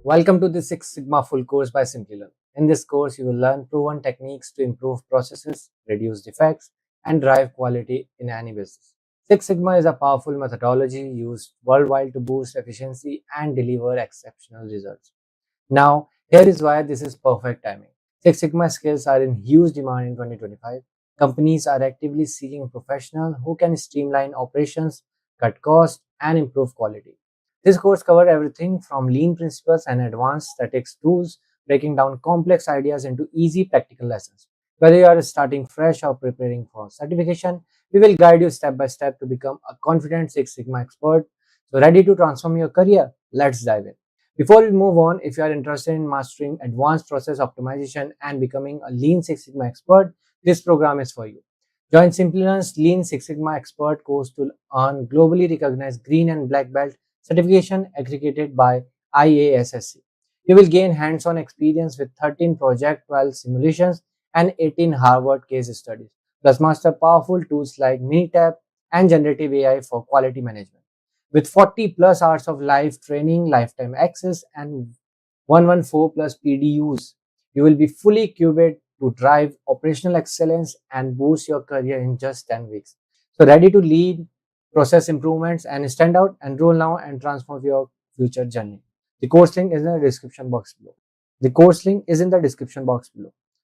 Welcome to the Six Sigma full course by Simplilearn. In this course, you will learn proven techniques to improve processes, reduce defects, and drive quality in any business. Six Sigma is a powerful methodology used worldwide to boost efficiency and deliver exceptional results. Now, here is why this is perfect timing. Six Sigma skills are in huge demand in 2025. Companies are actively seeking professionals who can streamline operations, cut costs, and improve quality. This course covers everything from lean principles and advanced statistics tools, breaking down complex ideas into easy practical lessons. Whether you are starting fresh or preparing for certification, we will guide you step by step to become a confident Six Sigma expert. So, ready to transform your career? Let's dive in. Before we move on, if you are interested in mastering advanced process optimization and becoming a Lean Six Sigma expert, this program is for you. Join Simplilearn's Lean Six Sigma Expert course to earn globally recognized green and black belt certification accredited by IASSC. You will gain hands-on experience with 13 Project 12 simulations and 18 Harvard case studies, plus master powerful tools like Minitab and generative AI for quality management. With 40 plus hours of live training, lifetime access, and 114 plus PDUs, you will be fully equipped to drive operational excellence and boost your career in just 10 weeks. So, ready to lead process improvements and stand out? Enroll now and transform your future journey. The course link is in the description box below.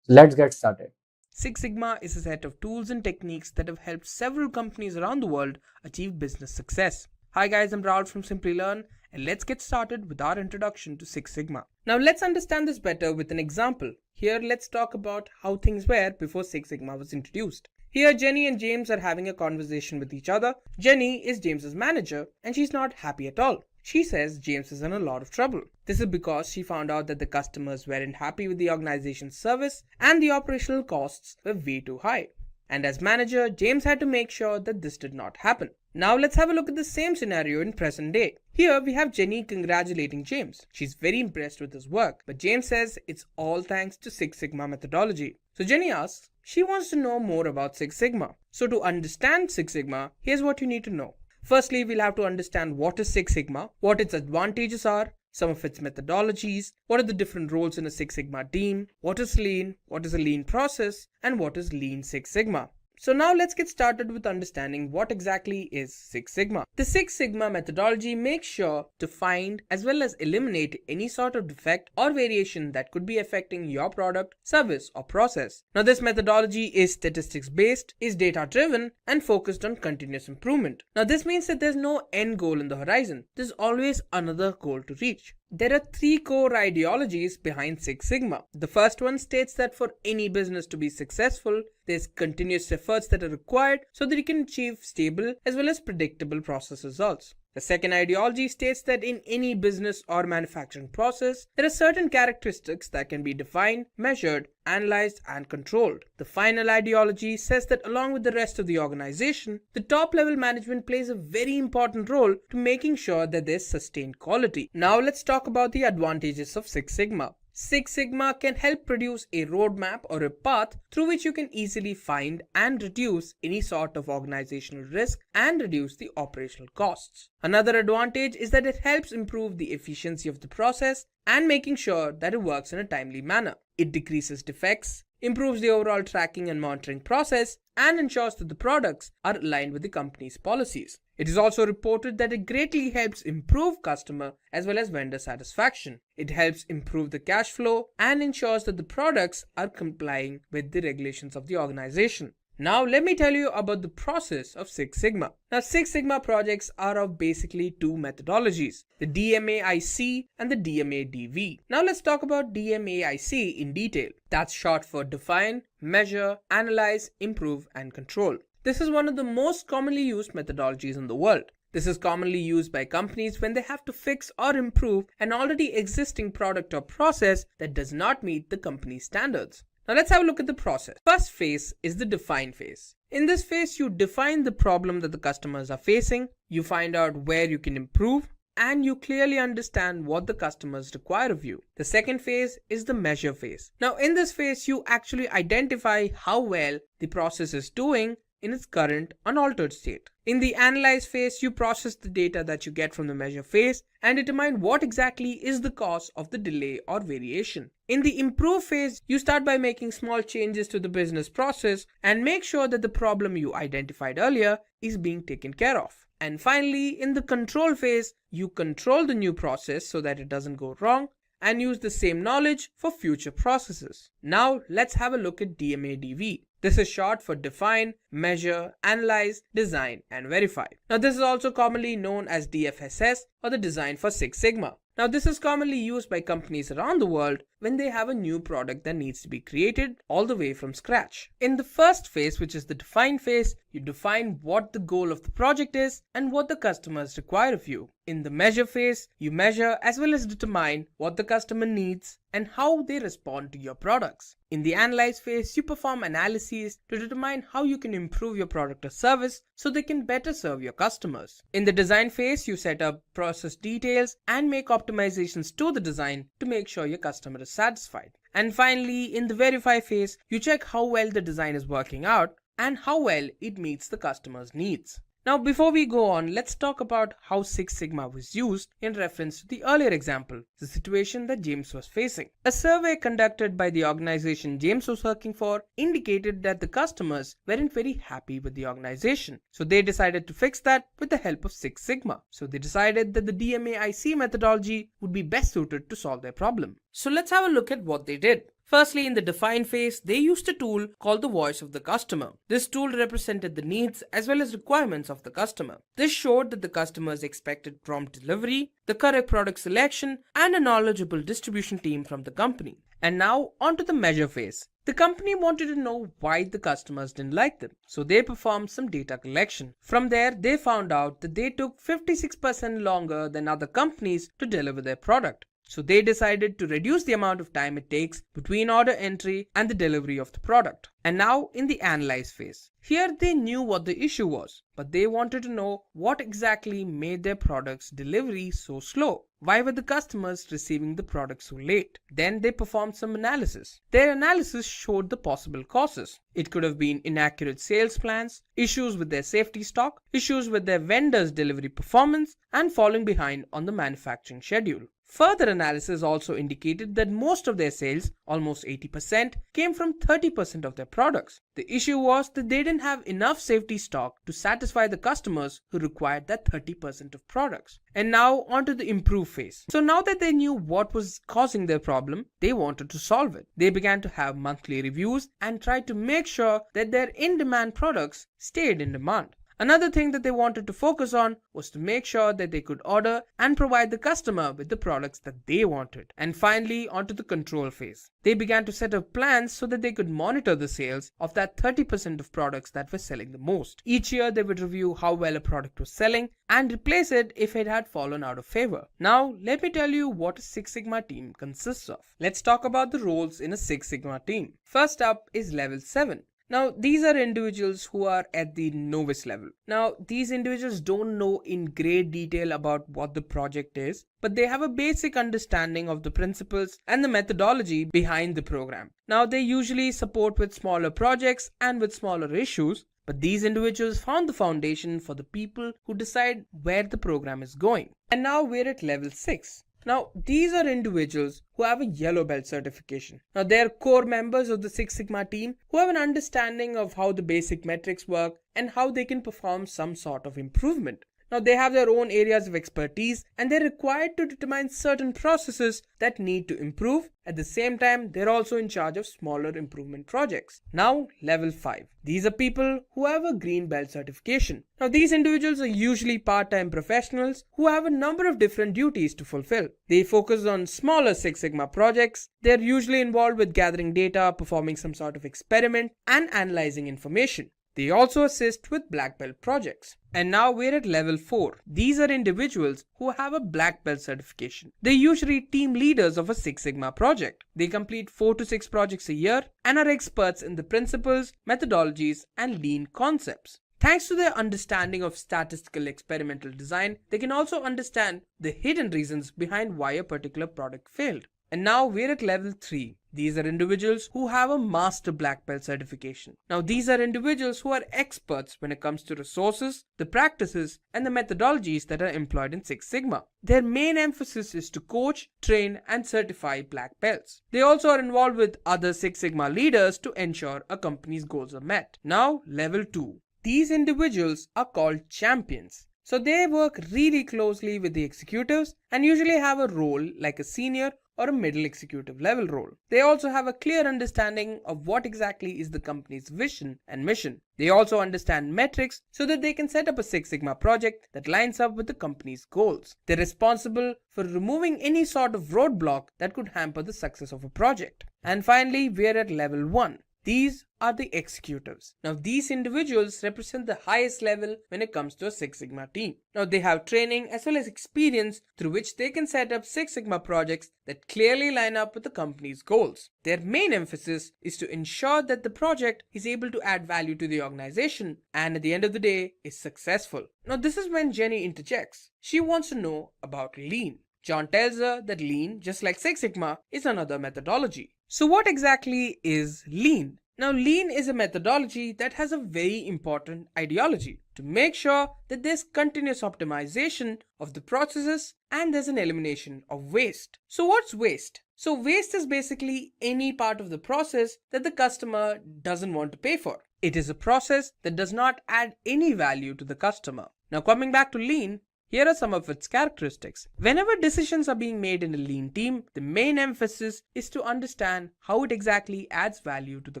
So let's get started. Six Sigma is a set of tools and techniques that have helped several companies around the world achieve business success. Hi guys, I'm Rahul from Simplilearn, and let's get started with our introduction to Six Sigma. Now let's understand this better with an example. Here let's talk about how things were before Six Sigma was introduced. Here Jenny and James are having a conversation with each other. Jenny is James's manager and she's not happy at all. She says James is in a lot of trouble. This is because she found out that the customers weren't happy with the organization's service and the operational costs were way too high. And as manager, James had to make sure that this did not happen. Now let's have a look at the same scenario in present day. Here we have Jenny congratulating James. She's very impressed with his work, but James says it's all thanks to Six Sigma methodology. So Jenny asks, she wants to know more about Six Sigma. So to understand Six Sigma, here's what you need to know. Firstly, we'll have to understand what is Six Sigma, what its advantages are, some of its methodologies, what are the different roles in a Six Sigma team, what is lean, what is a lean process, and what is Lean Six Sigma. So now let's get started with understanding what exactly is Six Sigma. The Six Sigma methodology makes sure to find as well as eliminate any sort of defect or variation that could be affecting your product, service, or process. Now this methodology is statistics based, is data driven, and focused on continuous improvement. Now this means that there's no end goal in the horizon. There's always another goal to reach. There are three core ideologies behind Six Sigma. The first one states that for any business to be successful, there's continuous efforts that are required so that you can achieve stable as well as predictable process results. The second ideology states that in any business or manufacturing process, there are certain characteristics that can be defined, measured, analyzed, and controlled. The final ideology says that along with the rest of the organization, the top level management plays a very important role to making sure that there's sustained quality. Now let's talk about the advantages of Six Sigma. Six Sigma can help produce a roadmap or a path through which you can easily find and reduce any sort of organizational risk and reduce the operational costs. Another advantage is that it helps improve the efficiency of the process and making sure that it works in a timely manner. It decreases defects, improves the overall tracking and monitoring process, and ensures that the products are aligned with the company's policies. It is also reported that it greatly helps improve customer as well as vendor satisfaction. It helps improve the cash flow and ensures that the products are complying with the regulations of the organization. Now let me tell you about the process of Six Sigma. Now Six Sigma projects are of basically two methodologies, the DMAIC and the DMADV. Now let's talk about DMAIC in detail. That's short for define, measure, analyze, improve, and control. This is one of the most commonly used methodologies in the world. This is commonly used by companies when they have to fix or improve an already existing product or process that does not meet the company's standards. Now let's have a look at the process. First phase is the define phase. In this phase, you define the problem that the customers are facing, you find out where you can improve, and you clearly understand what the customers require of you. The second phase is the measure phase. Now in this phase, you actually identify how well the process is doing in its current unaltered state. In the analyze phase, you process the data that you get from the measure phase and determine what exactly is the cause of the delay or variation. In the improve phase, you start by making small changes to the business process and make sure that the problem you identified earlier is being taken care of. And finally, in the control phase, you control the new process so that it doesn't go wrong and use the same knowledge for future processes. Now let's have a look at DMADV. This is short for define, measure, analyze, design, and verify. Now this is also commonly known as DFSS or the design for Six Sigma. Now this is commonly used by companies around the world when they have a new product that needs to be created all the way from scratch. In the first phase, which is the define phase, you define what the goal of the project is and what the customers require of you. In the measure phase, you measure as well as determine what the customer needs and how they respond to your products. In the analyze phase, you perform analyses to determine how you can improve your product or service so they can better serve your customers. In the design phase, you set up process details and make optimizations to the design to make sure your customer is satisfied. And finally, in the verify phase, you check how well the design is working out and how well it meets the customer's needs. Now before we go on, let's talk about how Six Sigma was used in reference to the earlier example, the situation that James was facing. A survey conducted by the organization James was working for indicated that the customers weren't very happy with the organization. So they decided to fix that with the help of Six Sigma. So they decided that the DMAIC methodology would be best suited to solve their problem. So let's have a look at what they did. Firstly, in the define phase, they used a tool called the voice of the customer. This tool represented the needs as well as requirements of the customer. This showed that the customers expected prompt delivery, the correct product selection, and a knowledgeable distribution team from the company. And now onto the measure phase. The company wanted to know why the customers didn't like them, so they performed some data collection. From there, they found out that they took 56% longer than other companies to deliver their product. So they decided to reduce the amount of time it takes between order entry and the delivery of the product. And now in the analyze phase. Here they knew what the issue was, but they wanted to know what exactly made their product's delivery so slow. Why were the customers receiving the product so late? Then they performed some analysis. Their analysis showed the possible causes. It could have been inaccurate sales plans, issues with their safety stock, issues with their vendors' delivery performance, and falling behind on the manufacturing schedule. Further analysis also indicated that most of their sales, almost 80%, came from 30% of their products. The issue was that they didn't have enough safety stock to satisfy the customers who required that 30% of products. And now onto the improve phase. So now that they knew what was causing their problem, they wanted to solve it. They began to have monthly reviews and tried to make sure that their in-demand products stayed in demand. Another thing that they wanted to focus on was to make sure that they could order and provide the customer with the products that they wanted. And finally, onto the control phase. They began to set up plans so that they could monitor the sales of that 30% of products that were selling the most. Each year, they would review how well a product was selling and replace it if it had fallen out of favor. Now, let me tell you what a Six Sigma team consists of. Let's talk about the roles in a Six Sigma team. First up is level 7. Now, these are individuals who are at the novice level. Now, these individuals don't know in great detail about what the project is, but they have a basic understanding of the principles and the methodology behind the program. Now, they usually support with smaller projects and with smaller issues, but these individuals found the foundation for the people who decide where the program is going. And now we're at level 6. Now, these are individuals who have a yellow belt certification. Now, they are core members of the Six Sigma team who have an understanding of how the basic metrics work and how they can perform some sort of improvement. Now, they have their own areas of expertise and they're required to determine certain processes that need to improve. At the same time, they're also in charge of smaller improvement projects. Now, level 5. These are people who have a green belt certification. Now, these individuals are usually part-time professionals who have a number of different duties to fulfill. They focus on smaller Six Sigma projects. They're usually involved with gathering data, performing some sort of experiment, and analyzing information. They also assist with black belt projects. And now we're at level 4. These are individuals who have a black belt certification. They're usually team leaders of a Six Sigma project. They complete 4 to 6 projects a year and are experts in the principles, methodologies, and lean concepts. Thanks to their understanding of statistical experimental design, they can also understand the hidden reasons behind why a particular product failed. And now we're at level 3. These are individuals who have a master black belt certification. Now these are individuals who are experts when it comes to resources, the practices and the methodologies that are employed in Six Sigma. Their main emphasis is to coach, train and certify black belts. They also are involved with other Six Sigma leaders to ensure a company's goals are met. Now level 2. These individuals are called champions. So they work really closely with the executives and usually have a role like a senior or a middle executive level role. They also have a clear understanding of what exactly is the company's vision and mission. They also understand metrics so that they can set up a Six Sigma project that lines up with the company's goals. They're responsible for removing any sort of roadblock that could hamper the success of a project. And finally, we're at level 1. These are the executives. Now these individuals represent the highest level when it comes to a Six Sigma team. Now they have training as well as experience through which they can set up Six Sigma projects that clearly line up with the company's goals. Their main emphasis is to ensure that the project is able to add value to the organization and at the end of the day is successful. Now this is when Jenny interjects. She wants to know about Lean. John tells her that Lean, just like Six Sigma, is another methodology. So what exactly is Lean? Now Lean is a methodology that has a very important ideology to make sure that there's continuous optimization of the processes and there's an elimination of waste. So what's waste? So waste is basically any part of the process that the customer doesn't want to pay for. It is a process that does not add any value to the customer. Now coming back to Lean, here are some of its characteristics. Whenever decisions are being made in a lean team, the main emphasis is to understand how it exactly adds value to the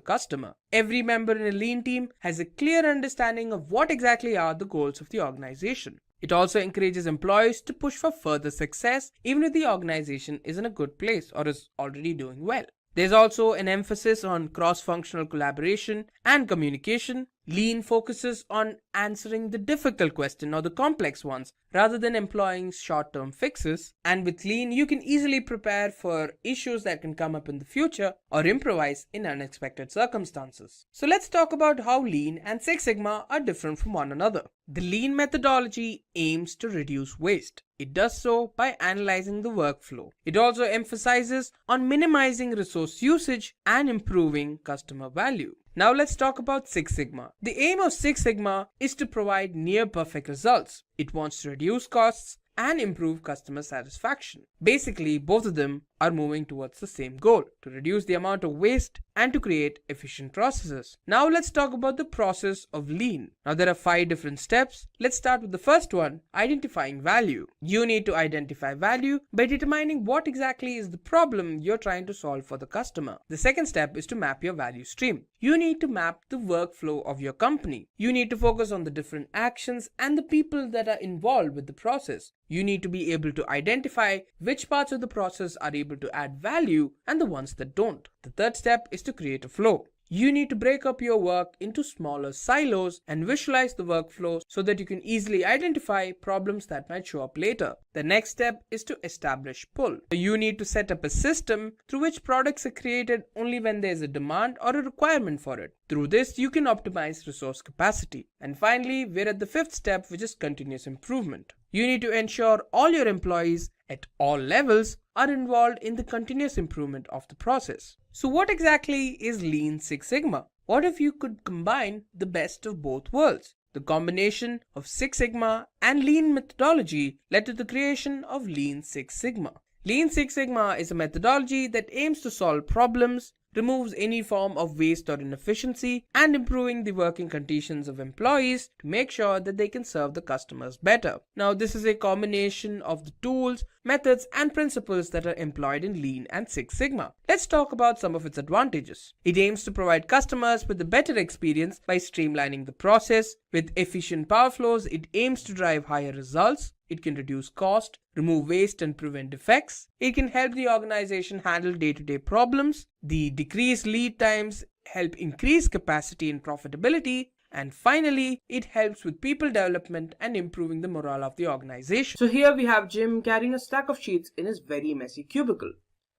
customer. Every member in a lean team has a clear understanding of what exactly are the goals of the organization. It also encourages employees to push for further success even if the organization is in a good place or is already doing well. There's also an emphasis on cross-functional collaboration and communication. Lean focuses on answering the difficult question or the complex ones rather than employing short-term fixes. And with Lean, you can easily prepare for issues that can come up in the future or improvise in unexpected circumstances. So let's talk about how Lean and Six Sigma are different from one another. The Lean methodology aims to reduce waste. It does so by analyzing the workflow. It also emphasizes on minimizing resource usage and improving customer value. Now let's talk about Six Sigma. The aim of Six Sigma is to provide near perfect results. It wants to reduce costs and improve customer satisfaction. Basically, both of them are moving towards the same goal, to reduce the amount of waste and to create efficient processes. Now let's talk about the process of Lean. Now there are 5 different steps. Let's start with the first one, identifying value. You need to identify value by determining what exactly is the problem you're trying to solve for the customer. The second step is to map your value stream. You need to map the workflow of your company. You need to focus on the different actions and the people that are involved with the process. You need to be able to identify which parts of the process are able to add value and the ones that don't. The third step is to create a flow. You need to break up your work into smaller silos and visualize the workflow so that you can easily identify problems that might show up later. The next step is to establish pull. You need to set up a system through which products are created only when there is a demand or a requirement for it. Through this, you can optimize resource capacity. And finally, we're at the 5th step, which is continuous improvement. You need to ensure all your employees at all levels are involved in the continuous improvement of the process. So what exactly is Lean Six Sigma? What if you could combine the best of both worlds? The combination of Six Sigma and Lean methodology led to the creation of Lean Six Sigma. Lean Six Sigma is a methodology that aims to solve problems, removes any form of waste or inefficiency, and improving the working conditions of employees to make sure that they can serve the customers better. Now, this is a combination of the tools, methods, and principles that are employed in Lean and Six Sigma. Let's talk about some of its advantages. It aims to provide customers with a better experience by streamlining the process. With efficient power flows, it aims to drive higher results. It can reduce cost, remove waste, and prevent defects. It can help the organization handle day-to-day problems. The decreased lead times help increase capacity and profitability. And finally, it helps with people development and improving the morale of the organization. So here we have Jim carrying a stack of sheets in his very messy cubicle.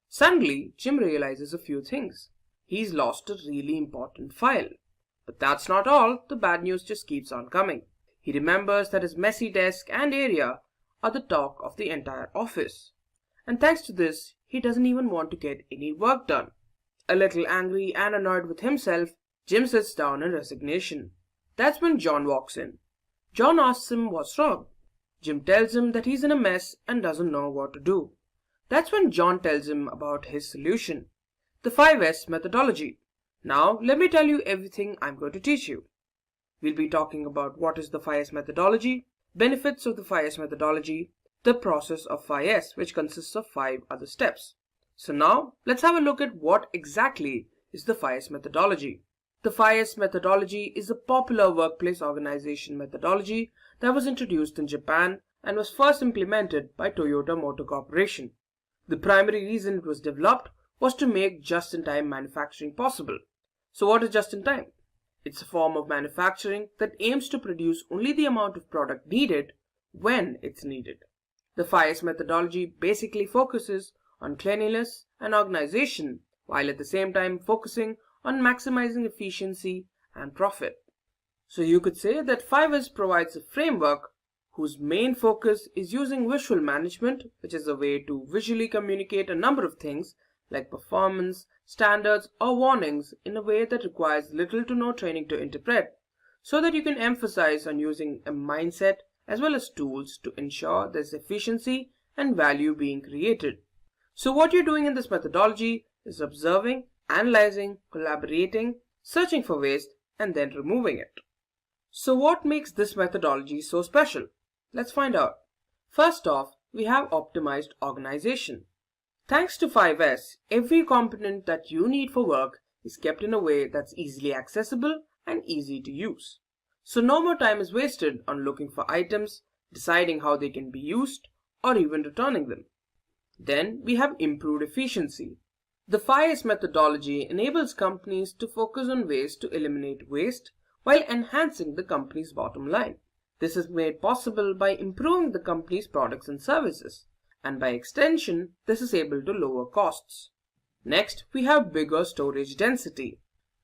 Suddenly, Jim realizes a few things. He's lost a really important file. But that's not all. The bad news just keeps on coming. He remembers that his messy desk and area are the talk of the entire office. and thanks to this, he doesn't even want to get any work done. A little angry and annoyed with himself, Jim sits down in resignation. That's when John walks in. John asks him what's wrong. Jim tells him that he's in a mess and doesn't know what to do. That's when John tells him about his solution, the 5S methodology. Now, let me tell you everything I'm going to teach you. We'll be talking about what is the 5S methodology, benefits of the 5S methodology, the process of 5S, which consists of 5 other steps. So now, let's have a look at what exactly is the 5S methodology. The 5S methodology is a popular workplace organization methodology that was introduced in Japan and was first implemented by Toyota Motor Corporation. The primary reason it was developed was to make just-in-time manufacturing possible. So what is just-in-time? It's a form of manufacturing that aims to produce only the amount of product needed when it's needed. The 5S methodology basically focuses on cleanliness and organization, while at the same time focusing on maximizing efficiency and profit. So you could say that 5S provides a framework whose main focus is using visual management, which is a way to visually communicate a number of things like performance, standards, or warnings in a way that requires little to no training to interpret, so that you can emphasize on using a mindset as well as tools to ensure there's efficiency and value being created. So what you're doing in this methodology is observing, analyzing, collaborating, searching for waste, and then removing it. So what makes this methodology so special? Let's find out. First off, we have optimized organization. Thanks to 5S, every component that you need for work is kept in a way that's easily accessible and easy to use. So no more time is wasted on looking for items, deciding how they can be used, or even returning them. Then we have improved efficiency. The 5S methodology enables companies to focus on ways to eliminate waste while enhancing the company's bottom line. This is made possible by improving the company's products and services, and by extension, this is able to lower costs. Next, we have bigger storage density.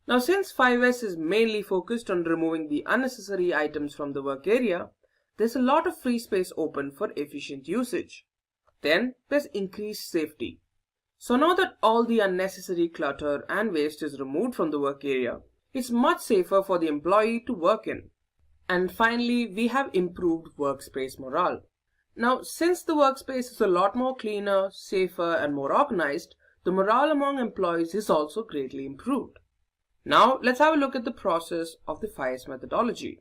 Now, since 5S is mainly focused on removing the unnecessary items from the work area, there's a lot of free space open for efficient usage. Then, there's increased safety. So now that all the unnecessary clutter and waste is removed from the work area, it's much safer for the employee to work in. And finally, we have improved workspace morale. Now, since the workspace is a lot more cleaner, safer, and more organized, the morale among employees is also greatly improved. Now, let's have a look at the process of the 5S methodology.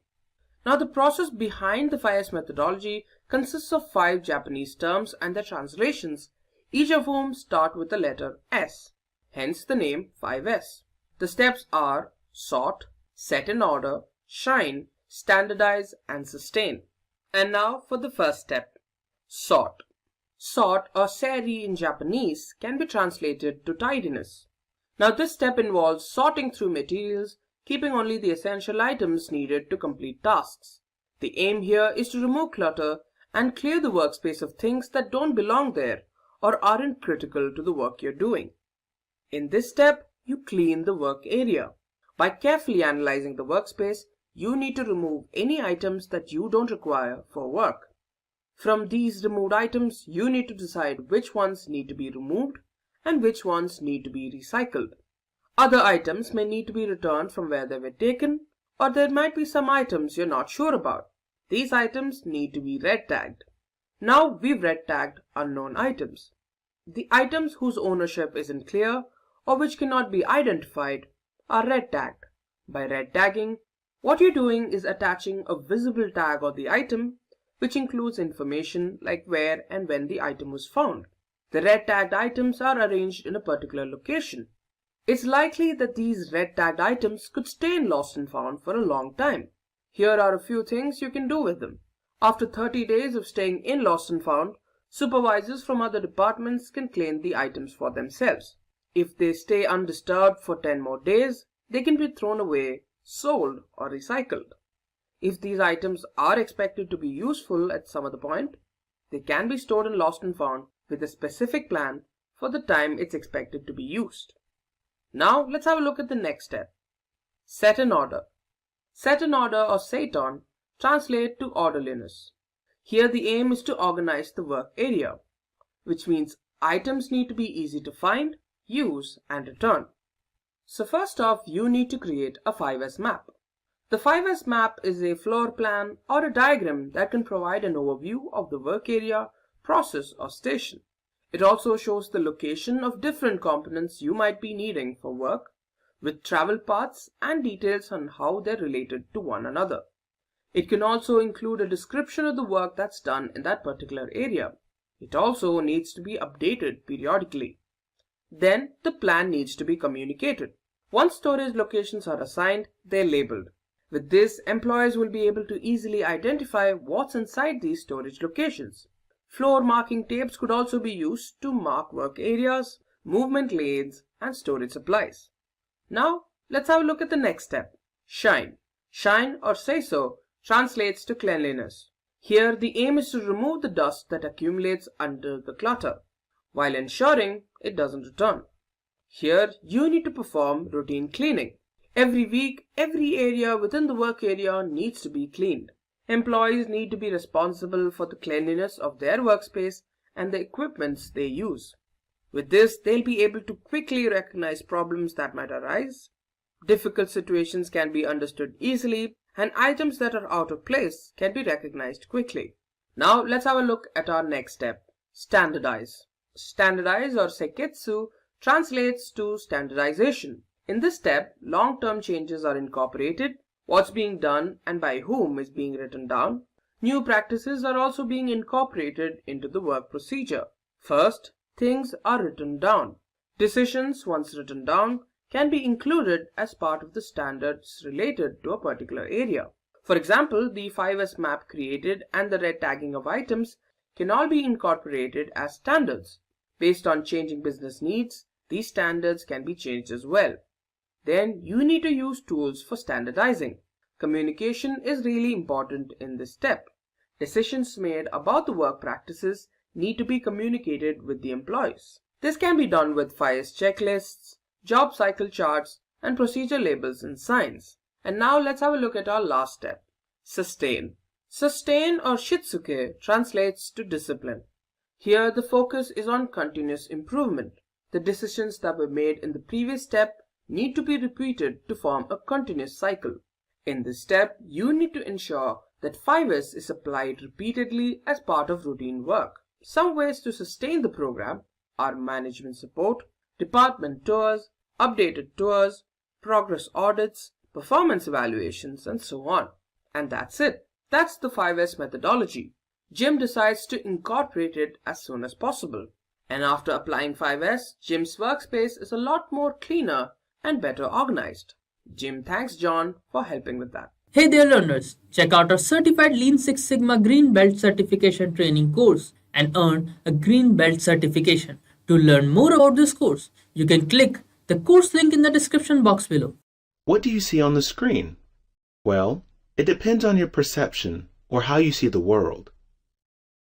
Now, the process behind the 5S methodology consists of 5 Japanese terms and their translations, each of whom start with the letter S, hence the name 5S. The steps are sort, set in order, shine, standardize, and sustain. And now for the first step, sort. Sort, or seri in Japanese, can be translated to tidiness. Now this step involves sorting through materials, keeping only the essential items needed to complete tasks. The aim here is to remove clutter and clear the workspace of things that don't belong there or aren't critical to the work you're doing. In this step, you clean the work area. By carefully analyzing the workspace, you need to remove any items that you don't require for work. From these removed items, you need to decide which ones need to be removed and which ones need to be recycled. Other items may need to be returned from where they were taken, or there might be some items you're not sure about. These items need to be red tagged. Now we've red tagged unknown items. The items whose ownership isn't clear or which cannot be identified are red tagged. By red tagging, what you're doing is attaching a visible tag on the item, which includes information like where and when the item was found. The red tagged items are arranged in a particular location. It's likely that these red tagged items could stay in lost and found for a long time. Here are a few things you can do with them. After 30 days of staying in lost and found, supervisors from other departments can claim the items for themselves. If they stay undisturbed for 10 more days, they can be thrown away, sold, or recycled. If these items are expected to be useful at some other point, they can be stored in lost and found with a specific plan for the time it's expected to be used. Now let's have a look at the next step. Set in order. Set in order or seiton translate to orderliness. Here the aim is to organize the work area, which means Items need to be easy to find, use, and return. So first off, you need to create a 5S map. The 5S map is a floor plan or a diagram that can provide an overview of the work area, process, or station. It also shows the location of different components you might be needing for work, with travel paths and details on how they're related to one another. It can also include a description of the work that's done in that particular area. It also needs to be updated periodically. Then the plan needs to be communicated. Once storage locations are assigned, they're labeled. With this, employees will be able to easily identify what's inside these storage locations. Floor marking tapes could also be used to mark work areas, movement lanes, and storage supplies. Now, let's have a look at the next step. Shine. Shine or say so translates to cleanliness. Here, the aim is to remove the dust that accumulates under the clutter, while ensuring it doesn't return. Here, you need to perform routine cleaning. Every week, every area within the work area needs to be cleaned. Employees need to be responsible for the cleanliness of their workspace and the equipments they use. With this, they'll be able to quickly recognize problems that might arise. Difficult situations can be understood easily, and items that are out of place can be recognized quickly. Now, let's have a look at our next step. Standardize. Standardize or seiketsu translates to standardization. In this step, long-term changes are incorporated, what's being done and by whom is being written down. New practices are also being incorporated into the work procedure. First, things are written down. Decisions, once written down, can be included as part of the standards related to a particular area. For example, the 5S map created and the red tagging of items can all be incorporated as standards. Based on changing business needs, these standards can be changed as well. Then you need to use tools for standardizing. Communication is really important in this step. Decisions made about the work practices need to be communicated with the employees. This can be done with 5S checklists, job cycle charts, and procedure labels and signs. And now let's have a look at our last step. Sustain. Sustain or shitsuke translates to discipline. Here the focus is on continuous improvement. The decisions that were made in the previous step need to be repeated to form a continuous cycle. In this step, you need to ensure that 5S is applied repeatedly as part of routine work. Some ways to sustain the program are management support, department tours, updated tours, progress audits, performance evaluations, and so on. And that's it. That's the 5S methodology. Jim decides to incorporate it as soon as possible. And after applying 5S, Jim's workspace is a lot more cleaner and better organized. Jim thanks John for helping with that. Hey there learners, check out our certified Lean Six Sigma Green Belt certification training course and earn a Green Belt certification. To learn more about this course, you can click the course link in the description box below. What do you see on the screen? Well, it depends on your perception or how you see the world.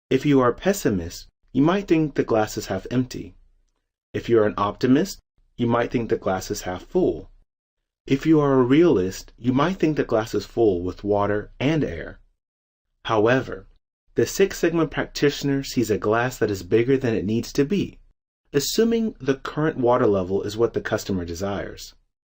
If you are a pessimist, you might think the glass is half empty. If you are an optimist, you might think the glass is half full. If you are a realist, you might think the glass is full with water and air. However, the Six Sigma practitioner sees a glass that is bigger than it needs to be, assuming the current water level is what the customer desires.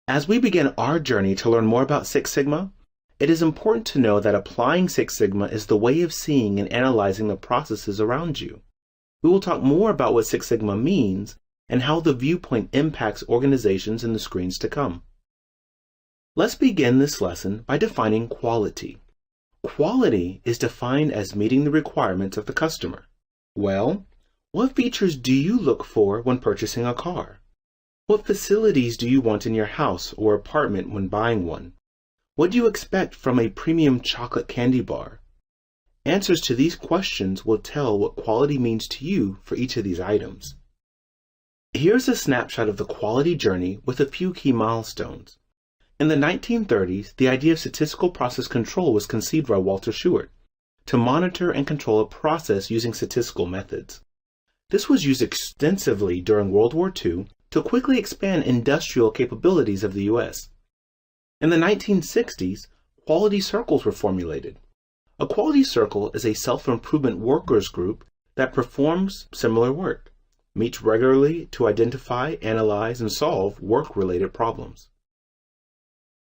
As we begin our journey to learn more about Six Sigma, it is important to know that applying Six Sigma is the way of seeing and analyzing the processes around you. We will talk more about what Six Sigma means and how the viewpoint impacts organizations in the screens to come. Let's begin this lesson by defining quality. Quality is defined as meeting the requirements of the customer. Well, what features do you look for when purchasing a car? What facilities do you want in your house or apartment when buying one? What do you expect from a premium chocolate candy bar? Answers to these questions will tell what quality means to you for each of these items. Here's a snapshot of the quality journey with a few key milestones. In the 1930s, the idea of statistical process control was conceived by Walter Shewhart to monitor and control a process using statistical methods. This was used extensively during World War II to quickly expand industrial capabilities of the U.S. In the 1960s, quality circles were formulated. A quality circle is a self-improvement workers group that performs similar work, meets regularly to identify, analyze, and solve work-related problems.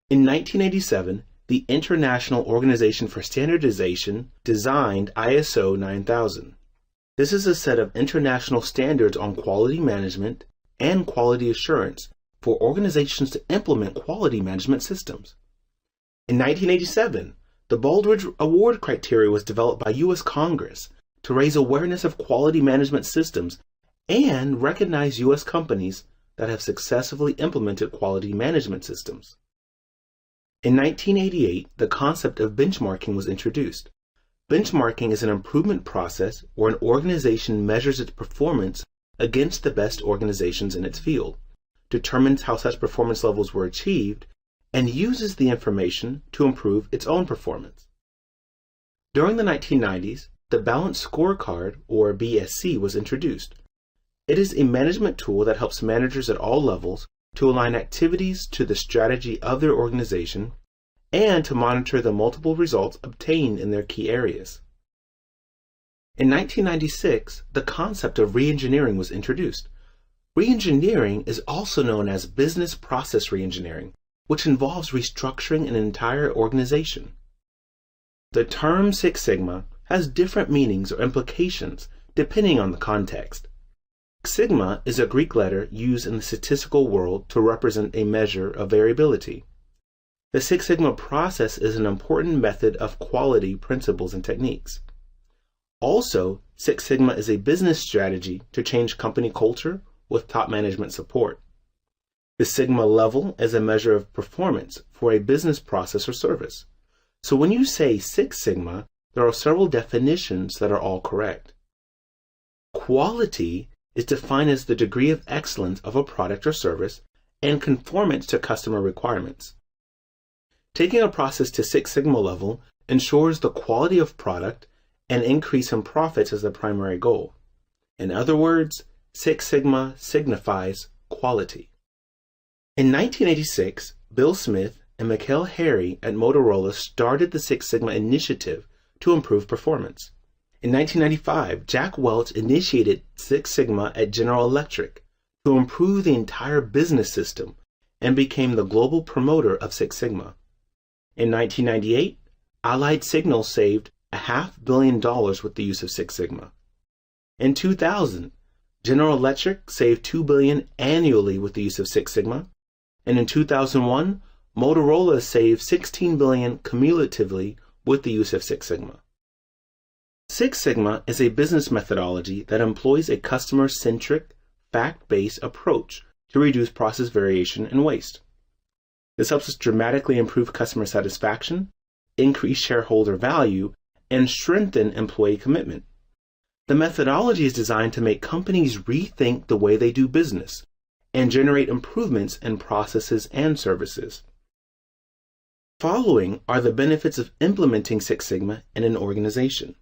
In 1987, the International Organization for Standardization designed ISO 9000. This is a set of international standards on quality management and quality assurance for organizations to implement quality management systems. In 1987, the Baldrige Award criteria was developed by U.S. Congress to raise awareness of quality management systems and recognize U.S. companies that have successfully implemented quality management systems. In 1988, the concept of benchmarking was introduced. Benchmarking is an improvement process where an organization measures its performance against the best organizations in its field, determines how such performance levels were achieved, and uses the information to improve its own performance. During the 1990s, the Balanced Scorecard, or BSC, was introduced. It is a management tool that helps managers at all levels to align activities to the strategy of their organization and to monitor the multiple results obtained in their key areas. In 1996, the concept of reengineering was introduced. Reengineering is also known as business process reengineering, which involves restructuring an entire organization. The term Six Sigma has different meanings or implications depending on the context. Sigma is a Greek letter used in the statistical world to represent a measure of variability. The Six Sigma process is an important method of quality principles and techniques. Also, Six Sigma is a business strategy to change company culture with top management support. The Sigma level is a measure of performance for a business process or service. So when you say Six Sigma, there are several definitions that are all correct. Quality is defined as the degree of excellence of a product or service and conformance to customer requirements. Taking a process to Six Sigma level ensures the quality of product and increase in profits as the primary goal. In other words, Six Sigma signifies quality. In 1986, Bill Smith and Mikhail Harry at Motorola started the Six Sigma initiative to improve performance. In 1995, Jack Welch initiated Six Sigma at General Electric to improve the entire business system and became the global promoter of Six Sigma. In 1998, Allied Signal saved $500 million with the use of Six Sigma. In 2000, General Electric saved $2 billion annually with the use of Six Sigma. And in 2001, Motorola saved $16 billion cumulatively with the use of Six Sigma. Six Sigma is a business methodology that employs a customer-centric, fact-based approach to reduce process variation and waste. This helps us dramatically improve customer satisfaction, increase shareholder value, and strengthen employee commitment. The methodology is designed to make companies rethink the way they do business and generate improvements in processes and services. Following are the benefits of implementing Six Sigma in an organization.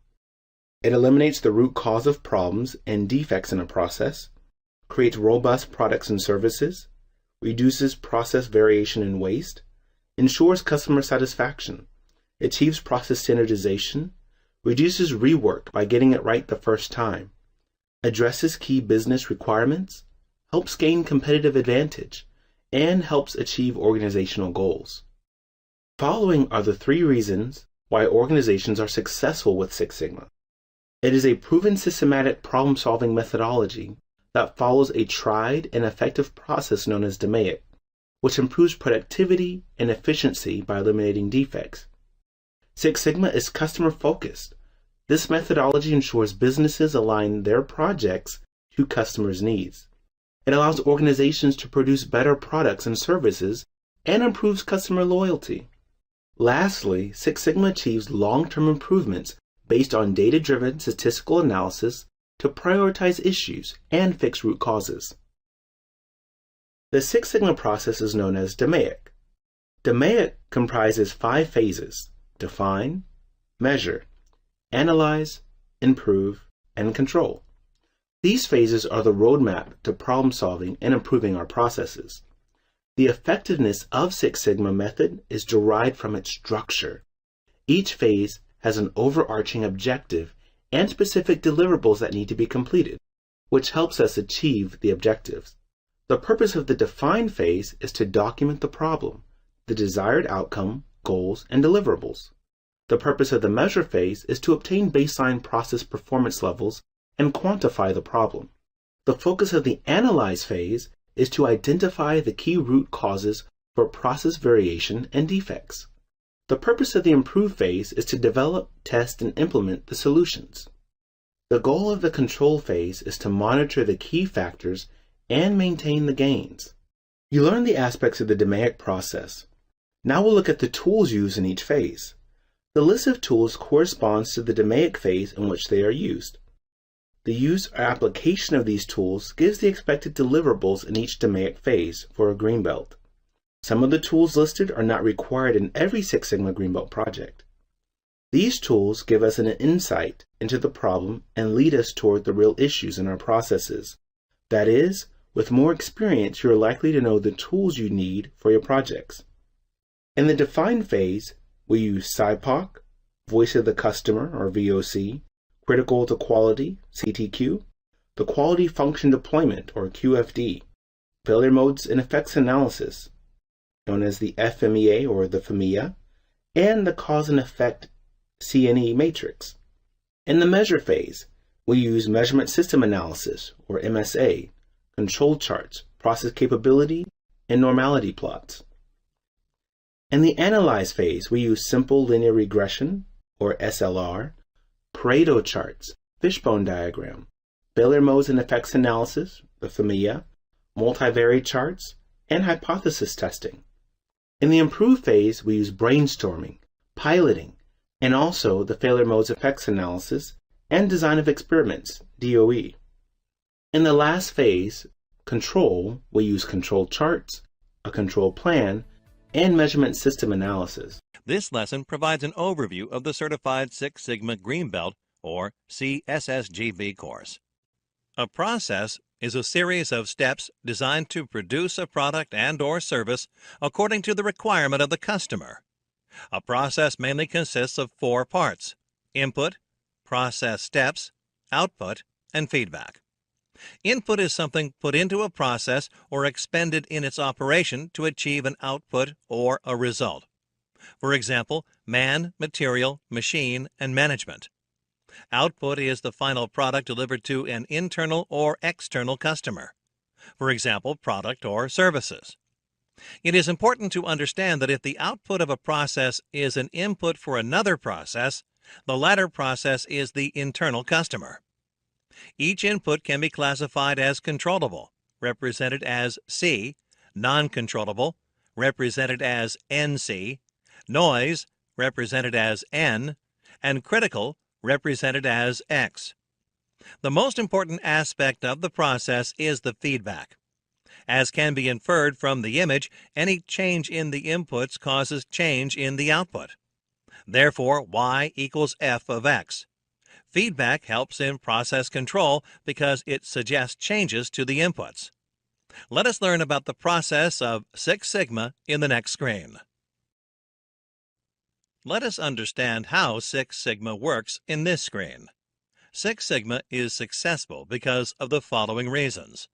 It eliminates the root cause of problems and defects in a process, creates robust products and services, reduces process variation and waste, ensures customer satisfaction, achieves process standardization, reduces rework by getting it right the first time, addresses key business requirements, helps gain competitive advantage, and helps achieve organizational goals. Following are the 3 reasons why organizations are successful with Six Sigma. It is a proven systematic problem-solving methodology that follows a tried and effective process known as DMAIC, which improves productivity and efficiency by eliminating defects. Six Sigma is customer-focused. This methodology ensures businesses align their projects to customers' needs. It allows organizations to produce better products and services and improves customer loyalty. Lastly, Six Sigma achieves long-term improvements based on data-driven statistical analysis to prioritize issues and fix root causes. The Six Sigma process is known as DMAIC. DMAIC comprises 5 phases: define, measure, analyze, improve, and control. These phases are the roadmap to problem solving and improving our processes. The effectiveness of Six Sigma method is derived from its structure. Each phase has an overarching objective and specific deliverables that need to be completed. which helps us achieve the objectives. The purpose of the define phase is to document the problem, the desired outcome, goals, and deliverables. The purpose of the measure phase is to obtain baseline process performance levels and quantify the problem. The focus of the analyze phase is to identify the key root causes for process variation and defects. The purpose of the improve phase is to develop, test, and implement the solutions. The goal of the control phase is to monitor the key factors and maintain the gains. You learn the aspects of the DMAIC process. Now we'll look at the tools used in each phase. The list of tools corresponds to the DMAIC phase in which they are used. The use or application of these tools gives the expected deliverables in each DMAIC phase for a Greenbelt. Some of the tools listed are not required in every Six Sigma Greenbelt project. These tools give us an insight into the problem and lead us toward the real issues in our processes. That is, with more experience, you are likely to know the tools you need for your projects. In the define phase, we use SIPOC, Voice of the Customer or VOC, Critical to Quality, CTQ, the Quality Function Deployment or QFD, Failure Modes and Effects Analysis, known as the FMEA or the FMEA, and the Cause and Effect CNE matrix. In the measure phase, we use Measurement System Analysis or MSA, control charts, process capability, and normality plots. In the analyze phase, we use Simple Linear Regression or SLR, Pareto charts, fishbone diagram, failure modes and effects analysis, the FMEA, multivariate charts, and hypothesis testing. In the improve phase, we use brainstorming, piloting, and also the failure modes effects analysis and design of experiments, DOE. In the last phase, control, we use control charts, a control plan, and measurement system analysis. This lesson provides an overview of the Certified Six Sigma Green Belt, or CSSGB course. A process is a series of steps designed to produce a product and/or service according to the requirement of the customer. A process mainly consists of four parts: input, process steps, output, and feedback. Input is something put into a process or expended in its operation to achieve an output or a result. For example, man, material, machine, and management. Output is the final product delivered to an internal or external customer. For example, product or services. It is important to understand that if the output of a process is an input for another process, the latter process is the internal customer. Each input can be classified as controllable, represented as C, non-controllable, represented as NC, noise, represented as N, and critical, represented as X. The most important aspect of the process is the feedback. As can be inferred from the image, any change in the inputs causes change in the output. Therefore, Y equals F of X. Feedback helps in process control because it suggests changes to the inputs. Let us learn about the process of Six Sigma in the next screen. Let us understand how Six Sigma works in this screen. Six Sigma is successful because of the following reasons.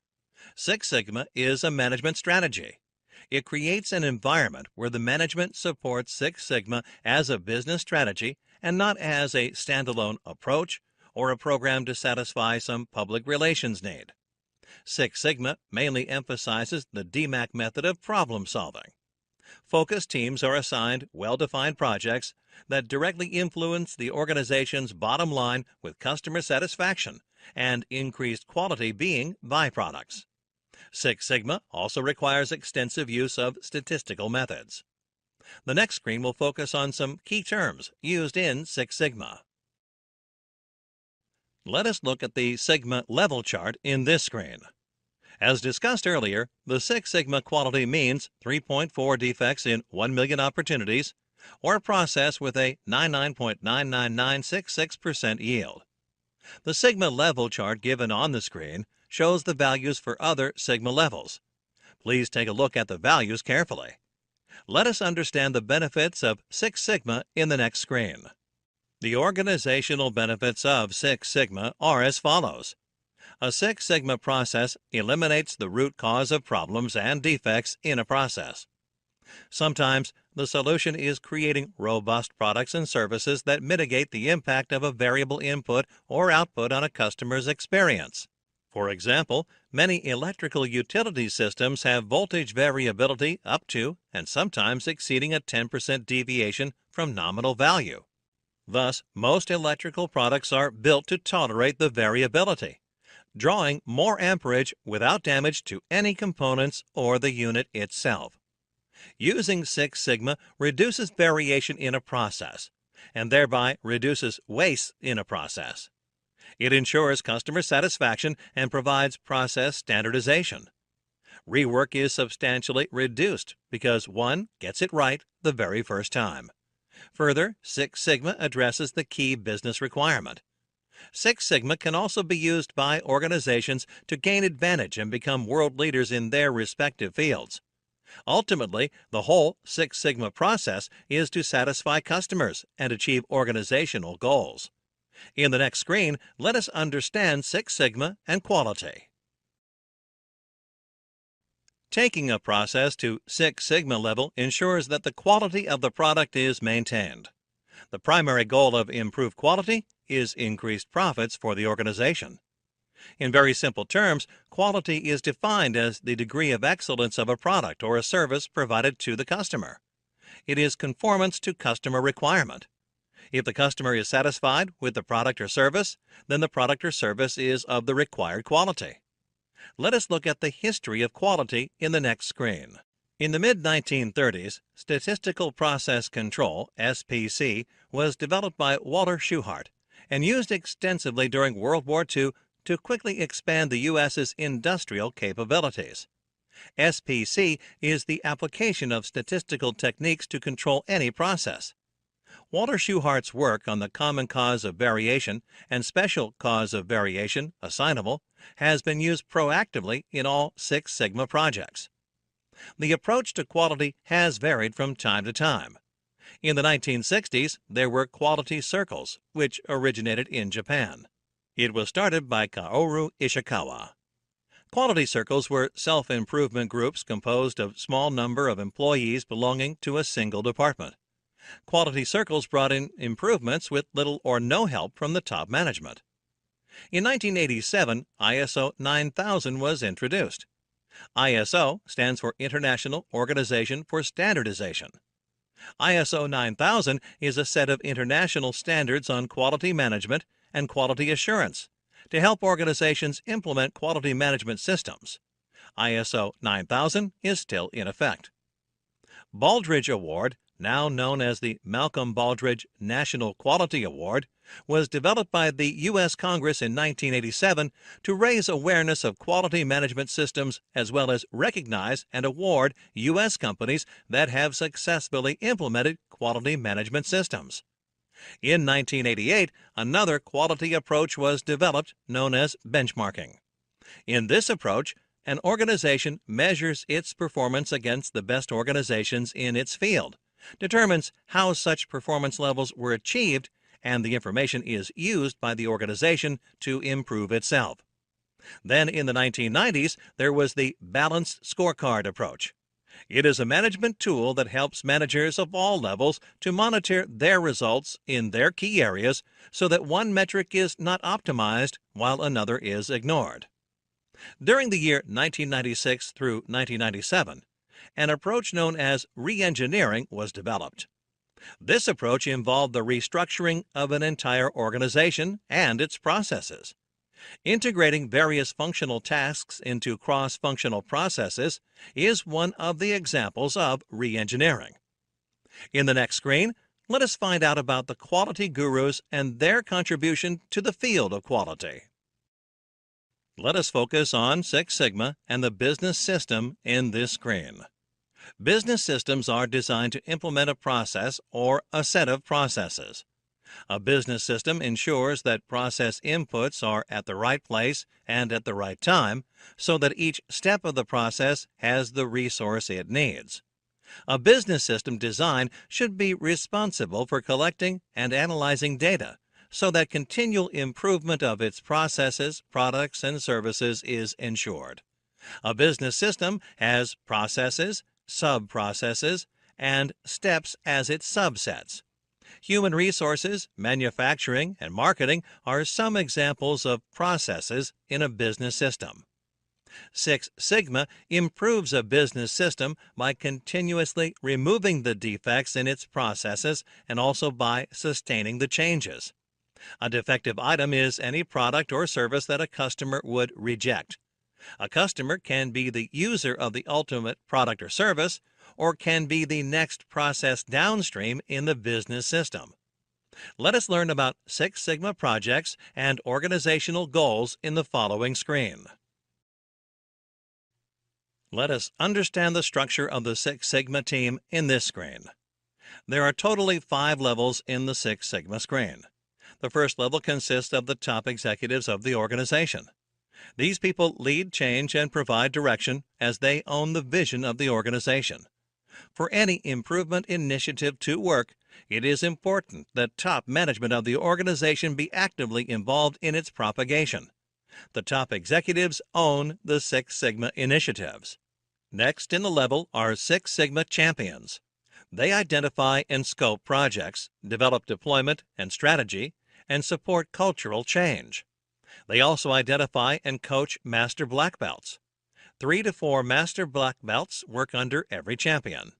Six Sigma is a management strategy. It creates an environment where the management supports Six Sigma as a business strategy and not as a standalone approach or a program to satisfy some public relations need. Six Sigma mainly emphasizes the DMAIC method of problem solving. Focus teams are assigned well-defined projects that directly influence the organization's bottom line with customer satisfaction and increased quality being byproducts. Six Sigma also requires extensive use of statistical methods. The next screen will focus on some key terms used in Six Sigma. Let us look at the Sigma level chart in this screen. As discussed earlier, the Six Sigma quality means 3.4 defects in 1 million opportunities, or a process with a 99.99966% yield. The Sigma level chart given on the screen shows the values for other Sigma levels. Please take a look at the values carefully. Let us understand the benefits of Six Sigma in the next screen. The organizational benefits of Six Sigma are as follows. A Six Sigma process eliminates the root cause of problems and defects in a process. Sometimes the solution is creating robust products and services that mitigate the impact of a variable input or output on a customer's experience. For example, many electrical utility systems have voltage variability up to and sometimes exceeding a 10% deviation from nominal value. Thus, most electrical products are built to tolerate the variability, drawing more amperage without damage to any components or the unit itself. Using Six Sigma reduces variation in a process and thereby reduces waste in a process. It ensures customer satisfaction and provides process standardization. Rework is substantially reduced because one gets it right the very first time. Further, Six Sigma addresses the key business requirement. Six Sigma can also be used by organizations to gain advantage and become world leaders in their respective fields. Ultimately, the whole Six Sigma process is to satisfy customers and achieve organizational goals. In the next screen, let us understand Six Sigma and quality. Taking a process to Six Sigma level ensures that the quality of the product is maintained. The primary goal of improved quality is increased profits for the organization. In very simple terms, quality is defined as the degree of excellence of a product or a service provided to the customer. It is conformance to customer requirement. If the customer is satisfied with the product or service, then the product or service is of the required quality. Let us look at the history of quality in the next screen. In the mid-1930s, Statistical Process Control, SPC, was developed by Walter Shewhart and used extensively during World War II to quickly expand the U.S.'s industrial capabilities. SPC is the application of statistical techniques to control any process. Walter Shewhart's work on the common cause of variation and special cause of variation, assignable, has been used proactively in all Six Sigma projects. The approach to quality has varied from time to time. In the 1960s, there were quality circles, which originated in Japan. It was started by Kaoru Ishikawa. Quality circles were self-improvement groups composed of a small number of employees belonging to a single department. Quality circles brought in improvements with little or no help from the top management. In 1987, ISO 9000 was introduced. ISO stands for International Organization for Standardization. ISO 9000 is a set of international standards on quality management and quality assurance to help organizations implement quality management systems. ISO 9000 is still in effect. Baldrige Award, now known as the Malcolm Baldrige National Quality Award, was developed by the U.S. Congress in 1987 to raise awareness of quality management systems as well as recognize and award U.S. companies that have successfully implemented quality management systems. In 1988, another quality approach was developed known as benchmarking. In this approach, an organization measures its performance against the best organizations in its field, determines how such performance levels were achieved, and the information is used by the organization to improve itself. Then in the 1990s, there was the balanced scorecard approach. It is a management tool that helps managers of all levels to monitor their results in their key areas so that one metric is not optimized while another is ignored. During the year 1996 through 1997, an approach known as re-engineering was developed. This approach involved the restructuring of an entire organization and its processes. Integrating various functional tasks into cross-functional processes is one of the examples of re-engineering. In the next screen, let us find out about the quality gurus and their contribution to the field of quality. Let us focus on Six Sigma and the business system in this screen. Business systems are designed to implement a process or a set of processes. A business system ensures that process inputs are at the right place and at the right time so that each step of the process has the resource it needs. A business system design should be responsible for collecting and analyzing data so that continual improvement of its processes, products, and services is ensured. A business system has processes, sub-processes, and steps as its subsets. Human resources, manufacturing, and marketing are some examples of processes in a business system. Six Sigma improves a business system by continuously removing the defects in its processes and also by sustaining the changes. A defective item is any product or service that a customer would reject. A customer can be the user of the ultimate product or service, or can be the next process downstream in the business system. Let us learn about Six Sigma projects and organizational goals in the following screen. Let us understand the structure of the Six Sigma team in this screen. There are totally 5 levels in the Six Sigma screen. The first level consists of the top executives of the organization. These people lead change and provide direction as they own the vision of the organization. For any improvement initiative to work, it is important that top management of the organization be actively involved in its propagation. The top executives own the Six Sigma initiatives. Next in the level are Six Sigma champions. They identify and scope projects, develop deployment and strategy, and support cultural change. They also identify and coach Master Black Belts. 3 to 4 Master Black Belts work under every champion.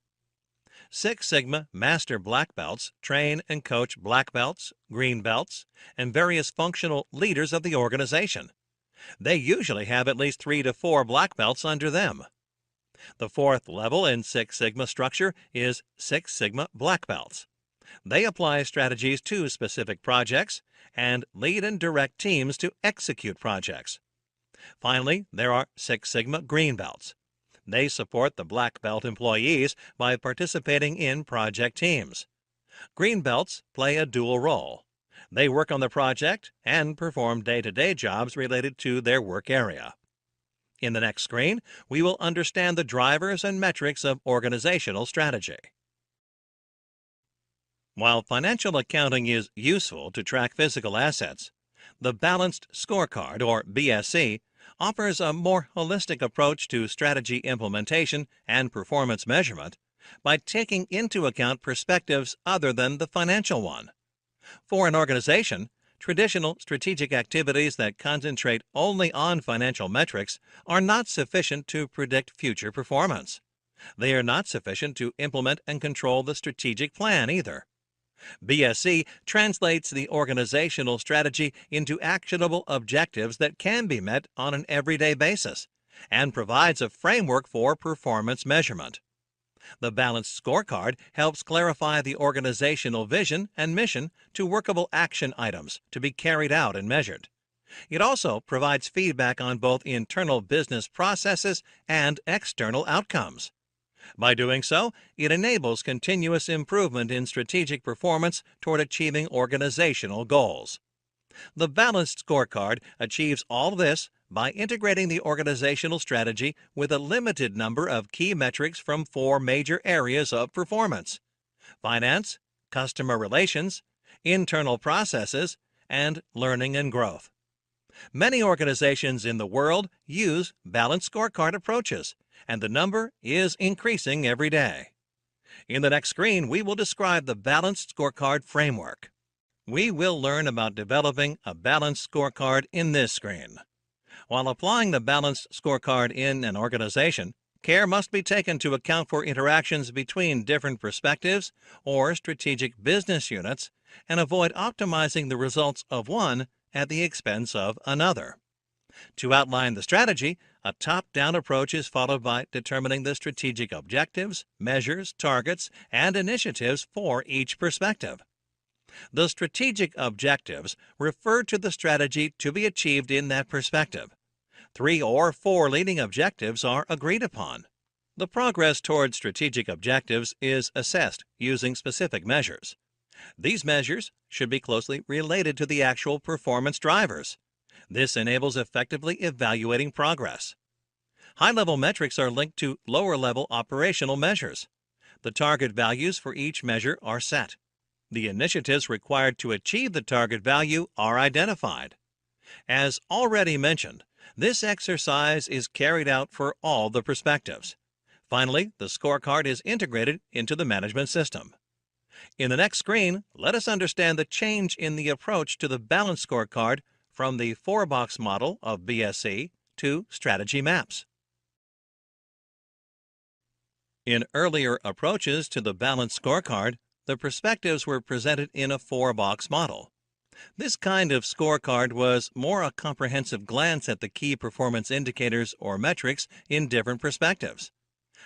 Six Sigma Master Black Belts train and coach Black Belts, Green Belts, and various functional leaders of the organization. They usually have at least 3 to 4 Black Belts under them. The fourth level in Six Sigma structure is Six Sigma Black Belts. They apply strategies to specific projects and lead and direct teams to execute projects. Finally, there are Six Sigma Green Belts. They support the Black Belt employees by participating in project teams. Green Belts play a dual role. They work on the project and perform day-to-day jobs related to their work area. In the next screen, we will understand the drivers and metrics of organizational strategy. While financial accounting is useful to track physical assets, the Balanced Scorecard, or BSC, offers a more holistic approach to strategy implementation and performance measurement by taking into account perspectives other than the financial one. For an organization, traditional strategic activities that concentrate only on financial metrics are not sufficient to predict future performance. They are not sufficient to implement and control the strategic plan either. BSC translates the organizational strategy into actionable objectives that can be met on an everyday basis and provides a framework for performance measurement. The Balanced Scorecard helps clarify the organizational vision and mission to workable action items to be carried out and measured. It also provides feedback on both internal business processes and external outcomes. By doing so, it enables continuous improvement in strategic performance toward achieving organizational goals. The Balanced Scorecard achieves all this by integrating the organizational strategy with a limited number of key metrics from 4 major areas of performance: finance, customer relations, internal processes, and learning and growth. Many organizations in the world use Balanced Scorecard approaches, and the number is increasing every day. In the next screen, we will describe the Balanced Scorecard framework. We will learn about developing a Balanced Scorecard in this screen. While applying the Balanced Scorecard in an organization, care must be taken to account for interactions between different perspectives or strategic business units and avoid optimizing the results of one at the expense of another. To outline the strategy, a top-down approach is followed by determining the strategic objectives, measures, targets, and initiatives for each perspective. The strategic objectives refer to the strategy to be achieved in that perspective. 3 or 4 leading objectives are agreed upon. The progress toward strategic objectives is assessed using specific measures. These measures should be closely related to the actual performance drivers. This enables effectively evaluating progress. High-level metrics are linked to lower-level operational measures. The target values for each measure are set. The initiatives required to achieve the target value are identified. As already mentioned, this exercise is carried out for all the perspectives. Finally, the scorecard is integrated into the management system. In the next screen, let us understand the change in the approach to the balanced scorecard from the 4-box model of BSC to strategy maps. In earlier approaches to the balanced scorecard, the perspectives were presented in a 4-box model. This kind of scorecard was more a comprehensive glance at the key performance indicators or metrics in different perspectives.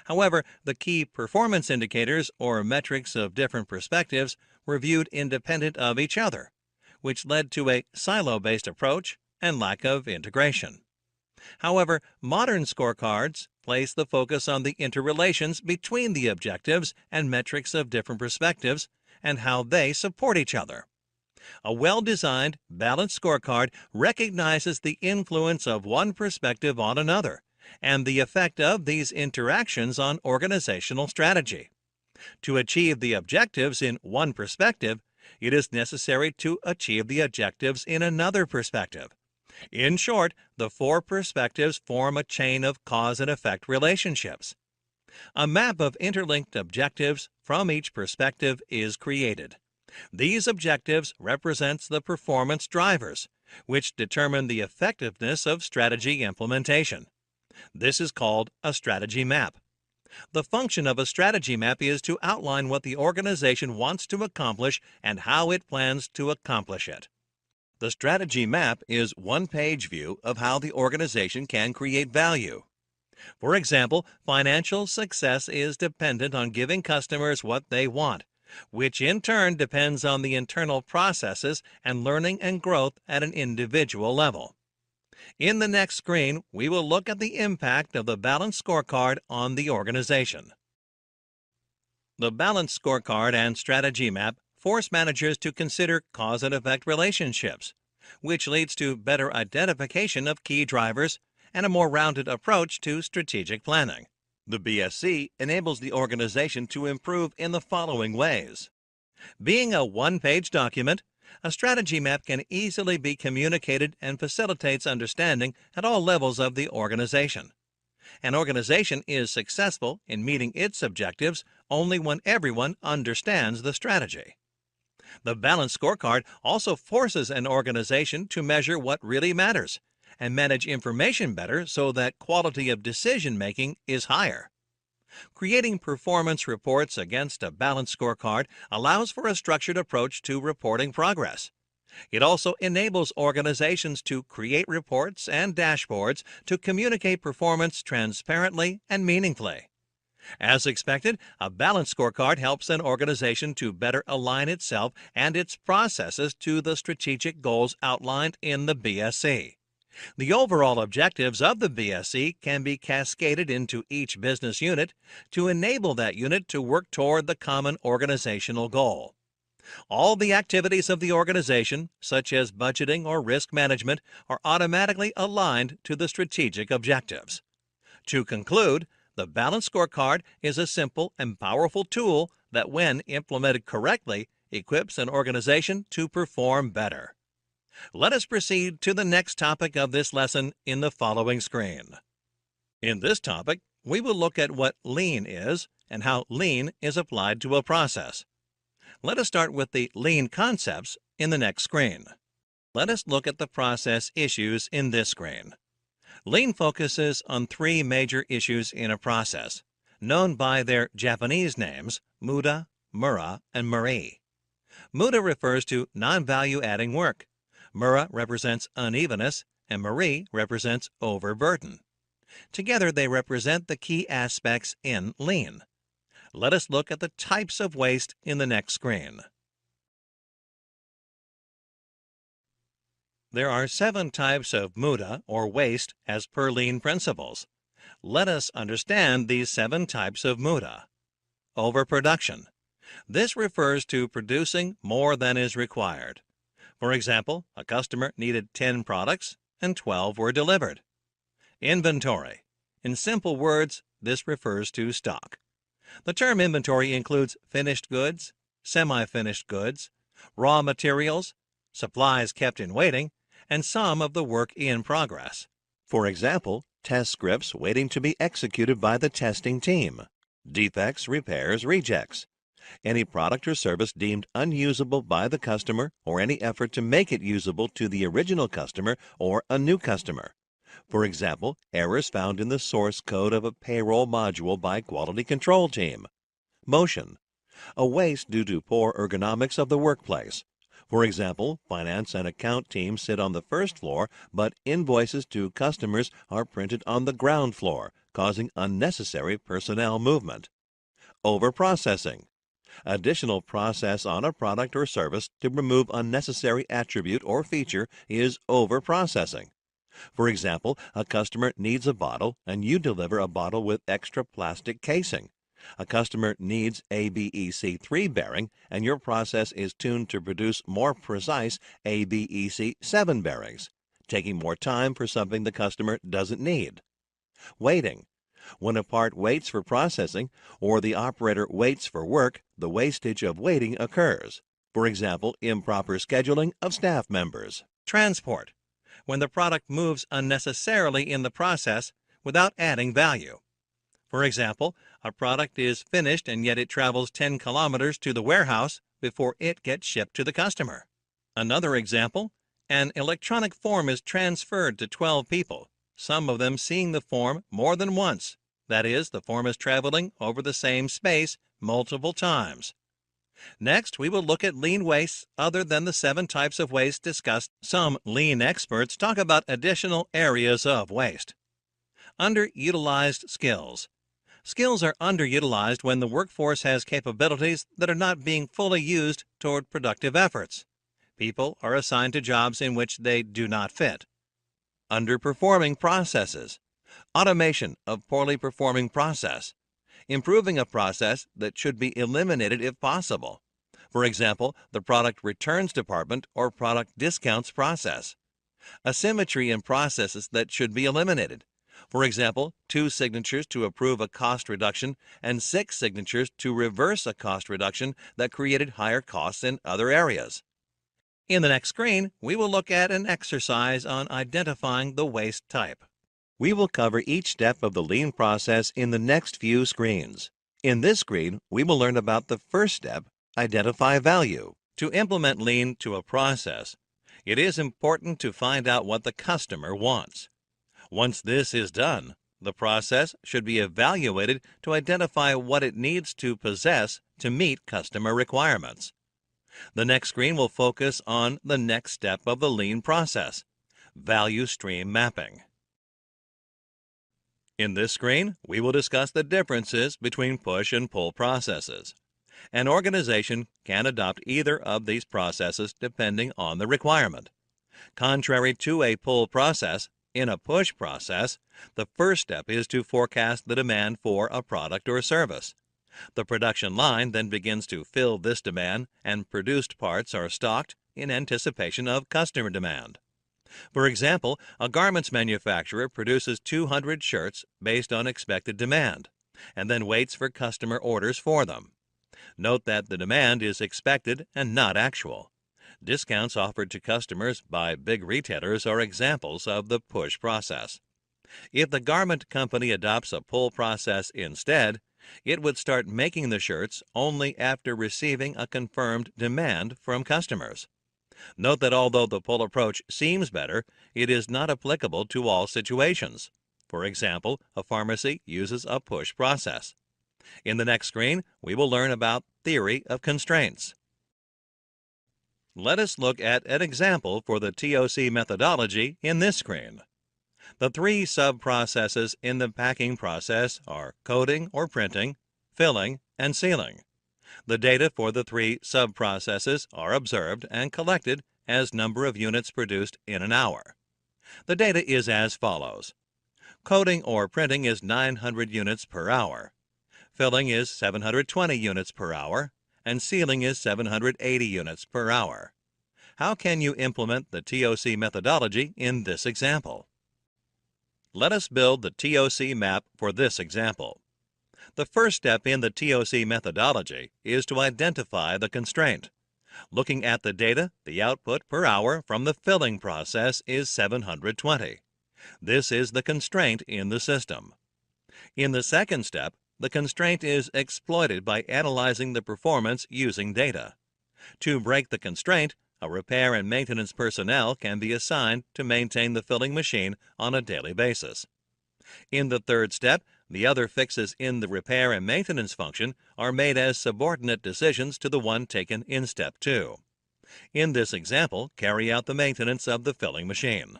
However, the key performance indicators or metrics of different perspectives were viewed independent of each other, which led to a silo-based approach and lack of integration. However, modern scorecards place the focus on the interrelations between the objectives and metrics of different perspectives and how they support each other. A well-designed, balanced scorecard recognizes the influence of one perspective on another and the effect of these interactions on organizational strategy. To achieve the objectives in one perspective, it is necessary to achieve the objectives in another perspective. In short, the 4 perspectives form a chain of cause and effect relationships. A map of interlinked objectives from each perspective is created. These objectives represent the performance drivers, which determine the effectiveness of strategy implementation. This is called a strategy map. The function of a strategy map is to outline what the organization wants to accomplish and how it plans to accomplish it. The strategy map is one-page view of how the organization can create value. For example, financial success is dependent on giving customers what they want, which in turn depends on the internal processes and learning and growth at an individual level. In the next screen, we will look at the impact of the balanced scorecard on the organization. The balanced scorecard and strategy map force managers to consider cause and effect relationships, which leads to better identification of key drivers and a more rounded approach to strategic planning. The BSC enables the organization to improve in the following ways. Being a one-page document, a strategy map can easily be communicated and facilitates understanding at all levels of the organization. An organization is successful in meeting its objectives only when everyone understands the strategy. The balanced scorecard also forces an organization to measure what really matters and manage information better so that quality of decision-making is higher. Creating performance reports against a balanced scorecard allows for a structured approach to reporting progress. It also enables organizations to create reports and dashboards to communicate performance transparently and meaningfully. As expected, a balanced scorecard helps an organization to better align itself and its processes to the strategic goals outlined in the BSC. The overall objectives of the BSC can be cascaded into each business unit to enable that unit to work toward the common organizational goal. All the activities of the organization, such as budgeting or risk management, are automatically aligned to the strategic objectives. To conclude, the balanced scorecard is a simple and powerful tool that, when implemented correctly, equips an organization to perform better. Let us proceed to the next topic of this lesson in the following screen. In this topic, we will look at what lean is and how lean is applied to a process. Let us start with the lean concepts in the next screen. Let us look at the process issues in this screen. Lean focuses on 3 major issues in a process, known by their Japanese names, Muda, Mura, and Marie. Muda refers to non-value adding work. Mura represents unevenness, and Marie represents overburden. Together, they represent the key aspects in lean. Let us look at the types of waste in the next screen. There are 7 types of muda or waste as per lean principles. Let us understand these 7 types of muda. Overproduction. This refers to producing more than is required. For example, a customer needed 10 products and 12 were delivered. Inventory. In simple words, this refers to stock. The term inventory includes finished goods, semi-finished goods, raw materials, supplies kept in waiting, and some of the work in progress. For example, test scripts waiting to be executed by the testing team, defects, repairs, rejects, any product or service deemed unusable by the customer or any effort to make it usable to the original customer or a new customer. For example, errors found in the source code of a payroll module by quality control team. Motion, a waste due to poor ergonomics of the workplace. For example, finance and account teams sit on the first floor, but invoices to customers are printed on the ground floor, causing unnecessary personnel movement. Overprocessing, additional process on a product or service to remove unnecessary attribute or feature is overprocessing. For example, a customer needs a bottle and you deliver a bottle with extra plastic casing. A customer needs ABEC3 bearing and your process is tuned to produce more precise ABEC7 bearings, taking more time for something the customer doesn't need. Waiting. When a part waits for processing or the operator waits for work, the wastage of waiting occurs. For example, improper scheduling of staff members. Transport. When the product moves unnecessarily in the process without adding value. For example, a product is finished and yet it travels 10 kilometers to the warehouse before it gets shipped to the customer. Another example, an electronic form is transferred to 12 people, some of them seeing the form more than once. That is, the form is traveling over the same space multiple times. Next, we will look at lean wastes other than the 7 types of waste discussed. Some lean experts talk about additional areas of waste. Underutilized skills. Skills are underutilized when the workforce has capabilities that are not being fully used toward productive efforts. People are assigned to jobs in which they do not fit. Underperforming processes. Automation of poorly performing process. Improving a process that should be eliminated if possible. For example, the product returns department or product discounts process. Asymmetry in processes that should be eliminated. For example, 2 signatures to approve a cost reduction and 6 signatures to reverse a cost reduction that created higher costs in other areas. In the next screen, we will look at an exercise on identifying the waste type. We will cover each step of the lean process in the next few screens. In this screen, we will learn about the first step, identify value. To implement lean to a process, it is important to find out what the customer wants. Once this is done, the process should be evaluated to identify what it needs to possess to meet customer requirements. The next screen will focus on the next step of the lean process, value stream mapping. In this screen, we will discuss the differences between push and pull processes. An organization can adopt either of these processes depending on the requirement. Contrary to a pull process, in a push process, the first step is to forecast the demand for a product or service. The production line then begins to fill this demand, and produced parts are stocked in anticipation of customer demand. For example, a garments manufacturer produces 200 shirts based on expected demand, and then waits for customer orders for them. Note that the demand is expected and not actual. Discounts offered to customers by big retailers are examples of the push process. If the garment company adopts a pull process instead, it would start making the shirts only after receiving a confirmed demand from customers. Note that although the pull approach seems better, it is not applicable to all situations. For example, a pharmacy uses a push process. In the next screen, we will learn about theory of constraints. Let us look at an example for the TOC methodology in this screen. The 3 sub-processes in the packing process are coding or printing, filling, and sealing. The data for the 3 sub-processes are observed and collected as number of units produced in an hour. The data is as follows. Coding or printing is 900 units per hour. Filling is 720 units per hour, and sealing is 780 units per hour. How can you implement the TOC methodology in this example? Let us build the TOC map for this example. The first step in the TOC methodology is to identify the constraint. Looking at the data, the output per hour from the filling process is 720. This is the constraint in the system. In the second step, the constraint is exploited by analyzing the performance using data. To break the constraint, a repair and maintenance personnel can be assigned to maintain the filling machine on a daily basis. In the third step, the other fixes in the repair and maintenance function are made as subordinate decisions to the one taken in step 2. In this example, carry out the maintenance of the filling machine.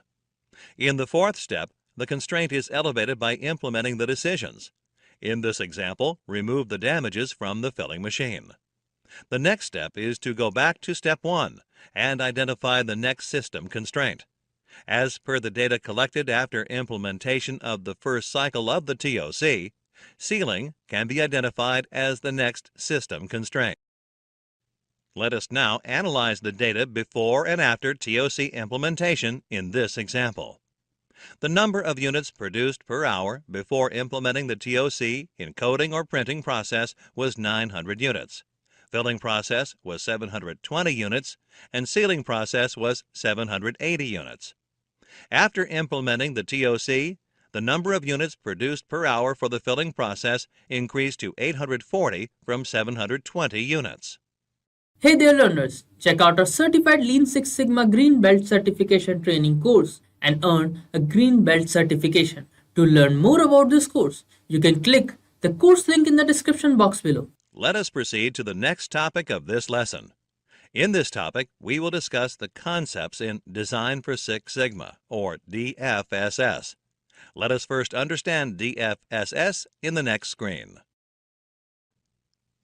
In the fourth step, the constraint is elevated by implementing the decisions. In this example, remove the damages from the filling machine. The next step is to go back to step 1 and identify the next system constraint. As per the data collected after implementation of the first cycle of the TOC, sealing can be identified as the next system constraint. Let us now analyze the data before and after TOC implementation in this example. The number of units produced per hour before implementing the TOC in coding or printing process was 900 units. Filling process was 720 units, and sealing process was 780 units. After implementing the TOC, the number of units produced per hour for the filling process increased to 840 from 720 units. Hey there learners, check out our certified Lean Six Sigma Green Belt certification training course and earn a Green Belt certification. To learn more about this course, you can click the course link in the description box below. Let us proceed to the next topic of this lesson. In this topic, we will discuss the concepts in Design for Six Sigma, or DFSS. Let us first understand DFSS in the next screen.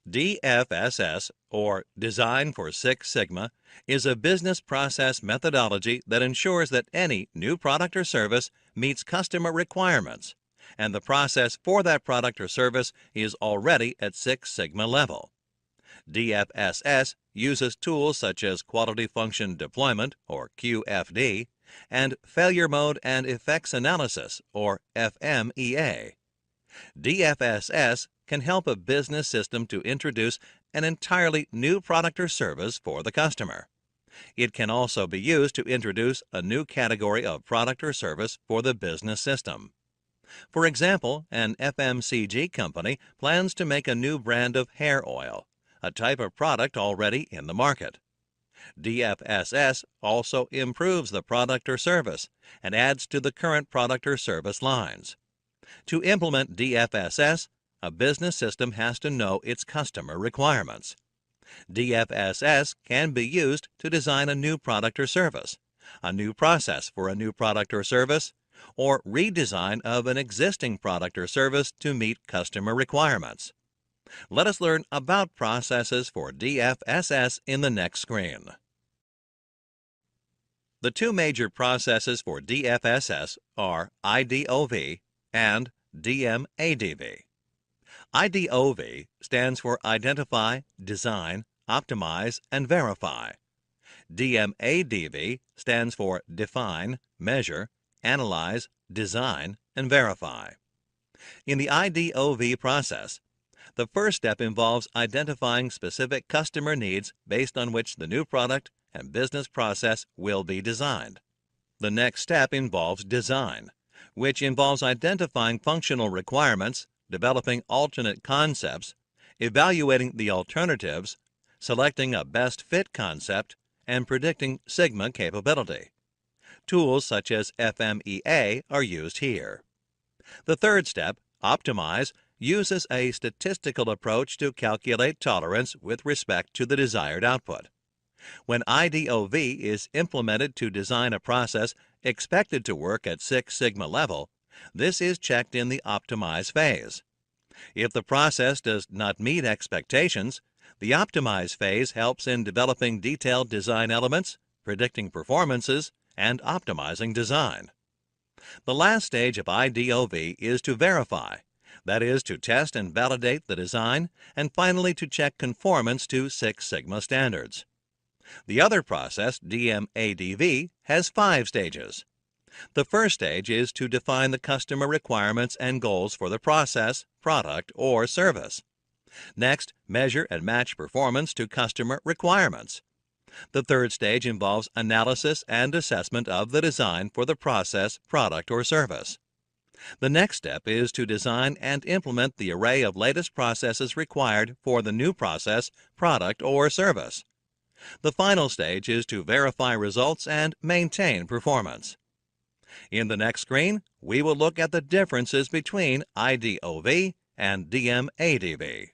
DFSS, or Design for Six Sigma, is a business process methodology that ensures that any new product or service meets customer requirements, and the process for that product or service is already at Six Sigma level. DFSS uses tools such as Quality Function Deployment, or QFD, and Failure Mode and Effects Analysis, or FMEA. DFSS can help a business system to introduce an entirely new product or service for the customer. It can also be used to introduce a new category of product or service for the business system. For example, an FMCG company plans to make a new brand of hair oil, a type of product already in the market. DFSS also improves the product or service and adds to the current product or service lines. To implement DFSS, a business system has to know its customer requirements. DFSS can be used to design a new product or service, a new process for a new product or service, or redesign of an existing product or service to meet customer requirements. Let us learn about processes for DFSS in the next screen. The two major processes for DFSS are IDOV and DMADV. IDOV stands for Identify, Design, Optimize, and Verify. DMADV stands for Define, Measure, Analyze, Design, and Verify. In the IDOV process, the first step involves identifying specific customer needs based on which the new product and business process will be designed. The next step involves design, which involves identifying functional requirements, developing alternate concepts, evaluating the alternatives, selecting a best fit concept, and predicting Sigma capability. Tools such as FMEA are used here. The third step, Optimize, uses a statistical approach to calculate tolerance with respect to the desired output. When IDOV is implemented to design a process expected to work at Six Sigma level, this is checked in the Optimize phase. If the process does not meet expectations, the Optimize phase helps in developing detailed design elements, predicting performances, and optimizing design. The last stage of IDOV is to verify, that is, to test and validate the design, and finally to check conformance to Six Sigma standards. The other process, DMADV, has 5 stages. The first stage is to define the customer requirements and goals for the process, product, or service. Next, measure and match performance to customer requirements. The third stage involves analysis and assessment of the design for the process, product, or service. The next step is to design and implement the array of latest processes required for the new process, product, or service. The final stage is to verify results and maintain performance. In the next screen, we will look at the differences between IDOV and DMADV.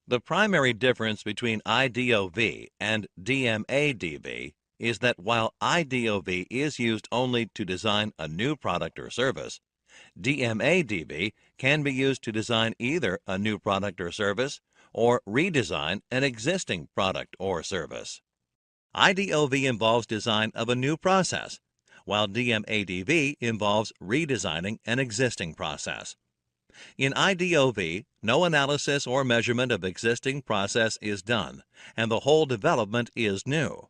The primary difference between IDOV and DMADV is that while IDOV is used only to design a new product or service, DMADV can be used to design either a new product or service or redesign an existing product or service. IDOV involves design of a new process, while DMADV involves redesigning an existing process. In IDOV, no analysis or measurement of existing process is done, and the whole development is new.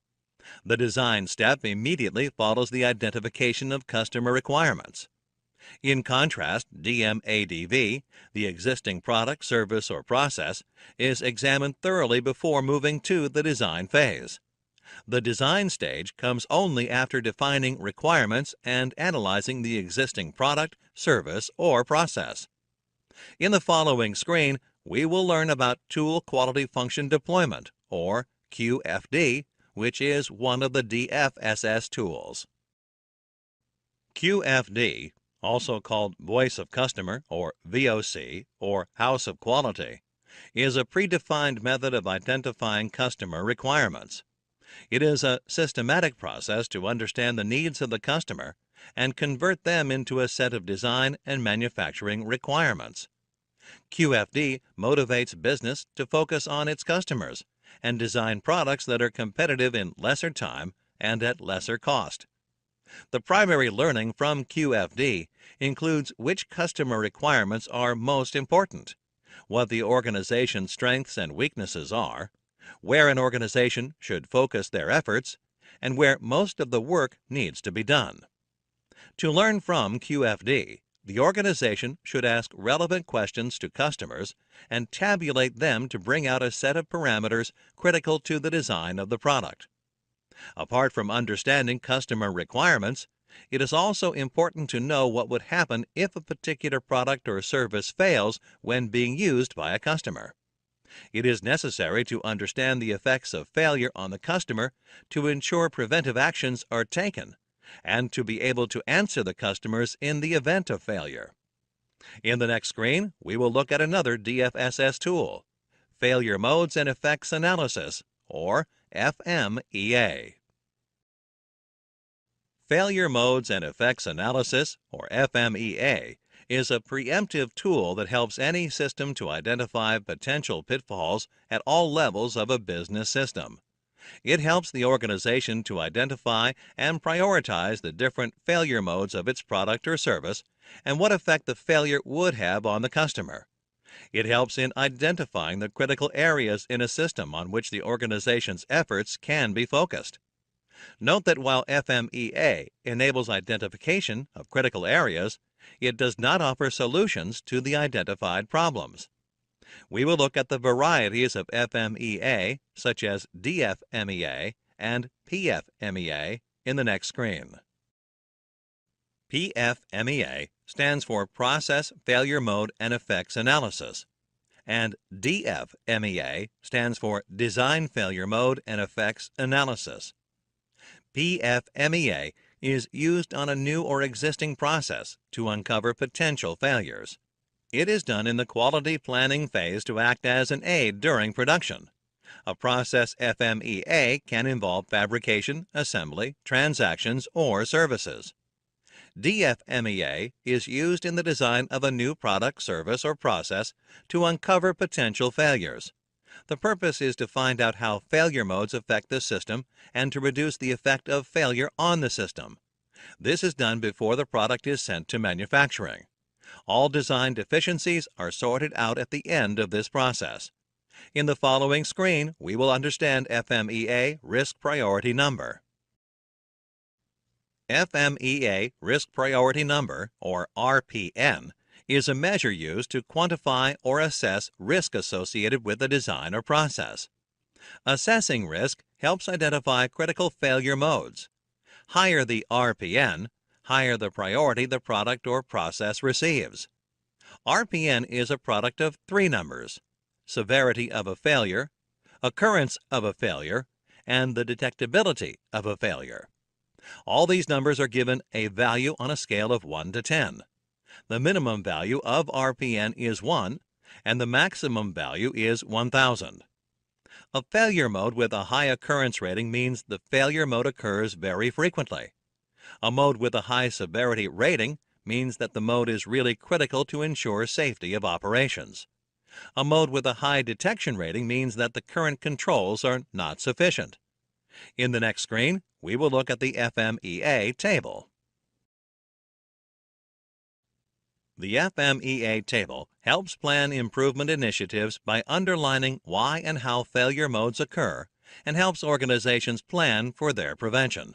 The design step immediately follows the identification of customer requirements. In contrast, DMADV, the existing product, service, or process, is examined thoroughly before moving to the design phase. The design stage comes only after defining requirements and analyzing the existing product, service, or process. In the following screen, we will learn about Tool Quality Function Deployment, or QFD, which is one of the DFSS tools. QFD, also called Voice of Customer, or VOC, or House of Quality, is a predefined method of identifying customer requirements. It is a systematic process to understand the needs of the customer and convert them into a set of design and manufacturing requirements. QFD motivates business to focus on its customers and design products that are competitive in lesser time and at lesser cost. The primary learning from QFD includes which customer requirements are most important, what the organization's strengths and weaknesses are, where an organization should focus their efforts, and where most of the work needs to be done. To learn from QFD, the organization should ask relevant questions to customers and tabulate them to bring out a set of parameters critical to the design of the product. Apart from understanding customer requirements, it is also important to know what would happen if a particular product or service fails when being used by a customer. It is necessary to understand the effects of failure on the customer to ensure preventive actions are taken, and to be able to answer the customers in the event of failure. In the next screen, we will look at another DFSS tool, Failure Modes and Effects Analysis, or FMEA. Failure Modes and Effects Analysis, or FMEA, is a preemptive tool that helps any system to identify potential pitfalls at all levels of a business system. It helps the organization to identify and prioritize the different failure modes of its product or service and what effect the failure would have on the customer. It helps in identifying the critical areas in a system on which the organization's efforts can be focused. Note that while FMEA enables identification of critical areas, it does not offer solutions to the identified problems. We will look at the varieties of FMEA, such as DFMEA and PFMEA, in the next screen. PFMEA stands for Process Failure Mode and Effects Analysis, and DFMEA stands for Design Failure Mode and Effects Analysis. PFMEA is used on a new or existing process to uncover potential failures. It is done in the quality planning phase to act as an aid during production. A process FMEA can involve fabrication, assembly, transactions, or services. DFMEA is used in the design of a new product, service, or process to uncover potential failures. The purpose is to find out how failure modes affect the system and to reduce the effect of failure on the system. This is done before the product is sent to manufacturing. All design deficiencies are sorted out at the end of this process. In the following screen, we will understand FMEA risk priority number. FMEA Risk Priority Number, or RPN, is a measure used to quantify or assess risk associated with a design or process. Assessing risk helps identify critical failure modes. Higher the RPN, higher the priority the product or process receives. RPN is a product of three numbers: severity of a failure, occurrence of a failure, and the detectability of a failure. All these numbers are given a value on a scale of 1 to 10. The minimum value of RPN is 1, and the maximum value is 1,000. A failure mode with a high occurrence rating means the failure mode occurs very frequently. A mode with a high severity rating means that the mode is really critical to ensure safety of operations. A mode with a high detection rating means that the current controls are not sufficient. In the next screen, we will look at the FMEA table. The FMEA table helps plan improvement initiatives by underlining why and how failure modes occur and helps organizations plan for their prevention.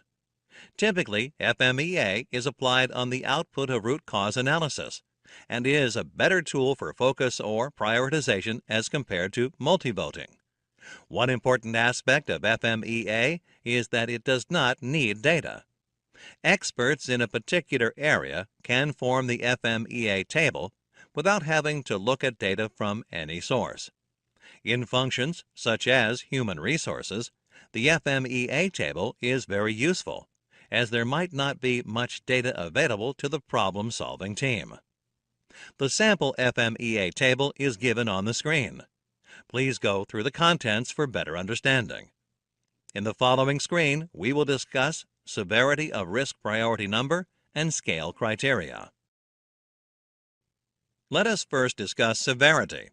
Typically, FMEA is applied on the output of root cause analysis and is a better tool for focus or prioritization as compared to multivoting. One important aspect of FMEA is that it does not need data. Experts in a particular area can form the FMEA table without having to look at data from any source. In functions such as human resources, the FMEA table is very useful, as there might not be much data available to the problem-solving team. The sample FMEA table is given on the screen. Please go through the contents for better understanding. In the following screen, we will discuss severity of risk priority number and scale criteria. Let us first discuss severity.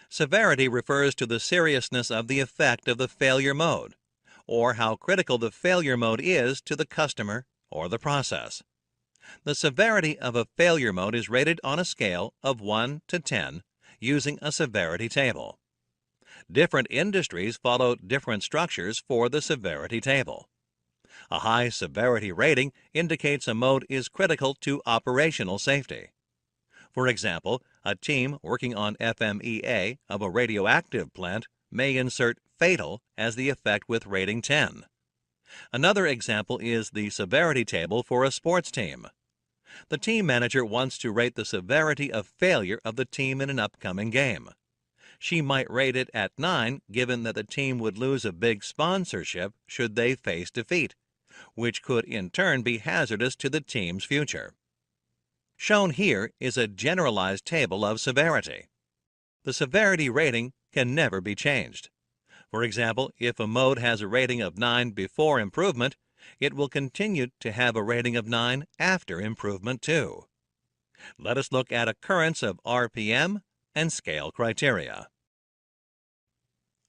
Severity refers to the seriousness of the effect of the failure mode, or how critical the failure mode is to the customer or the process. The severity of a failure mode is rated on a scale of 1 to 10 using a severity table. Different industries follow different structures for the severity table. A high severity rating indicates a mode is critical to operational safety. For example, a team working on FMEA of a radioactive plant may insert fatal as the effect with rating 10. Another example is the severity table for a sports team. The team manager wants to rate the severity of failure of the team in an upcoming game. She might rate it at 9 given that the team would lose a big sponsorship should they face defeat, which could in turn be hazardous to the team's future. Shown here is a generalized table of severity. The severity rating can never be changed. For example, if a mode has a rating of 9 before improvement, it will continue to have a rating of 9 after improvement too. Let us look at occurrence of RPM and scale criteria.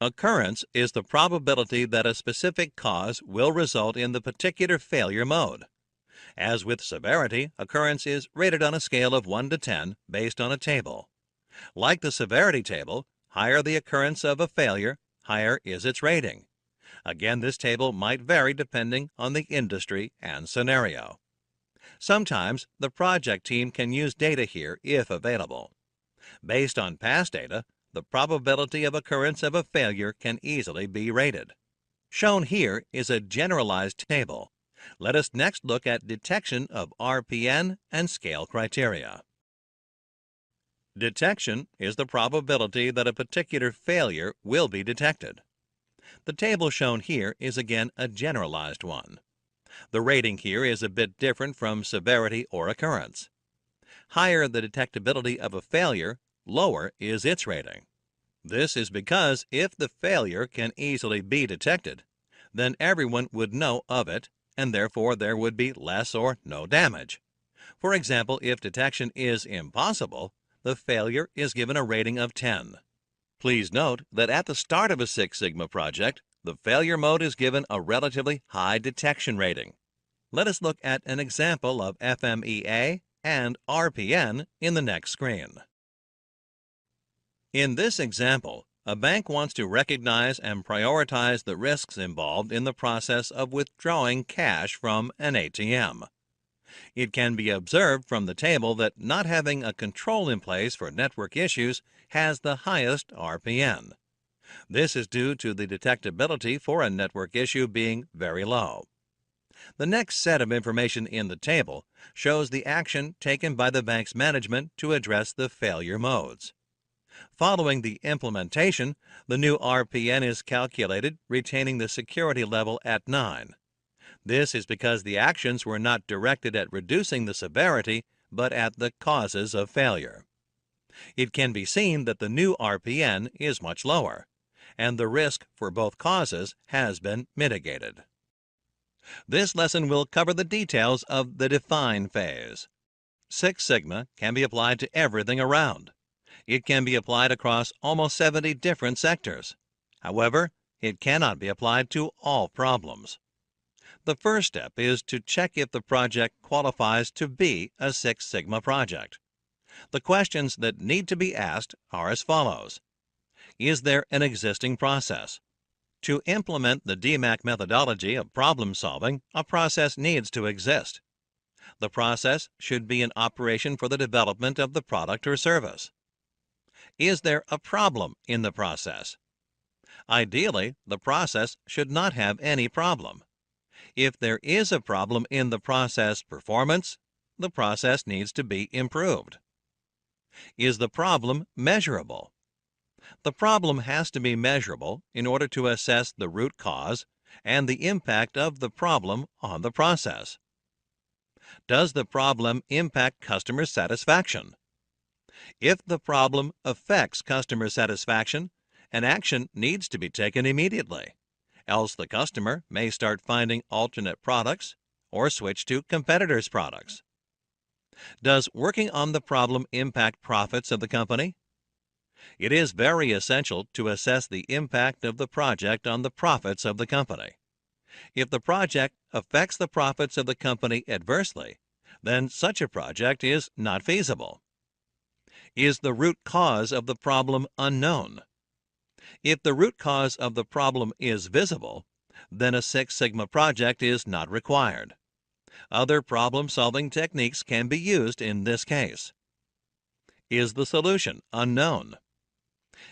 Occurrence is the probability that a specific cause will result in the particular failure mode. As with severity, occurrence is rated on a scale of 1 to 10 based on a table. Like the severity table, higher the occurrence of a failure, higher is its rating. Again, this table might vary depending on the industry and scenario. Sometimes the project team can use data here if available. Based on past data, the probability of occurrence of a failure can easily be rated. Shown here is a generalized table. Let us next look at detection of RPN and scale criteria. Detection is the probability that a particular failure will be detected. The table shown here is again a generalized one. The rating here is a bit different from severity or occurrence. Higher the detectability of a failure, lower is its rating. This is because if the failure can easily be detected, then everyone would know of it, and therefore there would be less or no damage. For example, if detection is impossible, the failure is given a rating of 10. Please note that at the start of a Six Sigma project, the failure mode is given a relatively high detection rating. Let us look at an example of FMEA and RPN in the next screen. In this example, A bank wants to recognize and prioritize the risks involved in the process of withdrawing cash from an ATM. It can be observed from the table that not having a control in place for network issues has the highest RPN. This is due to the detectability for a network issue being very low. The next set of information in the table shows the action taken by the bank's management to address the failure modes. Following the implementation, the new RPN is calculated, retaining the security level at 9. This is because the actions were not directed at reducing the severity, but at the causes of failure. It can be seen that the new RPN is much lower, and the risk for both causes has been mitigated. This lesson will cover the details of the define phase. Six Sigma can be applied to everything around. It can be applied across almost 70 different sectors. However, it cannot be applied to all problems. The first step is to check if the project qualifies to be a Six Sigma project. The questions that need to be asked are as follows. Is there an existing process? To implement the DMAC methodology of problem solving, a process needs to exist. The process should be in operation for the development of the product or service. Is there a problem in the process? Ideally, the process should not have any problem. If there is a problem in the process performance, the process needs to be improved. Is the problem measurable? The problem has to be measurable in order to assess the root cause and the impact of the problem on the process. Does the problem impact customer satisfaction? If the problem affects customer satisfaction, an action needs to be taken immediately, else the customer may start finding alternate products or switch to competitors' products. Does working on the problem impact profits of the company? It is very essential to assess the impact of the project on the profits of the company. If the project affects the profits of the company adversely, then such a project is not feasible. Is the root cause of the problem unknown? If the root cause of the problem is visible, then a Six Sigma project is not required. Other problem-solving techniques can be used in this case. Is the solution unknown?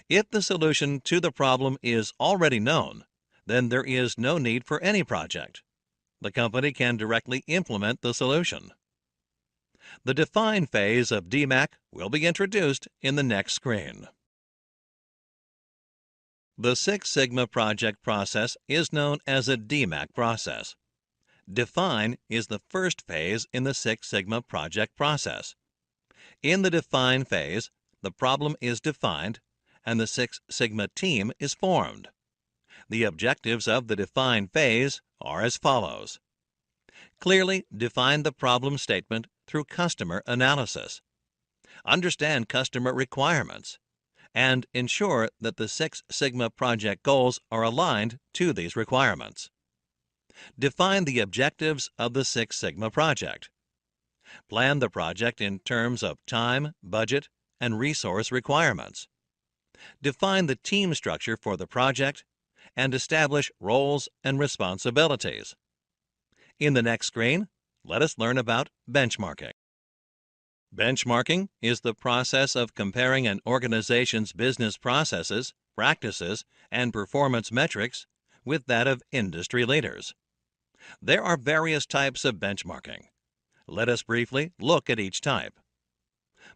If the solution to the problem is already known, then there is no need for any project. The company can directly implement the solution. The define phase of DMAC will be introduced in the next screen. The Six Sigma project process is known as a DMAC process. Define is the first phase in the Six Sigma project process. In the define phase, the problem is defined and the Six Sigma team is formed. The objectives of the define phase are as follows. Clearly define the problem statement through customer analysis. Understand customer requirements, and ensure that the Six Sigma project goals are aligned to these requirements. Define the objectives of the Six Sigma project. Plan the project in terms of time, budget, and resource requirements. Define the team structure for the project and establish roles and responsibilities. In the next screen, let us learn about benchmarking. Benchmarking is the process of comparing an organization's business processes, practices, and performance metrics with that of industry leaders. There are various types of benchmarking. Let us briefly look at each type.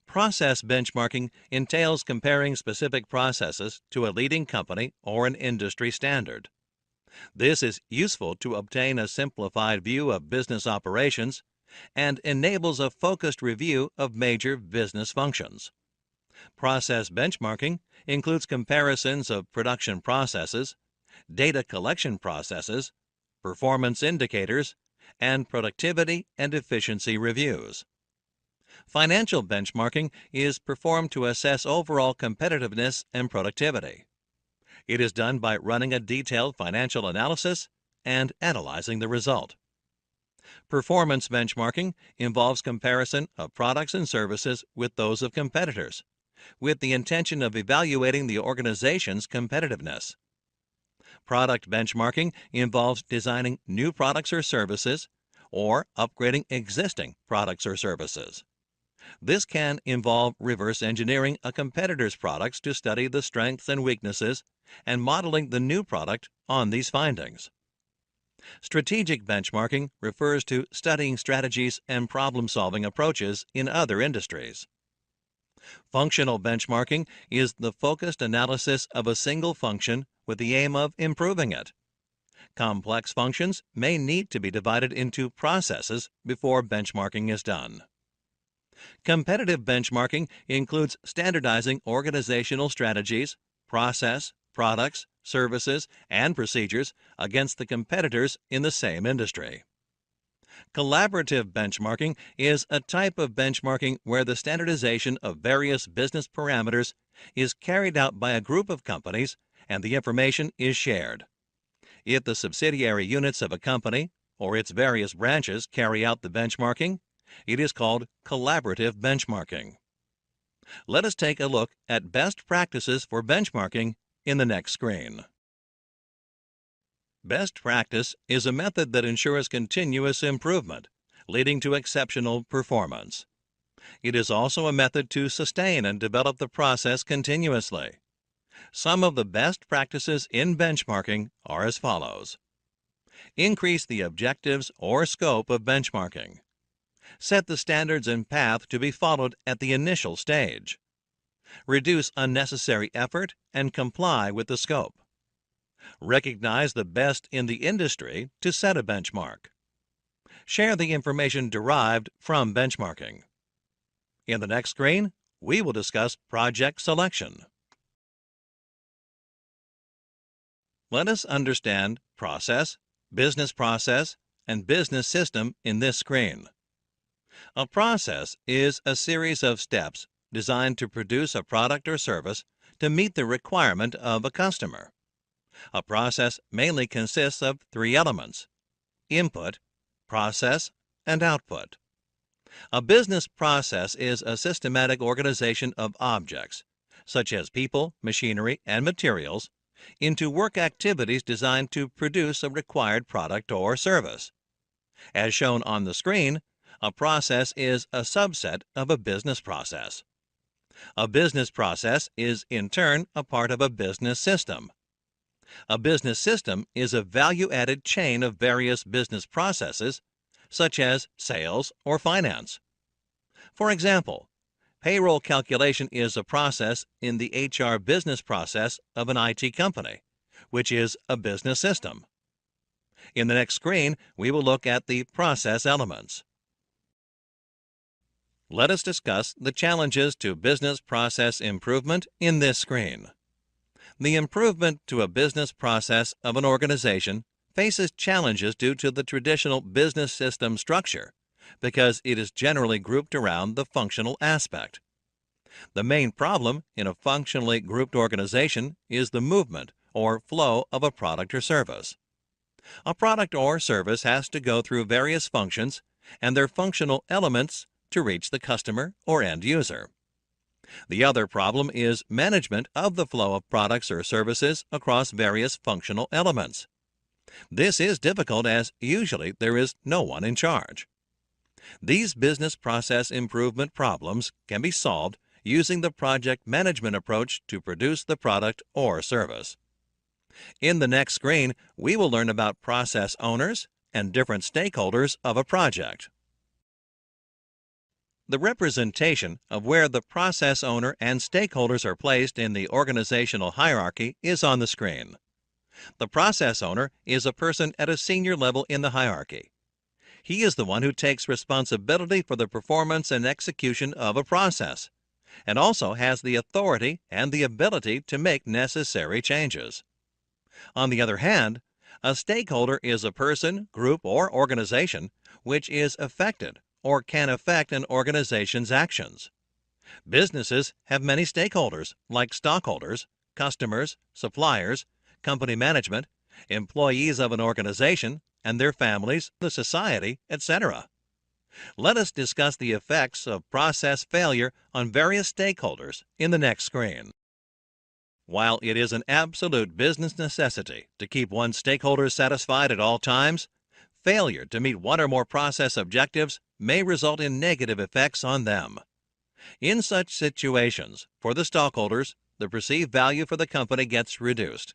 Process benchmarking entails comparing specific processes to a leading company or an industry standard. This is useful to obtain a simplified view of business operations and enables a focused review of major business functions. Process benchmarking includes comparisons of production processes, data collection processes, performance indicators, and productivity and efficiency reviews. Financial benchmarking is performed to assess overall competitiveness and productivity. It is done by running a detailed financial analysis and analyzing the result. Performance benchmarking involves comparison of products and services with those of competitors with the intention of evaluating the organization's competitiveness. Product benchmarking involves designing new products or services or upgrading existing products or services. This can involve reverse engineering a competitor's products to study the strengths and weaknesses and modeling the new product on these findings. Strategic benchmarking refers to studying strategies and problem-solving approaches in other industries. Functional benchmarking is the focused analysis of a single function with the aim of improving it. Complex functions may need to be divided into processes before benchmarking is done. Competitive benchmarking includes standardizing organizational strategies, process, products, services, and procedures against the competitors in the same industry. Collaborative benchmarking is a type of benchmarking where the standardization of various business parameters is carried out by a group of companies and the information is shared. If the subsidiary units of a company or its various branches carry out the benchmarking, it is called collaborative benchmarking. Let us take a look at best practices for benchmarking in the next screen. Best practice is a method that ensures continuous improvement, leading to exceptional performance. It is also a method to sustain and develop the process continuously. Some of the best practices in benchmarking are as follows. Increase the objectives or scope of benchmarking. Set the standards and path to be followed at the initial stage. Reduce unnecessary effort and comply with the scope. Recognize the best in the industry to set a benchmark. Share the information derived from benchmarking. In the next screen, we will discuss project selection. Let us understand process, business process, and business system in this screen. A process is a series of steps designed to produce a product or service to meet the requirement of a customer. A process mainly consists of three elements: input, process, and output. A business process is a systematic organization of objects, such as people, machinery, and materials, into work activities designed to produce a required product or service. As shown on the screen, a process is a subset of a business process. A business process is, in turn, a part of a business system. A business system is a value-added chain of various business processes, such as sales or finance. For example, payroll calculation is a process in the HR business process of an IT company, which is a business system. In the next screen, we will look at the process elements. Let us discuss the challenges to business process improvement in this screen. The improvement to a business process of an organization faces challenges due to the traditional business system structure, because it is generally grouped around the functional aspect. The main problem in a functionally grouped organization is the movement or flow of a product or service. A product or service has to go through various functions and their functional elements to reach the customer or end user. The other problem is management of the flow of products or services across various functional elements. This is difficult as usually there is no one in charge. These business process improvement problems can be solved using the project management approach to produce the product or service. In the next screen, we will learn about process owners and different stakeholders of a project. The representation of where the process owner and stakeholders are placed in the organizational hierarchy is on the screen. The process owner is a person at a senior level in the hierarchy. He is the one who takes responsibility for the performance and execution of a process, and also has the authority and the ability to make necessary changes. On the other hand, a stakeholder is a person, group, or organization which is affected or can affect an organization's actions. Businesses have many stakeholders like stockholders, customers, suppliers, company management, employees of an organization, and their families, the society, etc. Let us discuss the effects of process failure on various stakeholders in the next screen. While it is an absolute business necessity to keep one's stakeholders satisfied at all times, failure to meet one or more process objectives may result in negative effects on them. In such situations, for the stockholders, the perceived value for the company gets reduced.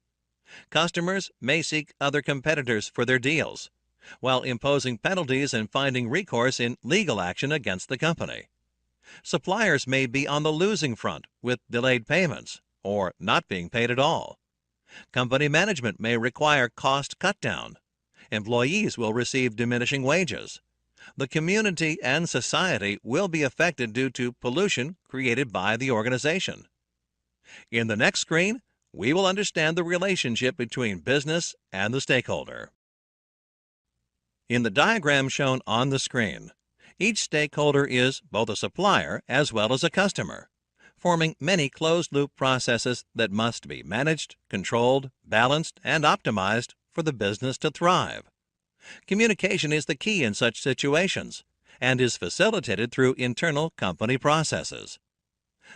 Customers may seek other competitors for their deals, while imposing penalties and finding recourse in legal action against the company. Suppliers may be on the losing front with delayed payments or not being paid at all. Company management may require cost cutdown. Employees will receive diminishing wages. The community and society will be affected due to pollution created by the organization. In the next screen, we will understand the relationship between business and the stakeholder. In the diagram shown on the screen, each stakeholder is both a supplier as well as a customer, forming many closed-loop processes that must be managed, controlled, balanced, and optimized for the business to thrive. Communication is the key in such situations and is facilitated through internal company processes.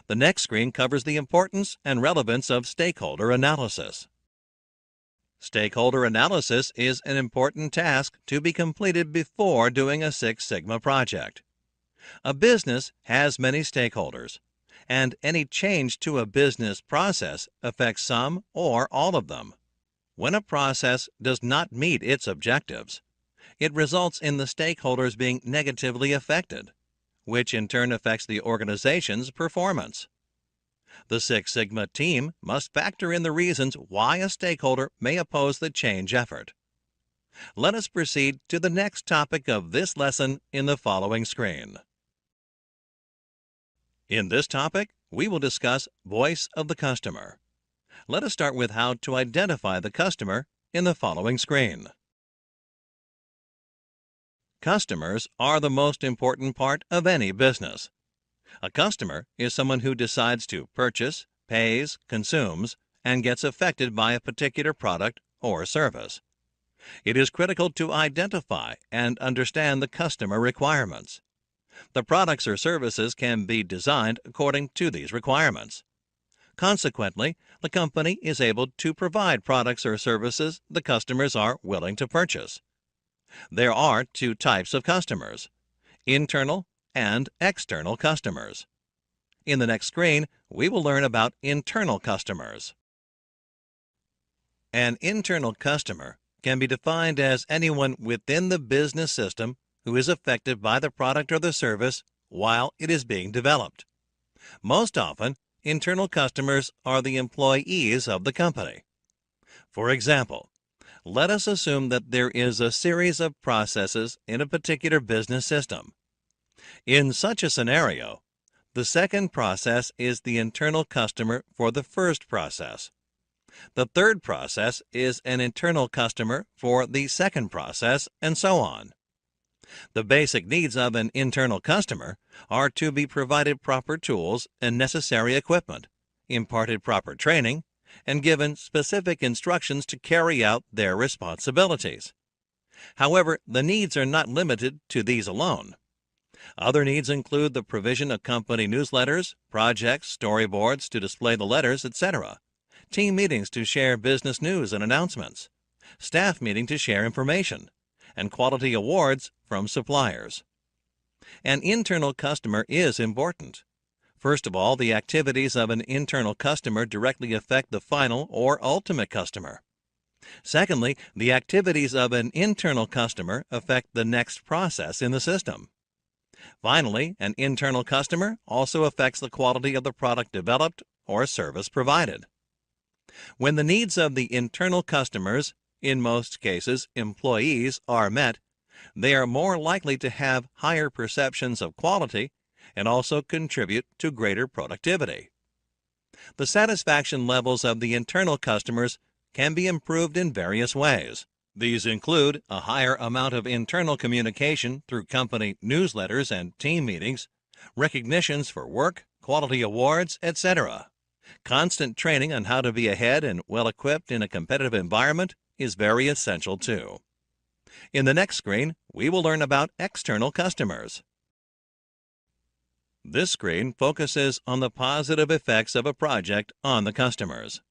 The next screen covers the importance and relevance of stakeholder analysis. Stakeholder analysis is an important task to be completed before doing a Six Sigma project. A business has many stakeholders, and any change to a business process affects some or all of them. When a process does not meet its objectives, it results in the stakeholders being negatively affected, which in turn affects the organization's performance. The Six Sigma team must factor in the reasons why a stakeholder may oppose the change effort. Let us proceed to the next topic of this lesson in the following screen. In this topic, we will discuss voice of the customer. Let us start with how to identify the customer in the following screen. Customers are the most important part of any business. A customer is someone who decides to purchase, pays, consumes, and gets affected by a particular product or service. It is critical to identify and understand the customer requirements. The products or services can be designed according to these requirements. Consequently, the company is able to provide products or services the customers are willing to purchase. There are two types of customers: internal and external customers. In the next screen, we will learn about internal customers. An internal customer can be defined as anyone within the business system who is affected by the product or the service while it is being developed. Most often, internal customers are the employees of the company. For example, let us assume that there is a series of processes in a particular business system. In such a scenario, the second process is the internal customer for the first process. The third process is an internal customer for the second process, and so on. The basic needs of an internal customer are to be provided proper tools and necessary equipment, imparted proper training, and given specific instructions to carry out their responsibilities. However, the needs are not limited to these alone. Other needs include the provision of company newsletters, projects, storyboards to display the letters, etc., team meetings to share business news and announcements, staff meeting to share information, and quality awards from suppliers. An internal customer is important. First of all, the activities of an internal customer directly affect the final or ultimate customer. Secondly, the activities of an internal customer affect the next process in the system. Finally, an internal customer also affects the quality of the product developed or service provided. When the needs of the internal customers, in most cases employees, are met, they are more likely to have higher perceptions of quality and also contribute to greater productivity. The satisfaction levels of the internal customers can be improved in various ways. These include a higher amount of internal communication through company newsletters and team meetings, recognitions for work, quality awards, etc. Constant training on how to be ahead and well-equipped in a competitive environment is very essential too. In the next screen, we will learn about external customers. This screen focuses on the positive effects of a project on the customers.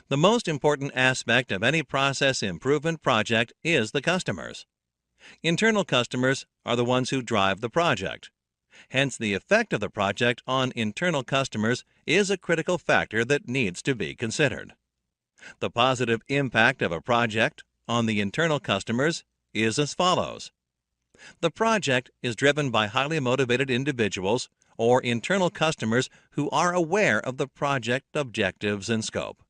The most important aspect of any process improvement project is the customers. Internal customers are the ones who drive the project. Hence, the effect of the project on internal customers is a critical factor that needs to be considered. The positive impact of a project on the internal customers is as follows. The project is driven by highly motivated individuals or internal customers who are aware of the project objectives and scope.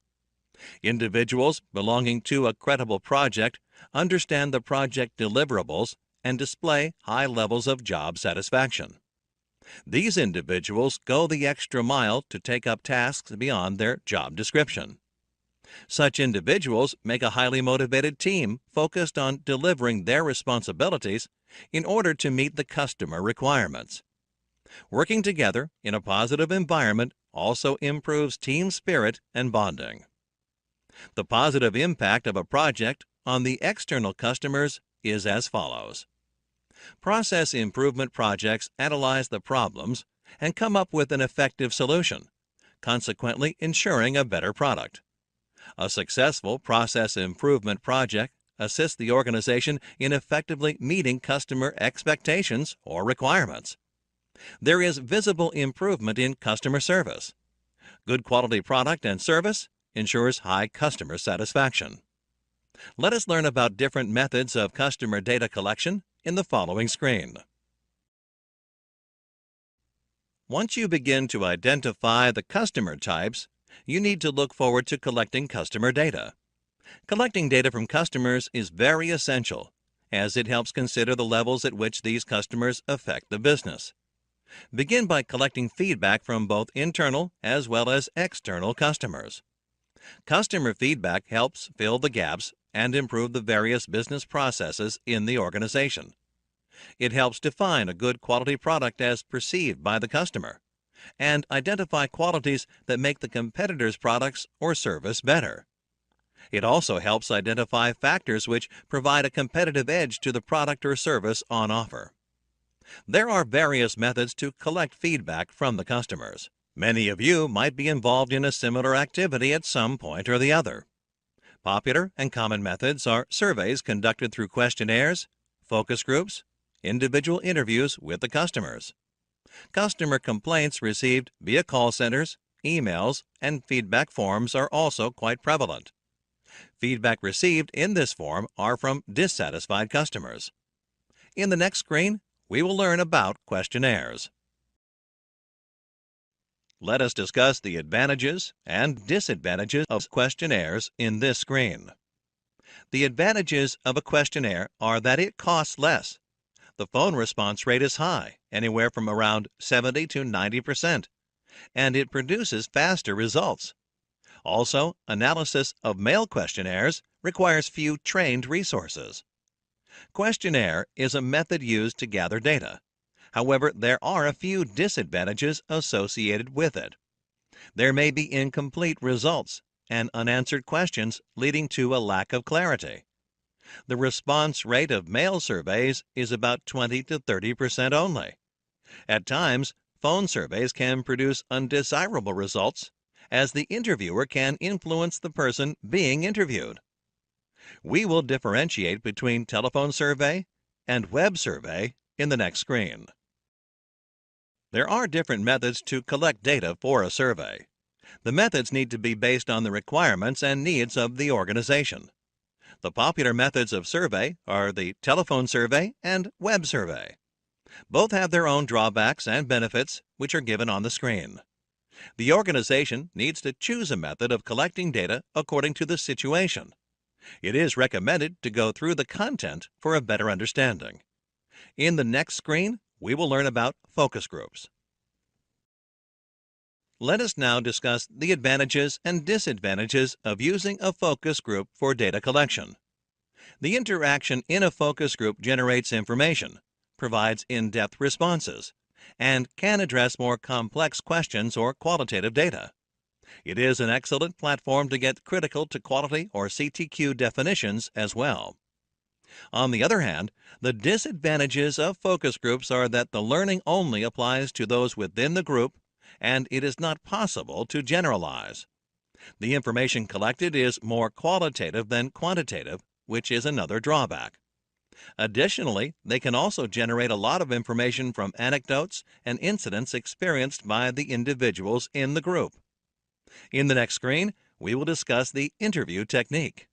Individuals belonging to a credible project understand the project deliverables and display high levels of job satisfaction. These individuals go the extra mile to take up tasks beyond their job description. Such individuals make a highly motivated team focused on delivering their responsibilities in order to meet the customer requirements. Working together in a positive environment also improves team spirit and bonding. The positive impact of a project on the external customers is as follows. Process improvement projects analyze the problems and come up with an effective solution, consequently ensuring a better product. A successful process improvement project assists the organization in effectively meeting customer expectations or requirements. There is visible improvement in customer service. Good quality product and service ensures high customer satisfaction. Let us learn about different methods of customer data collection in the following screen. Once you begin to identify the customer types, you need to look forward to collecting customer data. Collecting data from customers is very essential, as it helps consider the levels at which these customers affect the business. Begin by collecting feedback from both internal as well as external customers. Customer feedback helps fill the gaps and improve the various business processes in the organization. It helps define a good quality product as perceived by the customer and identify qualities that make the competitor's products or service better. It also helps identify factors which provide a competitive edge to the product or service on offer. There are various methods to collect feedback from the customers. Many of you might be involved in a similar activity at some point or the other. Popular and common methods are surveys conducted through questionnaires, focus groups, individual interviews with the customers. Customer complaints received via call centers, emails, and feedback forms are also quite prevalent. Feedback received in this form are from dissatisfied customers. In the next screen, we will learn about questionnaires. Let us discuss the advantages and disadvantages of questionnaires in this screen. The advantages of a questionnaire are that it costs less. The phone response rate is high, anywhere from around 70 to 90%, and it produces faster results. Also, analysis of mail questionnaires requires few trained resources. Questionnaire is a method used to gather data. However, there are a few disadvantages associated with it. There may be incomplete results and unanswered questions leading to a lack of clarity. The response rate of mail surveys is about 20 to 30% only. At times, phone surveys can produce undesirable results, as the interviewer can influence the person being interviewed. We will differentiate between telephone survey and web survey in the next screen. There are different methods to collect data for a survey. The methods need to be based on the requirements and needs of the organization. The popular methods of survey are the telephone survey and web survey. Both have their own drawbacks and benefits, which are given on the screen. The organization needs to choose a method of collecting data according to the situation. It is recommended to go through the content for a better understanding. In the next screen, we will learn about focus groups. Let us now discuss the advantages and disadvantages of using a focus group for data collection. The interaction in a focus group generates information, provides in-depth responses, and can address more complex questions or qualitative data. It is an excellent platform to get critical to quality or CTQ definitions as well. On the other hand, the disadvantages of focus groups are that the learning only applies to those within the group, and it is not possible to generalize. The information collected is more qualitative than quantitative, which is another drawback. Additionally, they can also generate a lot of information from anecdotes and incidents experienced by the individuals in the group. In the next screen, we will discuss the interview technique.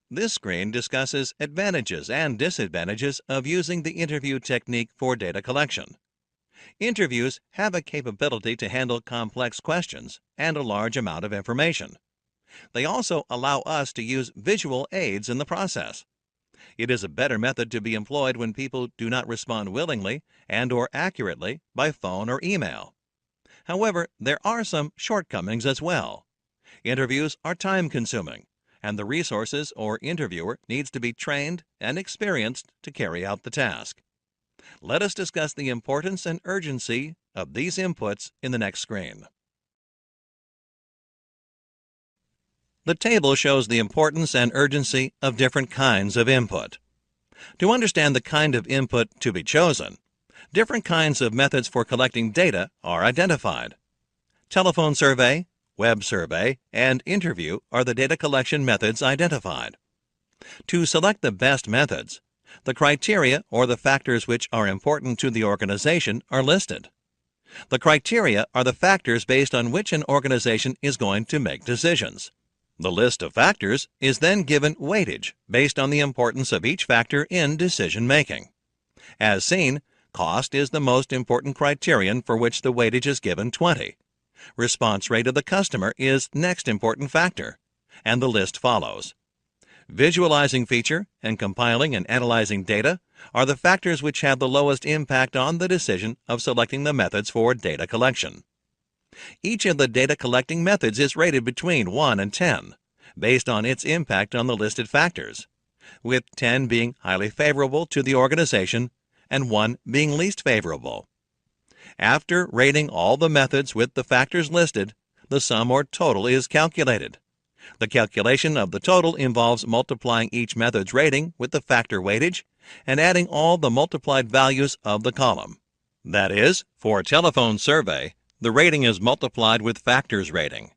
This screen discusses advantages and disadvantages of using the interview technique for data collection. Interviews have a capability to handle complex questions and a large amount of information. They also allow us to use visual aids in the process. It is a better method to be employed when people do not respond willingly and/or accurately by phone or email. However, there are some shortcomings as well. Interviews are time-consuming, and the resources or interviewer needs to be trained and experienced to carry out the task. Let us discuss the importance and urgency of these inputs in the next screen. The table shows the importance and urgency of different kinds of input. To understand the kind of input to be chosen, different kinds of methods for collecting data are identified. Telephone survey, web survey, and interview are the data collection methods identified. To select the best methods, the criteria or the factors which are important to the organization are listed. The criteria are the factors based on which an organization is going to make decisions. The list of factors is then given weightage based on the importance of each factor in decision-making. As seen, cost is the most important criterion for which the weightage is given 20. Response rate of the customer is next important factor, and the list follows. Visualizing feature and compiling and analyzing data are the factors which have the lowest impact on the decision of selecting the methods for data collection. Each of the data collecting methods is rated between 1 and 10, based on its impact on the listed factors, with 10 being highly favorable to the organization and 1 being least favorable. After rating all the methods with the factors listed, the sum or total is calculated. The calculation of the total involves multiplying each method's rating with the factor weightage and adding all the multiplied values of the column. That is, for telephone survey, the rating is multiplied with factors rating.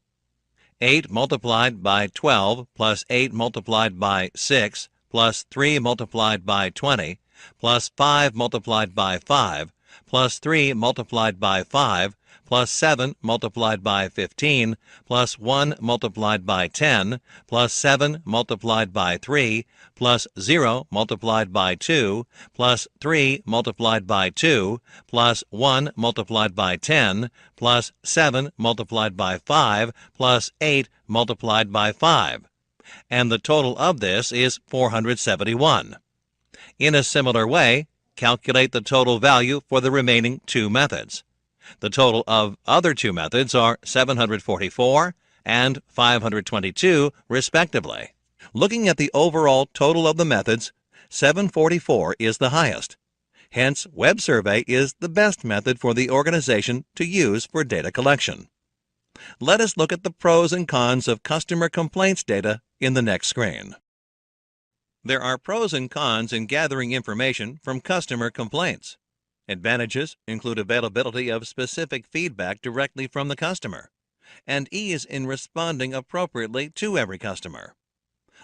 8 multiplied by 12 plus 8 multiplied by 6 plus 3 multiplied by 20 plus 5 multiplied by 5 plus 3 multiplied by 5 plus 7 multiplied by 15 plus 1 multiplied by 10 plus 7 multiplied by 3 plus 0 multiplied by 2 plus 3 multiplied by 2 plus 1 multiplied by 10 plus 7 multiplied by 5 plus 8 multiplied by 5. And the total of this is 471. In a similar way, calculate the total value for the remaining two methods. The total of other two methods are 744 and 522, respectively. Looking at the overall total of the methods, 744 is the highest. Hence, web survey is the best method for the organization to use for data collection. Let us look at the pros and cons of customer complaints data in the next screen. There are pros and cons in gathering information from customer complaints. Advantages include availability of specific feedback directly from the customer, and ease in responding appropriately to every customer.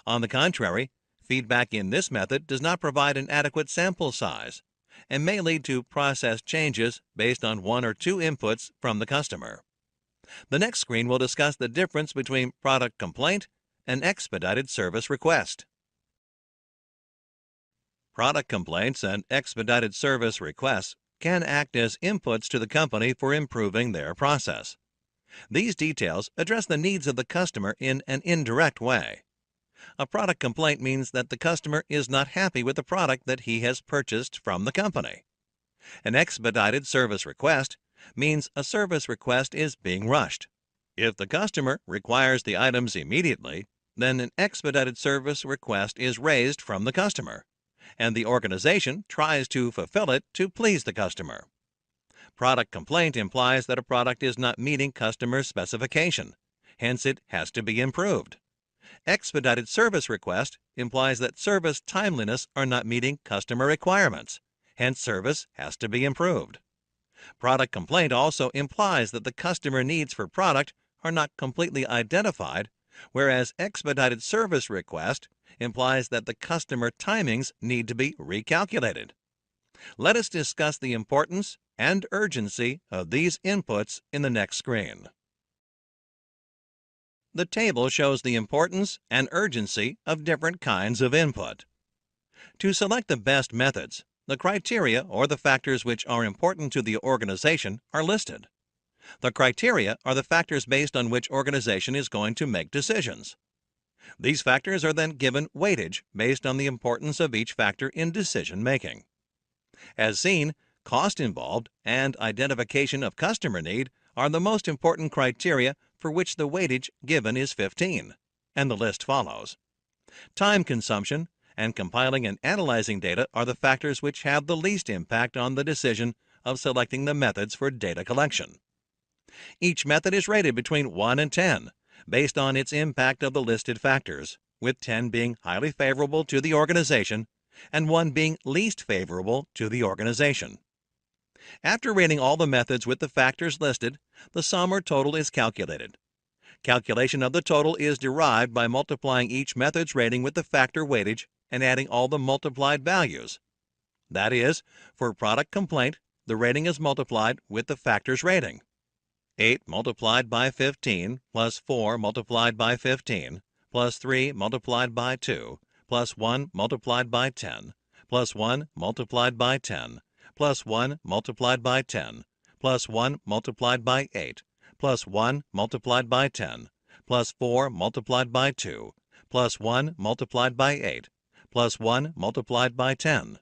On the contrary, feedback in this method does not provide an adequate sample size and may lead to process changes based on one or two inputs from the customer. The next screen will discuss the difference between product complaint and expedited service request. Product complaints and expedited service requests can act as inputs to the company for improving their process. These details address the needs of the customer in an indirect way. A product complaint means that the customer is not happy with the product that he has purchased from the company. An expedited service request means a service request is being rushed. If the customer requires the items immediately, then an expedited service request is raised from the customer, and the organization tries to fulfill it to please the customer. Product complaint implies that a product is not meeting customer specification, hence it has to be improved. Expedited service request implies that service timeliness are not meeting customer requirements. Hence, service has to be improved. Product complaint also implies that the customer needs for product are not completely identified, whereas expedited service request implies that the customer timings need to be recalculated. Let us discuss the importance and urgency of these inputs in the next screen. The table shows the importance and urgency of different kinds of input. To select the best methods, the criteria or the factors which are important to the organization are listed. The criteria are the factors based on which organization is going to make decisions. These factors are then given weightage based on the importance of each factor in decision making. As seen, cost involved and identification of customer need are the most important criteria for which the weightage given is 15, and the list follows. Time consumption and compiling and analyzing data are the factors which have the least impact on the decision of selecting the methods for data collection. Each method is rated between 1 and 10 based on its impact of the listed factors, with 10 being highly favorable to the organization and 1 being least favorable to the organization. After rating all the methods with the factors listed, the sum or total is calculated. Calculation of the total is derived by multiplying each method's rating with the factor weightage and adding all the multiplied values. That is, for product complaint, the rating is multiplied with the factor's rating. 8 multiplied by 15 plus 4 multiplied by 15 plus 3 multiplied by 2 plus 1 multiplied by 10 plus 1 multiplied by 10 plus 1 multiplied by 10 plus 1 multiplied by 8 plus 1 multiplied by 10 plus 4 multiplied by 2 plus 1 multiplied by 8 plus 1 multiplied by 10.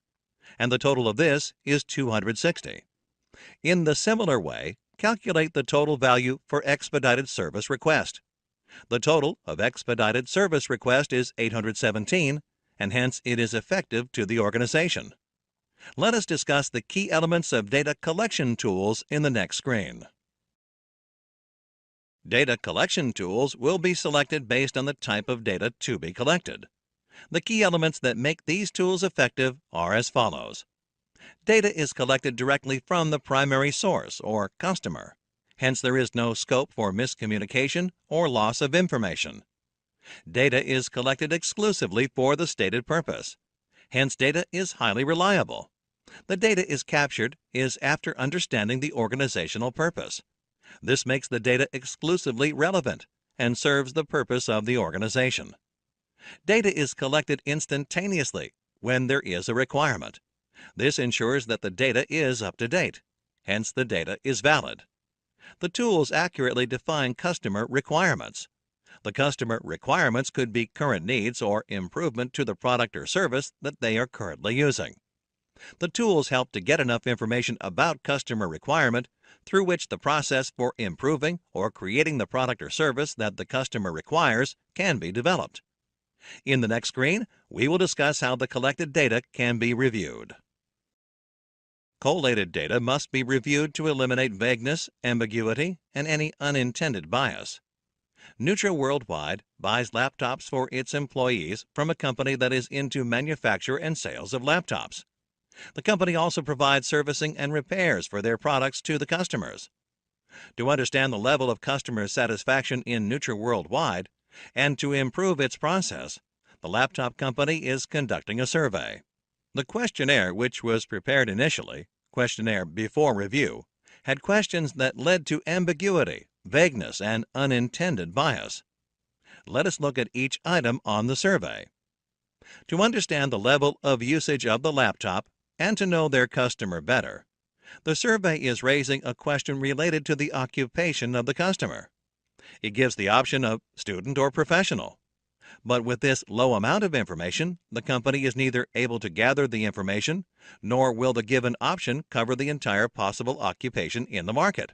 And the total of this is 260. In the similar way, calculate the total value for expedited service request. The total of expedited service request is 817, and hence it is effective to the organization. Let us discuss the key elements of data collection tools in the next screen. Data collection tools will be selected based on the type of data to be collected. The key elements that make these tools effective are as follows. Data is collected directly from the primary source or customer. Hence, there is no scope for miscommunication or loss of information. Data is collected exclusively for the stated purpose. Hence, data is highly reliable. The data is captured after understanding the organizational purpose. This makes the data exclusively relevant and serves the purpose of the organization. Data is collected instantaneously when there is a requirement. This ensures that the data is up to date. Hence, the data is valid. The tools accurately define customer requirements. The customer requirements could be current needs or improvement to the product or service that they are currently using. The tools help to get enough information about customer requirement through which the process for improving or creating the product or service that the customer requires can be developed. In the next screen, we will discuss how the collected data can be reviewed. Collated data must be reviewed to eliminate vagueness, ambiguity, and any unintended bias. Nutra Worldwide buys laptops for its employees from a company that is into manufacture and sales of laptops. The company also provides servicing and repairs for their products to the customers. To understand the level of customer satisfaction in Nutra Worldwide and to improve its process, the laptop company is conducting a survey. The questionnaire, which was prepared initially, questionnaire before review, had questions that led to ambiguity, vagueness, and unintended bias. Let us look at each item on the survey. To understand the level of usage of the laptop and to know their customer better, the survey is raising a question related to the occupation of the customer. It gives the option of student or professional. But with this low amount of information, the company is neither able to gather the information, nor will the given option cover the entire possible occupation in the market.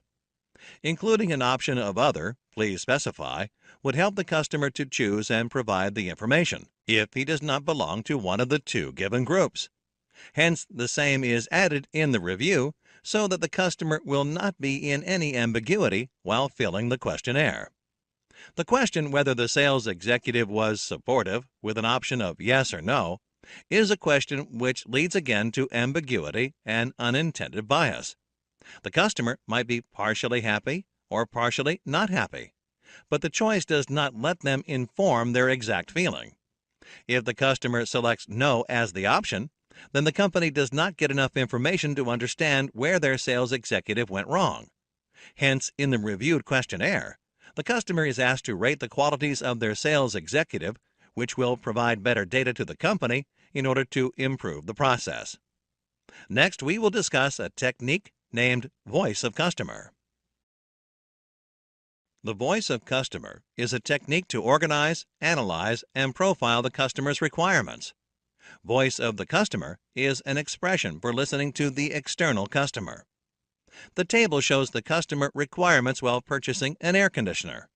Including an option of other, please specify, would help the customer to choose and provide the information, if he does not belong to one of the two given groups. Hence, the same is added in the review so that the customer will not be in any ambiguity while filling the questionnaire. The question whether the sales executive was supportive, with an option of yes or no, is a question which leads again to ambiguity and unintended bias. The customer might be partially happy or partially not happy, but the choice does not let them inform their exact feeling. If the customer selects no as the option, then the company does not get enough information to understand where their sales executive went wrong. Hence, in the reviewed questionnaire, the customer is asked to rate the qualities of their sales executive, which will provide better data to the company in order to improve the process. Next, we will discuss a technique named Voice of Customer. The Voice of Customer is a technique to organize, analyze, and profile the customer's requirements. Voice of the Customer is an expression for listening to the external customer. The table shows the customer requirements while purchasing an air conditioner.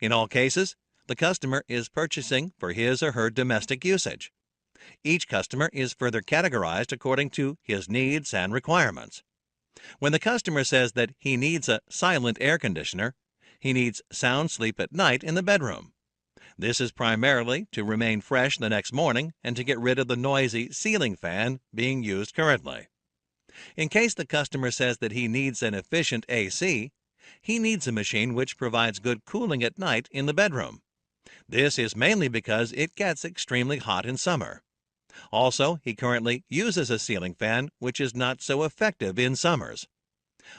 In all cases, the customer is purchasing for his or her domestic usage. Each customer is further categorized according to his needs and requirements. When the customer says that he needs a silent air conditioner, he needs sound sleep at night in the bedroom. This is primarily to remain fresh the next morning and to get rid of the noisy ceiling fan being used currently. In case the customer says that he needs an efficient AC, he needs a machine which provides good cooling at night in the bedroom. This is mainly because it gets extremely hot in summer. Also, he currently uses a ceiling fan which is not so effective in summers.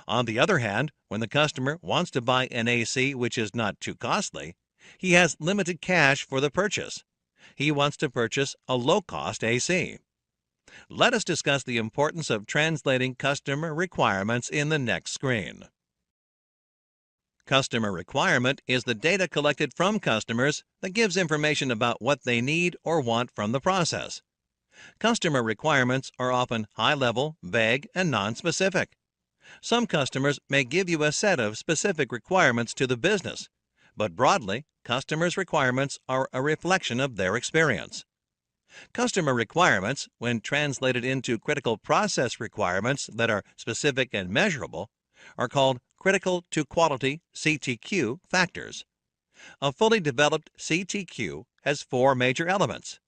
On the other hand, when the customer wants to buy an AC which is not too costly, he has limited cash for the purchase. He wants to purchase a low-cost AC. Let us discuss the importance of translating customer requirements in the next screen. Customer requirement is the data collected from customers that gives information about what they need or want from the process. Customer requirements are often high-level, vague, and non-specific. Some customers may give you a set of specific requirements to the business, but broadly, customers' requirements are a reflection of their experience. Customer requirements, when translated into critical process requirements that are specific and measurable, are called critical to quality (CTQ) factors. A fully developed CTQ has 4 major elements: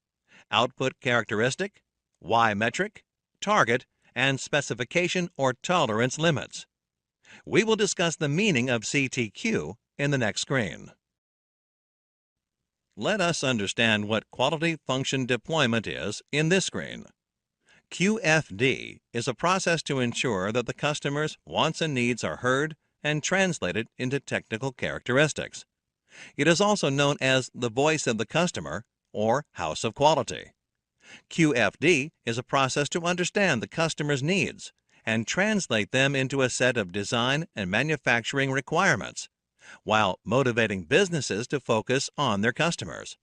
output characteristic, Y metric, target, and specification or tolerance limits. We will discuss the meaning of CTQ in the next screen. Let us understand what quality function deployment is in this screen. QFD is a process to ensure that the customer's wants and needs are heard and translated into technical characteristics. It is also known as the voice of the customer or house of quality. QFD is a process to understand the customer's needs and translate them into a set of design and manufacturing requirements, while motivating businesses to focus on their customers.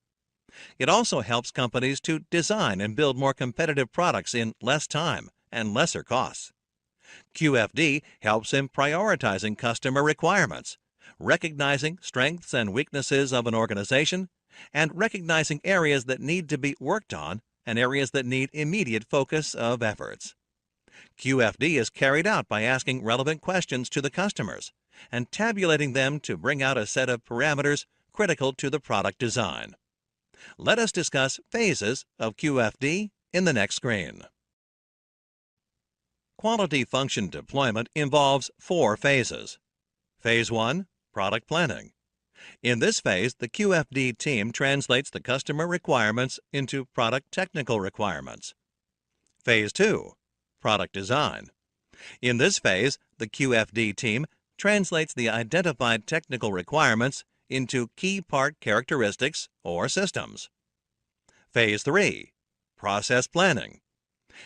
It also helps companies to design and build more competitive products in less time and lesser costs. QFD helps in prioritizing customer requirements, recognizing strengths and weaknesses of an organization, and recognizing areas that need to be worked on and areas that need immediate focus of efforts. QFD is carried out by asking relevant questions to the customers and tabulating them to bring out a set of parameters critical to the product design. Let us discuss phases of QFD in the next screen. Quality function deployment involves 4 phases. Phase 1, product planning. In this phase, the QFD team translates the customer requirements into product technical requirements. Phase 2, product design. In this phase, the QFD team translates the identified technical requirements into key part characteristics or systems. Phase 3, process planning.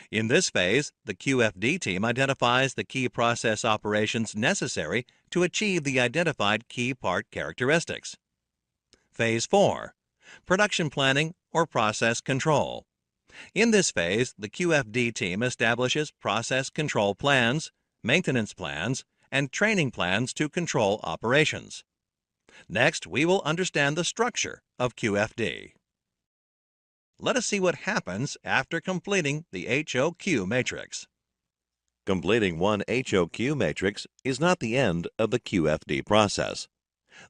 In this phase, the QFD team identifies the key process operations necessary to achieve the identified key part characteristics. Phase 4, production planning or process control. In this phase, the QFD team establishes process control plans, maintenance plans, and training plans to control operations. Next, we will understand the structure of QFD. Let us see what happens after completing the HOQ matrix. Completing one HOQ matrix is not the end of the QFD process.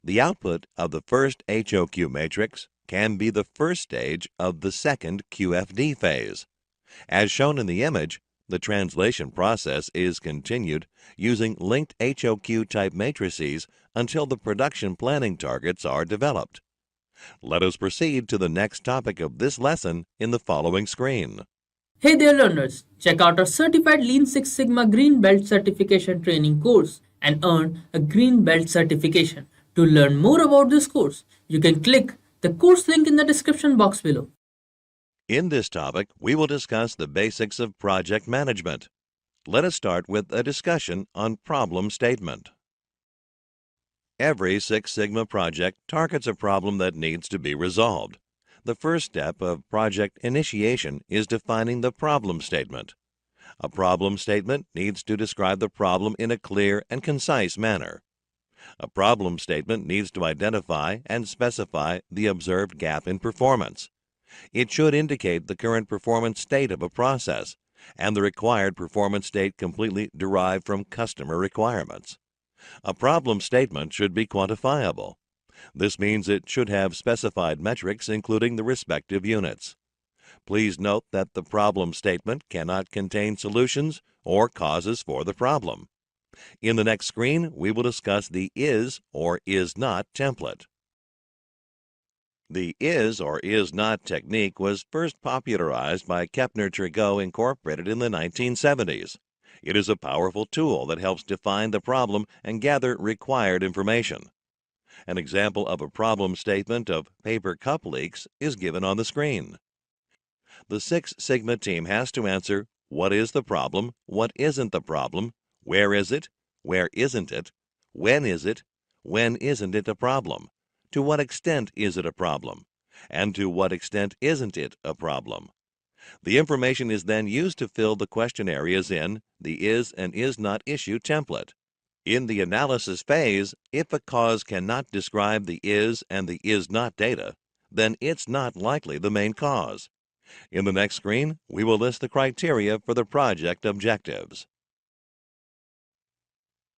The output of the first HOQ matrix can be the first stage of the second QFD phase. As shown in the image, the translation process is continued using linked HOQ type matrices until the production planning targets are developed. Let us proceed to the next topic of this lesson in the following screen. Hey there learners, check out our certified Lean Six Sigma Green Belt certification training course and earn a Green Belt certification. To learn more about this course, you can click the course link in the description box below. In this topic, we will discuss the basics of project management. Let us start with a discussion on problem statement. Every Six Sigma project targets a problem that needs to be resolved. The first step of project initiation is defining the problem statement. A problem statement needs to describe the problem in a clear and concise manner. A problem statement needs to identify and specify the observed gap in performance. It should indicate the current performance state of a process and the required performance state completely derived from customer requirements. A problem statement should be quantifiable. This means it should have specified metrics including the respective units. Please note that the problem statement cannot contain solutions or causes for the problem. In the next screen, we will discuss the is or is not template. The is or is not technique was first popularized by Kepner-Trigot Incorporated in the 1970s. It is a powerful tool that helps define the problem and gather required information. An example of a problem statement of paper cup leaks is given on the screen. The Six Sigma team has to answer what is the problem, what isn't the problem, where is it, where isn't it, when isn't it a problem, to what extent is it a problem, and to what extent isn't it a problem. The information is then used to fill the question areas in the is and is not issue template. In the analysis phase, if a cause cannot describe the is and the is not data, then it's not likely the main cause. In the next screen, we will list the criteria for the project objectives.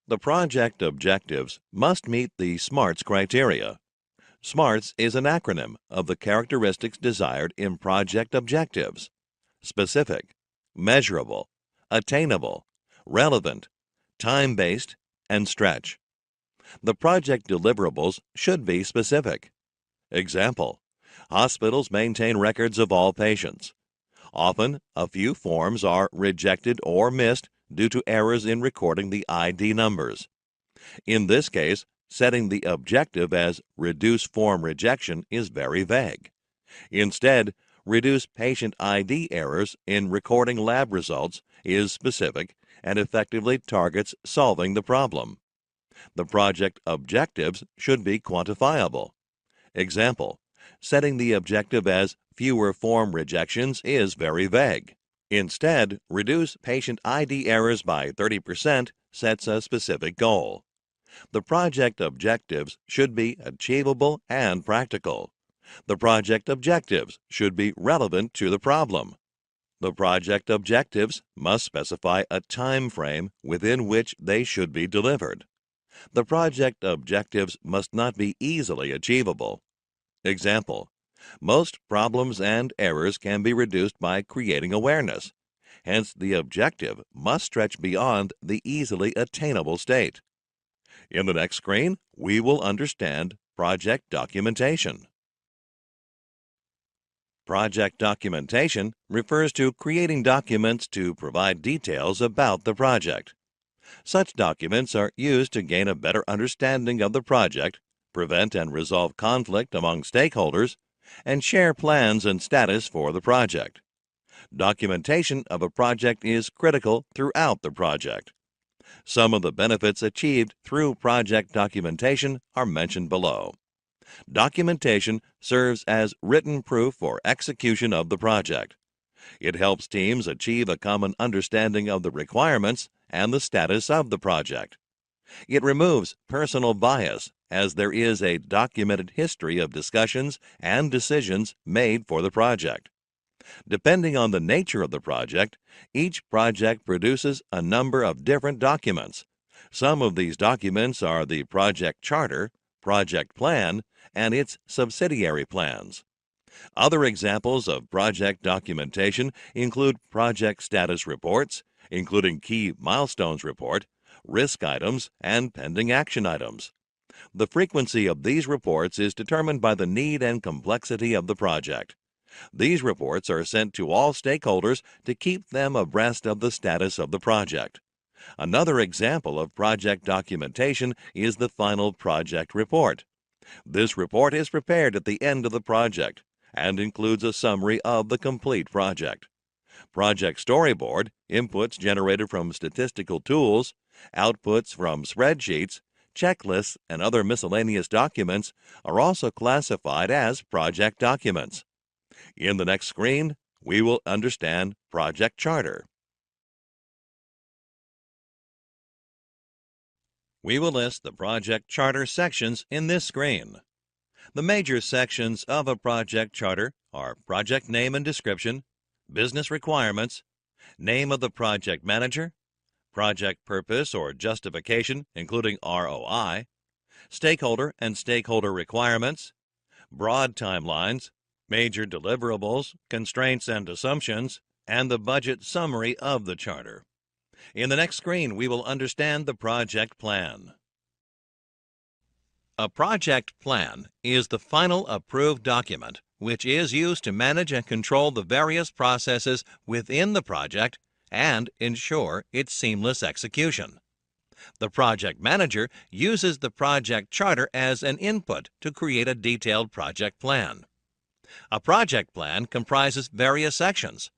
The project objectives must meet the SMARTS criteria. SMARTS is an acronym of the characteristics desired in project objectives: specific, measurable, attainable, relevant, time-based, and stretch. The project deliverables should be specific. Example: hospitals maintain records of all patients. Often, a few forms are rejected or missed due to errors in recording the ID numbers. In this case, setting the objective as reduce form rejection is very vague. Instead, reduce patient ID errors in recording lab results is specific and effectively targets solving the problem. The project objectives should be quantifiable. Example: setting the objective as fewer form rejections is very vague. Instead, reduce patient ID errors by 30% sets a specific goal. The project objectives should be achievable and practical. The project objectives should be relevant to the problem. The project objectives must specify a time frame within which they should be delivered. The project objectives must not be easily achievable. Example: most problems and errors can be reduced by creating awareness. Hence, the objective must stretch beyond the easily attainable state. In the next screen, we will understand project documentation. Project documentation refers to creating documents to provide details about the project. Such documents are used to gain a better understanding of the project, prevent and resolve conflict among stakeholders, and share plans and status for the project. Documentation of a project is critical throughout the project. Some of the benefits achieved through project documentation are mentioned below. Documentation serves as written proof for execution of the project. It helps teams achieve a common understanding of the requirements and the status of the project. It removes personal bias, as there is a documented history of discussions and decisions made for the project. Depending on the nature of the project, each project produces a number of different documents. Some of these documents are the project charter, project plan and its subsidiary plans. Other examples of project documentation include project status reports, including key milestones report, risk items, and pending action items. The frequency of these reports is determined by the need and complexity of the project. These reports are sent to all stakeholders to keep them abreast of the status of the project. Another example of project documentation is the final project report. This report is prepared at the end of the project and includes a summary of the complete project. Project storyboard, inputs generated from statistical tools, outputs from spreadsheets, checklists, and other miscellaneous documents are also classified as project documents. In the next screen, we will understand project charter. We will list the project charter sections in this screen. The major sections of a project charter are project name and description, business requirements, name of the project manager, project purpose or justification, including ROI, stakeholder and stakeholder requirements, broad timelines, major deliverables, constraints and assumptions, and the budget summary of the charter. In the next screen, we will understand the project plan. A project plan is the final approved document which is used to manage and control the various processes within the project and ensure its seamless execution. The project manager uses the project charter as an input to create a detailed project plan. A project plan comprises various sections,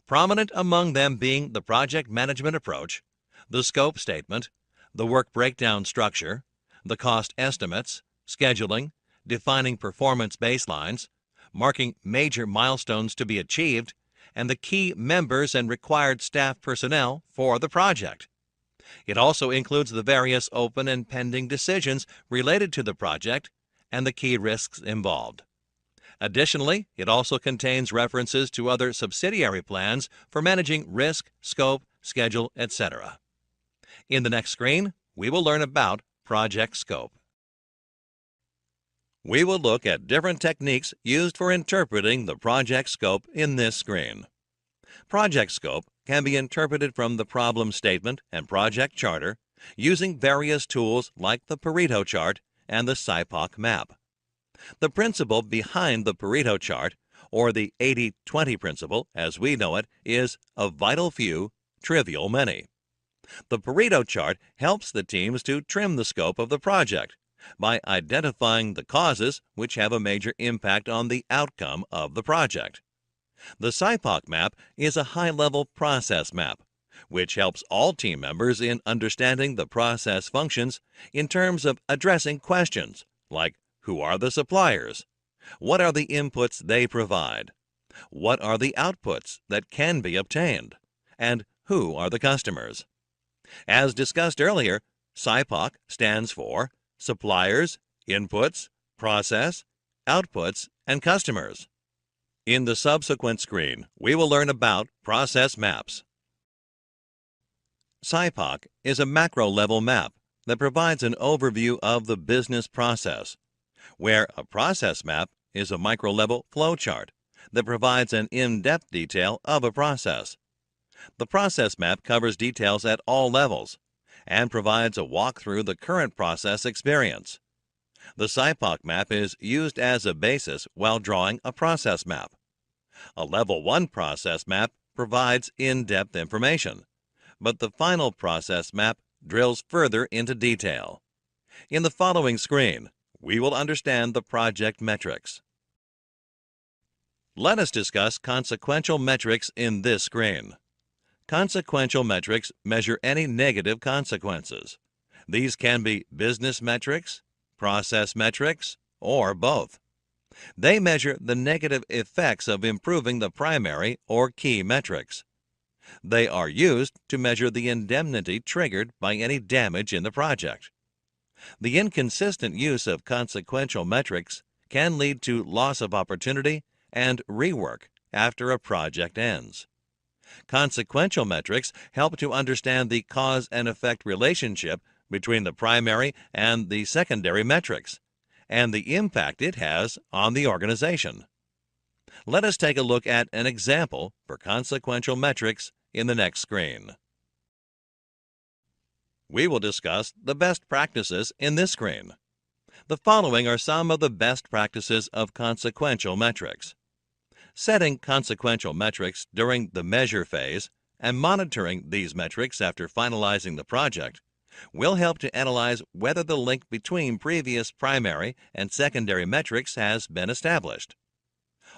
prominent among them being the project management approach, the scope statement, the work breakdown structure, the cost estimates, scheduling, defining performance baselines, marking major milestones to be achieved, and the key members and required staff personnel for the project. It also includes the various open and pending decisions related to the project and the key risks involved. Additionally, it also contains references to other subsidiary plans for managing risk, scope, schedule, etc. In the next screen, we will learn about project scope. We will look at different techniques used for interpreting the project scope in this screen. Project scope can be interpreted from the problem statement and project charter using various tools like the Pareto chart and the SIPOC map. The principle behind the Pareto chart, or the 80-20 principle as we know it, is a vital few, trivial many. The Pareto chart helps the teams to trim the scope of the project by identifying the causes which have a major impact on the outcome of the project. The SIPOC map is a high-level process map, which helps all team members in understanding the process functions in terms of addressing questions like who are the suppliers? What are the inputs they provide? What are the outputs that can be obtained? And who are the customers? As discussed earlier, SIPOC stands for suppliers, inputs, process, outputs, and customers. In the subsequent screen, we will learn about process maps. SIPOC is a macro-level map that provides an overview of the business process, where a process map is a micro-level flowchart that provides an in-depth detail of a process. The process map covers details at all levels and provides a walk through the current process experience. The SIPOC map is used as a basis while drawing a process map. A Level 1 process map provides in-depth information, but the final process map drills further into detail. In the following screen, we will understand the project metrics. Let us discuss consequential metrics in this screen. Consequential metrics measure any negative consequences. These can be business metrics, process metrics, or both. They measure the negative effects of improving the primary or key metrics. They are used to measure the indemnity triggered by any damage in the project. The inconsistent use of consequential metrics can lead to loss of opportunity and rework after a project ends. Consequential metrics help to understand the cause and effect relationship between the primary and the secondary metrics and the impact it has on the organization. Let us take a look at an example for consequential metrics in the next screen. We will discuss the best practices in this screen. The following are some of the best practices of consequential metrics. Setting consequential metrics during the measure phase and monitoring these metrics after finalizing the project will help to analyze whether the link between previous primary and secondary metrics has been established.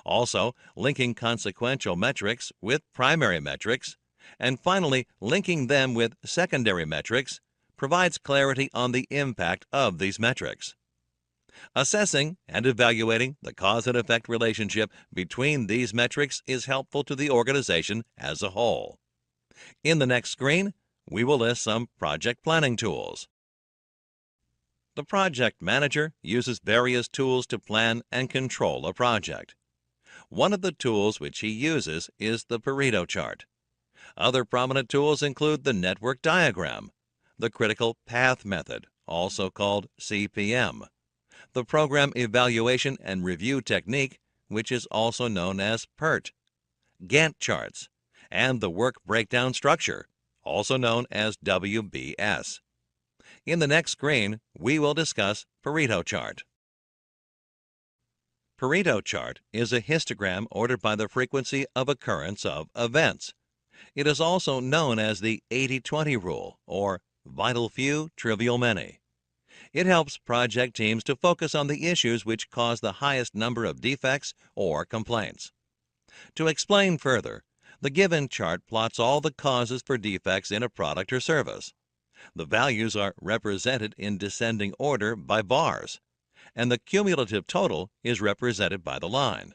Also, linking consequential metrics with primary metrics, and finally linking them with secondary metrics, provides clarity on the impact of these metrics. Assessing and evaluating the cause and effect relationship between these metrics is helpful to the organization as a whole. In the next screen, we will list some project planning tools. The project manager uses various tools to plan and control a project. One of the tools which he uses is the Pareto chart. Other prominent tools include the network diagram, the critical path method, also called CPM, the program evaluation and review technique, which is also known as PERT, Gantt charts, and the work breakdown structure, also known as WBS. In the next screen, we will discuss Pareto chart. Pareto chart is a histogram ordered by the frequency of occurrence of events. It is also known as the 80-20 rule, or vital few, trivial many. It helps project teams to focus on the issues which cause the highest number of defects or complaints. To explain further, the given chart plots all the causes for defects in a product or service. The values are represented in descending order by bars, and the cumulative total is represented by the line.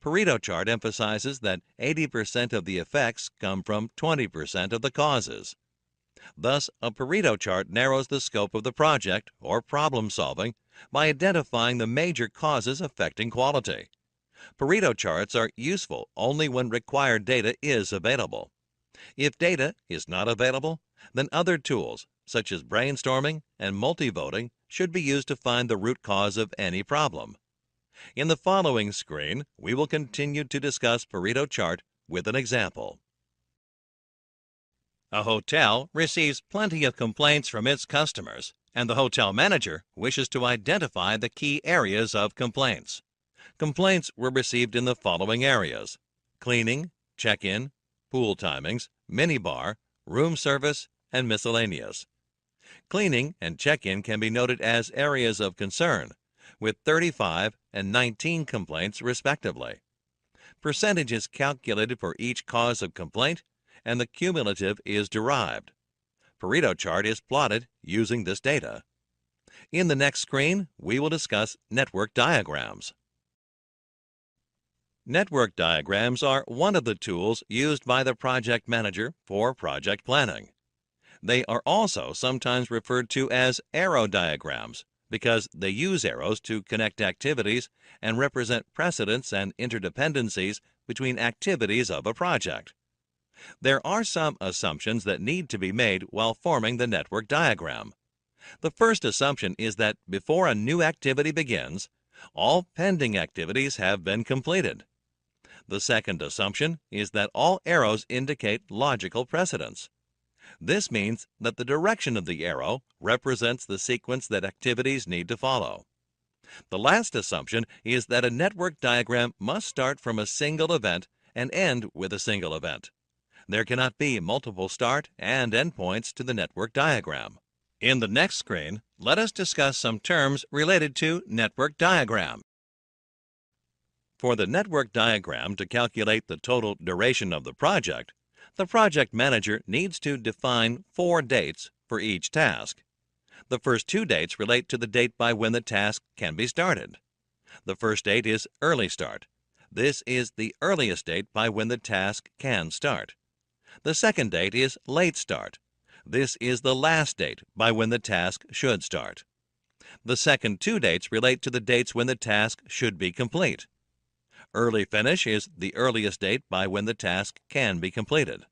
Pareto chart emphasizes that 80% of the effects come from 20% of the causes. Thus, a Pareto chart narrows the scope of the project or problem solving by identifying the major causes affecting quality. Pareto charts are useful only when required data is available. If data is not available, then other tools, such as brainstorming and multivoting, should be used to find the root cause of any problem. In the following screen, we will continue to discuss Pareto chart with an example. A hotel receives plenty of complaints from its customers, and the hotel manager wishes to identify the key areas of complaints. Complaints were received in the following areas: cleaning, check-in, pool timings, minibar, room service, and miscellaneous. Cleaning and check-in can be noted as areas of concern, with 35 and 19 complaints respectively. Percentage is calculated for each cause of complaint, and the cumulative is derived. Pareto chart is plotted using this data. In the next screen, we will discuss network diagrams. Network diagrams are one of the tools used by the project manager for project planning. They are also sometimes referred to as arrow diagrams because they use arrows to connect activities and represent precedents and interdependencies between activities of a project. There are some assumptions that need to be made while forming the network diagram. The first assumption is that before a new activity begins, all pending activities have been completed. The second assumption is that all arrows indicate logical precedence. This means that the direction of the arrow represents the sequence that activities need to follow. The last assumption is that a network diagram must start from a single event and end with a single event. There cannot be multiple start and end points to the network diagram. In the next screen, let us discuss some terms related to network diagram. For the network diagram to calculate the total duration of the project manager needs to define 4 dates for each task. The first 2 dates relate to the date by when the task can be started. The first date is early start. This is the earliest date by when the task can start. The second date is late start. This is the last date by when the task should start. The second 2 dates relate to the dates when the task should be complete. Early finish is the earliest date by when the task can be completed.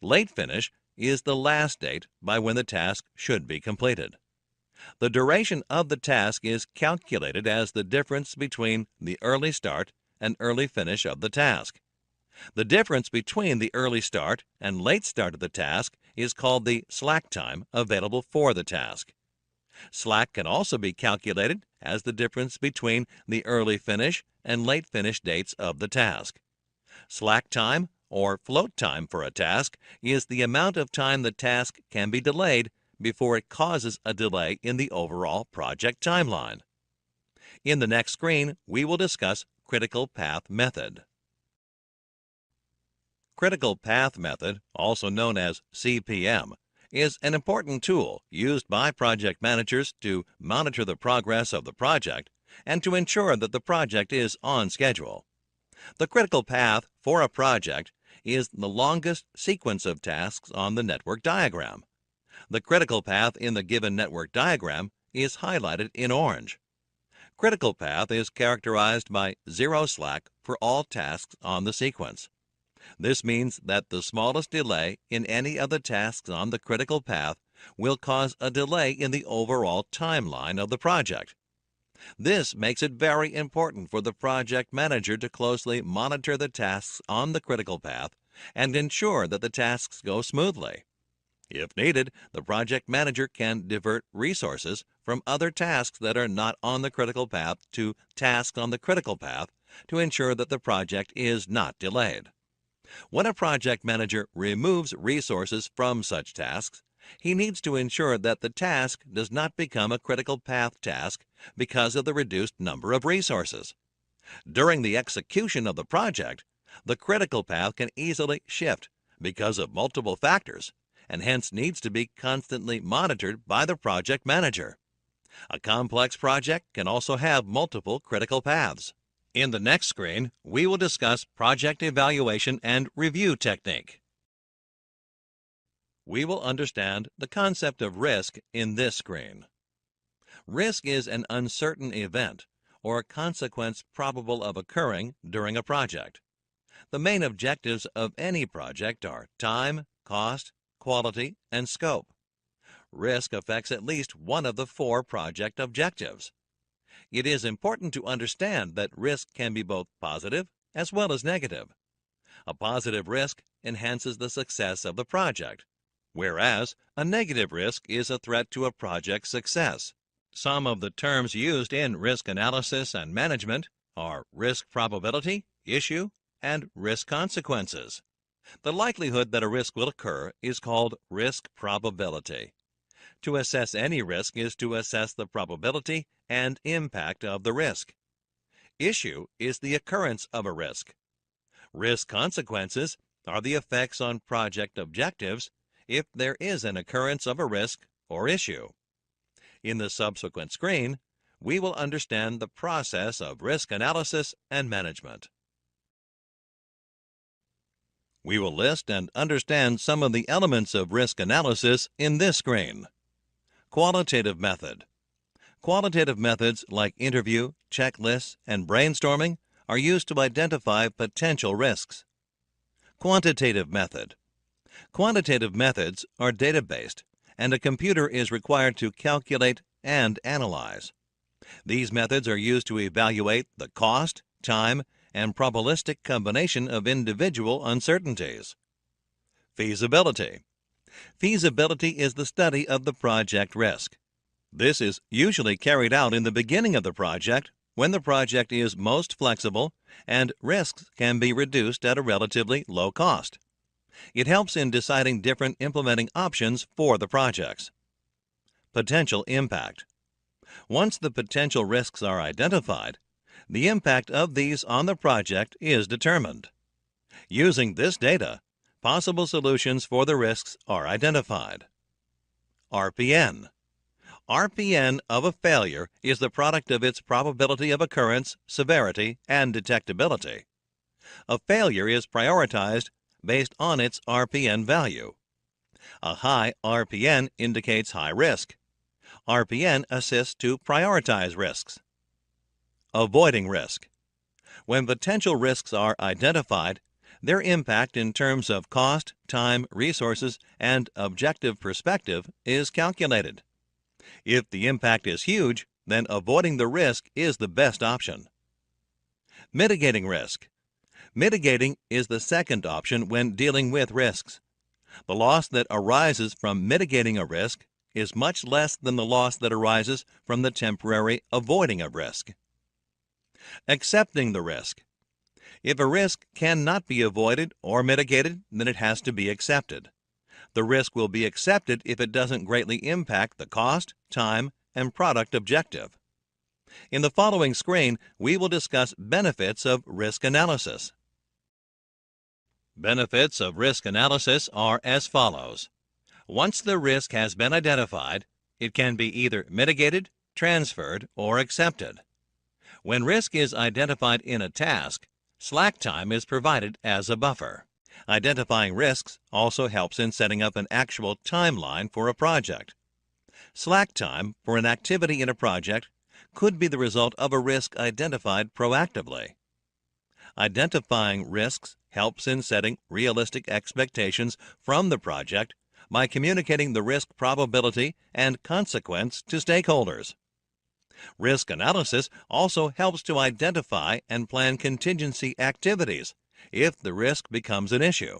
Late finish is the last date by when the task should be completed. The duration of the task is calculated as the difference between the early start and early finish of the task. The difference between the early start and late start of the task is called the slack time available for the task. Slack can also be calculated as the difference between the early finish and late finish dates of the task. Slack time, or float time for a task, is the amount of time the task can be delayed before it causes a delay in the overall project timeline. In the next screen, we will discuss critical path method. Critical path method, also known as CPM, is an important tool used by project managers to monitor the progress of the project and to ensure that the project is on schedule. The critical path for a project is the longest sequence of tasks on the network diagram. The critical path in the given network diagram is highlighted in orange. Critical path is characterized by zero slack for all tasks on the sequence. This means that the smallest delay in any of the tasks on the critical path will cause a delay in the overall timeline of the project. This makes it very important for the project manager to closely monitor the tasks on the critical path and ensure that the tasks go smoothly. If needed, the project manager can divert resources from other tasks that are not on the critical path to tasks on the critical path to ensure that the project is not delayed. When a project manager removes resources from such tasks, he needs to ensure that the task does not become a critical path task because of the reduced number of resources. During the execution of the project, the critical path can easily shift because of multiple factors and hence needs to be constantly monitored by the project manager. A complex project can also have multiple critical paths. In the next screen, we will discuss project evaluation and review technique. We will understand the concept of risk in this screen. Risk is an uncertain event or consequence probable of occurring during a project. The main objectives of any project are time, cost, quality, and scope. Risk affects at least one of the four project objectives. It is important to understand that risk can be both positive as well as negative. A positive risk enhances the success of the project, whereas a negative risk is a threat to a project's success. Some of the terms used in risk analysis and management are risk probability, issue, and risk consequences. The likelihood that a risk will occur is called risk probability. To assess any risk is to assess the probability and impact of the risk. Issue is the occurrence of a risk. Risk consequences are the effects on project objectives if there is an occurrence of a risk or issue. In the subsequent screen, we will understand the process of risk analysis and management. We will list and understand some of the elements of risk analysis in this screen. Qualitative method. Qualitative methods like interview, checklists, and brainstorming are used to identify potential risks. Quantitative method. Quantitative methods are data-based, and a computer is required to calculate and analyze. These methods are used to evaluate the cost, time, and probabilistic combination of individual uncertainties. Feasibility. Feasibility is the study of the project risk. This is usually carried out in the beginning of the project when the project is most flexible and risks can be reduced at a relatively low cost. It helps in deciding different implementing options for the projects. Potential impact. Once the potential risks are identified, the impact of these on the project is determined. Using this data, possible solutions for the risks are identified. RPN. RPN of a failure is the product of its probability of occurrence, severity, and detectability. A failure is prioritized based on its RPN value. A high RPN indicates high risk. RPN assists to prioritize risks. Avoiding risk. When potential risks are identified, their impact in terms of cost, time, resources, and objective perspective is calculated. If the impact is huge, then avoiding the risk is the best option. Mitigating risk. Mitigating is the second option when dealing with risks. The loss that arises from mitigating a risk is much less than the loss that arises from the temporary avoiding of risk. Accepting the risk. If a risk cannot be avoided or mitigated, then it has to be accepted. The risk will be accepted if it doesn't greatly impact the cost, time, and product objective. In the following screen, we will discuss benefits of risk analysis. Benefits of risk analysis are as follows. Once the risk has been identified, it can be either mitigated, transferred, or accepted. When risk is identified in a task, slack time is provided as a buffer. Identifying risks also helps in setting up an actual timeline for a project. Slack time for an activity in a project could be the result of a risk identified proactively. Identifying risks helps in setting realistic expectations from the project by communicating the risk probability and consequence to stakeholders. Risk analysis also helps to identify and plan contingency activities if the risk becomes an issue.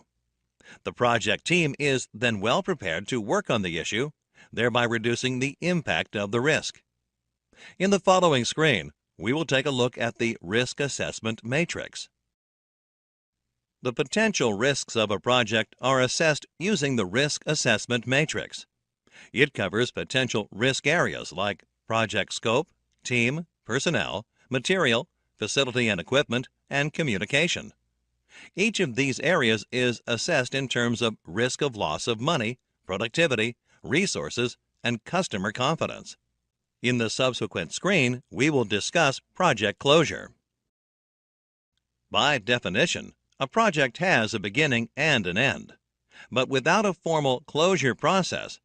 The project team is then well prepared to work on the issue, thereby reducing the impact of the risk. In the following screen, we will take a look at the risk assessment matrix. The potential risks of a project are assessed using the risk assessment matrix. It covers potential risk areas like project scope, team, personnel, material, facility and equipment, and communication. Each of these areas is assessed in terms of risk of loss of money, productivity, resources, and customer confidence. In the subsequent screen, we will discuss project closure. By definition, a project has a beginning and an end. But without a formal closure process,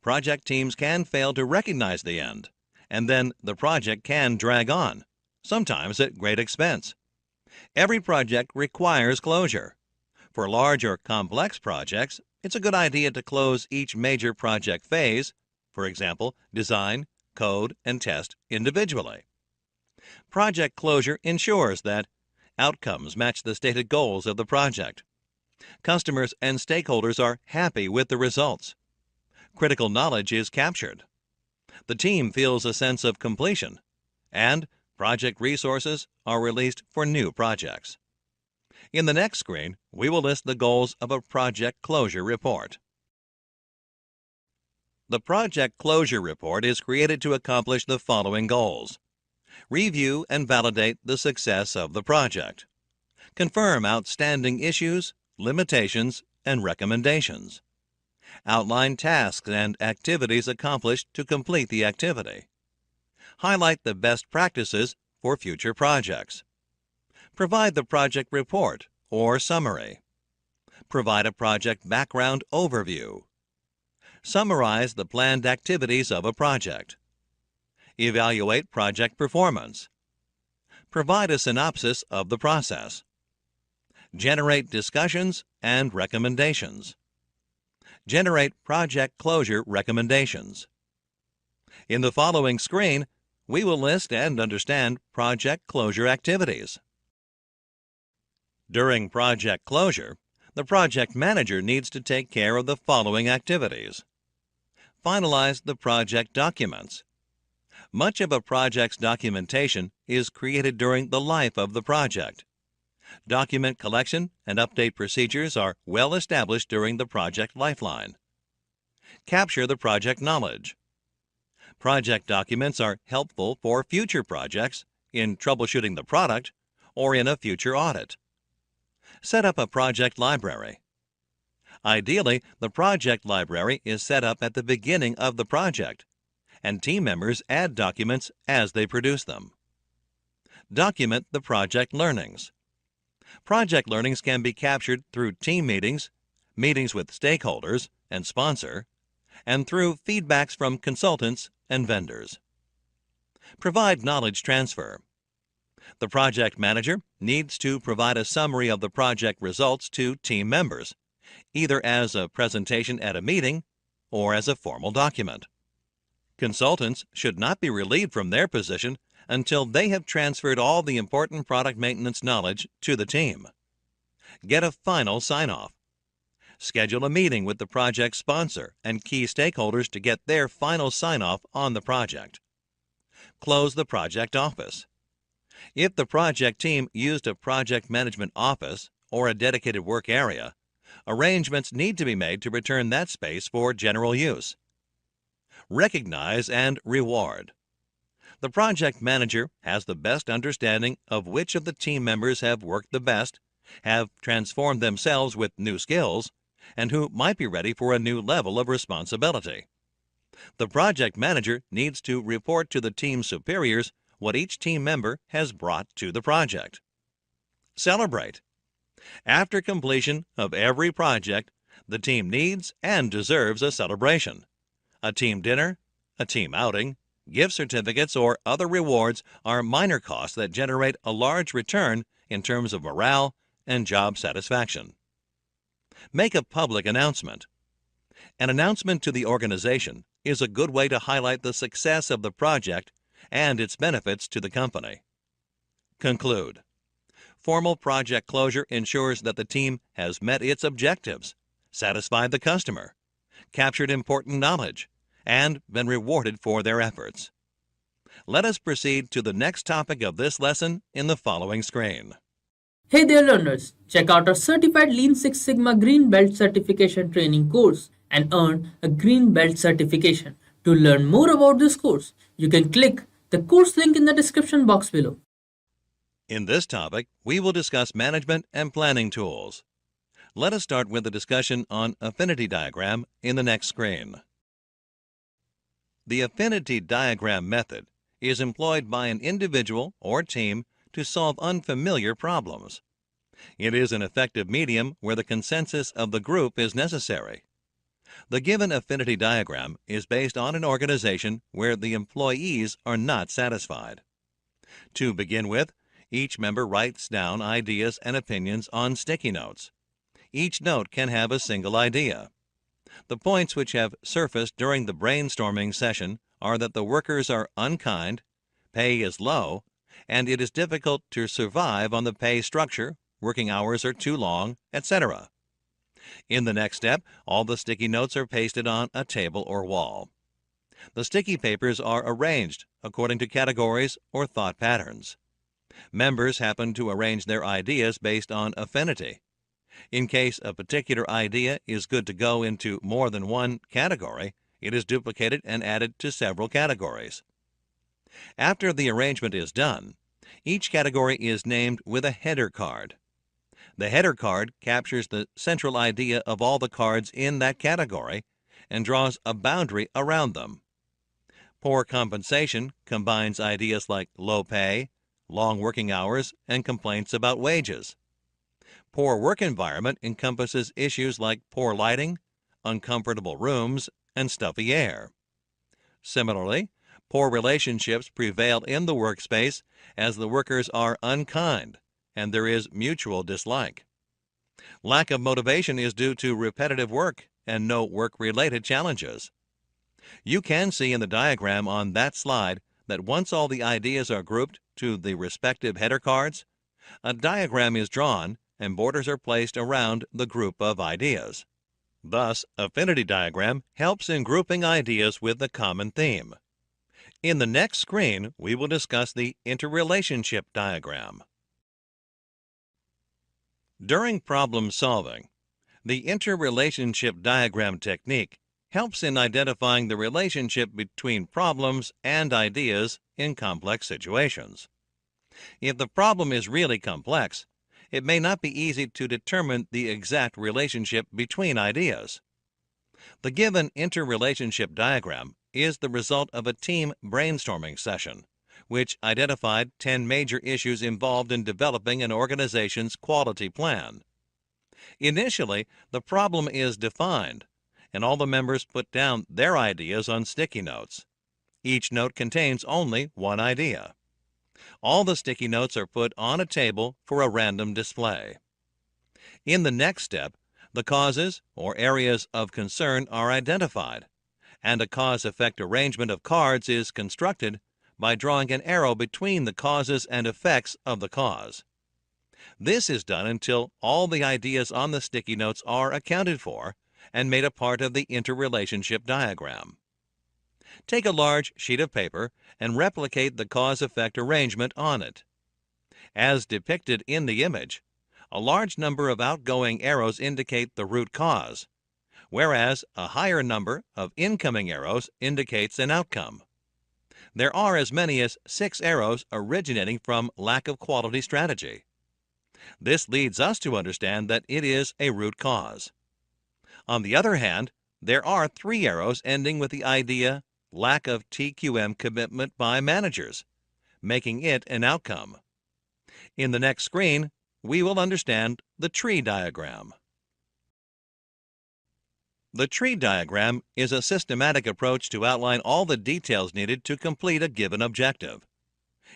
project teams can fail to recognize the end, and then the project can drag on, sometimes at great expense. Every project requires closure. For large or complex projects, it's a good idea to close each major project phase, for example, design, code, and test individually. Project closure ensures that outcomes match the stated goals of the project. Customers and stakeholders are happy with the results. Critical knowledge is captured. The team feels a sense of completion, and project resources are released for new projects. In the next screen, we will list the goals of a project closure report. The project closure report is created to accomplish the following goals. Review and validate the success of the project. Confirm outstanding issues, limitations, and recommendations. Outline tasks and activities accomplished to complete the activity. Highlight the best practices for future projects. Provide the project report or summary. Provide a project background overview. Summarize the planned activities of a project. Evaluate project performance. Provide a synopsis of the process. Generate discussions and recommendations. Generate project closure recommendations. In the following screen, we will list and understand project closure activities. During project closure, the project manager needs to take care of the following activities. Finalize the project documents. Much of a project's documentation is created during the life of the project. Document collection and update procedures are well established during the project lifeline. Capture the project knowledge. Project documents are helpful for future projects, in troubleshooting the product, or in a future audit. Set up a project library. Ideally, the project library is set up at the beginning of the project, and team members add documents as they produce them. Document the project learnings. Project learnings can be captured through team meetings, meetings with stakeholders and sponsor, and through feedbacks from consultants and vendors. Provide knowledge transfer. The project manager needs to provide a summary of the project results to team members, either as a presentation at a meeting or as a formal document. Consultants should not be relieved from their position until they have transferred all the important product maintenance knowledge to the team. Get a final sign-off. Schedule a meeting with the project sponsor and key stakeholders to get their final sign-off on the project. Close the project office. If the project team used a project management office or a dedicated work area, arrangements need to be made to return that space for general use. Recognize and reward. The project manager has the best understanding of which of the team members have worked the best, have transformed themselves with new skills, and who might be ready for a new level of responsibility. The project manager needs to report to the team's superiors what each team member has brought to the project. Celebrate. After completion of every project, the team needs and deserves a celebration. A team dinner, a team outing, gift certificates, or other rewards are minor costs that generate a large return in terms of morale and job satisfaction. Make a public announcement. An announcement to the organization is a good way to highlight the success of the project and its benefits to the company. Conclude. Formal project closure ensures that the team has met its objectives, satisfied the customer, captured important knowledge, and been rewarded for their efforts. Let us proceed to the next topic of this lesson in the following screen. Hey there learners, check out our certified Lean Six Sigma Green Belt certification training course and earn a Green Belt certification. To learn more about this course, you can click the course link in the description box below. In this topic, we will discuss management and planning tools. Let us start with a discussion on affinity diagram in the next screen. The affinity diagram method is employed by an individual or team to solve unfamiliar problems. It is an effective medium where the consensus of the group is necessary. The given affinity diagram is based on an organization where the employees are not satisfied. To begin with, each member writes down ideas and opinions on sticky notes. Each note can have a single idea. The points which have surfaced during the brainstorming session are that the workers are unkind, pay is low, and it is difficult to survive on the pay structure, working hours are too long, etc. In the next step, all the sticky notes are pasted on a table or wall. The sticky papers are arranged according to categories or thought patterns. Members happen to arrange their ideas based on affinity. In case a particular idea is good to go into more than one category, it is duplicated and added to several categories. After the arrangement is done, each category is named with a header card. The header card captures the central idea of all the cards in that category and draws a boundary around them. Poor compensation combines ideas like low pay, long working hours, and complaints about wages. Poor work environment encompasses issues like poor lighting, uncomfortable rooms, and stuffy air. Similarly, poor relationships prevail in the workspace as the workers are unkind and there is mutual dislike. Lack of motivation is due to repetitive work and no work-related challenges. You can see in the diagram on that slide that once all the ideas are grouped to the respective header cards, a diagram is drawn and borders are placed around the group of ideas. Thus, affinity diagram helps in grouping ideas with a common theme. In the next screen, we will discuss the interrelationship diagram. During problem solving, the interrelationship diagram technique helps in identifying the relationship between problems and ideas in complex situations. If the problem is really complex, it may not be easy to determine the exact relationship between ideas. The given interrelationship diagram is the result of a team brainstorming session, which identified 10 major issues involved in developing an organization's quality plan. Initially, the problem is defined, and all the members put down their ideas on sticky notes. Each note contains only one idea. All the sticky notes are put on a table for a random display. In the next step, the causes or areas of concern are identified, and a cause-effect arrangement of cards is constructed by drawing an arrow between the causes and effects of the cause. This is done until all the ideas on the sticky notes are accounted for and made a part of the interrelationship diagram. Take a large sheet of paper and replicate the cause-effect arrangement on it. As depicted in the image, a large number of outgoing arrows indicate the root cause, whereas a higher number of incoming arrows indicates an outcome. There are as many as 6 arrows originating from lack of quality strategy. This leads us to understand that it is a root cause. On the other hand, there are 3 arrows ending with the idea lack of TQM commitment by managers, making it an outcome. In the next screen, we will understand the tree diagram. The tree diagram is a systematic approach to outline all the details needed to complete a given objective.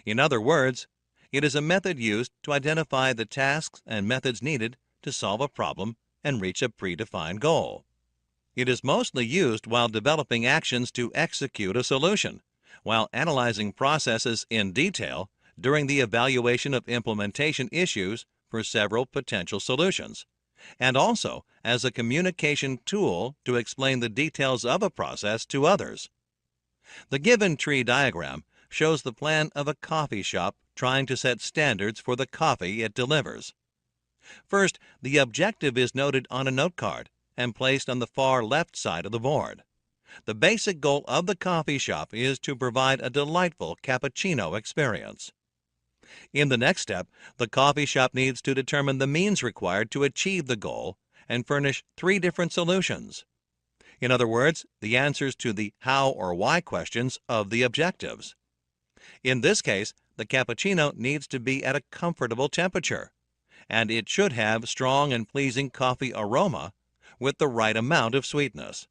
In other words, it is a method used to identify the tasks and methods needed to solve a problem and reach a predefined goal. It is mostly used while developing actions to execute a solution, while analyzing processes in detail during the evaluation of implementation issues for several potential solutions, and also as a communication tool to explain the details of a process to others. The given tree diagram shows the plan of a coffee shop trying to set standards for the coffee it delivers. First, the objective is noted on a note card and placed on the far left side of the board. The basic goal of the coffee shop is to provide a delightful cappuccino experience. In the next step, the coffee shop needs to determine the means required to achieve the goal and furnish 3 different solutions. In other words, the answers to the how or why questions of the objectives. In this case, the cappuccino needs to be at a comfortable temperature, and it should have strong and pleasing coffee aroma with the right amount of sweetness.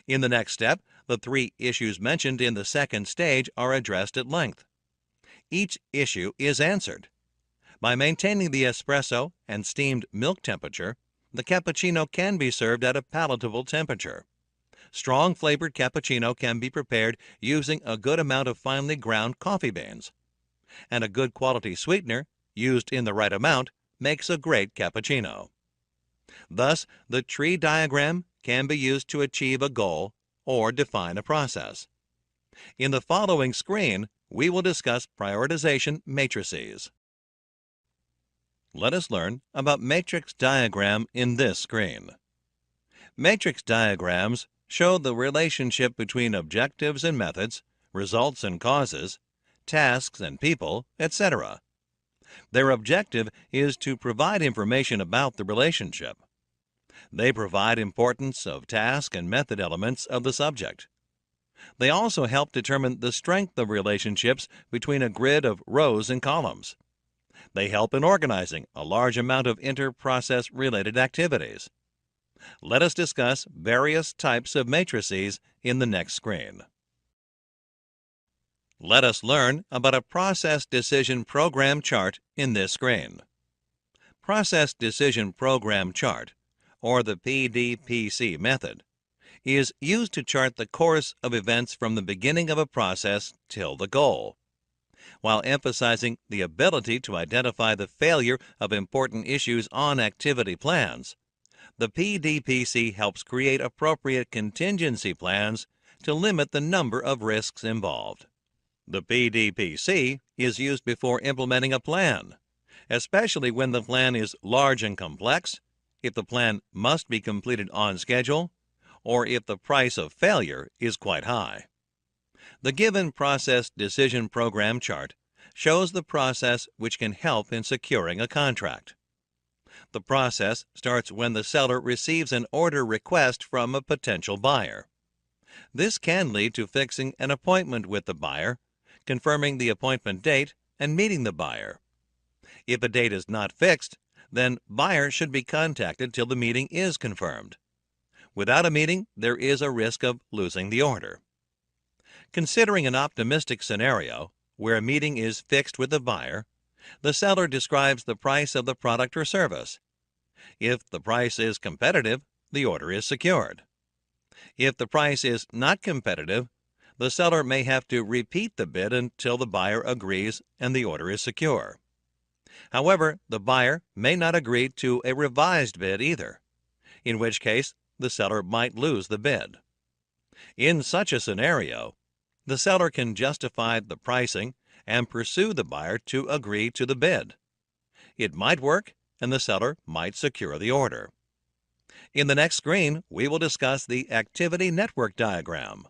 In the next step, the 3 issues mentioned in the second stage are addressed at length. Each issue is answered. By maintaining the espresso and steamed milk temperature, the cappuccino can be served at a palatable temperature. Strong flavored cappuccino can be prepared using a good amount of finely ground coffee beans. And a good quality sweetener, used in the right amount, makes a great cappuccino. Thus, the tree diagram can be used to achieve a goal or define a process. In the following screen, we will discuss prioritization matrices. Let us learn about matrix diagram in this screen. Matrix diagrams show the relationship between objectives and methods, results and causes, tasks and people, etc. Their objective is to provide information about the relationship. They provide importance of task and method elements of the subject. They also help determine the strength of relationships between a grid of rows and columns. They help in organizing a large amount of inter-process related activities. Let us discuss various types of matrices in the next screen. Let us learn about a process decision program chart in this screen. Process decision program chart, or the PDPC method, is used to chart the course of events from the beginning of a process till the goal. While emphasizing the ability to identify the failure of important issues on activity plans, the PDPC helps create appropriate contingency plans to limit the number of risks involved. The PDPC is used before implementing a plan, especially when the plan is large and complex, if the plan must be completed on schedule, or if the price of failure is quite high. The given process decision program chart shows the process which can help in securing a contract. The process starts when the seller receives an order request from a potential buyer. This can lead to fixing an appointment with the buyer, confirming the appointment date, and meeting the buyer. If a date is not fixed, then buyer should be contacted till the meeting is confirmed. Without a meeting, there is a risk of losing the order. Considering an optimistic scenario, where a meeting is fixed with the buyer, the seller describes the price of the product or service. If the price is competitive, the order is secured. If the price is not competitive, the seller may have to repeat the bid until the buyer agrees and the order is secure. However, the buyer may not agree to a revised bid either, in which case the seller might lose the bid. In such a scenario, the seller can justify the pricing and pursue the buyer to agree to the bid. It might work, and the seller might secure the order. In the next screen, we will discuss the activity network diagram.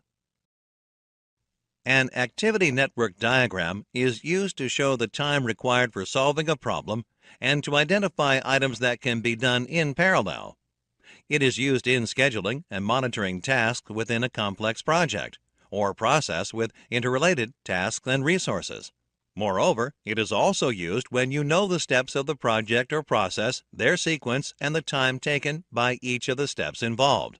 An activity network diagram is used to show the time required for solving a problem and to identify items that can be done in parallel. It is used in scheduling and monitoring tasks within a complex project or process with interrelated tasks and resources. Moreover, it is also used when you know the steps of the project or process, their sequence, and the time taken by each of the steps involved.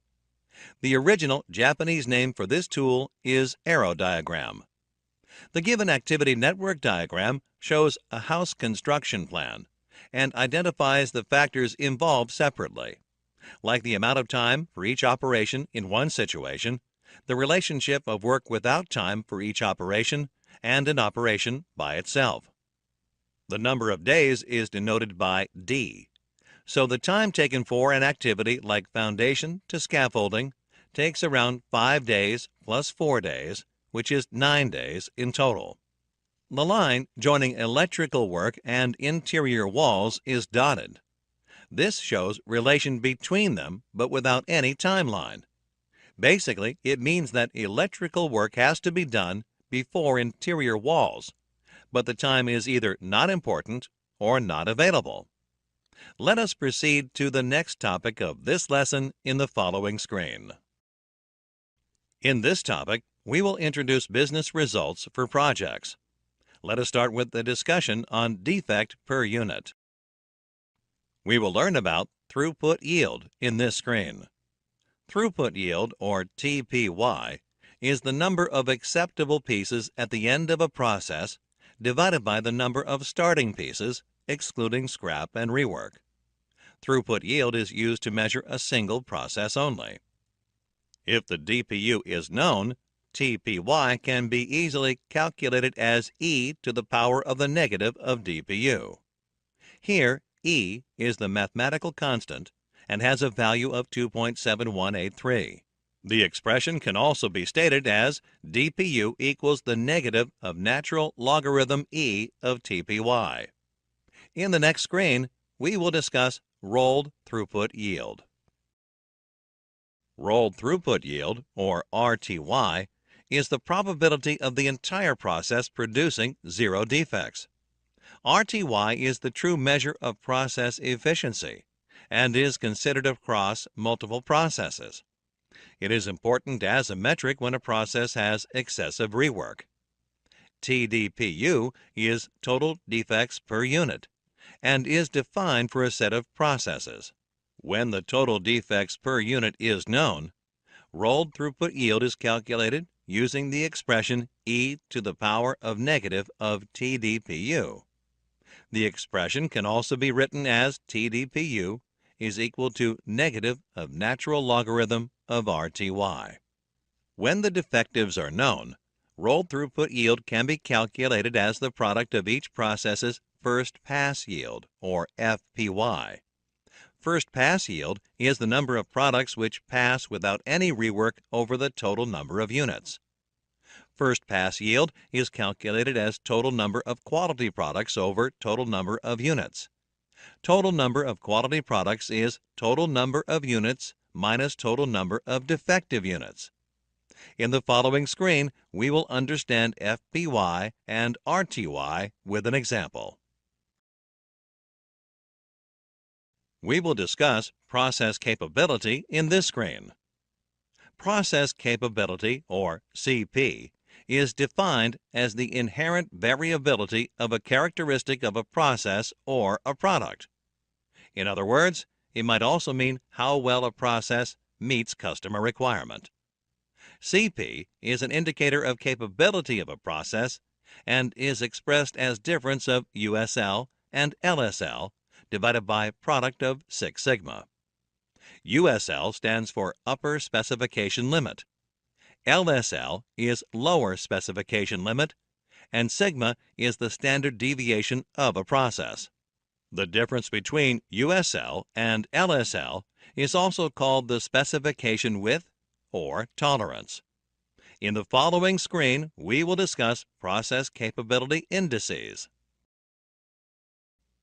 The original Japanese name for this tool is arrow diagram. The given activity network diagram shows a house construction plan and identifies the factors involved separately, like the amount of time for each operation in one situation, the relationship of work without time for each operation, and an operation by itself. The number of days is denoted by D. So the time taken for an activity like foundation to scaffolding takes around 5 days plus 4 days, which is 9 days in total. The line joining electrical work and interior walls is dotted. This shows relation between them, but without any timeline. Basically, it means that electrical work has to be done before interior walls, but the time is either not important or not available. Let us proceed to the next topic of this lesson in the following screen. In this topic, we will introduce business results for projects. Let us start with the discussion on defect per unit. We will learn about throughput yield in this screen. Throughput yield, or TPY, is the number of acceptable pieces at the end of a process divided by the number of starting pieces, excluding scrap and rework. Throughput yield is used to measure a single process only. If the DPU is known, TPY can be easily calculated as e to the power of the negative of DPU. Here, e is the mathematical constant and has a value of 2.7183. The expression can also be stated as DPU equals the negative of natural logarithm e of TPY. In the next screen, we will discuss rolled throughput yield. Rolled throughput yield, or RTY, is the probability of the entire process producing zero defects. RTY is the true measure of process efficiency and is considered across multiple processes. It is important as a metric when a process has excessive rework. TDPU is total defects per unit and is defined for a set of processes. When the total defects per unit is known, rolled throughput yield is calculated using the expression e to the power of negative of TDPU. The expression can also be written as TDPU is equal to negative of natural logarithm of RTY. When the defectives are known, rolled throughput yield can be calculated as the product of each process's first pass yield, or FPY. First pass yield is the number of products which pass without any rework over the total number of units. First pass yield is calculated as total number of quality products over total number of units. Total number of quality products is total number of units minus total number of defective units. In the following screen, we will understand FPY and RTY with an example. We will discuss process capability in this screen. Process capability, or CP, is defined as the inherent variability of a characteristic of a process or a product. In other words, it might also mean how well a process meets customer requirement. CP is an indicator of capability of a process and is expressed as difference of USL and LSL divided by product of Six Sigma. USL stands for Upper Specification Limit. LSL is Lower Specification Limit, and sigma is the standard deviation of a process. The difference between USL and LSL is also called the specification width or tolerance. In the following screen, we will discuss Process Capability Indices.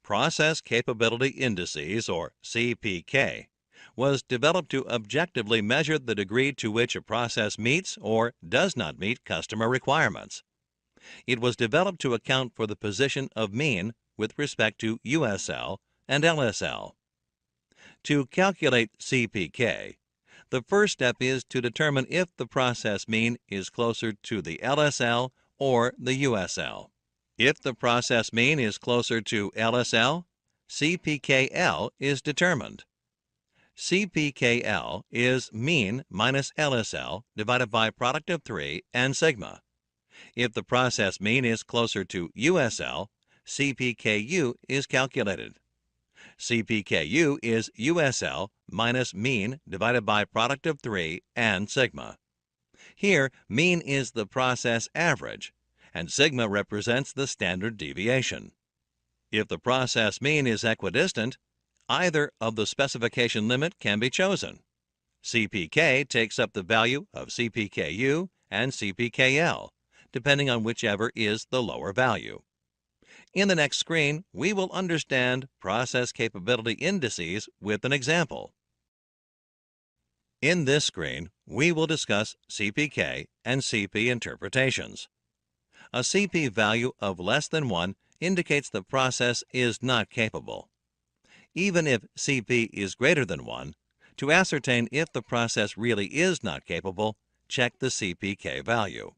Process Capability Indices, or CPK, was developed to objectively measure the degree to which a process meets or does not meet customer requirements. It was developed to account for the position of mean with respect to USL and LSL. To calculate CPK, the first step is to determine if the process mean is closer to the LSL or the USL. If the process mean is closer to LSL, CPKL is determined. CPKL is mean minus LSL divided by product of 3 and sigma. If the process mean is closer to USL, CPKU is calculated. CPKU is USL minus mean divided by product of 3 and sigma. Here, mean is the process average, and sigma represents the standard deviation. If the process mean is equidistant, either of the specification limit can be chosen. CPK takes up the value of CPKU and CPKL, depending on whichever is the lower value. In the next screen, we will understand process capability indices with an example. In this screen, we will discuss CPK and CP interpretations. A CP value of less than 1 indicates the process is not capable. Even if CP is greater than 1, to ascertain if the process really is not capable, check the CPK value.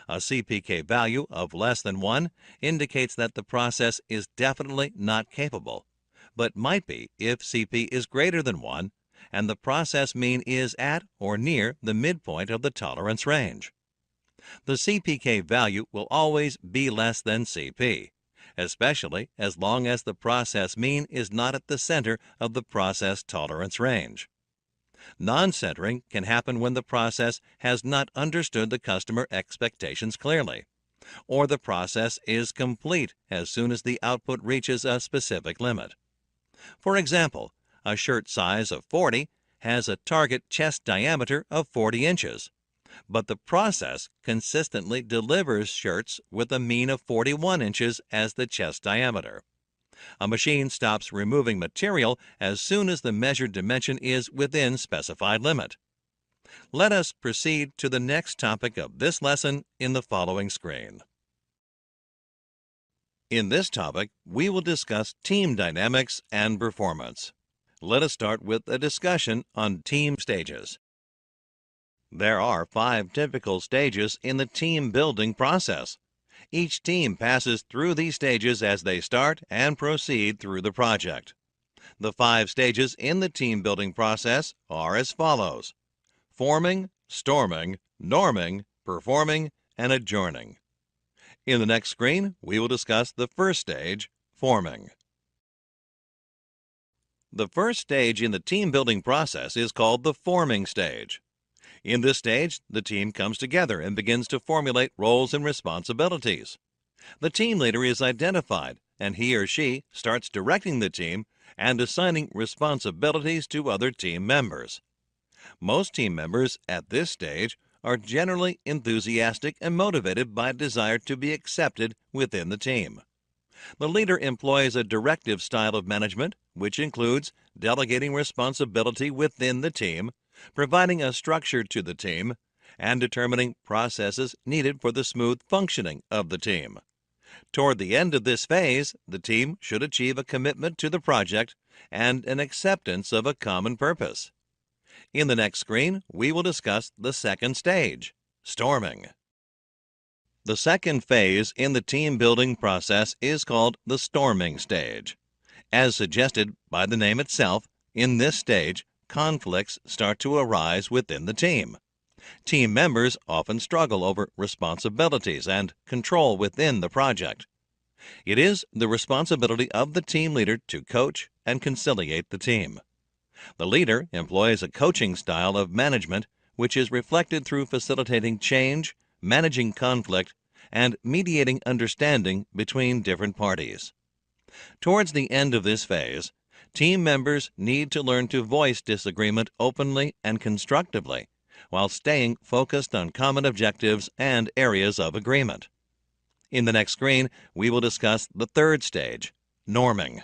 A CPK value of less than 1 indicates that the process is definitely not capable, but might be if CP is greater than 1 and the process mean is at or near the midpoint of the tolerance range. The CPK value will always be less than CP, especially as long as the process mean is not at the center of the process tolerance range. Non-centering can happen when the process has not understood the customer expectations clearly, or the process is complete as soon as the output reaches a specific limit. For example, a shirt size of 40 has a target chest diameter of 40 inches, but the process consistently delivers shirts with a mean of 41 inches as the chest diameter. A machine stops removing material as soon as the measured dimension is within specified limit. Let us proceed to the next topic of this lesson in the following screen. In this topic, we will discuss team dynamics and performance. Let us start with a discussion on team stages. There are 5 typical stages in the team building process. Each team passes through these stages as they start and proceed through the project. The 5 stages in the team building process are as follows: forming, storming, norming, performing, and adjourning. In the next screen, we will discuss the first stage, forming. The first stage in the team building process is called the forming stage. In this stage, the team comes together and begins to formulate roles and responsibilities. The team leader is identified, and he or she starts directing the team and assigning responsibilities to other team members. Most team members at this stage are generally enthusiastic and motivated by a desire to be accepted within the team. The leader employs a directive style of management, which includes delegating responsibility within the team, providing a structure to the team, and determining processes needed for the smooth functioning of the team. Toward the end of this phase, the team should achieve a commitment to the project and an acceptance of a common purpose. In the next screen, we will discuss the second stage, storming. The second phase in the team building process is called the storming stage. As suggested by the name itself, in this stage, conflicts start to arise within the team. Team members often struggle over responsibilities and control within the project. It is the responsibility of the team leader to coach and conciliate the team. The leader employs a coaching style of management which is reflected through facilitating change, managing conflict, and mediating understanding between different parties. Towards the end of this phase, team members need to learn to voice disagreement openly and constructively while staying focused on common objectives and areas of agreement. In the next screen, we will discuss the third stage, norming.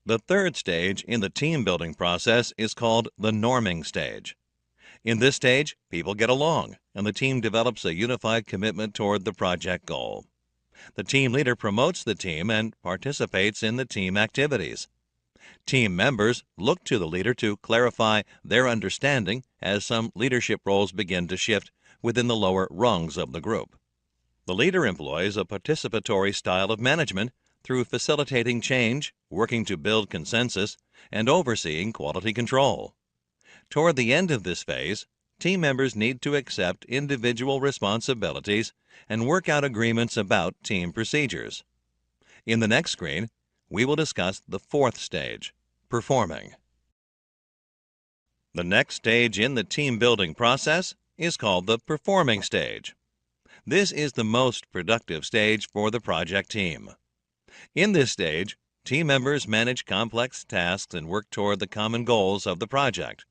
The third stage in the team building process is called the norming stage. In this stage, people get along, and the team develops a unified commitment toward the project goal. The team leader promotes the team and participates in the team activities. Team members look to the leader to clarify their understanding as some leadership roles begin to shift within the lower rungs of the group. The leader employs a participatory style of management through facilitating change, working to build consensus, and overseeing quality control. Toward the end of this phase, team members need to accept individual responsibilities and work out agreements about team procedures. In the next screen, we will discuss the fourth stage, performing. The next stage in the team building process is called the performing stage. This is the most productive stage for the project team. In this stage, team members manage complex tasks and work toward the common goals of the project.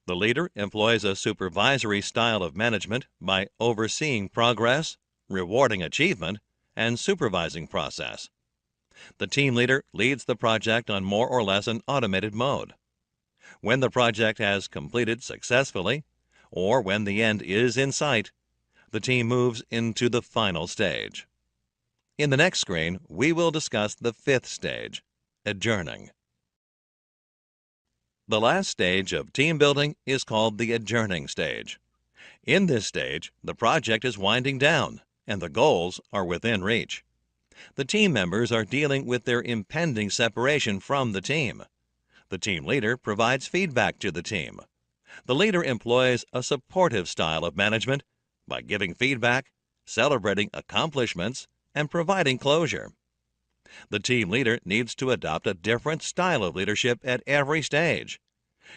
The leader employs a supervisory style of management by overseeing progress, rewarding achievement, and supervising process. The team leader leads the project on more or less an automated mode. When the project has completed successfully, or when the end is in sight, the team moves into the final stage. In the next screen, we will discuss the fifth stage, adjourning. The last stage of team building is called the adjourning stage. In this stage, the project is winding down and the goals are within reach. The team members are dealing with their impending separation from the team. The team leader provides feedback to the team. The leader employs a supportive style of management by giving feedback, celebrating accomplishments, and providing closure. The team leader needs to adopt a different style of leadership at every stage.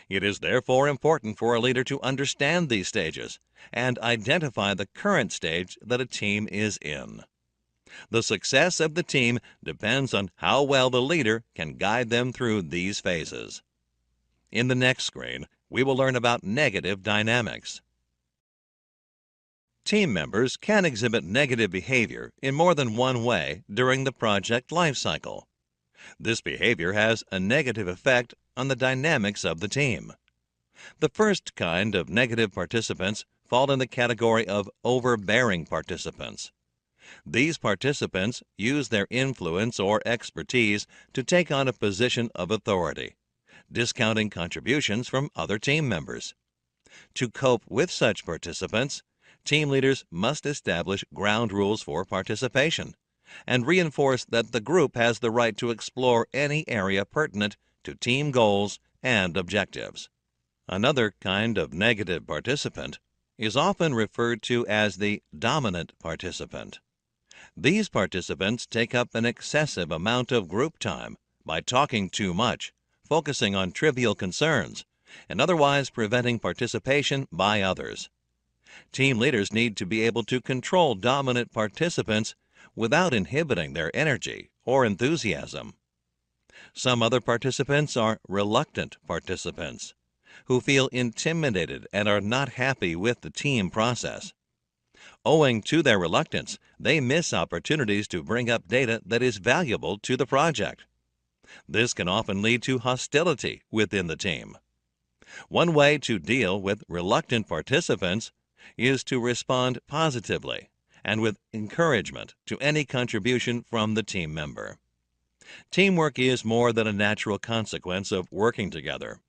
It is therefore important for a leader to understand these stages and identify the current stage that a team is in. The success of the team depends on how well the leader can guide them through these phases. In the next screen, we will learn about negative dynamics. Team members can exhibit negative behavior in more than one way during the project life cycle. This behavior has a negative effect on the dynamics of the team. The first kind of negative participants fall in the category of overbearing participants. These participants use their influence or expertise to take on a position of authority, discounting contributions from other team members. To cope with such participants, team leaders must establish ground rules for participation and reinforce that the group has the right to explore any area pertinent to team goals and objectives. Another kind of negative participant is often referred to as the dominant participant. These participants take up an excessive amount of group time by talking too much, focusing on trivial concerns, and otherwise preventing participation by others. Team leaders need to be able to control dominant participants without inhibiting their energy or enthusiasm. Some other participants are reluctant participants, who feel intimidated and are not happy with the team process. Owing to their reluctance, they miss opportunities to bring up data that is valuable to the project. This can often lead to hostility within the team. One way to deal with reluctant participants is to respond positively and with encouragement to any contribution from the team member. Teamwork is more than a natural consequence of working together.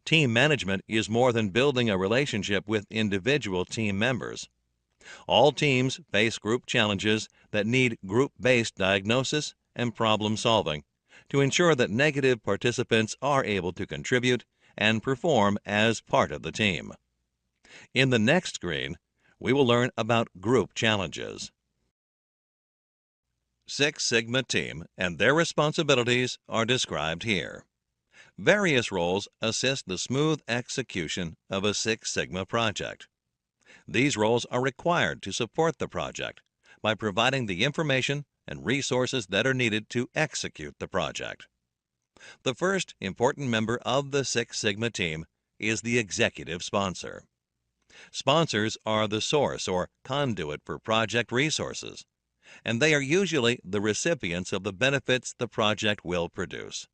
Team management is more than building a relationship with individual team members. All teams face group challenges that need group-based diagnosis and problem solving to ensure that negative participants are able to contribute and perform as part of the team. In the next screen, we will learn about group challenges. Six Sigma team and their responsibilities are described here. Various roles assist the smooth execution of a Six Sigma project. These roles are required to support the project by providing the information and resources that are needed to execute the project. The first important member of the Six Sigma team is the executive sponsor. Sponsors are the source or conduit for project resources, and they are usually the recipients of the benefits the project will produce.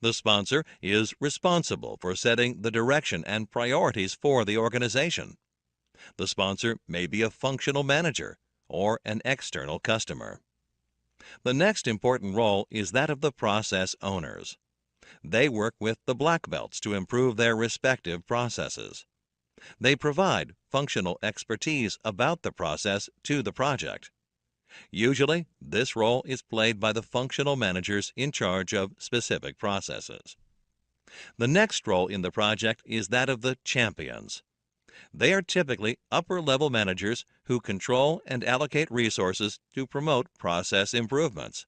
The sponsor is responsible for setting the direction and priorities for the organization. The sponsor may be a functional manager or an external customer. The next important role is that of the process owners. They work with the black belts to improve their respective processes. They provide functional expertise about the process to the project. Usually, this role is played by the functional managers in charge of specific processes. The next role in the project is that of the champions. They are typically upper-level managers who control and allocate resources to promote process improvements.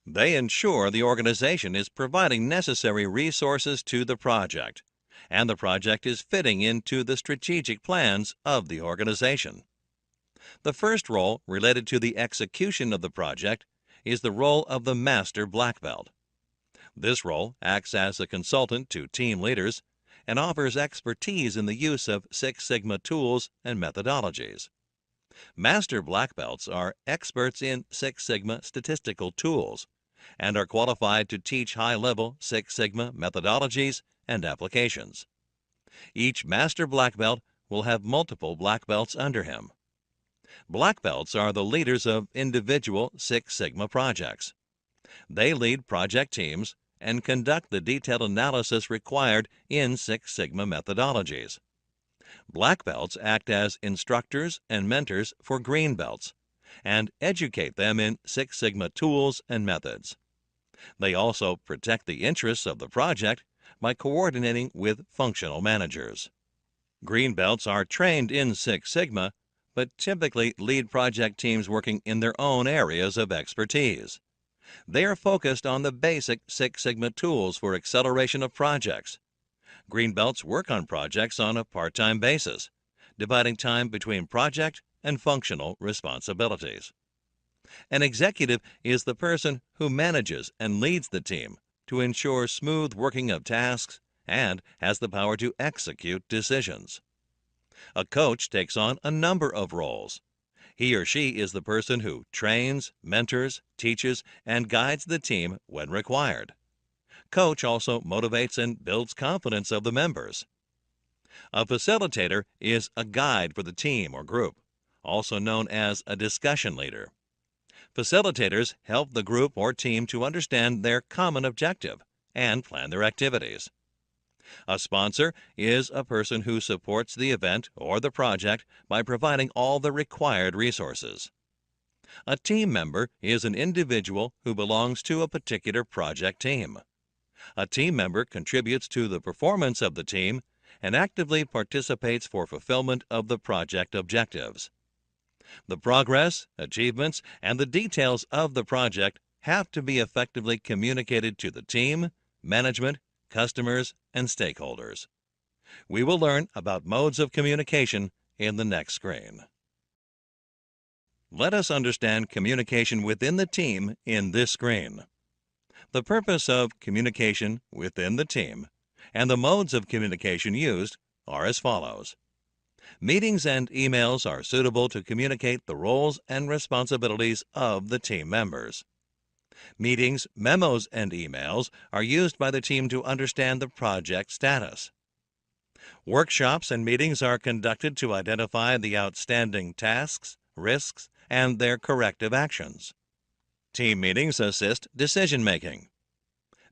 They ensure the organization is providing necessary resources to the project, and the project is fitting into the strategic plans of the organization. The first role related to the execution of the project is the role of the Master Black Belt. This role acts as a consultant to team leaders and offers expertise in the use of Six Sigma tools and methodologies. Master Black Belts are experts in Six Sigma statistical tools and are qualified to teach high-level Six Sigma methodologies and applications. Each Master Black Belt will have multiple Black Belts under him. Black Belts are the leaders of individual Six Sigma projects. They lead project teams and conduct the detailed analysis required in Six Sigma methodologies. Black Belts act as instructors and mentors for Green Belts and educate them in Six Sigma tools and methods. They also protect the interests of the project by coordinating with functional managers. Green Belts are trained in Six Sigma, but typically lead project teams working in their own areas of expertise. They are focused on the basic Six Sigma tools for acceleration of projects. Green Belts work on projects on a part-time basis, dividing time between project and functional responsibilities. An executive is the person who manages and leads the team to ensure smooth working of tasks and has the power to execute decisions. A coach takes on a number of roles. He or she is the person who trains, mentors, teaches, and guides the team when required. Coach also motivates and builds confidence of the members. A facilitator is a guide for the team or group, also known as a discussion leader. Facilitators help the group or team to understand their common objective and plan their activities. A sponsor is a person who supports the event or the project by providing all the required resources. A team member is an individual who belongs to a particular project team. A team member contributes to the performance of the team and actively participates for fulfillment of the project objectives. The progress, achievements, and the details of the project have to be effectively communicated to the team, management, customers, and stakeholders. We will learn about modes of communication in the next screen. Let us understand communication within the team in this screen. The purpose of communication within the team and the modes of communication used are as follows. Meetings and emails are suitable to communicate the roles and responsibilities of the team members. Meetings, memos, and emails are used by the team to understand the project status. Workshops and meetings are conducted to identify the outstanding tasks, risks, and their corrective actions. Team meetings assist decision-making.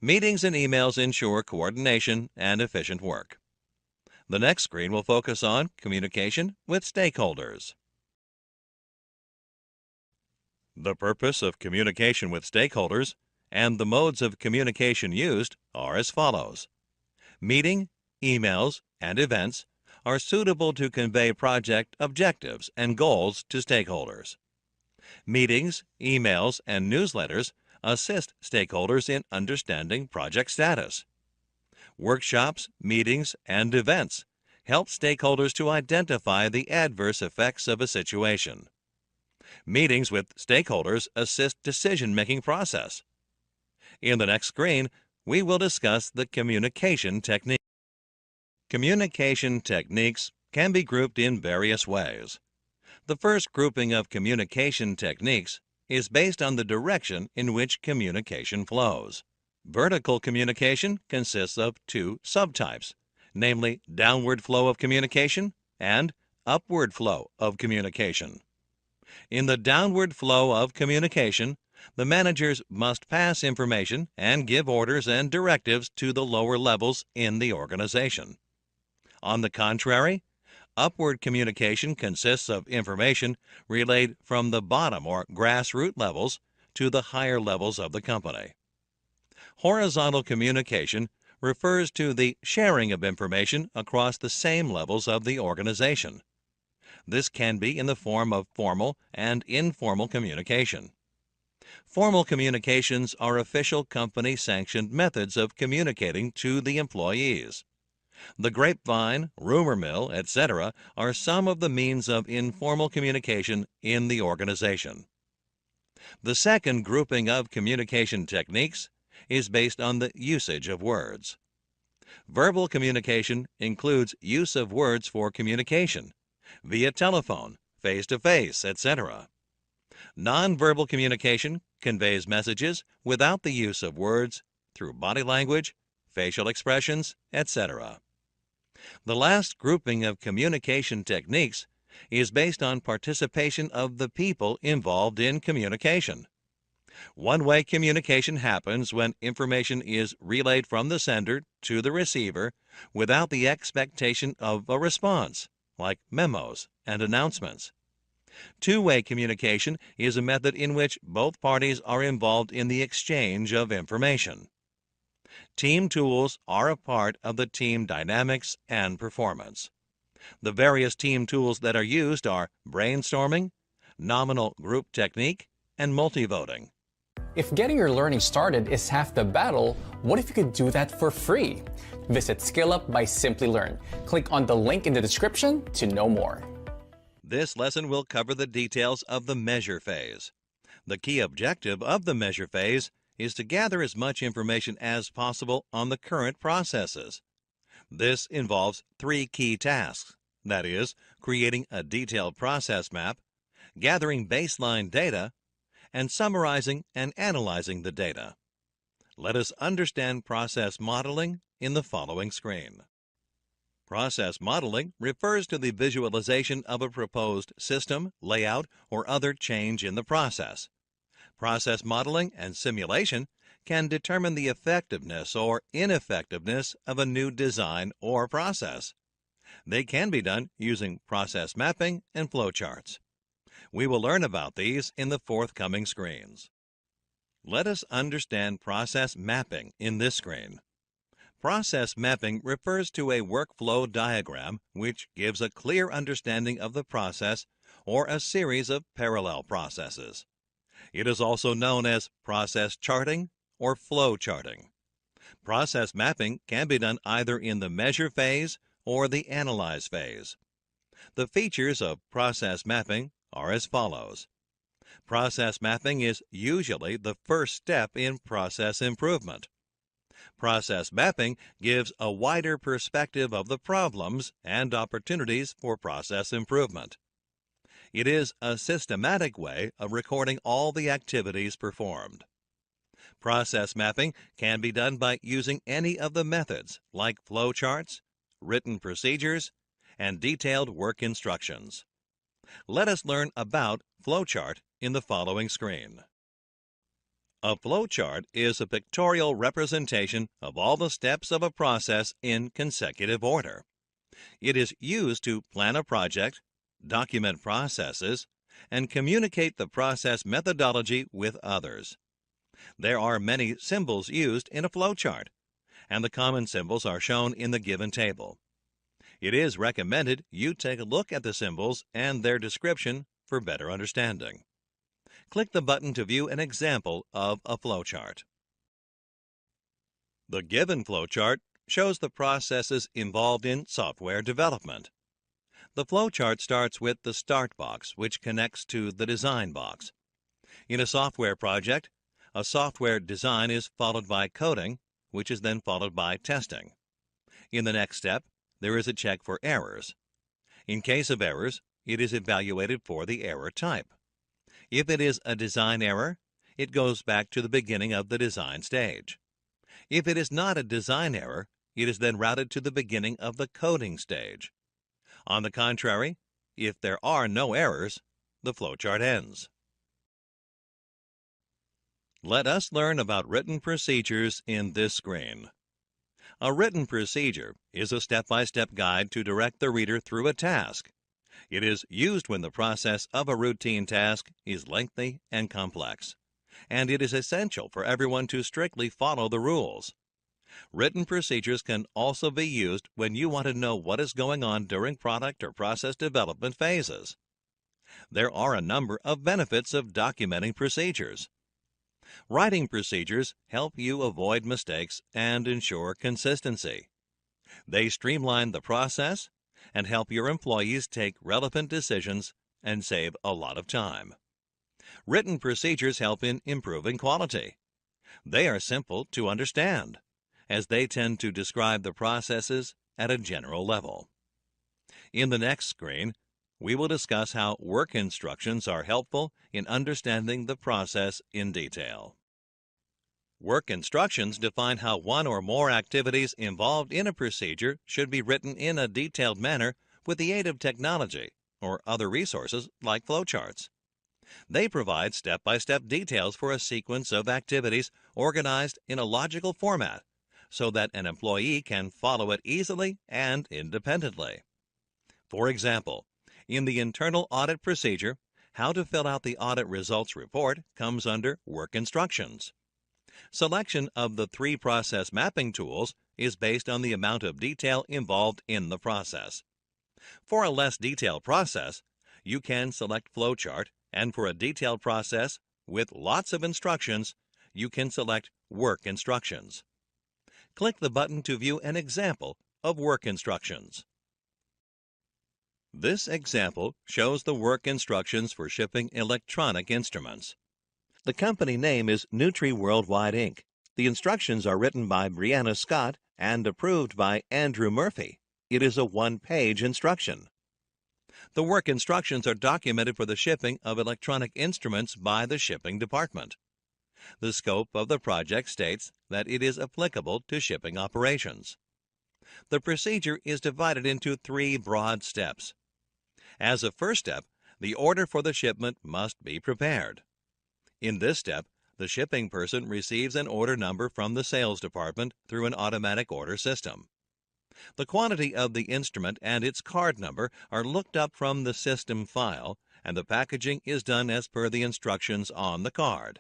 Meetings and emails ensure coordination and efficient work. The next screen will focus on communication with stakeholders. The purpose of communication with stakeholders and the modes of communication used are as follows. Meeting, emails, and events are suitable to convey project objectives and goals to stakeholders. Meetings, emails, and newsletters assist stakeholders in understanding project status. Workshops, meetings, and events help stakeholders to identify the adverse effects of a situation. Meetings with stakeholders assist decision-making process. In the next screen, we will discuss the communication technique. Communication techniques can be grouped in various ways. The first grouping of communication techniques is based on the direction in which communication flows. Vertical communication consists of two subtypes, namely downward flow of communication and upward flow of communication. In the downward flow of communication, the managers must pass information and give orders and directives to the lower levels in the organization. On the contrary, upward communication consists of information relayed from the bottom or grassroots levels to the higher levels of the company. Horizontal communication refers to the sharing of information across the same levels of the organization. This can be in the form of formal and informal communication. Formal communications are official company-sanctioned methods of communicating to the employees. The grapevine, rumor mill, etc. are some of the means of informal communication in the organization. The second grouping of communication techniques is based on the usage of words. Verbal communication includes use of words for communication, via telephone, face-to-face, etc. Nonverbal communication conveys messages without the use of words through body language, facial expressions, etc. The last grouping of communication techniques is based on participation of the people involved in communication. One-way communication happens when information is relayed from the sender to the receiver without the expectation of a response, like memos and announcements. Two-way communication is a method in which both parties are involved in the exchange of information. Team tools are a part of the team dynamics and performance. The various team tools that are used are brainstorming, nominal group technique, and multivoting. If getting your learning started is half the battle, what if you could do that for free? Visit SkillUp by Simplilearn. Click on the link in the description to know more. This lesson will cover the details of the measure phase. The key objective of the measure phase is to gather as much information as possible on the current processes. This involves three key tasks, that is, creating a detailed process map, gathering baseline data, and summarizing and analyzing the data. Let us understand process modeling in the following screen. Process modeling refers to the visualization of a proposed system, layout, or other change in the process. Process modeling and simulation can determine the effectiveness or ineffectiveness of a new design or process. They can be done using process mapping and flowcharts. We will learn about these in the forthcoming screens. Let us understand process mapping in this screen. Process mapping refers to a workflow diagram which gives a clear understanding of the process or a series of parallel processes. It is also known as process charting or flow charting. Process mapping can be done either in the measure phase or the analyze phase. The features of process mapping are as follows. Process mapping is usually the first step in process improvement. Process mapping gives a wider perspective of the problems and opportunities for process improvement. It is a systematic way of recording all the activities performed. Process mapping can be done by using any of the methods like flowcharts, written procedures, and detailed work instructions. Let us learn about flowchart in the following screen. A flowchart is a pictorial representation of all the steps of a process in consecutive order. It is used to plan a project, document processes, and communicate the process methodology with others. There are many symbols used in a flowchart, and the common symbols are shown in the given table. It is recommended you take a look at the symbols and their description for better understanding. Click the button to view an example of a flowchart. The given flowchart shows the processes involved in software development. The flowchart starts with the Start box, which connects to the Design box. In a software project, a software design is followed by coding, which is then followed by testing. In the next step, there is a check for errors. In case of errors, it is evaluated for the error type. If it is a design error, it goes back to the beginning of the design stage. If it is not a design error, it is then routed to the beginning of the coding stage. On the contrary, if there are no errors, the flowchart ends. Let us learn about written procedures in this screen. A written procedure is a step-by-step guide to direct the reader through a task. It is used when the process of a routine task is lengthy and complex, and it is essential for everyone to strictly follow the rules. Written procedures can also be used when you want to know what is going on during product or process development phases. There are a number of benefits of documenting procedures. Writing procedures help you avoid mistakes and ensure consistency. They streamline the process and help your employees take relevant decisions and save a lot of time. Written procedures help in improving quality. They are simple to understand, as they tend to describe the processes at a general level. In the next screen, we will discuss how work instructions are helpful in understanding the process in detail. Work instructions define how one or more activities involved in a procedure should be written in a detailed manner with the aid of technology or other resources like flowcharts. They provide step-by-step details for a sequence of activities organized in a logical format so that an employee can follow it easily and independently. For example, in the internal audit procedure, how to fill out the audit results report comes under Work Instructions. Selection of the 3 process mapping tools is based on the amount of detail involved in the process. For a less detailed process, you can select Flowchart, and for a detailed process with lots of instructions, you can select Work Instructions. Click the button to view an example of work instructions. This example shows the work instructions for shipping electronic instruments. The company name is Nutri Worldwide Inc. The instructions are written by Brianna Scott and approved by Andrew Murphy. It is a 1-page instruction. The work instructions are documented for the shipping of electronic instruments by the shipping department. The scope of the project states that it is applicable to shipping operations. The procedure is divided into 3 broad steps. As a first step, the order for the shipment must be prepared. In this step, the shipping person receives an order number from the sales department through an automatic order system. The quantity of the instrument and its card number are looked up from the system file, and the packaging is done as per the instructions on the card.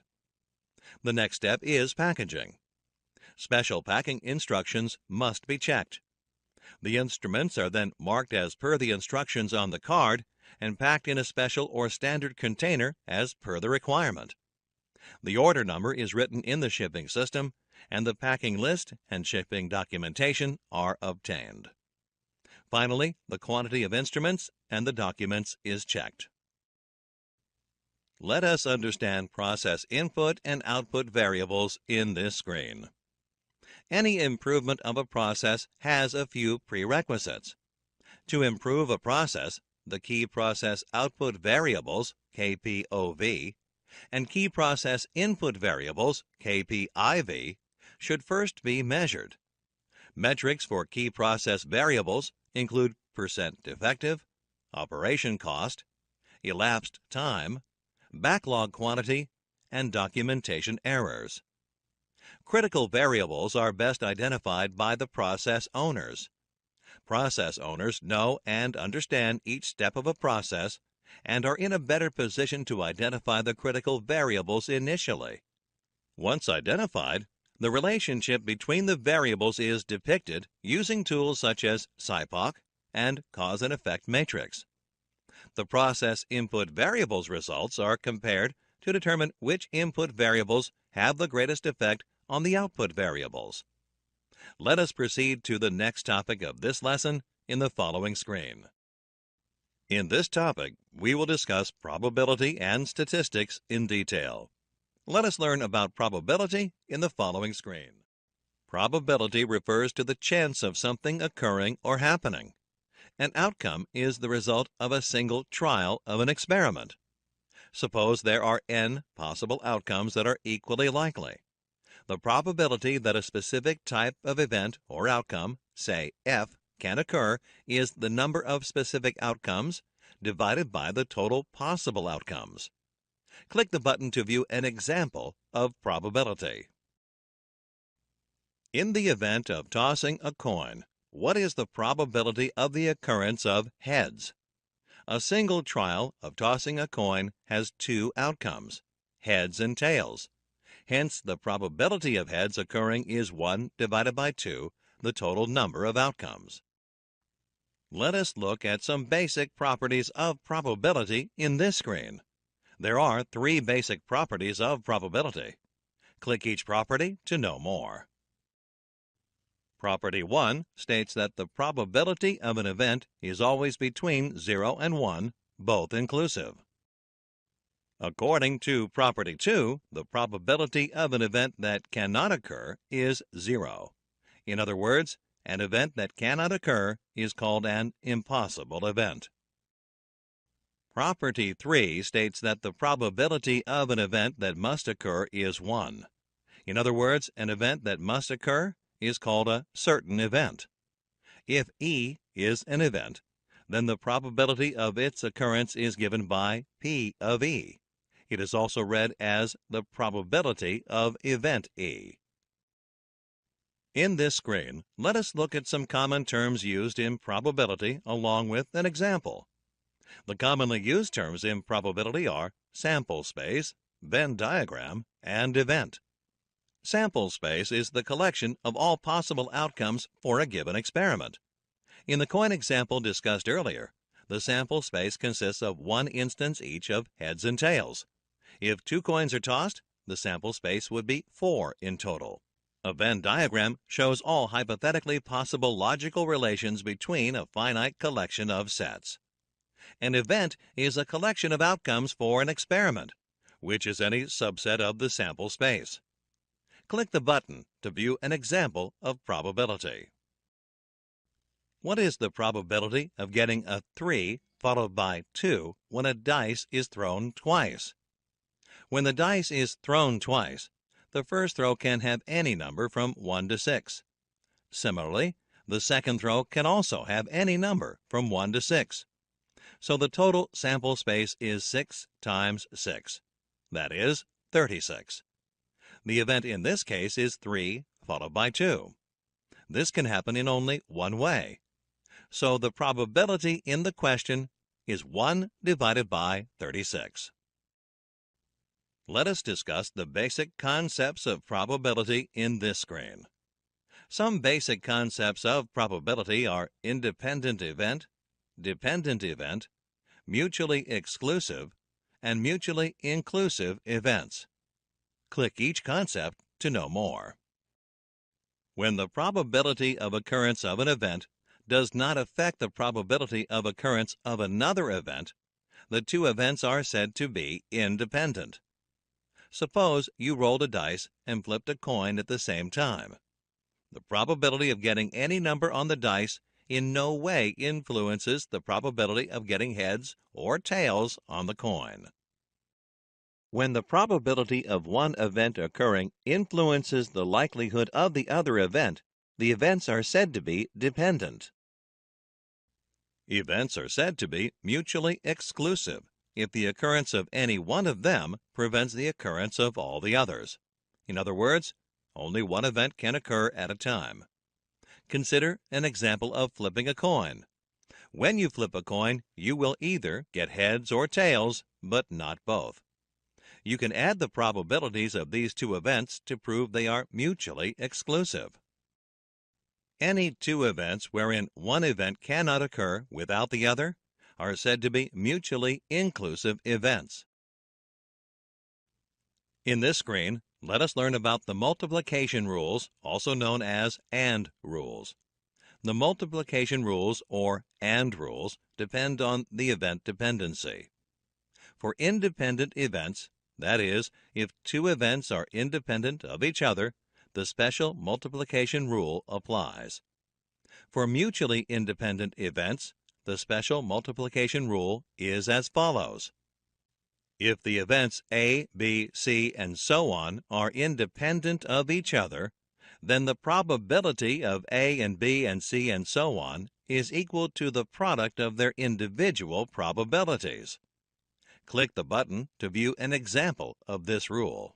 The next step is packaging. Special packing instructions must be checked. The instruments are then marked as per the instructions on the card and packed in a special or standard container as per the requirement. The order number is written in the shipping system, and the packing list and shipping documentation are obtained. Finally, the quantity of instruments and the documents is checked. Let us understand process input and output variables in this screen. Any improvement of a process has a few prerequisites. To improve a process, the key process output variables, KPOV, and key process input variables, KPIV, should first be measured. Metrics for key process variables include percent defective, operation cost, elapsed time, backlog quantity, and documentation errors. Critical variables are best identified by the process owners. Process owners know and understand each step of a process and are in a better position to identify the critical variables initially. Once identified, the relationship between the variables is depicted using tools such as SIPOC and cause and effect matrix. The process input variables results are compared to determine which input variables have the greatest effect on the output variables. Let us proceed to the next topic of this lesson in the following screen. In this topic, we will discuss probability and statistics in detail. Let us learn about probability in the following screen. Probability refers to the chance of something occurring or happening. An outcome is the result of a single trial of an experiment. Suppose there are n possible outcomes that are equally likely. The probability that a specific type of event or outcome, say f, can occur is the number of specific outcomes divided by the total possible outcomes. Click the button to view an example of probability. In the event of tossing a coin, what is the probability of the occurrence of heads? A single trial of tossing a coin has two outcomes, heads and tails. Hence, the probability of heads occurring is 1 divided by 2, the total number of outcomes. Let us look at some basic properties of probability in this screen. There are 3 basic properties of probability. Click each property to know more. Property 1 states that the probability of an event is always between 0 and 1, both inclusive. According to Property 2, the probability of an event that cannot occur is 0. In other words, an event that cannot occur is called an impossible event. Property 3 states that the probability of an event that must occur is 1. In other words, an event that must occur is called a certain event. If E is an event, then the probability of its occurrence is given by P of E. It is also read as the probability of event E. In this screen, let us look at some common terms used in probability along with an example. The commonly used terms in probability are sample space, Venn diagram, and event. Sample space is the collection of all possible outcomes for a given experiment. In the coin example discussed earlier, the sample space consists of one instance each of heads and tails. If 2 coins are tossed, the sample space would be 4 in total. A Venn diagram shows all hypothetically possible logical relations between a finite collection of sets. An event is a collection of outcomes for an experiment, which is any subset of the sample space. Click the button to view an example of probability. What is the probability of getting a 3 followed by 2 when a dice is thrown twice? When the dice is thrown twice, the first throw can have any number from 1 to 6. Similarly, the second throw can also have any number from 1 to 6. So the total sample space is 6 times 6. That is 36. The event in this case is 3 followed by 2. This can happen in only one way. So the probability in the question is 1 divided by 36. Let us discuss the basic concepts of probability in this screen. Some basic concepts of probability are independent event, dependent event, mutually exclusive, and mutually inclusive events. Click each concept to know more. When the probability of occurrence of an event does not affect the probability of occurrence of another event, the 2 events are said to be independent. Suppose you rolled a dice and flipped a coin at the same time. The probability of getting any number on the dice in no way influences the probability of getting heads or tails on the coin. When the probability of one event occurring influences the likelihood of the other event, the events are said to be dependent. Events are said to be mutually exclusive if the occurrence of any one of them prevents the occurrence of all the others. In other words, only one event can occur at a time. Consider an example of flipping a coin. When you flip a coin, you will either get heads or tails, but not both. You can add the probabilities of these 2 events to prove they are mutually exclusive. Any 2 events wherein one event cannot occur without the other are said to be mutually inclusive events. In this screen, Let us learn about the multiplication rules, also known as AND rules. The multiplication rules, or AND rules, depend on the event dependency. For independent events, that is, if two events are independent of each other, the special multiplication rule applies. For mutually independent events, the special multiplication rule is as follows. If the events A, B, C, and so on are independent of each other, then the probability of A and B and C and so on is equal to the product of their individual probabilities. Click the button to view an example of this rule.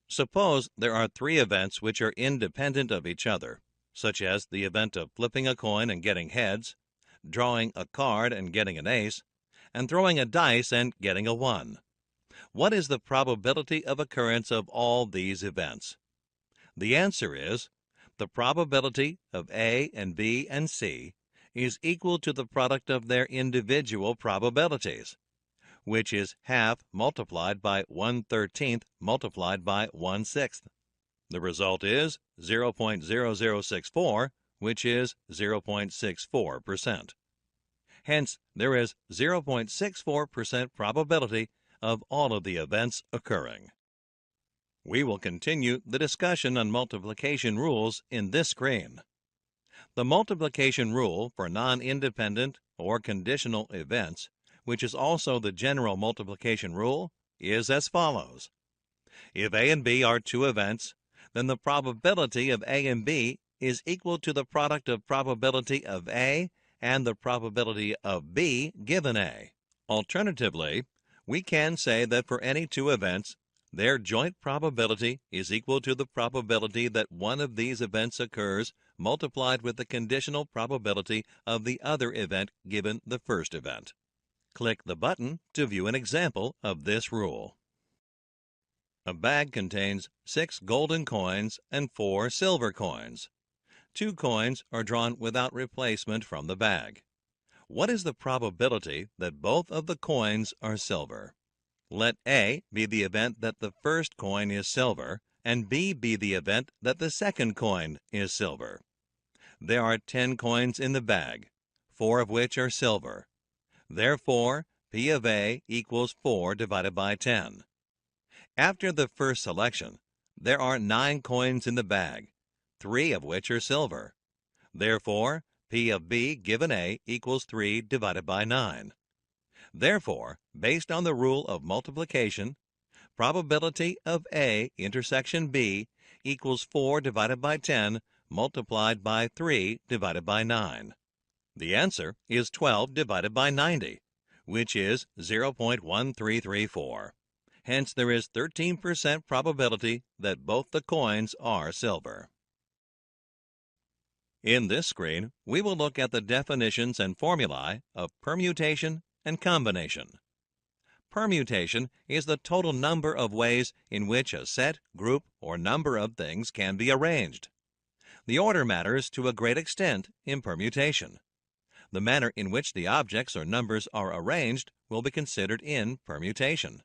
Suppose there are three events which are independent of each other, such as the event of flipping a coin and getting heads, drawing a card and getting an ace, and throwing a dice and getting a 1. What is the probability of occurrence of all these events? The answer is, the probability of A and B and C is equal to the product of their individual probabilities, which is half multiplied by 1/13 multiplied by 1/6. The result is 0.0064, which is 0.64%. Hence, there is 0.64% probability of all of the events occurring. We will continue the discussion on multiplication rules in this screen. The multiplication rule for non-independent or conditional events, which is also the general multiplication rule, is as follows. If A and B are two events, then the probability of A and B is equal to the product of probability of A and the probability of B given A. Alternatively, we can say that for any two events, their joint probability is equal to the probability that one of these events occurs multiplied with the conditional probability of the other event given the first event. Click the button to view an example of this rule. A bag contains 6 golden coins and 4 silver coins. 2 coins are drawn without replacement from the bag. What is the probability that both of the coins are silver? Let A be the event that the first coin is silver, and B be the event that the second coin is silver. There are 10 coins in the bag, 4 of which are silver. Therefore, P of A equals 4 divided by 10. After the first selection, there are 9 coins in the bag, 3 of which are silver. Therefore, P of B given A equals 3 divided by 9. Therefore, based on the rule of multiplication, probability of A intersection B equals 4 divided by 10 multiplied by 3 divided by 9. The answer is 12 divided by 90, which is 0.1334. Hence, there is 13% probability that both the coins are silver. In this screen, we will look at the definitions and formulae of permutation and combination. Permutation is the total number of ways in which a set, group, or number of things can be arranged. The order matters to a great extent in permutation. The manner in which the objects or numbers are arranged will be considered in permutation.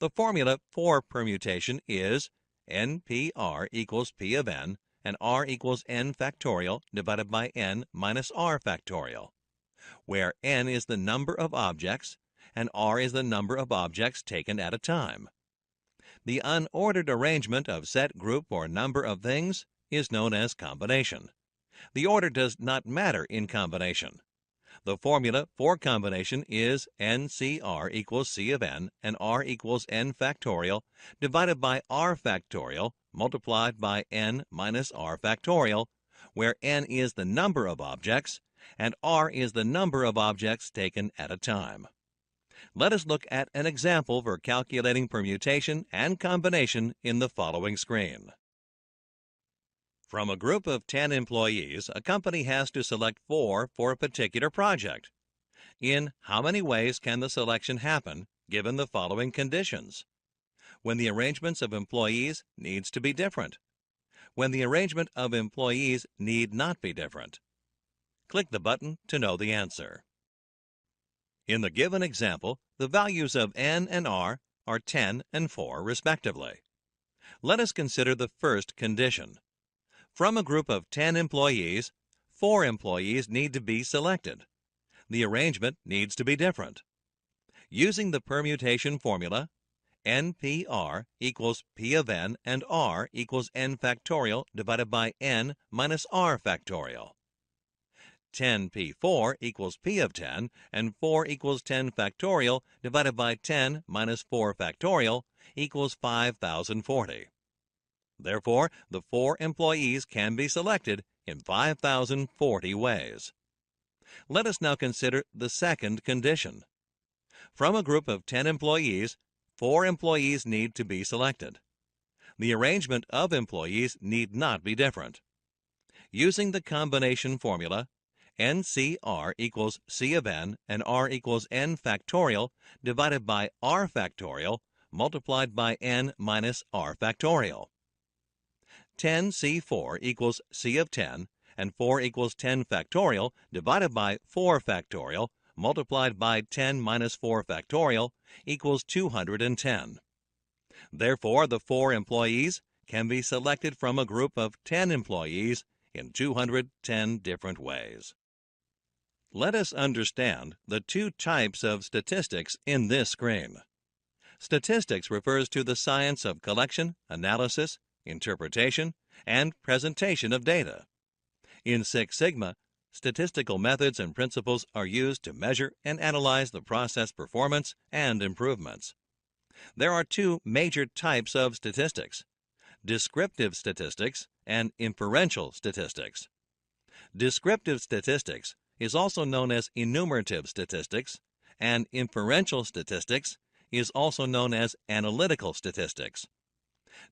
The formula for permutation is NPR equals P of n and R equals n factorial divided by n minus r factorial, where n is the number of objects and r is the number of objects taken at a time. The unordered arrangement of set, group, or number of things is known as combination. The order does not matter in combination. The formula for combination is NCR equals C of n and R equals n factorial divided by r factorial multiplied by n minus r factorial, where n is the number of objects and r is the number of objects taken at a time. Let us look at an example for calculating permutation and combination in the following screen. From a group of 10 employees, a company has to select 4 for a particular project. In how many ways can the selection happen given the following conditions? When the arrangements of employees needs to be different. When the arrangement of employees need not be different. Click the button to know the answer. In the given example, the values of n and r are 10 and 4 respectively. Let us consider the first condition. From a group of 10 employees, 4 employees need to be selected. The arrangement needs to be different. Using the permutation formula, NPR equals P of n and R equals n factorial divided by n minus r factorial. 10P4 equals P of 10 and 4 equals 10 factorial divided by 10 minus 4 factorial equals 5040. Therefore, the 4 employees can be selected in 5040 ways. Let us now consider the second condition. From a group of 10 employees, 4 employees need to be selected. The arrangement of employees need not be different. Using the combination formula, NCR equals C of n and R equals n factorial divided by R factorial multiplied by n minus R factorial. 10C4 equals C of 10 and 4 equals 10 factorial divided by 4 factorial multiplied by 10 minus 4 factorial equals 210. Therefore, the 4 employees can be selected from a group of 10 employees in 210 different ways. Let us understand the two types of statistics in this screen. Statistics refers to the science of collection, analysis, interpretation, and presentation of data. In Six Sigma, statistical methods and principles are used to measure and analyze the process performance and improvements. There are two major types of statistics: descriptive statistics and inferential statistics. Descriptive statistics is also known as enumerative statistics, and inferential statistics is also known as analytical statistics.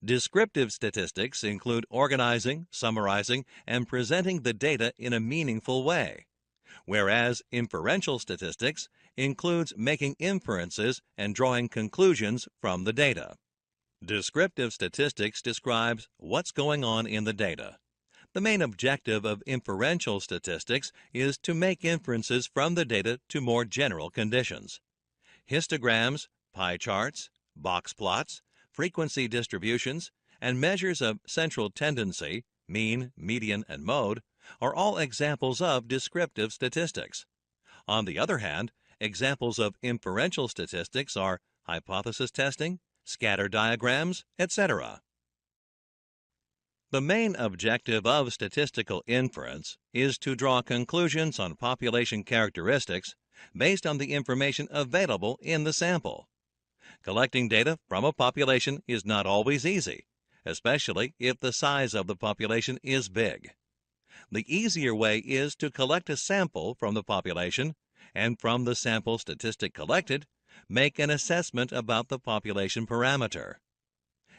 Descriptive statistics include organizing, summarizing, and presenting the data in a meaningful way, whereas inferential statistics includes making inferences and drawing conclusions from the data. Descriptive statistics describes what's going on in the data. The main objective of inferential statistics is to make inferences from the data to more general conditions. Histograms, pie charts, box plots, frequency distributions, and measures of central tendency, mean, median, and mode are all examples of descriptive statistics. On the other hand, examples of inferential statistics are hypothesis testing, scatter diagrams, etc. The main objective of statistical inference is to draw conclusions on population characteristics based on the information available in the sample. Collecting data from a population is not always easy, especially if the size of the population is big. The easier way is to collect a sample from the population, and from the sample statistic collected, make an assessment about the population parameter.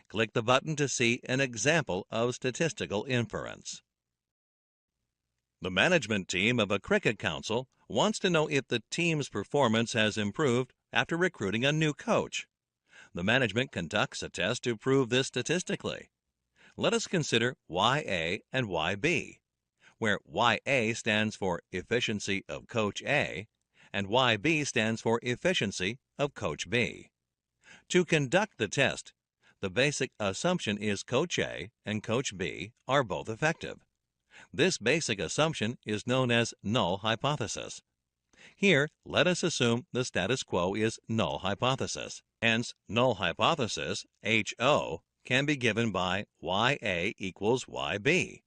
Click the button to see an example of statistical inference. The management team of a cricket council wants to know if the team's performance has improved after recruiting a new coach. The management conducts a test to prove this statistically. Let us consider YA and YB, where YA stands for efficiency of Coach A and YB stands for efficiency of Coach B. To conduct the test, the basic assumption is Coach A and Coach B are both effective. This basic assumption is known as null hypothesis. Here, let us assume the status quo is null hypothesis. Hence, null hypothesis, HO, can be given by YA equals YB.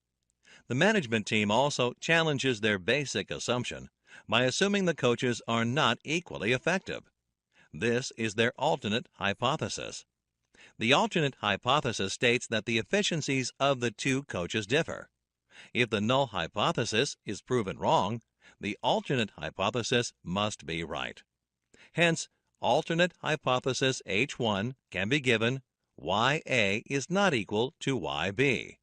The management team also challenges their basic assumption by assuming the coaches are not equally effective. This is their alternate hypothesis. The alternate hypothesis states that the efficiencies of the two coaches differ. If the null hypothesis is proven wrong, the alternate hypothesis must be right. Hence, alternate hypothesis H1 can be given YA is not equal to YB.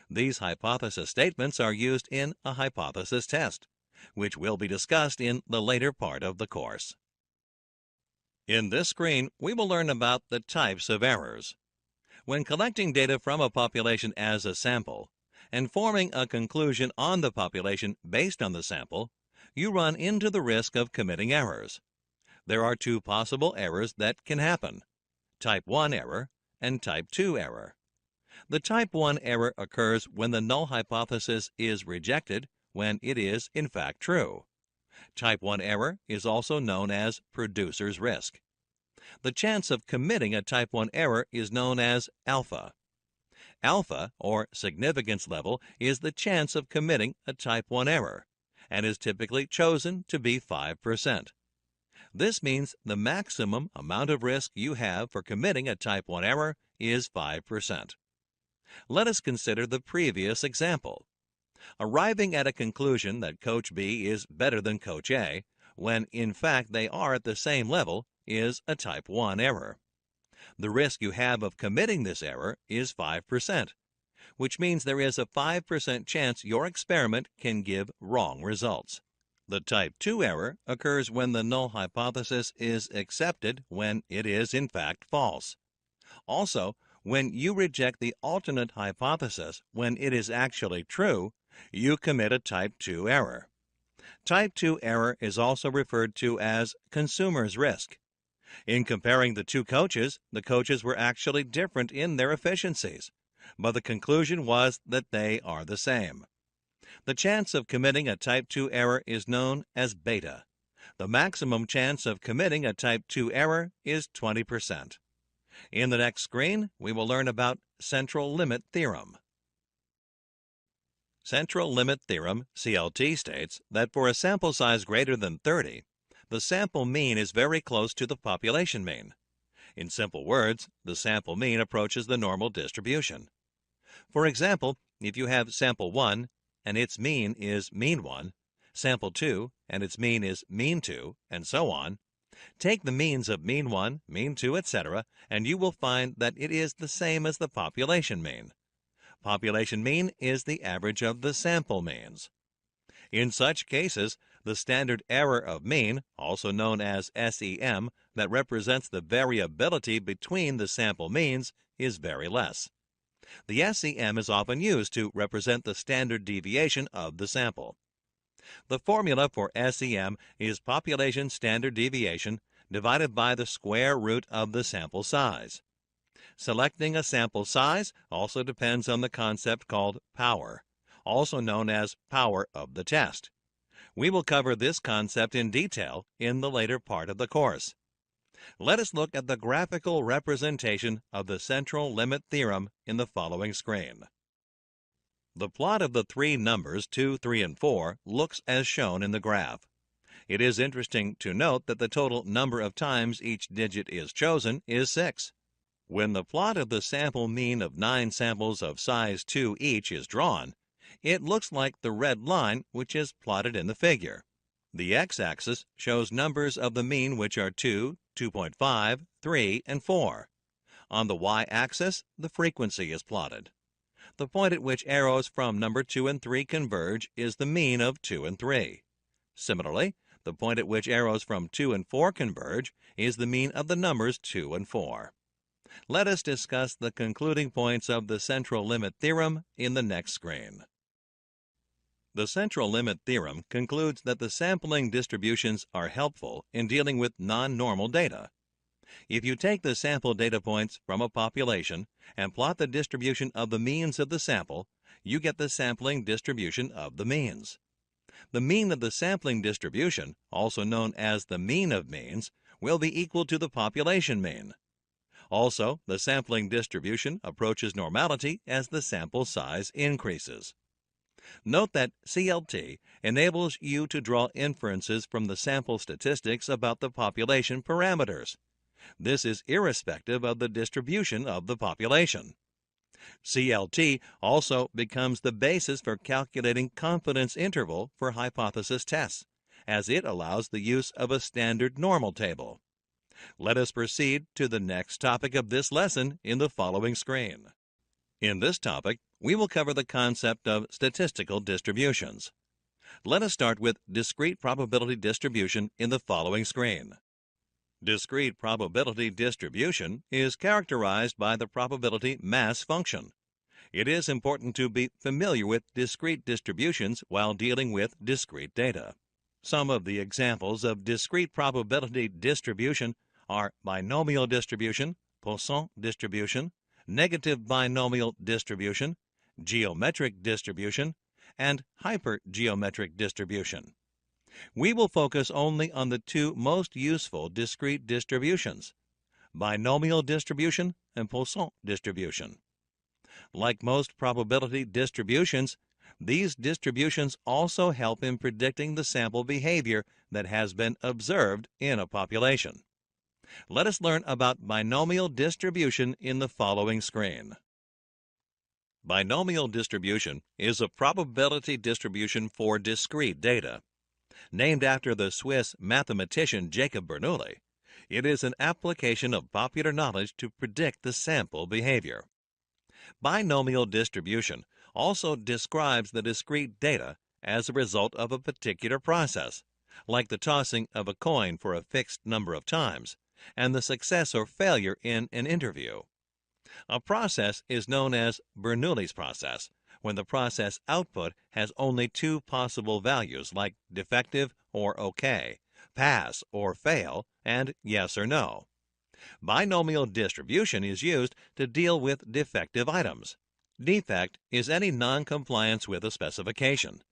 These hypothesis statements are used in a hypothesis test, which will be discussed in the later part of the course. In this screen, we will learn about the types of errors. When collecting data from a population as a sample and forming a conclusion on the population based on the sample, you run into the risk of committing errors. There are two possible errors that can happen. type 1 error, and type 2 error. The type 1 error occurs when the null hypothesis is rejected when it is in fact true. Type 1 error is also known as producer's risk. The chance of committing a type 1 error is known as alpha. Alpha, or significance level, is the chance of committing a type 1 error, and is typically chosen to be 5%. This means the maximum amount of risk you have for committing a type 1 error is 5%. Let us consider the previous example. Arriving at a conclusion that Coach B is better than Coach A, when in fact they are at the same level, is a type 1 error. The risk you have of committing this error is 5%, which means there is a 5% chance your experiment can give wrong results. The type 2 error occurs when the null hypothesis is accepted when it is in fact false. Also, when you reject the alternate hypothesis when it is actually true, you commit a type 2 error. Type 2 error is also referred to as consumer's risk. In comparing the two coaches, the coaches were actually different in their efficiencies, but the conclusion was that they are the same. The chance of committing a type 2 error is known as beta. The maximum chance of committing a type 2 error is 20%. In the next screen, we will learn about central limit theorem. Central limit theorem, CLT, states that for a sample size greater than 30, the sample mean is very close to the population mean. In simple words, the sample mean approaches the normal distribution. For example, if you have sample 1 and its mean is mean 1, sample 2 and its mean is mean 2, and so on, take the means of mean 1, mean 2, etc., and you will find that it is the same as the population mean. Population mean is the average of the sample means. In such cases, the standard error of mean, also known as SEM, that represents the variability between the sample means, is very less. The SEM is often used to represent the standard deviation of the sample. The formula for SEM is population standard deviation divided by the square root of the sample size. Selecting a sample size also depends on the concept called power, also known as power of the test. We will cover this concept in detail in the later part of the course. Let us look at the graphical representation of the central limit theorem in the following screen. The plot of the three numbers 2, 3, and 4 looks as shown in the graph. It is interesting to note that the total number of times each digit is chosen is 6. When the plot of the sample mean of 9 samples of size 2 each is drawn, it looks like the red line which is plotted in the figure. The x-axis shows numbers of the mean which are 2, 2.5, 3, and 4. On the y-axis, the frequency is plotted. The point at which arrows from number 2 and 3 converge is the mean of 2 and 3. Similarly, the point at which arrows from 2 and 4 converge is the mean of the numbers 2 and 4. Let us discuss the concluding points of the central limit theorem in the next screen. The central limit theorem concludes that the sampling distributions are helpful in dealing with non-normal data. If you take the sample data points from a population and plot the distribution of the means of the sample, you get the sampling distribution of the means. The mean of the sampling distribution, also known as the mean of means, will be equal to the population mean. Also, the sampling distribution approaches normality as the sample size increases. Note that CLT enables you to draw inferences from the sample statistics about the population parameters. This is irrespective of the distribution of the population. CLT also becomes the basis for calculating confidence interval for hypothesis tests, as it allows the use of a standard normal table. Let us proceed to the next topic of this lesson in the following screen. In this topic, we will cover the concept of statistical distributions. Let us start with discrete probability distribution in the following screen. Discrete probability distribution is characterized by the probability mass function. It is important to be familiar with discrete distributions while dealing with discrete data. Some of the examples of discrete probability distribution are binomial distribution, Poisson distribution, negative binomial distribution, geometric distribution, and hypergeometric distribution. We will focus only on the two most useful discrete distributions, binomial distribution and Poisson distribution. Like most probability distributions, these distributions also help in predicting the sample behavior that has been observed in a population. Let us learn about binomial distribution in the following screen. Binomial distribution is a probability distribution for discrete data. Named after the Swiss mathematician Jacob Bernoulli, it is an application of popular knowledge to predict the sample behavior. Binomial distribution also describes the discrete data as a result of a particular process, like the tossing of a coin for a fixed number of times, and the success or failure in an interview. A process is known as Bernoulli's process when the process output has only two possible values like defective or OK, pass or fail, and yes or no. Binomial distribution is used to deal with defective items. Defect is any non-compliance with a specification.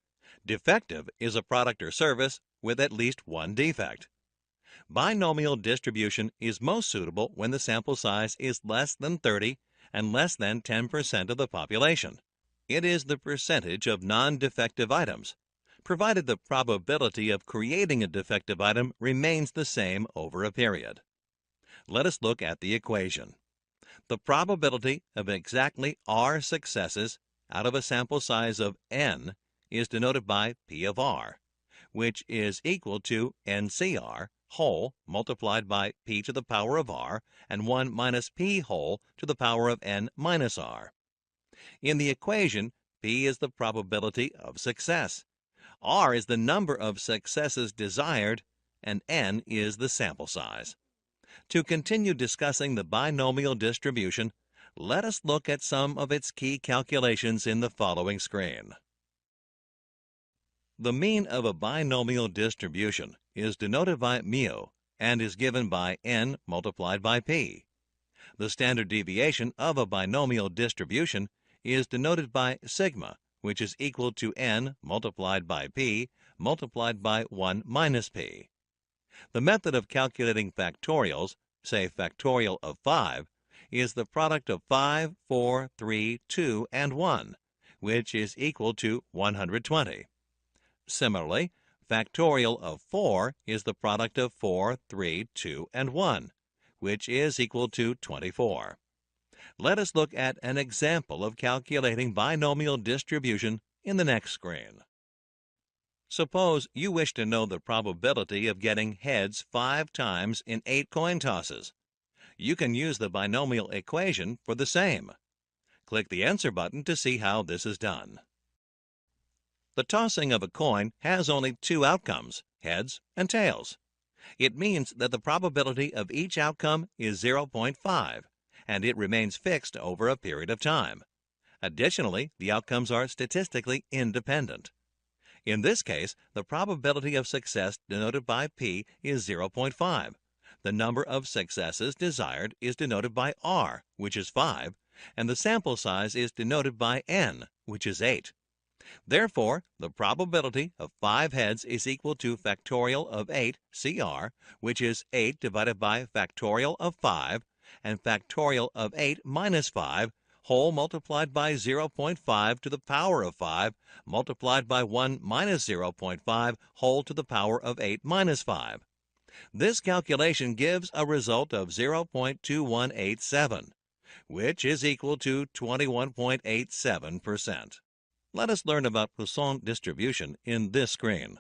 Defective is a product or service with at least one defect. Binomial distribution is most suitable when the sample size is less than 30 and less than 10% of the population. It is the percentage of non-defective items, provided the probability of creating a defective item remains the same over a period. Let us look at the equation. The probability of exactly R successes out of a sample size of n is denoted by P of R, which is equal to NCR whole multiplied by P to the power of R and 1 minus P whole to the power of n minus R. In the equation, P is the probability of success, R is the number of successes desired, and n is the sample size. To continue discussing the binomial distribution, let us look at some of its key calculations in the following screen. The mean of a binomial distribution is denoted by mu and is given by n multiplied by p. The standard deviation of a binomial distribution is denoted by sigma, which is equal to n multiplied by p multiplied by 1 minus p. The method of calculating factorials, say factorial of 5, is the product of 5, 4, 3, 2, and 1, which is equal to 120. Similarly, factorial of 4 is the product of 4, 3, 2, and 1, which is equal to 24. Let us look at an example of calculating binomial distribution in the next screen. Suppose you wish to know the probability of getting heads 5 times in 8 coin tosses. You can use the binomial equation for the same. Click the Answer button to see how this is done. The tossing of a coin has only two outcomes, heads and tails. It means that the probability of each outcome is 0.5, and it remains fixed over a period of time. Additionally, the outcomes are statistically independent. In this case, the probability of success denoted by P is 0.5. The number of successes desired is denoted by R, which is 5, and the sample size is denoted by N, which is 8. Therefore, the probability of 5 heads is equal to factorial of 8, CR, which is 8 divided by factorial of 5, and factorial of 8 minus 5, whole multiplied by 0.5 to the power of 5, multiplied by 1 minus 0.5, whole to the power of 8 minus 5. This calculation gives a result of 0.2187, which is equal to 21.87%. Let us learn about Poisson distribution in this screen.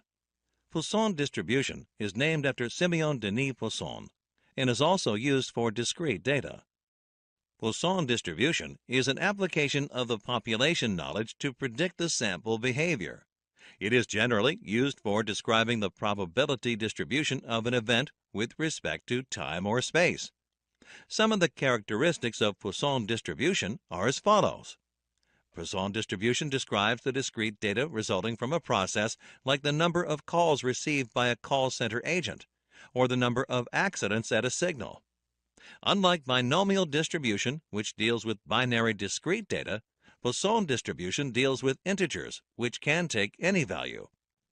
Poisson distribution is named after Simeon Denis Poisson and is also used for discrete data. Poisson distribution is an application of the population knowledge to predict the sample behavior. It is generally used for describing the probability distribution of an event with respect to time or space. Some of the characteristics of Poisson distribution are as follows. Poisson distribution describes the discrete data resulting from a process like the number of calls received by a call center agent or the number of accidents at a signal. Unlike binomial distribution, which deals with binary discrete data, Poisson distribution deals with integers, which can take any value.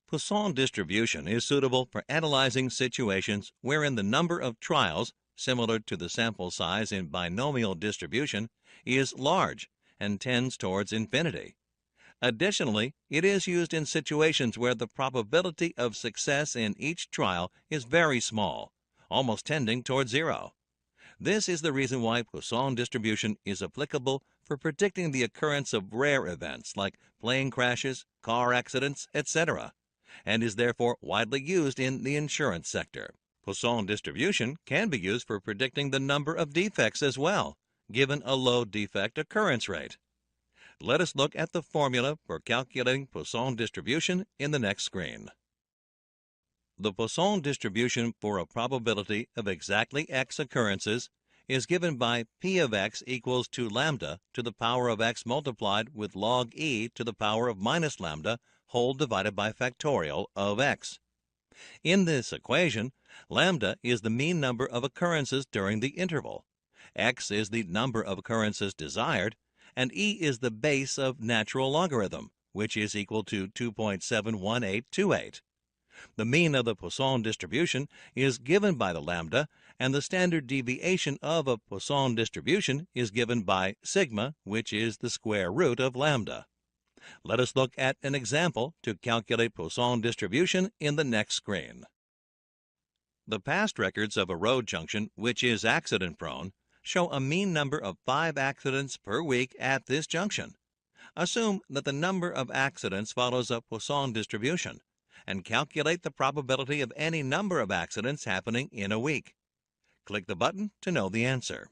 Poisson distribution is suitable for analyzing situations wherein the number of trials, similar to the sample size in binomial distribution, is large and tends towards infinity. Additionally, it is used in situations where the probability of success in each trial is very small, almost tending toward zero. This is the reason why Poisson distribution is applicable for predicting the occurrence of rare events like plane crashes, car accidents, etc., and is therefore widely used in the insurance sector. Poisson distribution can be used for predicting the number of defects as well, given a low defect occurrence rate. Let us look at the formula for calculating Poisson distribution in the next screen. The Poisson distribution for a probability of exactly x occurrences is given by p of x equals to lambda to the power of x multiplied with log e to the power of minus lambda whole divided by factorial of x. In this equation, lambda is the mean number of occurrences during the interval, x is the number of occurrences desired, and e is the base of natural logarithm, which is equal to 2.71828. The mean of the Poisson distribution is given by the lambda, and the standard deviation of a Poisson distribution is given by sigma, which is the square root of lambda. Let us look at an example to calculate Poisson distribution in the next screen. The past records of a road junction which is accident-prone show a mean number of 5 accidents per week at this junction. Assume that the number of accidents follows a Poisson distribution, and calculate the probability of any number of accidents happening in a week. Click the button to know the answer.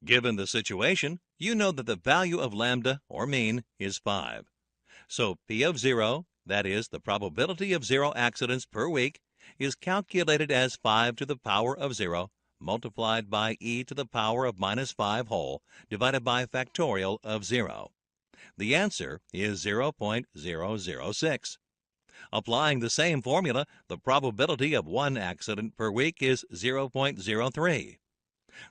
Given the situation, you know that the value of lambda, or mean, is 5. So P of 0, that is, the probability of 0 accidents per week, is calculated as 5 to the power of 0 multiplied by e to the power of minus 5 whole divided by factorial of 0. The answer is 0.006. Applying the same formula, the probability of 1 accident per week is 0.03.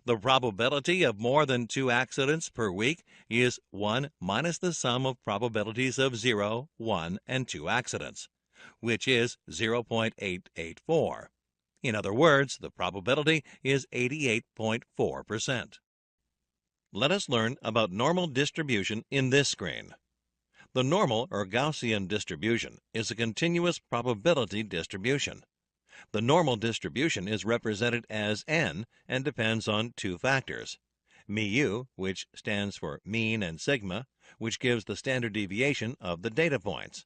The probability of more than 2 accidents per week is 1 minus the sum of probabilities of 0, 1, and 2 accidents, which is 0.884. In other words, the probability is 88.4%. Let us learn about normal distribution in this screen. The normal or Gaussian distribution is a continuous probability distribution. The normal distribution is represented as n and depends on 2 factors. Mu, which stands for mean, and sigma, which gives the standard deviation of the data points.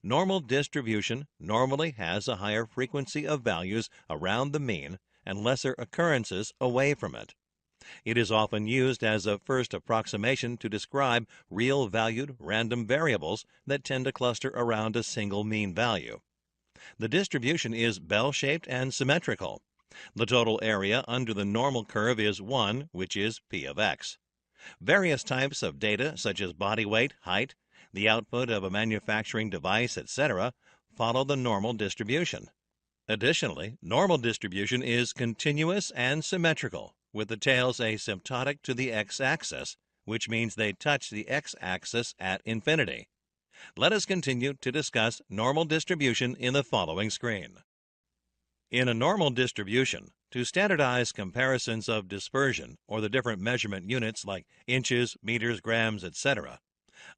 Normal distribution normally has a higher frequency of values around the mean and lesser occurrences away from it. It is often used as a first approximation to describe real-valued random variables that tend to cluster around a single mean value. The distribution is bell-shaped and symmetrical. The total area under the normal curve is 1, which is P of x. Various types of data, such as body weight, height, the output of a manufacturing device, etc., follow the normal distribution. Additionally, normal distribution is continuous and symmetrical, with the tails asymptotic to the x-axis, which means they touch the x-axis at infinity. Let us continue to discuss normal distribution in the following screen. In a normal distribution, to standardize comparisons of dispersion or the different measurement units like inches, meters, grams, etc.,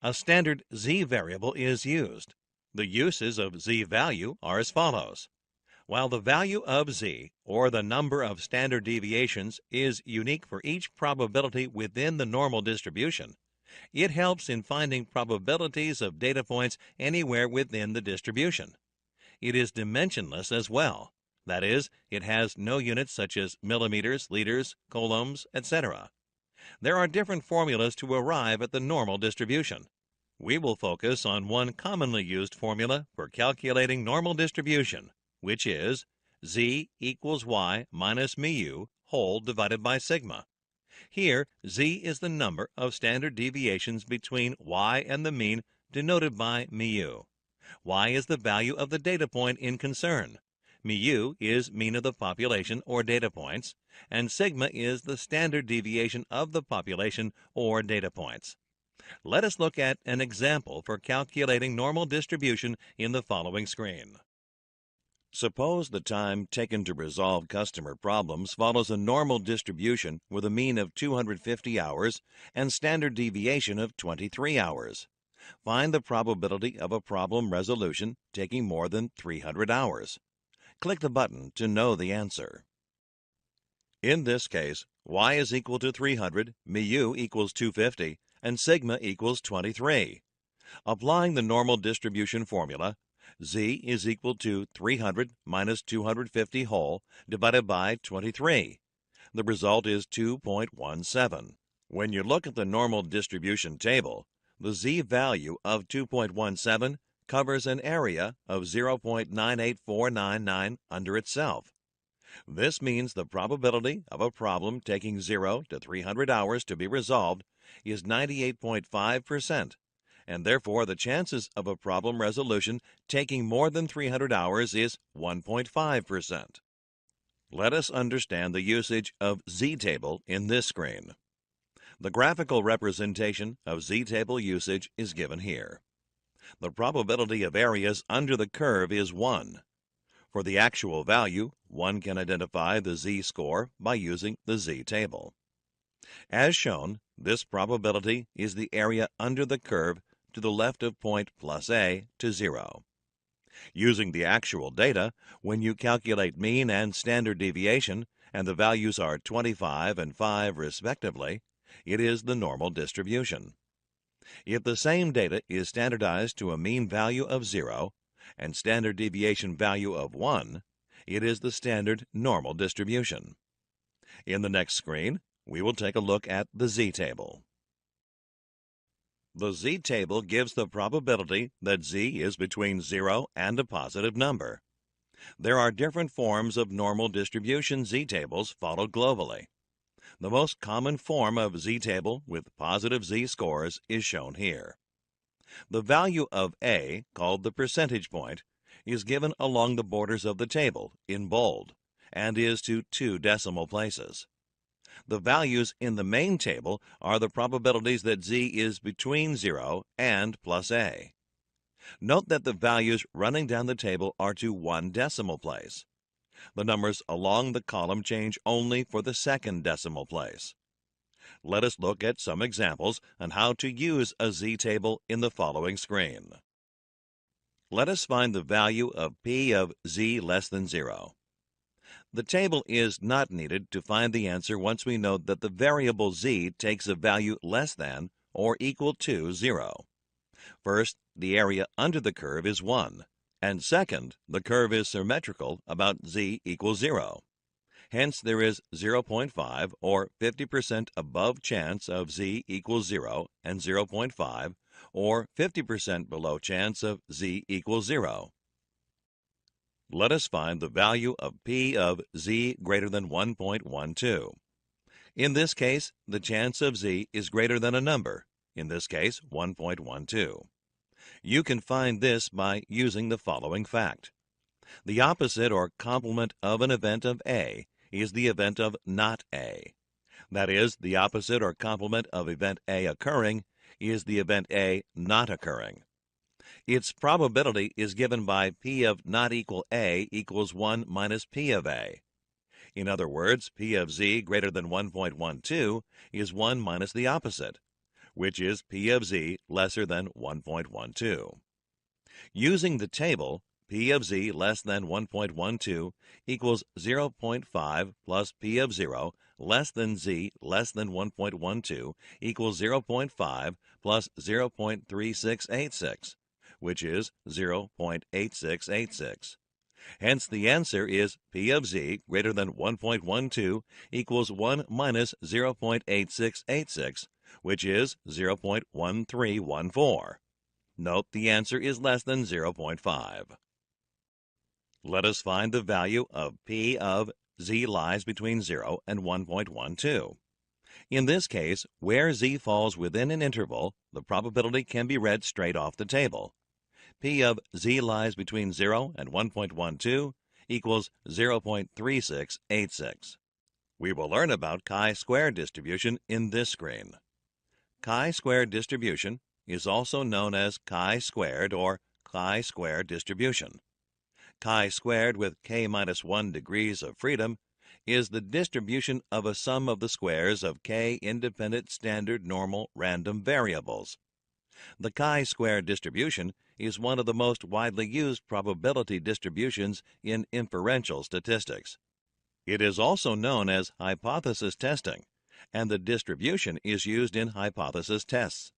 a standard z variable is used. The uses of z value are as follows. While the value of z, or the number of standard deviations, is unique for each probability within the normal distribution, it helps in finding probabilities of data points anywhere within the distribution. It is dimensionless as well. That is, it has no units such as millimeters, liters, coulombs, etc. There are different formulas to arrive at the normal distribution. We will focus on one commonly used formula for calculating normal distribution, which is z equals y minus mu whole divided by sigma. Here, z is the number of standard deviations between y and the mean, denoted by mu. Y is the value of the data point in concern. Mu is mean of the population or data points, and sigma is the standard deviation of the population or data points. Let us look at an example for calculating normal distribution in the following screen. Suppose the time taken to resolve customer problems follows a normal distribution with a mean of 250 hours and standard deviation of 23 hours. Find the probability of a problem resolution taking more than 300 hours. Click the button to know the answer. In this case, y is equal to 300, mu equals 250, and sigma equals 23. Applying the normal distribution formula, z is equal to 300 minus 250 whole divided by 23. The result is 2.17. When you look at the normal distribution table, the z value of 2.17 covers an area of 0.98499 under itself. This means the probability of a problem taking 0 to 300 hours to be resolved is 98.5%, and therefore the chances of a problem resolution taking more than 300 hours is 1.5%. Let us understand the usage of z-table in this screen. The graphical representation of z-table usage is given here. The probability of areas under the curve is 1. For the actual value, one can identify the z-score by using the z-table. As shown, this probability is the area under the curve to the left of point plus a to 0. Using the actual data, when you calculate mean and standard deviation, and the values are 25 and 5 respectively, it is the normal distribution. If the same data is standardized to a mean value of 0 and standard deviation value of 1, it is the standard normal distribution. In the next screen, we will take a look at the z-table. The z-table gives the probability that z is between 0 and a positive number. There are different forms of normal distribution z-tables followed globally. The most common form of z-table with positive z-scores is shown here. The value of a, called the percentage point, is given along the borders of the table in bold and is to 2 decimal places. The values in the main table are the probabilities that z is between 0 and plus a. Note that the values running down the table are to 1 decimal place. The numbers along the column change only for the second decimal place. Let us look at some examples on how to use a z-table in the following screen. Let us find the value of p of z less than 0. The table is not needed to find the answer once we know that the variable z takes a value less than or equal to 0. First, the area under the curve is 1, and second, the curve is symmetrical about z equals 0. Hence, there is 0.5 or 50% above chance of z equals 0 and 0.5 or 50% below chance of z equals 0. Let us find the value of p of z greater than 1.12. In this case, the chance of z is greater than a number, in this case 1.12. You can find this by using the following fact. The opposite or complement of an event of A is the event of not A. That is, the opposite or complement of event A occurring is the event A not occurring. Its probability is given by p of not equal A equals 1 minus p of A. In other words, p of z greater than 1.12 is 1 minus the opposite, which is p of z lesser than 1.12. Using the table, p of z less than 1.12 equals 0.5 plus p of 0 less than z less than 1.12 equals 0.5 plus 0.3686, which is 0.8686. Hence, the answer is p of z greater than 1.12 equals 1 minus 0.8686, which is 0.1314. Note the answer is less than 0.5. Let us find the value of p of z lies between 0 and 1.12. In this case, where z falls within an interval, the probability can be read straight off the table. P of z lies between 0 and 1.12 equals 0.3686. We will learn about chi-square distribution in this screen. Chi-square distribution is also known as chi-squared or chi-square distribution. Chi-squared with k-1 degrees of freedom is the distribution of a sum of the squares of k independent standard normal random variables. The chi-square distribution is one of the most widely used probability distributions in inferential statistics. It is also known as hypothesis testing, and the distribution is used in hypothesis tests.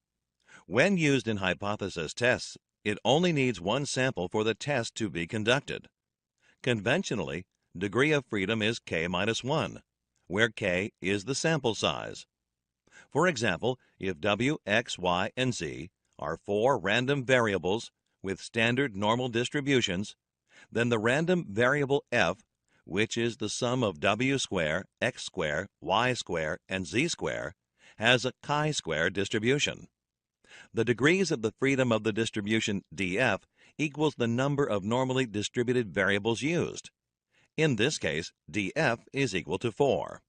When used in hypothesis tests, it only needs one sample for the test to be conducted. Conventionally, degree of freedom is k-1, where k is the sample size. For example, if w, x, y, and z are 4 random variables with standard normal distributions, then the random variable f, which is the sum of w square, x square, y square, and z square, has a chi-square distribution. The degrees of the freedom of the distribution df equals the number of normally distributed variables used. In this case, df is equal to 4.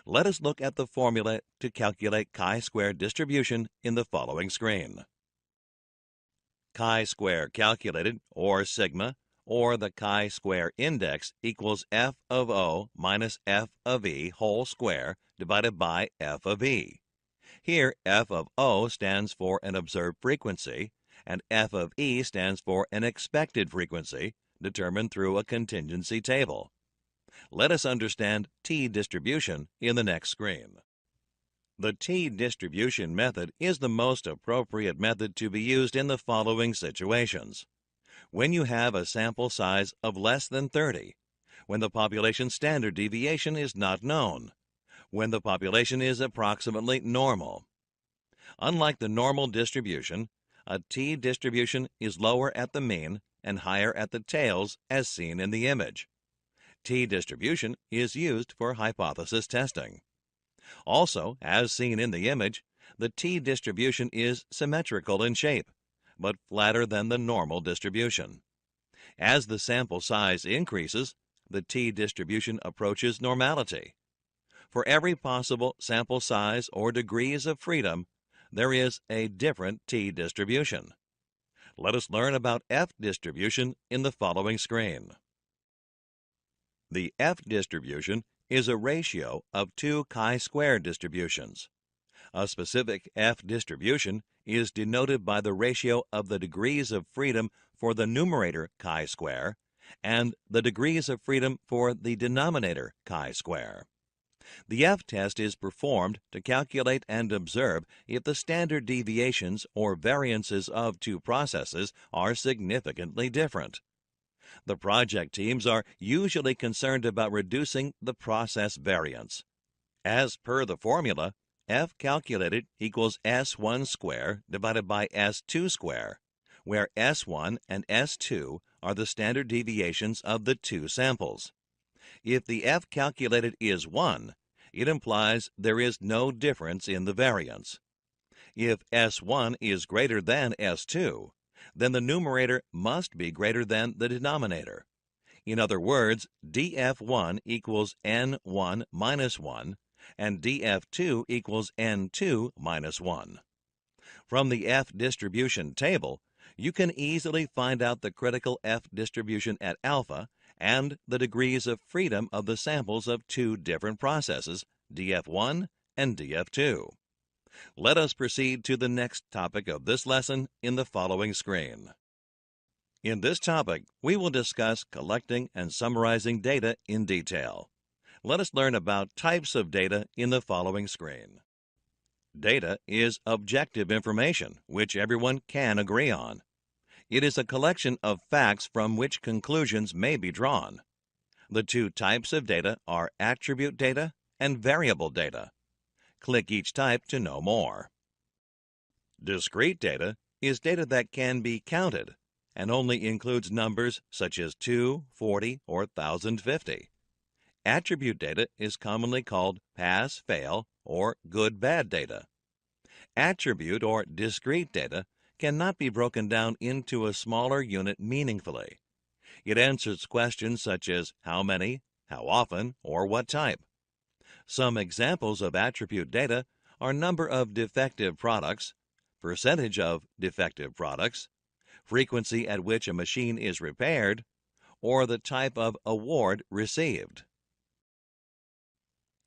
Let us look at the formula to calculate chi-square distribution in the following screen. Chi-square calculated, or sigma, or the chi-square index equals f of o minus f of e whole square divided by f of e. Here, f of o stands for an observed frequency, and f of e stands for an expected frequency, determined through a contingency table. Let us understand t-distribution in the next screen. The t-distribution method is the most appropriate method to be used in the following situations. When you have a sample size of less than 30, when the population standard deviation is not known, when the population is approximately normal. Unlike the normal distribution, a t-distribution is lower at the mean and higher at the tails as seen in the image. T-distribution is used for hypothesis testing. Also, as seen in the image, the t-distribution is symmetrical in shape, but flatter than the normal distribution. As the sample size increases, the t-distribution approaches normality. For every possible sample size or degrees of freedom, there is a different t-distribution. Let us learn about f-distribution in the following screen. The f-distribution is a ratio of two chi-square distributions. A specific f-distribution is denoted by the ratio of the degrees of freedom for the numerator chi-square and the degrees of freedom for the denominator chi-square. The f-test is performed to calculate and observe if the standard deviations or variances of two processes are significantly different. The project teams are usually concerned about reducing the process variance. As per the formula, f calculated equals s1 square divided by s2 square, where s1 and s2 are the standard deviations of the two samples. If the f calculated is 1, it implies there is no difference in the variance. If s1 is greater than s2, then the numerator must be greater than the denominator. In other words, df1 equals n1 minus 1, and df2 equals n2 minus 1. From the f distribution table, you can easily find out the critical f distribution at alpha and the degrees of freedom of the samples of two different processes, df1 and df2. Let us proceed to the next topic of this lesson in the following screen. In this topic, we will discuss collecting and summarizing data in detail. Let us learn about types of data in the following screen. Data is objective information, which everyone can agree on. It is a collection of facts from which conclusions may be drawn. The two types of data are attribute data and variable data. Click each type to know more. Discrete data is data that can be counted and only includes numbers such as 2, 40, or 1050. Attribute data is commonly called pass-fail or good-bad data. Attribute or discrete data cannot be broken down into a smaller unit meaningfully. It answers questions such as how many, how often, or what type. Some examples of attribute data are number of defective products, percentage of defective products, frequency at which a machine is repaired, or the type of award received.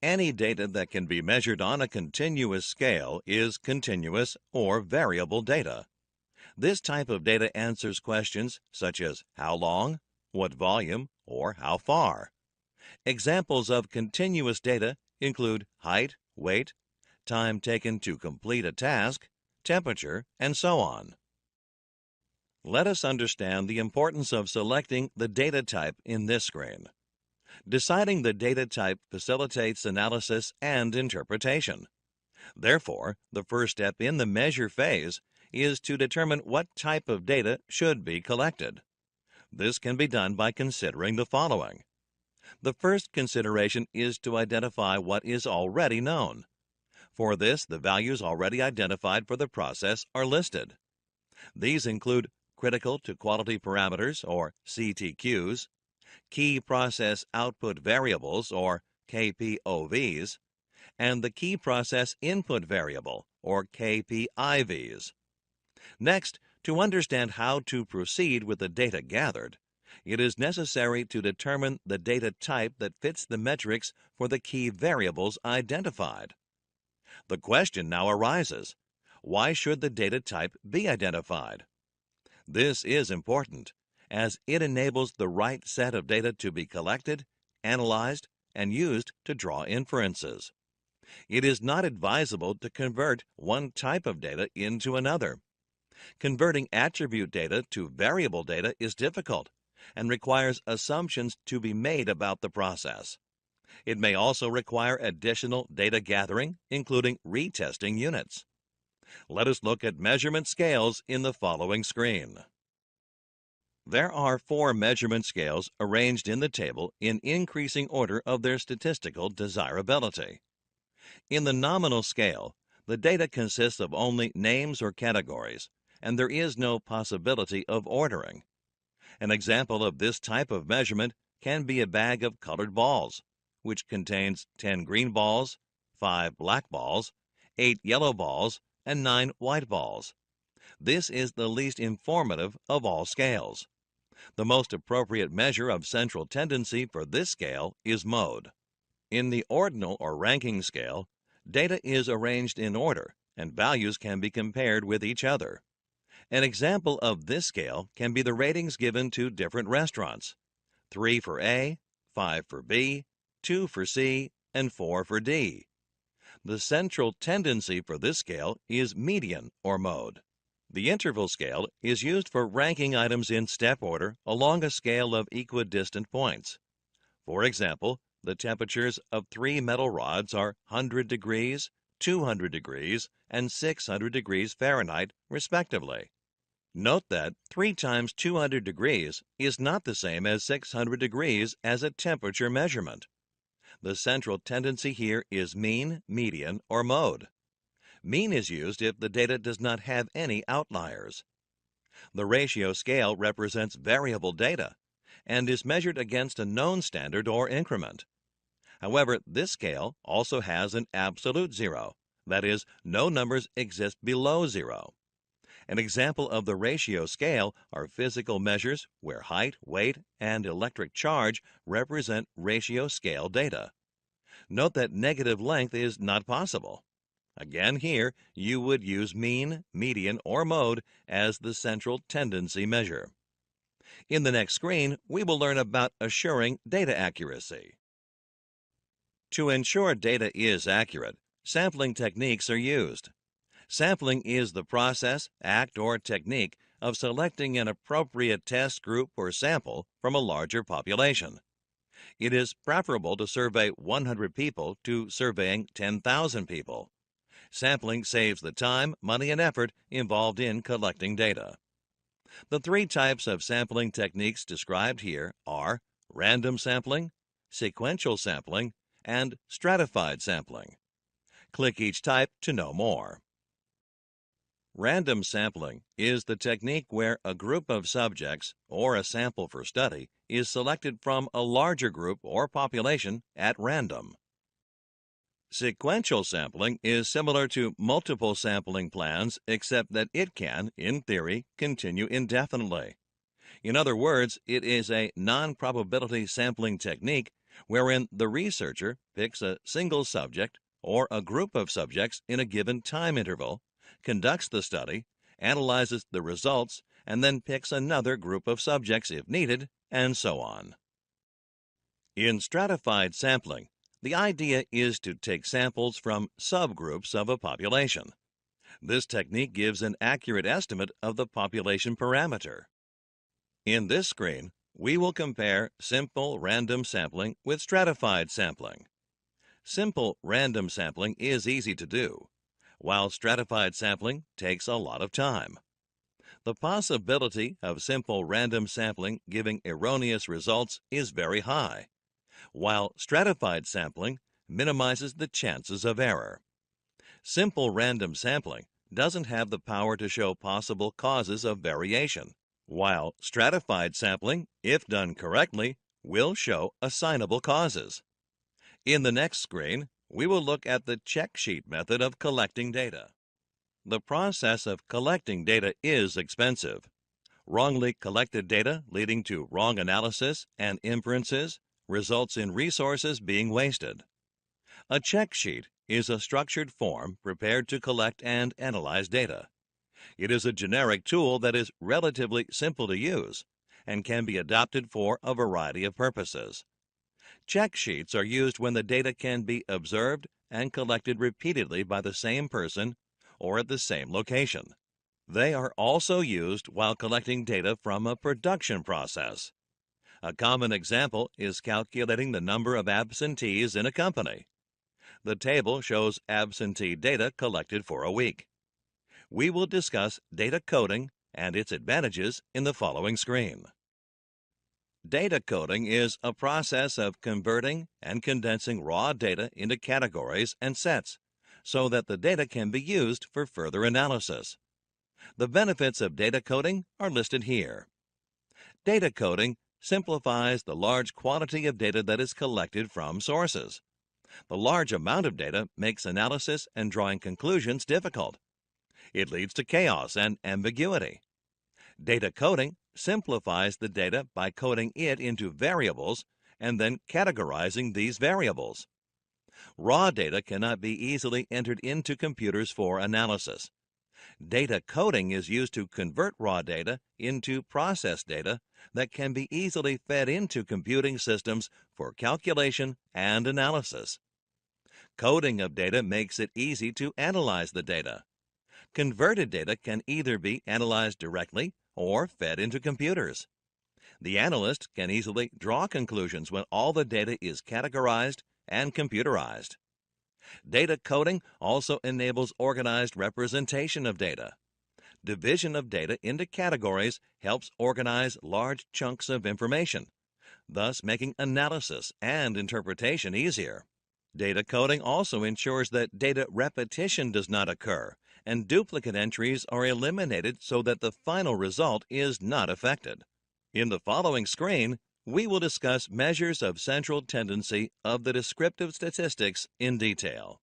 Any data that can be measured on a continuous scale is continuous or variable data. This type of data answers questions such as how long, what volume, or how far. Examples of continuous data include height, weight, time taken to complete a task, temperature, and so on. Let us understand the importance of selecting the data type in this screen. Deciding the data type facilitates analysis and interpretation. Therefore, the first step in the measure phase is to determine what type of data should be collected. This can be done by considering the following. The first consideration is to identify what is already known. For this, the values already identified for the process are listed. These include critical to quality parameters, or CTQs, key process output variables, or KPOVs, and the key process input variable, or KPIVs. Next, to understand how to proceed with the data gathered, it is necessary to determine the data type that fits the metrics for the key variables identified. The question now arises, why should the data type be identified? This is important, as it enables the right set of data to be collected, analyzed, and used to draw inferences. It is not advisable to convert one type of data into another. Converting attribute data to variable data is difficult and requires assumptions to be made about the process. It may also require additional data gathering, including retesting units. Let us look at measurement scales in the following screen. There are 4 measurement scales arranged in the table in increasing order of their statistical desirability. In the nominal scale, the data consists of only names or categories, and there is no possibility of ordering. An example of this type of measurement can be a bag of colored balls, which contains 10 green balls, 5 black balls, 8 yellow balls, and 9 white balls. This is the least informative of all scales. The most appropriate measure of central tendency for this scale is mode. In the ordinal or ranking scale, data is arranged in order, and values can be compared with each other. An example of this scale can be the ratings given to different restaurants: 3 for A, 5 for B, 2 for C, and 4 for D. The central tendency for this scale is median or mode. The interval scale is used for ranking items in step order along a scale of equidistant points. For example, the temperatures of 3 metal rods are 100 degrees, 200 degrees, and 600 degrees Fahrenheit, respectively. Note that 3 times 200 degrees is not the same as 600 degrees as a temperature measurement. The central tendency here is mean, median, or mode. Mean is used if the data does not have any outliers. The ratio scale represents variable data and is measured against a known standard or increment. However, this scale also has an absolute zero, that is, no numbers exist below 0. An example of the ratio scale are physical measures where height, weight, and electric charge represent ratio scale data. Note that negative length is not possible. Again, here you would use mean, median, or mode as the central tendency measure. In the next screen, we will learn about assuring data accuracy. To ensure data is accurate, sampling techniques are used. Sampling is the process, act, or technique of selecting an appropriate test group or sample from a larger population. It is preferable to survey 100 people to surveying 10,000 people. Sampling saves the time, money, and effort involved in collecting data. The 3 types of sampling techniques described here are random sampling, sequential sampling, and stratified sampling. Click each type to know more. Random sampling is the technique where a group of subjects or a sample for study is selected from a larger group or population at random. Sequential sampling is similar to multiple sampling plans, except that it can, in theory, continue indefinitely. In other words, it is a non-probability sampling technique wherein the researcher picks a single subject or a group of subjects in a given time interval, conducts the study, analyzes the results, and then picks another group of subjects if needed, and so on. In stratified sampling, the idea is to take samples from subgroups of a population. This technique gives an accurate estimate of the population parameter. In this screen, we will compare simple random sampling with stratified sampling. Simple random sampling is easy to do, while stratified sampling takes a lot of time. The possibility of simple random sampling giving erroneous results is very high, while stratified sampling minimizes the chances of error. Simple random sampling doesn't have the power to show possible causes of variation, while stratified sampling, if done correctly, will show assignable causes. In the next screen, we will look at the check sheet method of collecting data. The process of collecting data is expensive. Wrongly collected data leading to wrong analysis and inferences results in resources being wasted. A check sheet is a structured form prepared to collect and analyze data. It is a generic tool that is relatively simple to use and can be adopted for a variety of purposes. Check sheets are used when the data can be observed and collected repeatedly by the same person or at the same location. They are also used while collecting data from a production process. A common example is calculating the number of absentees in a company. The table shows absentee data collected for a week. We will discuss data coding and its advantages in the following screen. Data coding is a process of converting and condensing raw data into categories and sets so that the data can be used for further analysis. The benefits of data coding are listed here. Data coding simplifies the large quantity of data that is collected from sources. The large amount of data makes analysis and drawing conclusions difficult. It leads to chaos and ambiguity. Data coding simplifies the data by coding it into variables and then categorizing these variables. Raw data cannot be easily entered into computers for analysis. Data coding is used to convert raw data into processed data that can be easily fed into computing systems for calculation and analysis. Coding of data makes it easy to analyze the data. Converted data can either be analyzed directly or fed into computers. The analyst can easily draw conclusions when all the data is categorized and computerized. Data coding also enables organized representation of data. Division of data into categories helps organize large chunks of information, thus making analysis and interpretation easier. Data coding also ensures that data repetition does not occur and duplicate entries are eliminated so that the final result is not affected. In the following screen, we will discuss measures of central tendency of the descriptive statistics in detail.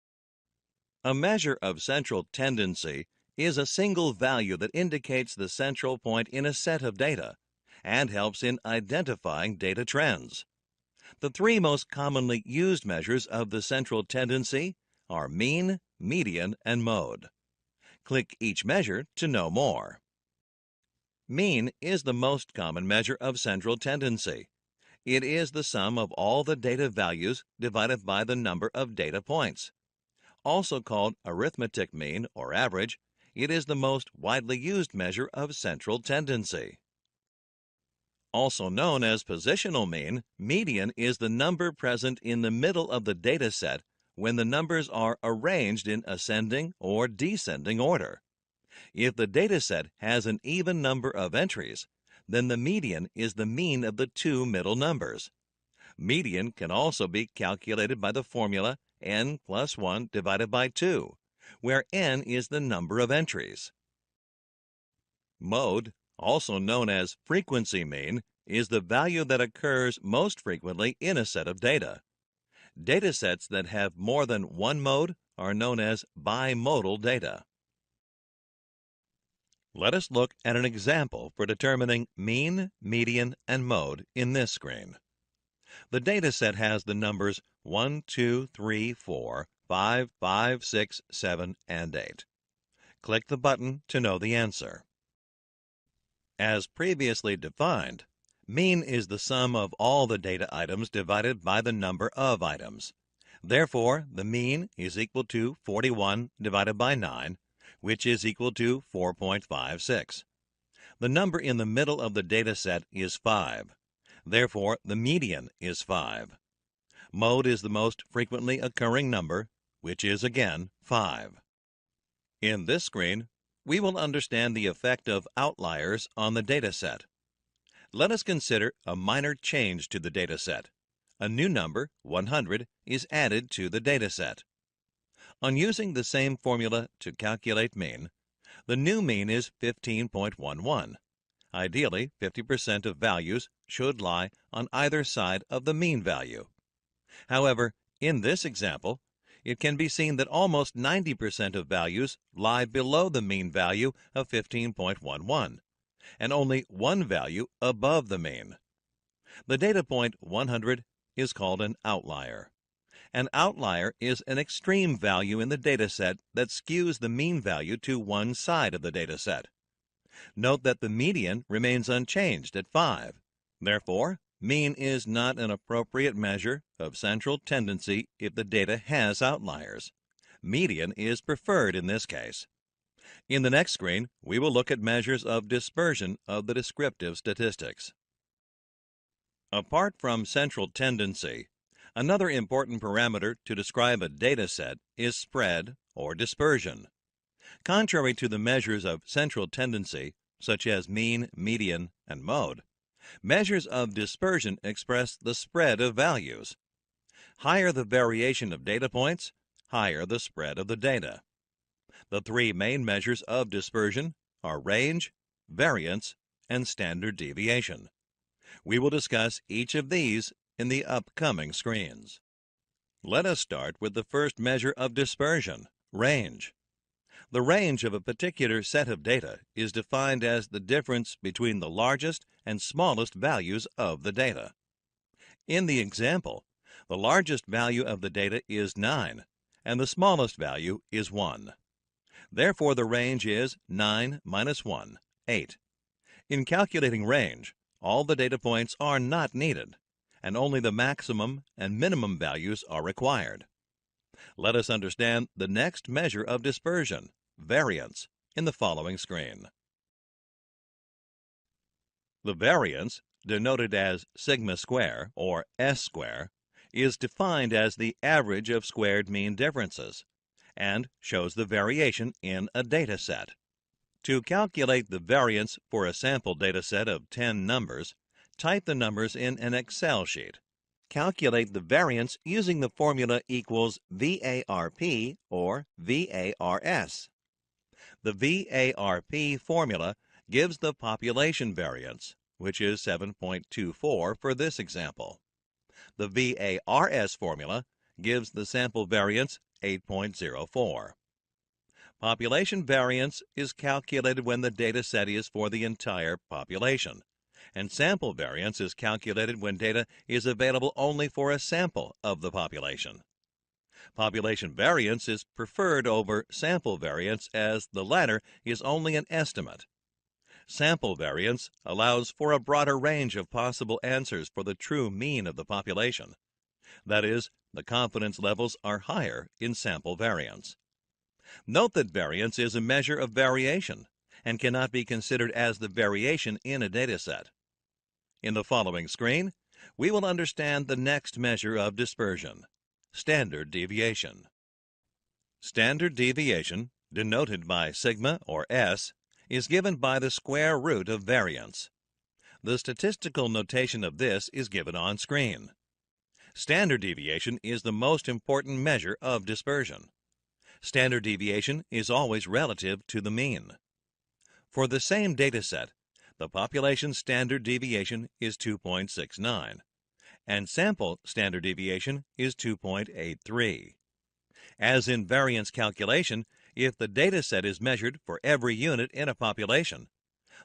A measure of central tendency is a single value that indicates the central point in a set of data and helps in identifying data trends. The three most commonly used measures of the central tendency are mean, median, and mode. Click each measure to know more. Mean is the most common measure of central tendency. It is the sum of all the data values divided by the number of data points. Also called arithmetic mean or average, it is the most widely used measure of central tendency. Also known as positional mean, median is the number present in the middle of the data set when the numbers are arranged in ascending or descending order. If the data set has an even number of entries, then the median is the mean of the two middle numbers. Median can also be calculated by the formula n plus 1 divided by 2, where n is the number of entries. Mode, also known as frequency mean, is the value that occurs most frequently in a set of data. Data sets that have more than one mode are known as bimodal data. Let us look at an example for determining mean, median, and mode in this screen. The data set has the numbers 1, 2, 3, 4, 5, 5, 6, 7, and 8. Click the button to know the answer. As previously defined, mean is the sum of all the data items divided by the number of items. Therefore, the mean is equal to 41 divided by 9, which is equal to 4.56. The number in the middle of the data set is 5. Therefore, the median is 5. Mode is the most frequently occurring number, which is again 5. In this screen, we will understand the effect of outliers on the data set. Let us consider a minor change to the data set. A new number, 100, is added to the data set. On using the same formula to calculate mean, the new mean is 15.11. Ideally, 50% of values should lie on either side of the mean value. However, in this example, it can be seen that almost 90% of values lie below the mean value of 15.11, and only one value above the mean. The data point 100 is called an outlier. An outlier is an extreme value in the data set that skews the mean value to one side of the data set. Note that the median remains unchanged at 5. Therefore, mean is not an appropriate measure of central tendency if the data has outliers. Median is preferred in this case. In the next screen, we will look at measures of dispersion of the descriptive statistics. Apart from central tendency, another important parameter to describe a data set is spread or dispersion. Contrary to the measures of central tendency, such as mean, median, and mode, measures of dispersion express the spread of values. Higher the variation of data points, higher the spread of the data. The three main measures of dispersion are range, variance, and standard deviation. We will discuss each of these in the upcoming screens. Let us start with the first measure of dispersion, range. The range of a particular set of data is defined as the difference between the largest and smallest values of the data. In the example, the largest value of the data is 9, and the smallest value is 1. Therefore, the range is 9 minus 1, 8. In calculating range, all the data points are not needed, and only the maximum and minimum values are required. Let us understand the next measure of dispersion, variance, in the following screen. The variance, denoted as sigma square or S square, is defined as the average of squared mean differences and shows the variation in a data set. To calculate the variance for a sample data set of 10 numbers, type the numbers in an Excel sheet. Calculate the variance using the formula equals VARP or VARS. The VARP formula gives the population variance, which is 7.24 for this example. The VARS formula gives the sample variance 8.04. Population variance is calculated when the data set is for the entire population, and sample variance is calculated when data is available only for a sample of the population. Population variance is preferred over sample variance as the latter is only an estimate. Sample variance allows for a broader range of possible answers for the true mean of the population. That is, the confidence levels are higher in sample variance. Note that variance is a measure of variation and cannot be considered as the variation in a data set. In the following screen, we will understand the next measure of dispersion, standard deviation. Standard deviation, denoted by sigma or S, is given by the square root of variance. The statistical notation of this is given on screen. Standard deviation is the most important measure of dispersion. Standard deviation is always relative to the mean. For the same data set, the population standard deviation is 2.69, and sample standard deviation is 2.83. As in variance calculation, if the data set is measured for every unit in a population,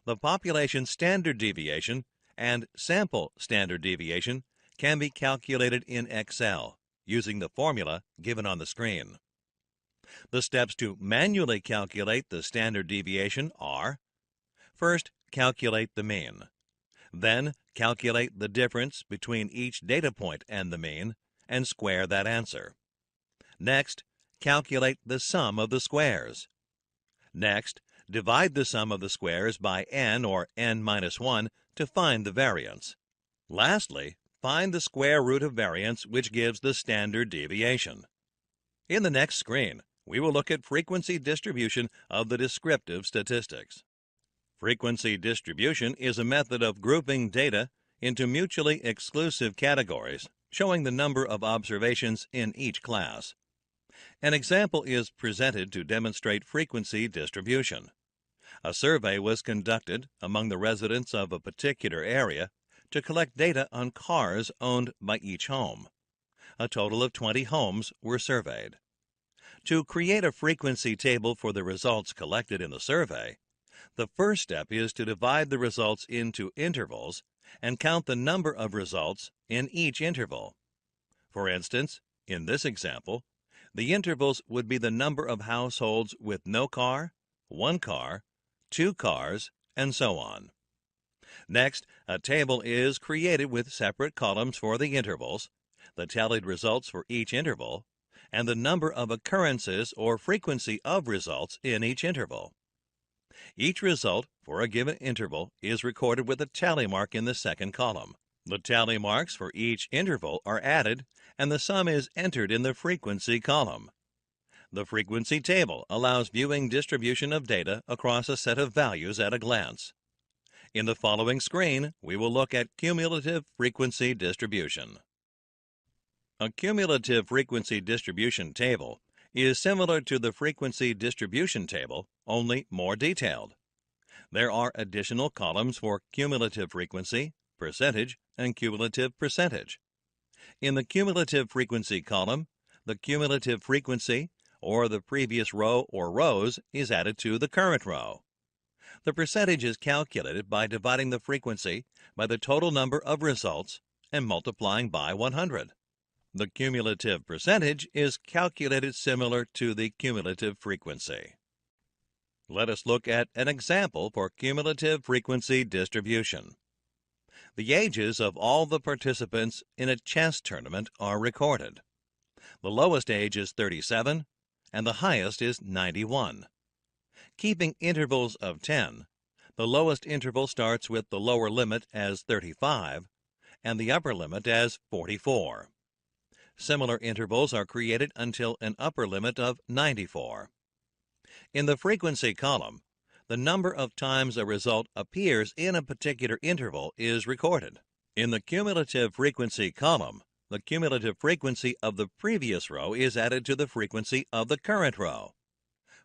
the population standard deviation and sample standard deviation can be calculated in Excel using the formula given on the screen. The steps to manually calculate the standard deviation are: first, calculate the mean. Then, calculate the difference between each data point and the mean and square that answer. Next, calculate the sum of the squares. Next, divide the sum of the squares by n or n minus 1 to find the variance. Lastly, find the square root of variance, which gives the standard deviation. In the next screen, we will look at frequency distribution of the descriptive statistics. Frequency distribution is a method of grouping data into mutually exclusive categories, showing the number of observations in each class. An example is presented to demonstrate frequency distribution. A survey was conducted among the residents of a particular area to collect data on cars owned by each home. A total of 20 homes were surveyed. To create a frequency table for the results collected in the survey, the first step is to divide the results into intervals and count the number of results in each interval. For instance, in this example, the intervals would be the number of households with no car, 1 car, 2 cars, and so on. Next, a table is created with separate columns for the intervals, the tallied results for each interval, and the number of occurrences or frequency of results in each interval. Each result for a given interval is recorded with a tally mark in the second column. The tally marks for each interval are added, and the sum is entered in the frequency column. The frequency table allows viewing distribution of data across a set of values at a glance. In the following screen, we will look at cumulative frequency distribution. A cumulative frequency distribution table is similar to the frequency distribution table, only more detailed. There are additional columns for cumulative frequency, percentage, and cumulative percentage. In the cumulative frequency column, the cumulative frequency, or the previous row or rows, is added to the current row. The percentage is calculated by dividing the frequency by the total number of results and multiplying by 100. The cumulative percentage is calculated similar to the cumulative frequency. Let us look at an example for cumulative frequency distribution. The ages of all the participants in a chess tournament are recorded. The lowest age is 37, and the highest is 91. Keeping intervals of 10, the lowest interval starts with the lower limit as 35 and the upper limit as 44. Similar intervals are created until an upper limit of 94. In the frequency column, the number of times a result appears in a particular interval is recorded. In the cumulative frequency column, the cumulative frequency of the previous row is added to the frequency of the current row.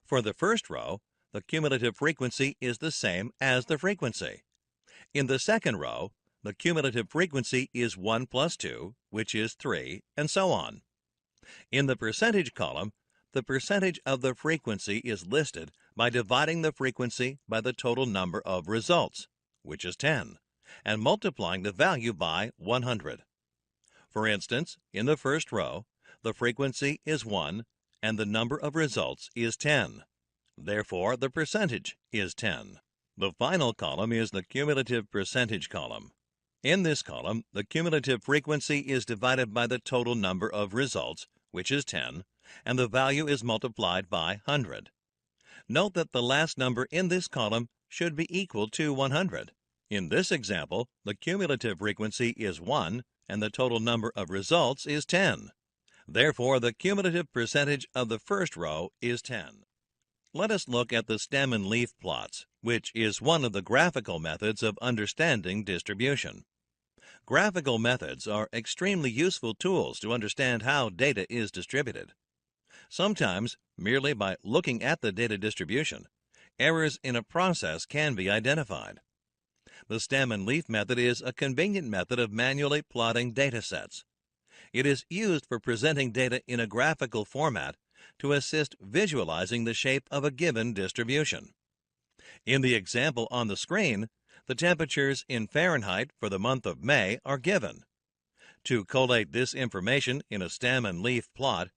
For the first row, the cumulative frequency is the same as the frequency. In the second row, the cumulative frequency is 1 plus 2, which is 3, and so on. In the percentage column, the percentage of the frequency is listed by dividing the frequency by the total number of results, which is 10, and multiplying the value by 100. For instance, in the first row, the frequency is 1 and the number of results is 10. Therefore, the percentage is 10. The final column is the cumulative percentage column. In this column, the cumulative frequency is divided by the total number of results, which is 10, and the value is multiplied by 100. Note that the last number in this column should be equal to 100. In this example, the cumulative frequency is 1 and the total number of results is 10. Therefore, the cumulative percentage of the first row is 10. Let us look at the stem and leaf plots, which is one of the graphical methods of understanding distribution. Graphical methods are extremely useful tools to understand how data is distributed. Sometimes, merely by looking at the data distribution, Errors in a process can be identified. The stem and leaf method is a convenient method of manually plotting data sets. It is used for presenting data in a graphical format to assist visualizing the shape of a given distribution. In the example on the screen, the temperatures in Fahrenheit for the month of May are given. To collate this information in a stem and leaf plot,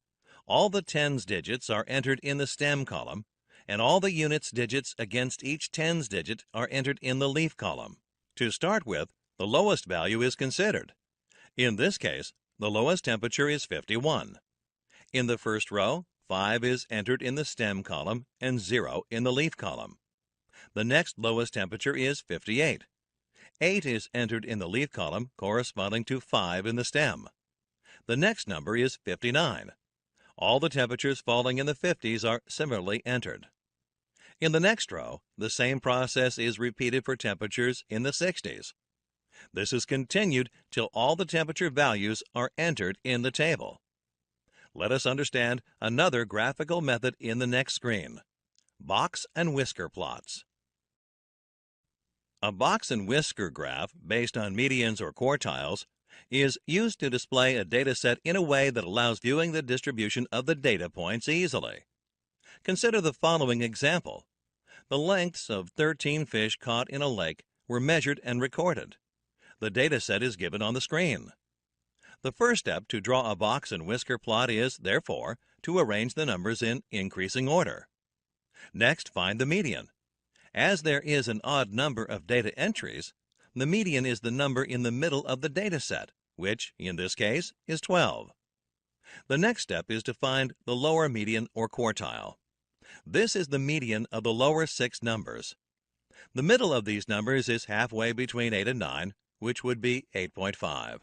all the tens digits are entered in the stem column, and all the units digits against each tens digit are entered in the leaf column. To start with, the lowest value is considered. In this case, the lowest temperature is 51. In the first row, 5 is entered in the stem column and 0 in the leaf column. The next lowest temperature is 58. 8 is entered in the leaf column, corresponding to 5 in the stem. The next number is 59. All the temperatures falling in the 50s are similarly entered. In the next row, the same process is repeated for temperatures in the 60s. This is continued till all the temperature values are entered in the table. Let us understand another graphical method in the next screen: box and whisker plots. A box and whisker graph based on medians or quartiles is used to display a data set in a way that allows viewing the distribution of the data points easily. Consider the following example. The lengths of 13 fish caught in a lake were measured and recorded. The data set is given on the screen. The first step to draw a box and whisker plot is, therefore, to arrange the numbers in increasing order. Next, find the median. As there is an odd number of data entries, the median is the number in the middle of the data set, which, in this case, is 12. The next step is to find the lower median or quartile. This is the median of the lower 6 numbers. The middle of these numbers is halfway between 8 and 9, which would be 8.5.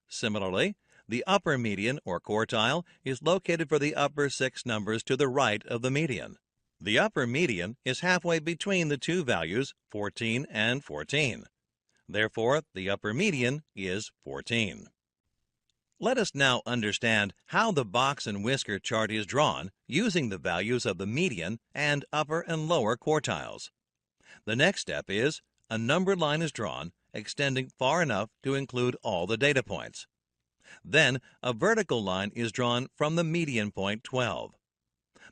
Similarly, the upper median or quartile is located for the upper 6 numbers to the right of the median. The upper median is halfway between the two values 14 and 14. Therefore, the upper median is 14. Let us now understand how the box and whisker chart is drawn using the values of the median and upper and lower quartiles. The next step is a numbered line is drawn extending far enough to include all the data points. Then a vertical line is drawn from the median point 12.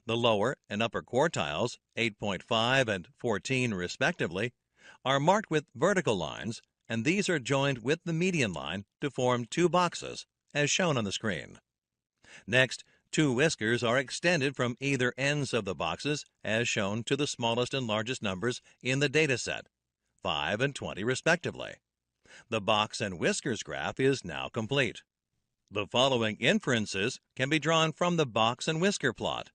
The lower and upper quartiles, 8.5 and 14 respectively, are marked with vertical lines, and these are joined with the median line to form 2 boxes, as shown on the screen. Next, 2 whiskers are extended from either ends of the boxes, as shown to the smallest and largest numbers in the data set, 5 and 20 respectively. The box and whiskers graph is now complete. The following inferences can be drawn from the box and whisker plot.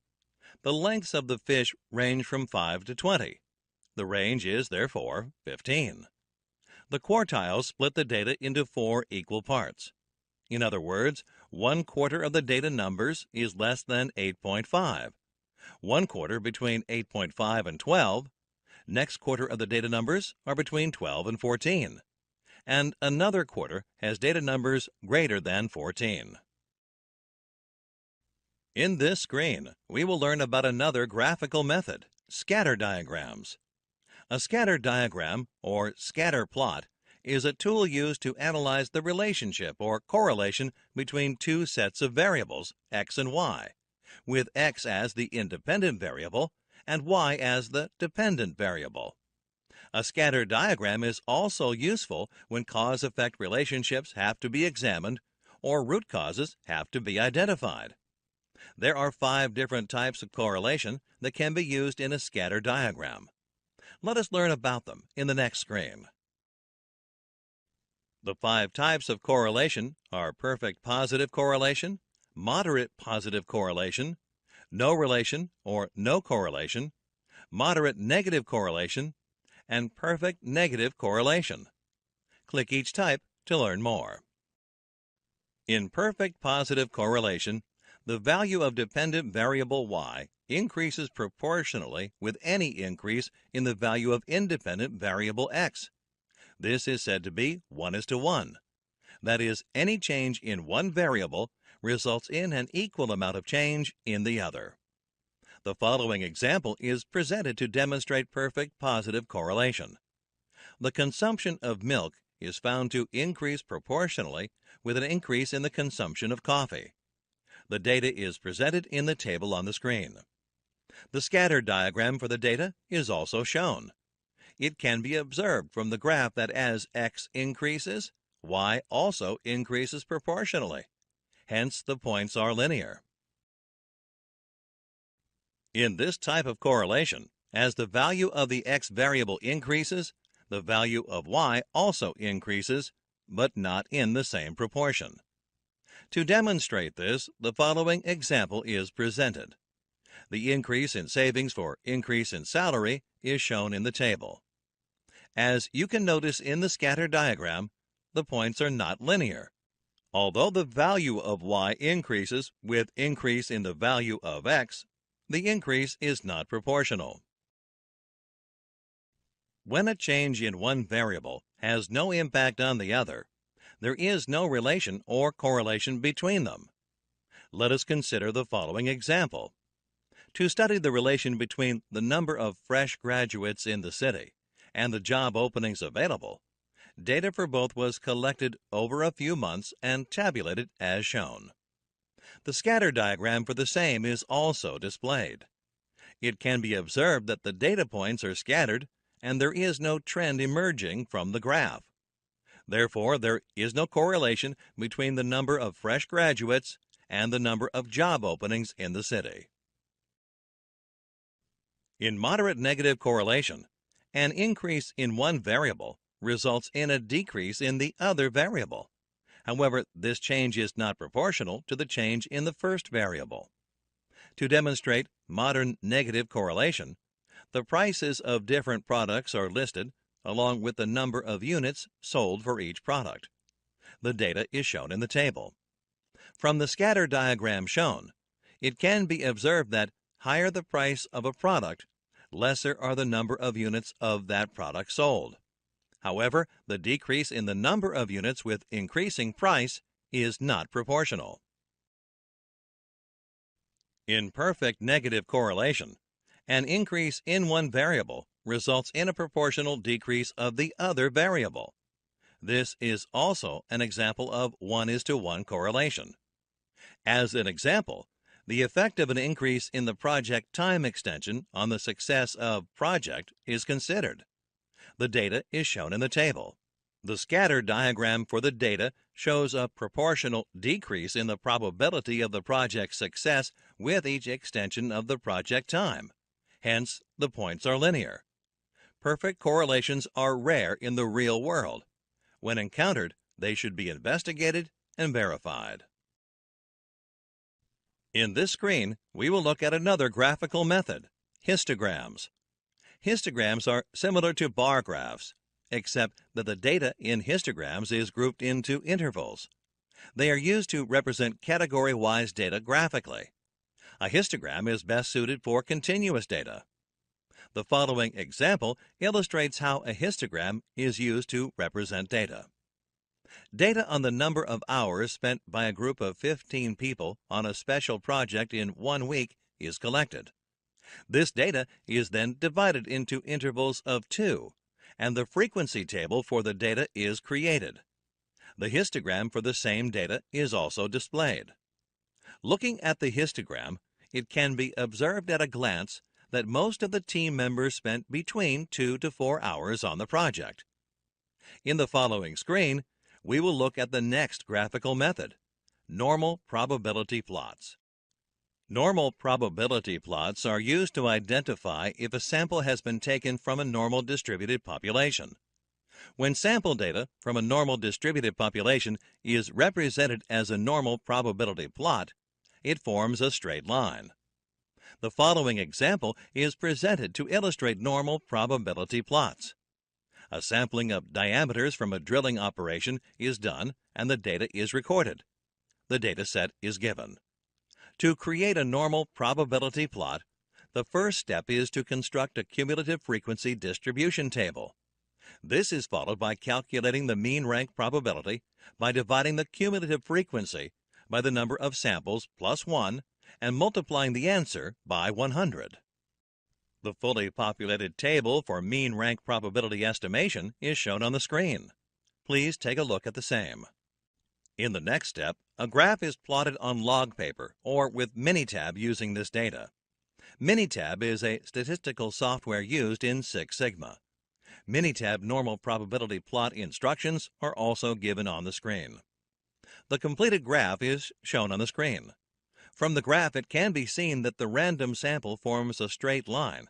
The lengths of the fish range from 5 to 20. The range is, therefore, 15. The quartiles split the data into 4 equal parts. In other words, 1/4 of the data numbers is less than 8.5. 1/4 between 8.5 and 12. Next quarter of the data numbers are between 12 and 14. And another quarter has data numbers greater than 14. In this screen, we will learn about another graphical method, scatter diagrams. A scatter diagram, or scatter plot, is a tool used to analyze the relationship or correlation between 2 sets of variables, x and y, with x as the independent variable and y as the dependent variable. A scatter diagram is also useful when cause-effect relationships have to be examined or root causes have to be identified. There are 5 different types of correlation that can be used in a scatter diagram. Let us learn about them in the next screen. The 5 types of correlation are perfect positive correlation, moderate positive correlation, no relation or no correlation, moderate negative correlation, and perfect negative correlation. Click each type to learn more. In perfect positive correlation, the value of dependent variable y increases proportionally with any increase in the value of independent variable x. This is said to be 1:1. That is, any change in one variable results in an equal amount of change in the other. The following example is presented to demonstrate perfect positive correlation. The consumption of milk is found to increase proportionally with an increase in the consumption of coffee. The data is presented in the table on the screen. The scatter diagram for the data is also shown. It can be observed from the graph that as X increases, Y also increases proportionally. Hence, the points are linear. In this type of correlation, as the value of the X variable increases, the value of Y also increases, but not in the same proportion. To demonstrate this, the following example is presented. The increase in savings for increase in salary is shown in the table. As you can notice in the scatter diagram, the points are not linear. Although the value of Y increases with increase in the value of X, the increase is not proportional. When a change in one variable has no impact on the other, there is no relation or correlation between them. Let us consider the following example. To study the relation between the number of fresh graduates in the city and the job openings available, data for both was collected over a few months and tabulated as shown. The scatter diagram for the same is also displayed. It can be observed that the data points are scattered and there is no trend emerging from the graph. Therefore, there is no correlation between the number of fresh graduates and the number of job openings in the city. In moderate negative correlation, an increase in one variable results in a decrease in the other variable. However, this change is not proportional to the change in the first variable. To demonstrate modern negative correlation, the prices of different products are listed along with the number of units sold for each product. The data is shown in the table. From the scatter diagram shown, it can be observed that higher the price of a product, lesser are the number of units of that product sold. However, the decrease in the number of units with increasing price is not proportional. In perfect negative correlation, an increase in one variable results in a proportional decrease of the other variable. This is also an example of 1:1 correlation. As an example, the effect of an increase in the project time extension on the success of project is considered. The data is shown in the table. The scatter diagram for the data shows a proportional decrease in the probability of the project's success with each extension of the project time. Hence, the points are linear. Perfect correlations are rare in the real world. When encountered, they should be investigated and verified. In this screen, we will look at another graphical method, histograms. Histograms are similar to bar graphs, except that the data in histograms is grouped into intervals. They are used to represent category-wise data graphically. A histogram is best suited for continuous data. The following example illustrates how a histogram is used to represent data. Data on the number of hours spent by a group of 15 people on a special project in 1 week is collected. This data is then divided into intervals of 2, and the frequency table for the data is created. The histogram for the same data is also displayed. Looking at the histogram, it can be observed at a glance that most of the team members spent between 2 to 4 hours on the project. In the following screen, we will look at the next graphical method, normal probability plots. Normal probability plots are used to identify if a sample has been taken from a normal distributed population. When sample data from a normal distributed population is represented as a normal probability plot, it forms a straight line. The following example is presented to illustrate normal probability plots. A sampling of diameters from a drilling operation is done and the data is recorded. The data set is given. To create a normal probability plot, the first step is to construct a cumulative frequency distribution table. This is followed by calculating the mean rank probability by dividing the cumulative frequency by the number of samples plus 1 and multiplying the answer by 100. The fully populated table for mean rank probability estimation is shown on the screen. Please take a look at the same. In the next step, a graph is plotted on log paper or with Minitab using this data. Minitab is a statistical software used in Six Sigma. Minitab normal probability plot instructions are also given on the screen. The completed graph is shown on the screen. From the graph, it can be seen that the random sample forms a straight line,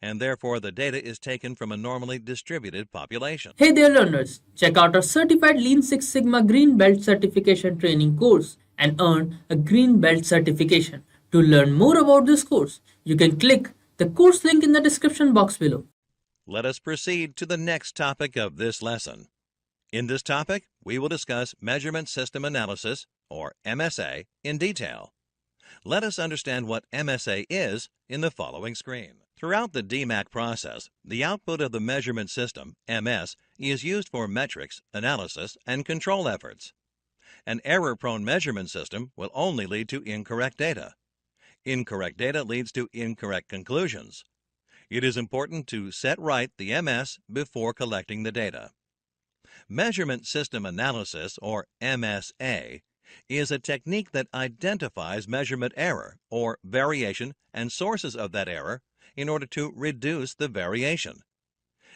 and therefore the data is taken from a normally distributed population. Hey there learners, check out our certified Lean Six Sigma Green Belt certification training course and earn a Green Belt certification. To learn more about this course, you can click the course link in the description box below. Let us proceed to the next topic of this lesson. In this topic, we will discuss Measurement System Analysis, or MSA, in detail. Let us understand what MSA is in the following screen. Throughout the DMAC process, the output of the measurement system, MS, is used for metrics, analysis, and control efforts. An error-prone measurement system will only lead to incorrect data. Incorrect data leads to incorrect conclusions. It is important to set right the MS before collecting the data. Measurement System Analysis, or MSA, is a technique that identifies measurement error or variation and sources of that error in order to reduce the variation.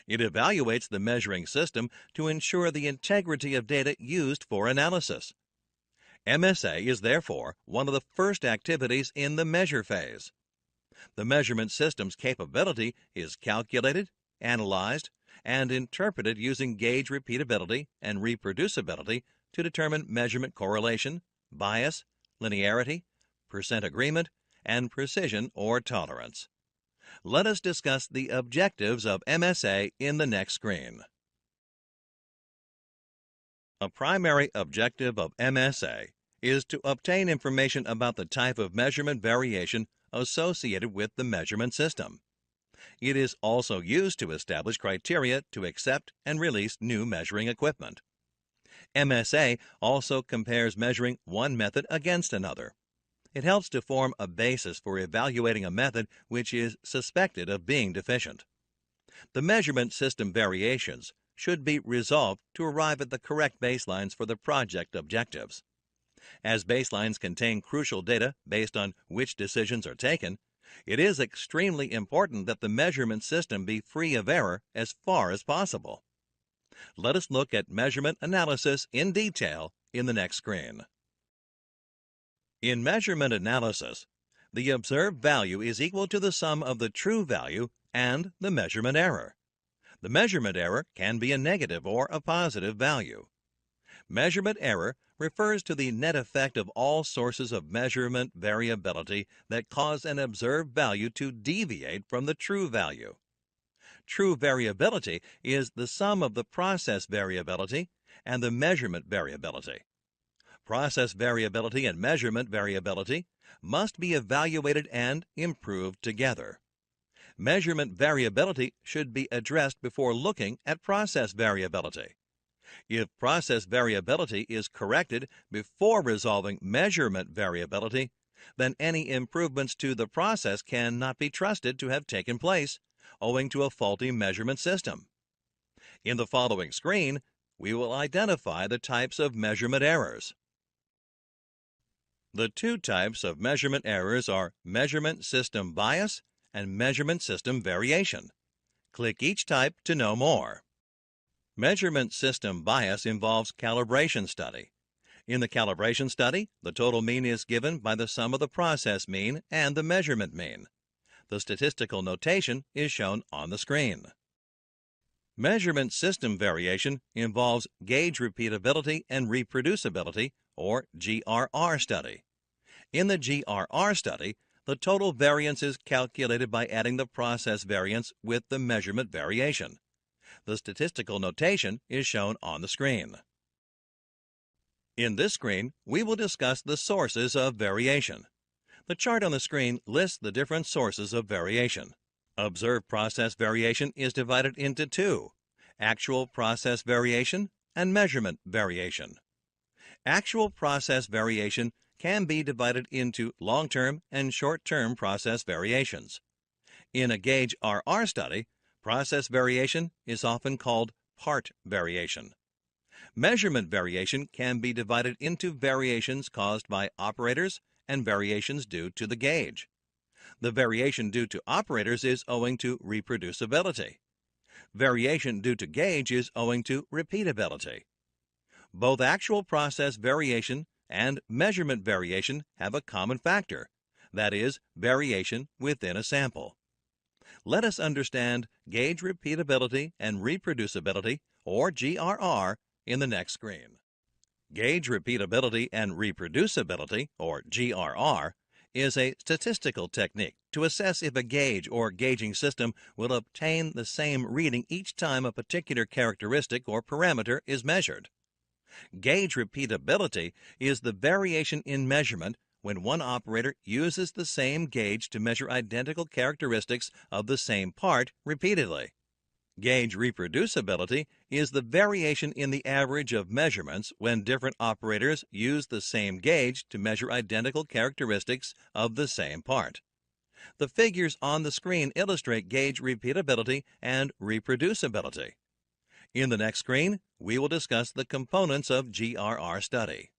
It evaluates the measuring system to ensure the integrity of data used for analysis. MSA is therefore one of the first activities in the measure phase. The measurement system's capability is calculated, analyzed, and interpreted using gauge repeatability and reproducibility to determine measurement correlation, bias, linearity, percent agreement, and precision or tolerance. Let us discuss the objectives of MSA in the next screen. A primary objective of MSA is to obtain information about the type of measurement variation associated with the measurement system. It is also used to establish criteria to accept and release new measuring equipment. MSA also compares measuring one method against another. It helps to form a basis for evaluating a method which is suspected of being deficient. The measurement system variations should be resolved to arrive at the correct baselines for the project objectives. As baselines contain crucial data based on which decisions are taken, it is extremely important that the measurement system be free of error as far as possible. Let us look at measurement analysis in detail in the next screen. In measurement analysis, the observed value is equal to the sum of the true value and the measurement error. The measurement error can be a negative or a positive value. Measurement error refers to the net effect of all sources of measurement variability that cause an observed value to deviate from the true value. True variability is the sum of the process variability and the measurement variability. Process variability and measurement variability must be evaluated and improved together. Measurement variability should be addressed before looking at process variability. If process variability is corrected before resolving measurement variability, then any improvements to the process cannot be trusted to have taken place, owing to a faulty measurement system. In the following screen, we will identify the types of measurement errors. The two types of measurement errors are measurement system bias and measurement system variation. Click each type to know more. Measurement system bias involves calibration study. In the calibration study, the total mean is given by the sum of the process mean and the measurement mean. The statistical notation is shown on the screen. Measurement system variation involves gauge repeatability and reproducibility, or GRR study. In the GRR study, the total variance is calculated by adding the process variance with the measurement variation. The statistical notation is shown on the screen. In this screen, we will discuss the sources of variation. The chart on the screen lists the different sources of variation. Observed process variation is divided into two: actual process variation and measurement variation. Actual process variation can be divided into long-term and short-term process variations. In a gauge RR study, process variation is often called part variation. Measurement variation can be divided into variations caused by operators and variations due to the gauge. The variation due to operators is owing to reproducibility. Variation due to gauge is owing to repeatability. Both actual process variation and measurement variation have a common factor, that is, variation within a sample. Let us understand gauge repeatability and reproducibility, or GRR, in the next screen. Gauge repeatability and reproducibility, or GRR, is a statistical technique to assess if a gauge or gauging system will obtain the same reading each time a particular characteristic or parameter is measured. Gauge repeatability is the variation in measurement when one operator uses the same gauge to measure identical characteristics of the same part repeatedly. Gauge reproducibility is the variation in the average of measurements when different operators use the same gauge to measure identical characteristics of the same part. The figures on the screen illustrate gauge repeatability and reproducibility. In the next screen, we will discuss the components of GRR study.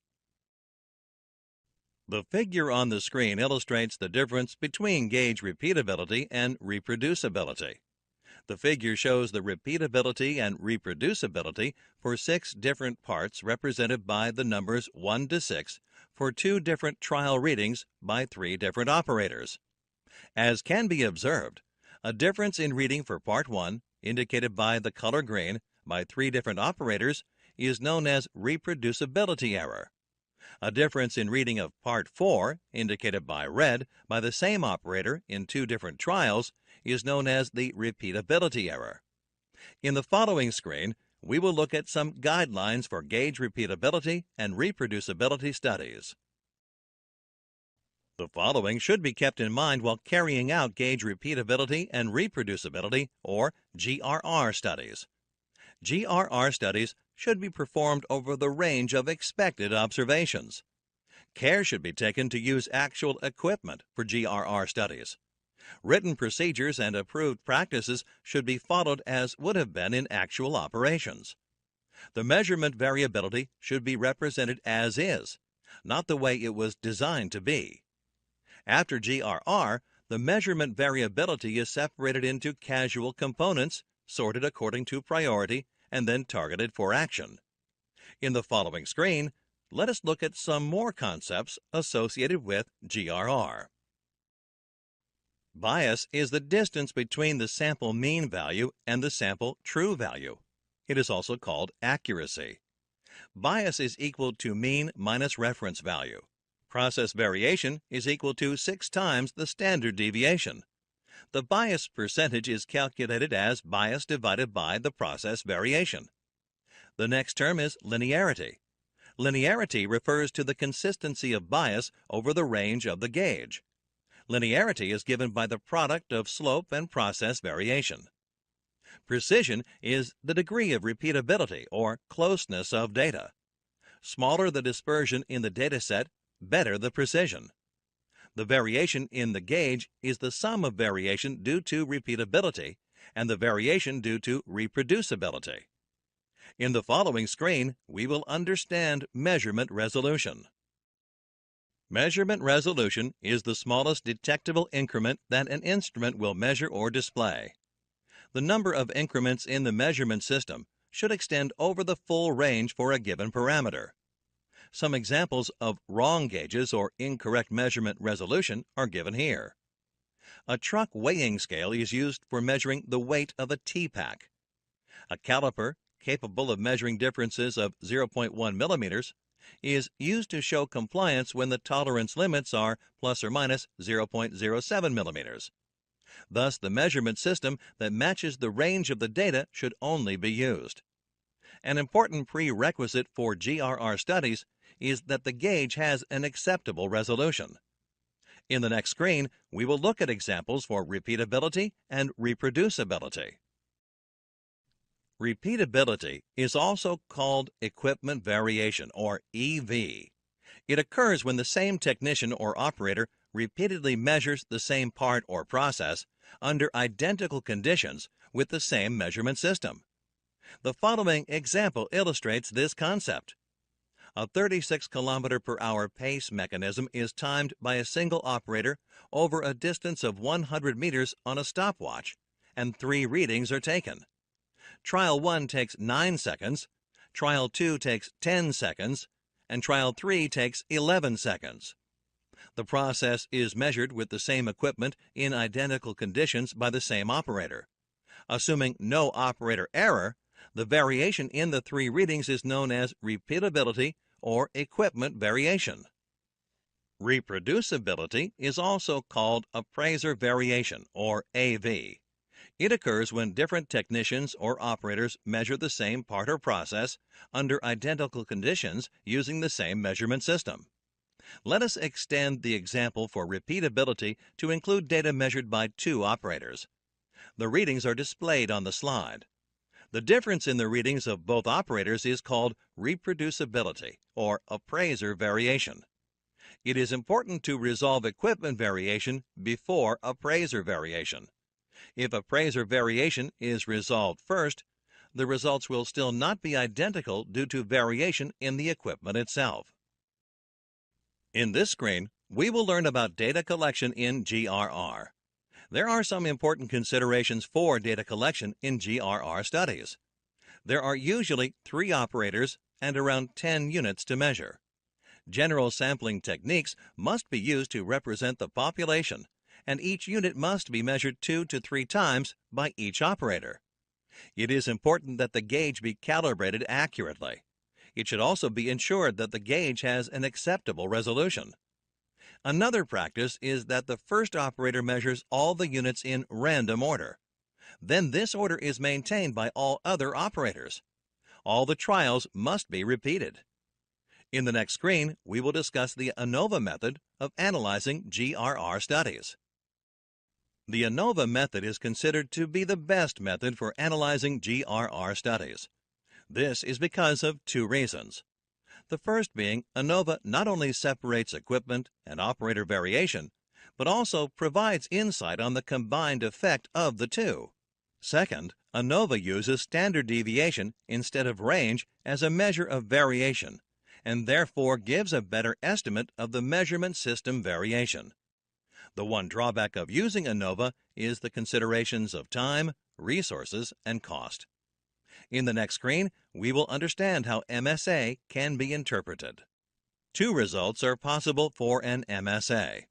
The figure on the screen illustrates the difference between gauge repeatability and reproducibility. The figure shows the repeatability and reproducibility for 6 different parts represented by the numbers 1 to 6 for 2 different trial readings by 3 different operators. As can be observed, a difference in reading for part 1, indicated by the color green, by 3 different operators is known as reproducibility error. A difference in reading of part 4, indicated by red, by the same operator in 2 different trials is known as the repeatability error. In the following screen, we will look at some guidelines for gauge repeatability and reproducibility studies. The following should be kept in mind while carrying out gauge repeatability and reproducibility, or GRR studies. GRR studies should be performed over the range of expected observations. Care should be taken to use actual equipment for GRR studies. Written procedures and approved practices should be followed as would have been in actual operations. The measurement variability should be represented as is, not the way it was designed to be. After GRR, the measurement variability is separated into casual components, sorted according to priority, and then targeted for action. In the following screen, let us look at some more concepts associated with GRR. Bias is the distance between the sample mean value and the sample true value. It is also called accuracy. Bias is equal to mean minus reference value. Process variation is equal to 6 times the standard deviation. The bias percentage is calculated as bias divided by the process variation. The next term is linearity. Linearity refers to the consistency of bias over the range of the gauge. Linearity is given by the product of slope and process variation. Precision is the degree of repeatability or closeness of data. Smaller the dispersion in the dataset, better the precision. The variation in the gauge is the sum of variation due to repeatability and the variation due to reproducibility. In the following screen, we will understand measurement resolution. Measurement resolution is the smallest detectable increment that an instrument will measure or display. The number of increments in the measurement system should extend over the full range for a given parameter. Some examples of wrong gauges or incorrect measurement resolution are given here. A truck weighing scale is used for measuring the weight of a T-pack. A caliper, capable of measuring differences of 0.1 millimeters, is used to show compliance when the tolerance limits are plus or minus 0.07 millimeters. Thus, the measurement system that matches the range of the data should only be used. An important prerequisite for GRR studies is that the gauge has an acceptable resolution. In the next screen, we will look at examples for repeatability and reproducibility. Repeatability is also called equipment variation, or EV. It occurs when the same technician or operator repeatedly measures the same part or process under identical conditions with the same measurement system. The following example illustrates this concept. A 36 km/h pace mechanism is timed by a single operator over a distance of 100 meters on a stopwatch, and 3 readings are taken. Trial 1 takes 9 seconds, Trial 2 takes 10 seconds, and Trial 3 takes 11 seconds. The process is measured with the same equipment in identical conditions by the same operator. Assuming no operator error, the variation in the 3 readings is known as repeatability or equipment variation. Reproducibility is also called appraiser variation, or AV. It occurs when different technicians or operators measure the same part or process under identical conditions using the same measurement system. Let us extend the example for repeatability to include data measured by 2 operators. The readings are displayed on the slide. The difference in the readings of both operators is called reproducibility or appraiser variation. It is important to resolve equipment variation before appraiser variation. If appraiser variation is resolved first, the results will still not be identical due to variation in the equipment itself. In this screen, we will learn about data collection in GRR. There are some important considerations for data collection in GRR studies. There are usually 3 operators and around 10 units to measure. General sampling techniques must be used to represent the population, and each unit must be measured 2 to 3 times by each operator. It is important that the gauge be calibrated accurately. It should also be ensured that the gauge has an acceptable resolution. Another practice is that the first operator measures all the units in random order. Then this order is maintained by all other operators. All the trials must be repeated. In the next screen, we will discuss the ANOVA method of analyzing GRR studies. The ANOVA method is considered to be the best method for analyzing GRR studies. This is because of 2 reasons. The first being ANOVA not only separates equipment and operator variation, but also provides insight on the combined effect of the 2. Second, ANOVA uses standard deviation instead of range as a measure of variation, and therefore gives a better estimate of the measurement system variation. The one drawback of using ANOVA is the considerations of time, resources, and cost. In the next screen, we will understand how MSA can be interpreted. 2 results are possible for an MSA.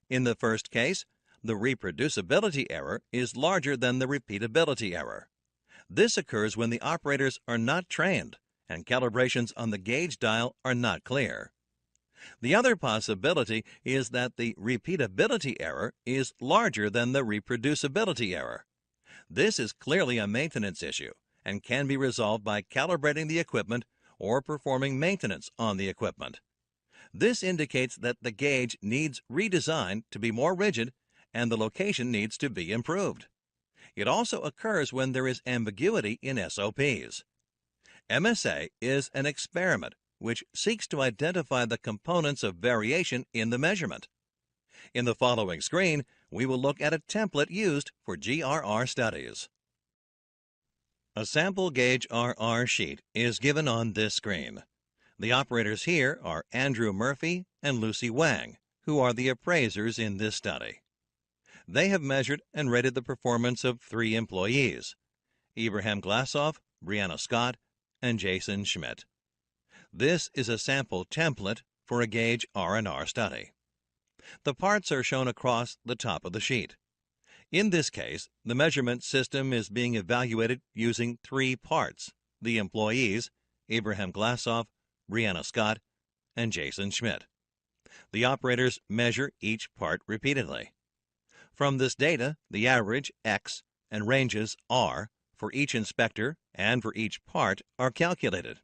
In the first case, the reproducibility error is larger than the repeatability error. This occurs when the operators are not trained and calibrations on the gauge dial are not clear. The other possibility is that the repeatability error is larger than the reproducibility error. This is clearly a maintenance issue and can be resolved by calibrating the equipment or performing maintenance on the equipment. This indicates that the gauge needs redesign to be more rigid and the location needs to be improved. It also occurs when there is ambiguity in SOPs. MSA is an experiment which seeks to identify the components of variation in the measurement. In the following screen, we will look at a template used for GRR studies. A sample gauge RR sheet is given on this screen. The operators here are Andrew Murphy and Lucy Wang, who are the appraisers in this study. They have measured and rated the performance of 3 employees, Ibrahim Glassoff, Brianna Scott, and Jason Schmidt. This is a sample template for a gauge R&R study. The parts are shown across the top of the sheet. In this case, the measurement system is being evaluated using 3 parts: the employees, Ibrahim Glassoff, Brianna Scott, and Jason Schmidt. The operators measure each part repeatedly. From this data, the average, X, and ranges, R, for each inspector and for each part are calculated.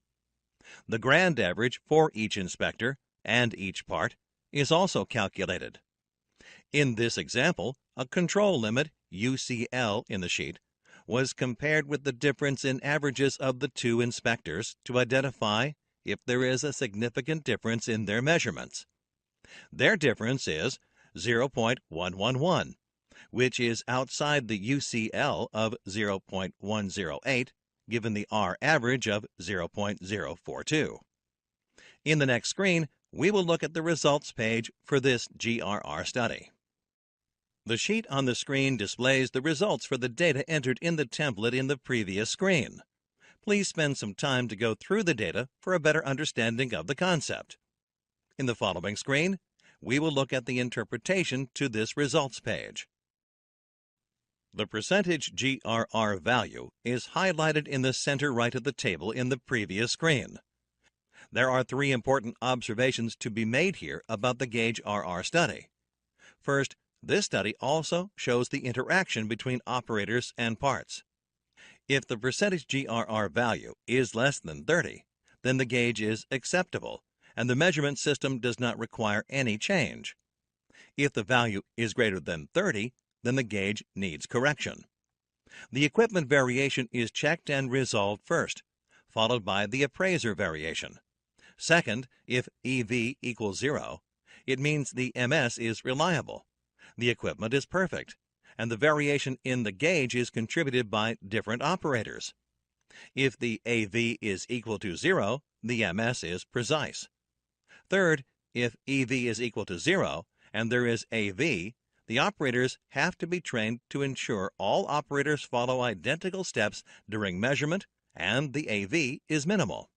The grand average for each inspector and each part is also calculated. In this example, a control limit, UCL, in the sheet was compared with the difference in averages of the 2 inspectors to identify if there is a significant difference in their measurements. Their difference is 0.111, which is outside the UCL of 0.108, given the R average of 0.042. In the next screen, we will look at the results page for this GRR study. The sheet on the screen displays the results for the data entered in the template in the previous screen. Please spend some time to go through the data for a better understanding of the concept. In the following screen, we will look at the interpretation to this results page. The percentage GRR value is highlighted in the center right of the table in the previous screen. There are three important observations to be made here about the gauge RR study. First, this study also shows the interaction between operators and parts. If the percentage GRR value is less than 30, then the gauge is acceptable, and the measurement system does not require any change. If the value is greater than 30, then the gauge needs correction. The equipment variation is checked and resolved first, followed by the appraiser variation. Second, if EV equals 0, it means the MS is reliable, the equipment is perfect, and the variation in the gauge is contributed by different operators. If the AV is equal to 0, the MS is precise. Third, if EV is equal to 0 and there is AV, the operators have to be trained to ensure all operators follow identical steps during measurement and the AV is minimal.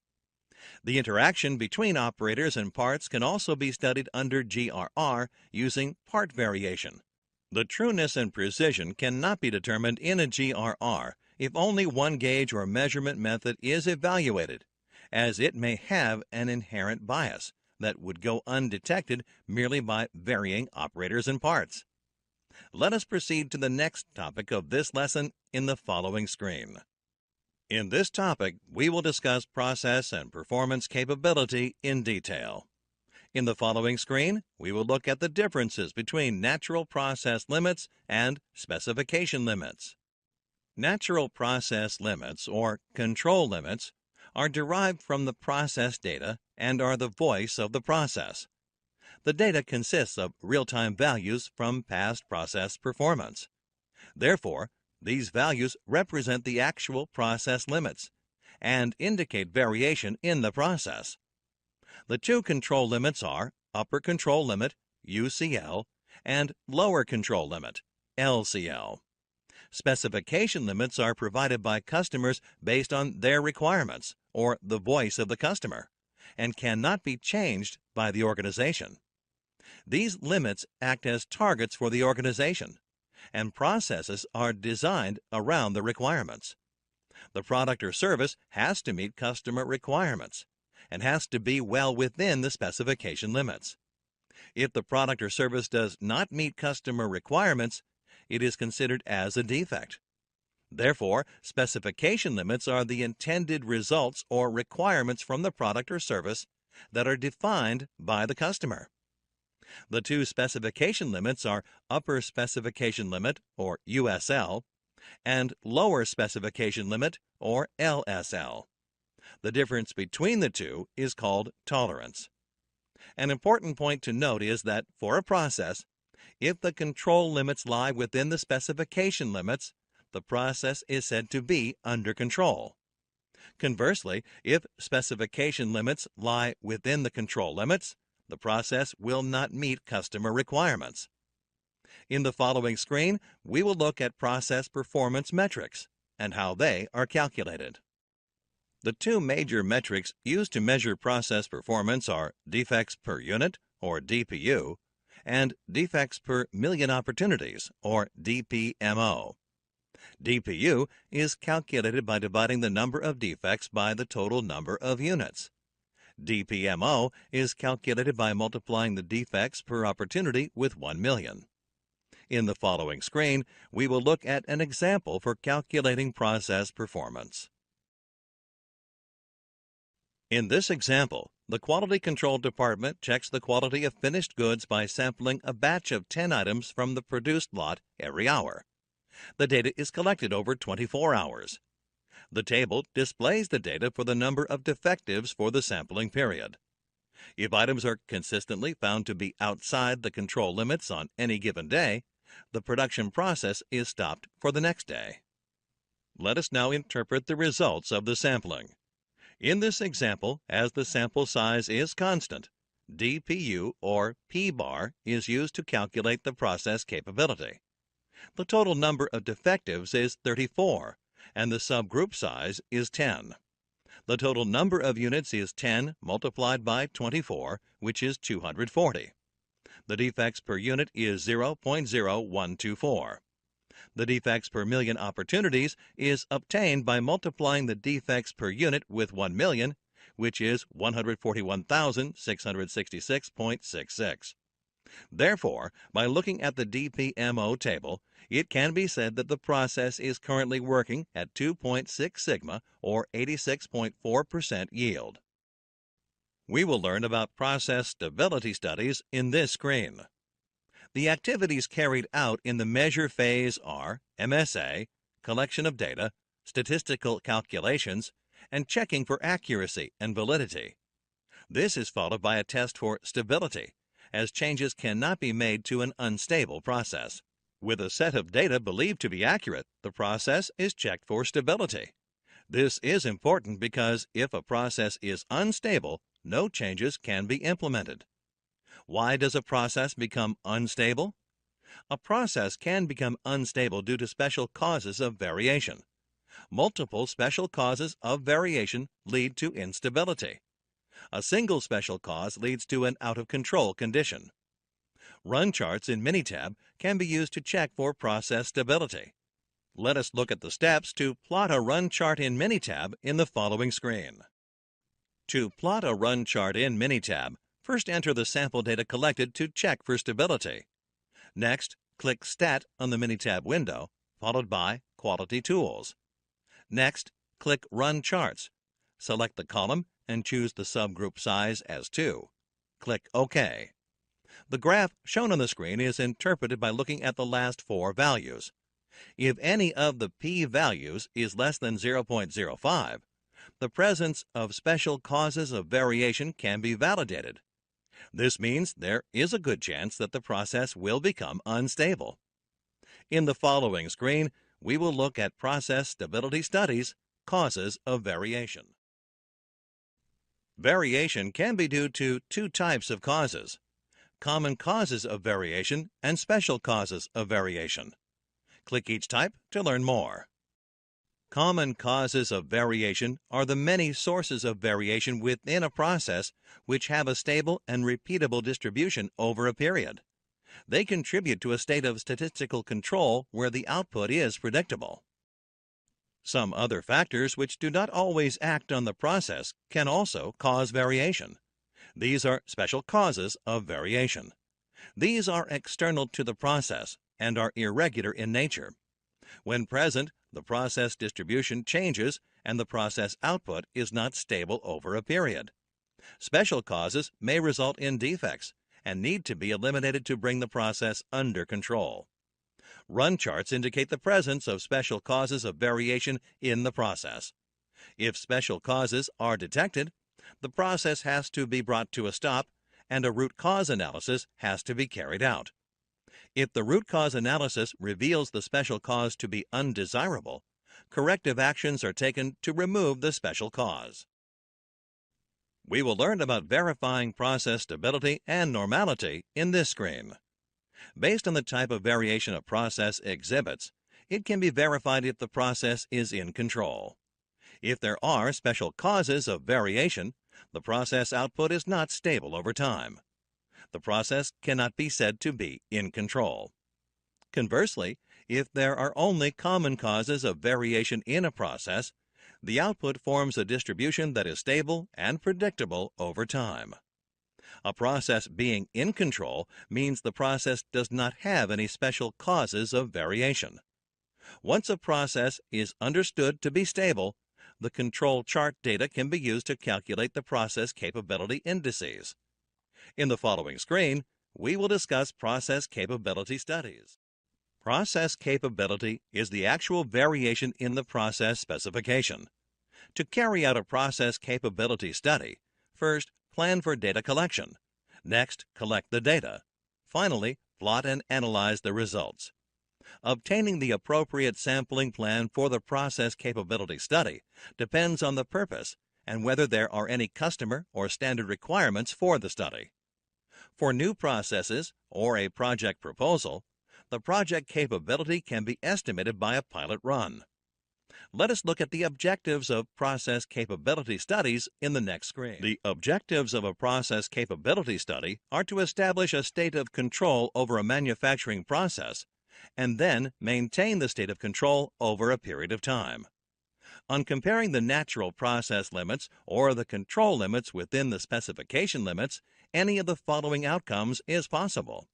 The interaction between operators and parts can also be studied under GRR using part variation. The trueness and precision cannot be determined in a GRR if only one gauge or measurement method is evaluated, as it may have an inherent bias that would go undetected merely by varying operators and parts. Let us proceed to the next topic of this lesson in the following screen. In this topic, we will discuss process and performance capability in detail. In the following screen, we will look at the differences between natural process limits and specification limits. Natural process limits, or control limits, are derived from the process data and are the voice of the process. The data consists of real-time values from past process performance. Therefore, these values represent the actual process limits and indicate variation in the process. The two control limits are upper control limit, UCL, and lower control limit, LCL. Specification limits are provided by customers based on their requirements, or the voice of the customer, and cannot be changed by the organization. These limits act as targets for the organization, and processes are designed around the requirements. The product or service has to meet customer requirements and has to be well within the specification limits. If the product or service does not meet customer requirements, it is considered as a defect. Therefore, specification limits are the intended results or requirements from the product or service that are defined by the customer. The two specification limits are upper specification limit, or USL, and lower specification limit, or LSL. The difference between the two is called tolerance. An important point to note is that for a process, if the control limits lie within the specification limits, the process is said to be under control. Conversely, if specification limits lie within the control limits, the process will not meet customer requirements. In the following screen, we will look at process performance metrics and how they are calculated. The two major metrics used to measure process performance are defects per unit, or DPU, and defects per million opportunities, or DPMO. DPU is calculated by dividing the number of defects by the total number of units. DPMO is calculated by multiplying the defects per opportunity with 1 million. In the following screen, we will look at an example for calculating process performance. In this example, the Quality Control Department checks the quality of finished goods by sampling a batch of 10 items from the produced lot every hour. The data is collected over 24 hours. The table displays the data for the number of defectives for the sampling period. If items are consistently found to be outside the control limits on any given day, the production process is stopped for the next day. Let us now interpret the results of the sampling. In this example, as the sample size is constant, DPU or P bar is used to calculate the process capability. The total number of defectives is 34, and the subgroup size is 10. The total number of units is 10 multiplied by 24, which is 240. The defects per unit is 0.0124. The defects per million opportunities is obtained by multiplying the defects per unit with 1 million, which is 141,666.66. Therefore, by looking at the DPMO table, it can be said that the process is currently working at 2.6 sigma or 86.4% yield. We will learn about process stability studies in this screen. The activities carried out in the measure phase are MSA, collection of data, statistical calculations, and checking for accuracy and validity. This is followed by a test for stability, as changes cannot be made to an unstable process. With a set of data believed to be accurate, the process is checked for stability. This is important because if a process is unstable, no changes can be implemented. Why does a process become unstable? A process can become unstable due to special causes of variation. Multiple special causes of variation lead to instability. A single special cause leads to an out-of-control condition. Run charts in Minitab can be used to check for process stability. Let us look at the steps to plot a run chart in Minitab in the following screen. To plot a run chart in Minitab, first enter the sample data collected to check for stability. Next, click Stat on the Minitab window, followed by Quality Tools. Next, click Run Charts. Select the column and choose the subgroup size as 2. Click OK. The graph shown on the screen is interpreted by looking at the last 4 values. If any of the P values is less than 0.05, the presence of special causes of variation can be validated. This means there is a good chance that the process will become unstable. In the following screen, we will look at process stability studies, causes of variation. Variation can be due to 2 types of causes: common causes of variation and special causes of variation. Click each type to learn more. Common causes of variation are the many sources of variation within a process which have a stable and repeatable distribution over a period. They contribute to a state of statistical control where the output is predictable. Some other factors which do not always act on the process can also cause variation. These are special causes of variation. These are external to the process and are irregular in nature. When present, the process distribution changes and the process output is not stable over a period. Special causes may result in defects and need to be eliminated to bring the process under control. Run charts indicate the presence of special causes of variation in the process. If special causes are detected, the process has to be brought to a stop and a root cause analysis has to be carried out. If the root cause analysis reveals the special cause to be undesirable, corrective actions are taken to remove the special cause. We will learn about verifying process stability and normality in this screen. Based on the type of variation a process exhibits, it can be verified if the process is in control. If there are special causes of variation, the process output is not stable over time. The process cannot be said to be in control. Conversely, if there are only common causes of variation in a process, the output forms a distribution that is stable and predictable over time. A process being in control means the process does not have any special causes of variation. Once a process is understood to be stable, the control chart data can be used to calculate the process capability indices. In the following screen, we will discuss process capability studies. Process capability is the actual variation in the process specification. To carry out a process capability study, first plan for data collection. Next, collect the data. Finally, plot and analyze the results. Obtaining the appropriate sampling plan for the process capability study depends on the purpose and whether there are any customer or standard requirements for the study. For new processes or a project proposal, the project capability can be estimated by a pilot run. Let us look at the objectives of process capability studies in the next screen. The objectives of a process capability study are to establish a state of control over a manufacturing process and then maintain the state of control over a period of time. On comparing the natural process limits or the control limits within the specification limits, any of the following outcomes is possible.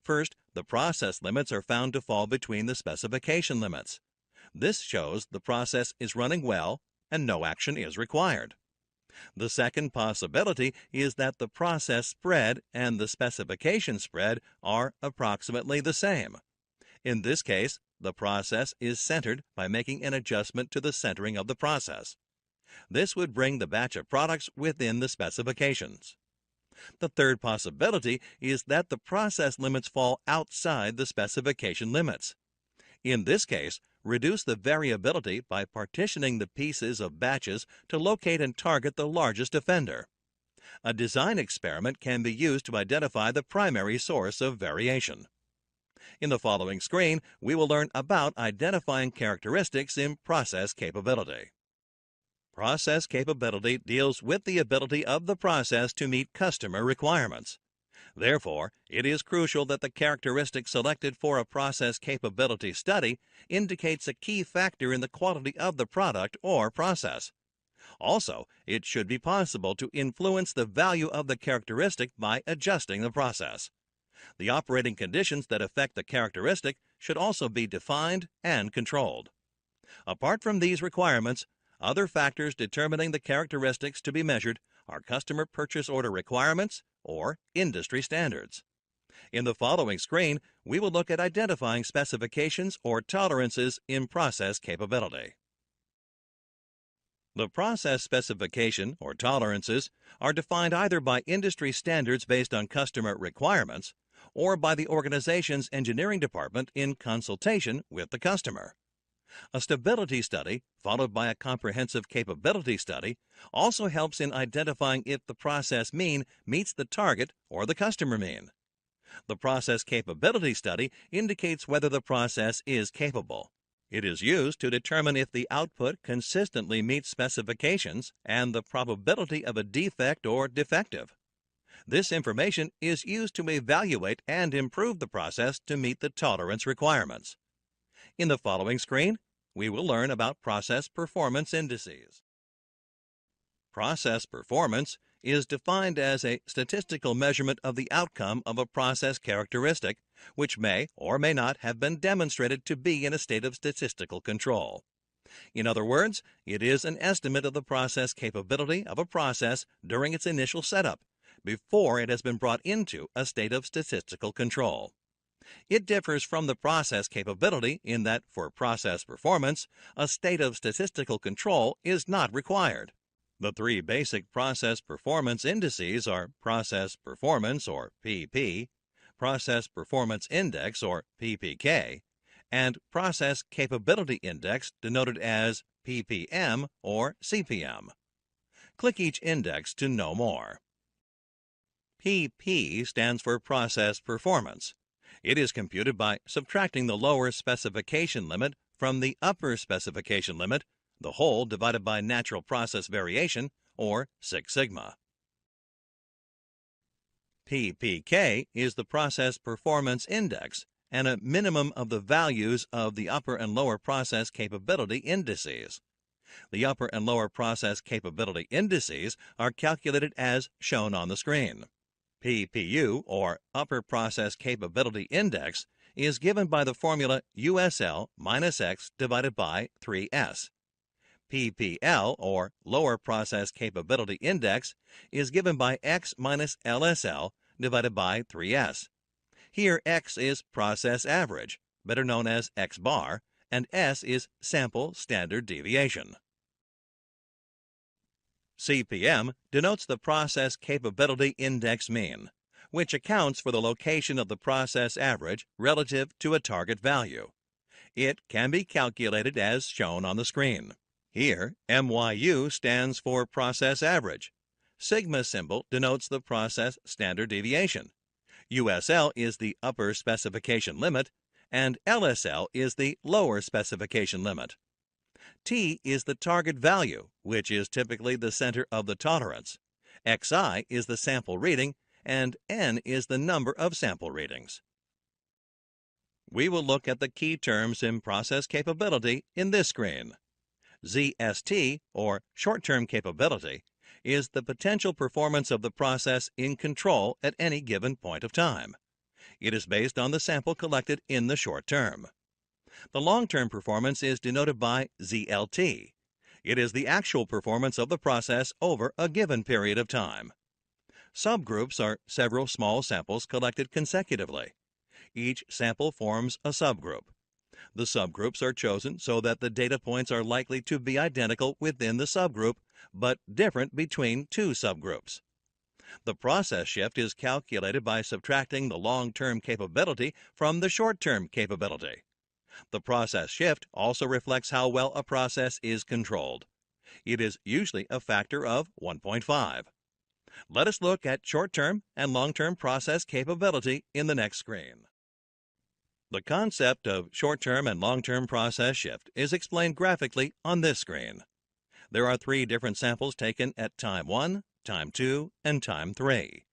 First, the process limits are found to fall between the specification limits. This shows the process is running well and no action is required. The second possibility is that the process spread and the specification spread are approximately the same. In this case, the process is centered by making an adjustment to the centering of the process. This would bring the batch of products within the specifications. The third possibility is that the process limits fall outside the specification limits. In this case, reduce the variability by partitioning the pieces of batches to locate and target the largest offender. A design experiment can be used to identify the primary source of variation. In the following screen, we will learn about identifying characteristics in process capability. Process capability deals with the ability of the process to meet customer requirements. Therefore, it is crucial that the characteristic selected for a process capability study indicates a key factor in the quality of the product or process. Also, it should be possible to influence the value of the characteristic by adjusting the process. The operating conditions that affect the characteristic should also be defined and controlled. Apart from these requirements, other factors determining the characteristics to be measured are customer purchase order requirements or industry standards. In the following screen, we will look at identifying specifications or tolerances in process capability. The process specification or tolerances are defined either by industry standards based on customer requirements or by the organization's engineering department in consultation with the customer. A stability study, followed by a comprehensive capability study, also helps in identifying if the process mean meets the target or the customer mean. The process capability study indicates whether the process is capable. It is used to determine if the output consistently meets specifications and the probability of a defect or defective. This information is used to evaluate and improve the process to meet the tolerance requirements. In the following screen, we will learn about process performance indices. Process performance is defined as a statistical measurement of the outcome of a process characteristic, which may or may not have been demonstrated to be in a state of statistical control. In other words, it is an estimate of the process capability of a process during its initial setup, before it has been brought into a state of statistical control. It differs from the process capability in that for process performance, a state of statistical control is not required. The three basic process performance indices are Process Performance, or PP, Process Performance Index, or PPK, and Process Capability Index, denoted as PPM or CPM. Click each index to know more. PP stands for Process Performance. It is computed by subtracting the lower specification limit from the upper specification limit, the whole divided by natural process variation, or 6 sigma. PPK is the Process Performance Index and a minimum of the values of the upper and lower process capability indices. The upper and lower process capability indices are calculated as shown on the screen. PPU, or Upper Process Capability Index, is given by the formula USL minus X divided by 3S. PPL, or Lower Process Capability Index, is given by X minus LSL divided by 3S. Here X is process average, better known as X bar, and S is sample standard deviation. CPM denotes the process capability index mean, which accounts for the location of the process average relative to a target value. It can be calculated as shown on the screen. Here, MYU stands for process average. Sigma symbol denotes the process standard deviation. USL is the upper specification limit, and LSL is the lower specification limit. T is the target value, which is typically the center of the tolerance. XI is the sample reading, and N is the number of sample readings. We will look at the key terms in process capability in this screen. ZST, or short-term capability, is the potential performance of the process in control at any given point of time. It is based on the sample collected in the short term. The long-term performance is denoted by ZLT. It is the actual performance of the process over a given period of time. Subgroups are several small samples collected consecutively. Each sample forms a subgroup. The subgroups are chosen so that the data points are likely to be identical within the subgroup, but different between two subgroups. The process shift is calculated by subtracting the long-term capability from the short-term capability. The process shift also reflects how well a process is controlled. It is usually a factor of 1.5. Let us look at short-term and long-term process capability in the next screen. The concept of short-term and long-term process shift is explained graphically on this screen. There are 3 different samples taken at time 1, time 2, and time 3.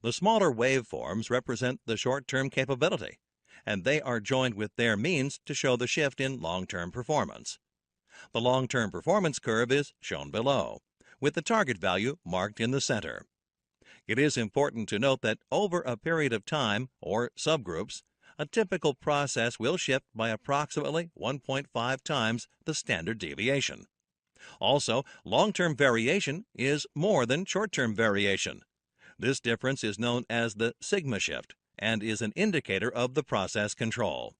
The smaller waveforms represent the short-term capability, and they are joined with their means to show the shift in long-term performance. The long-term performance curve is shown below, with the target value marked in the center. It is important to note that over a period of time, or subgroups, a typical process will shift by approximately 1.5 times the standard deviation. Also, long-term variation is more than short-term variation. This difference is known as the sigma shift and is an indicator of the process control.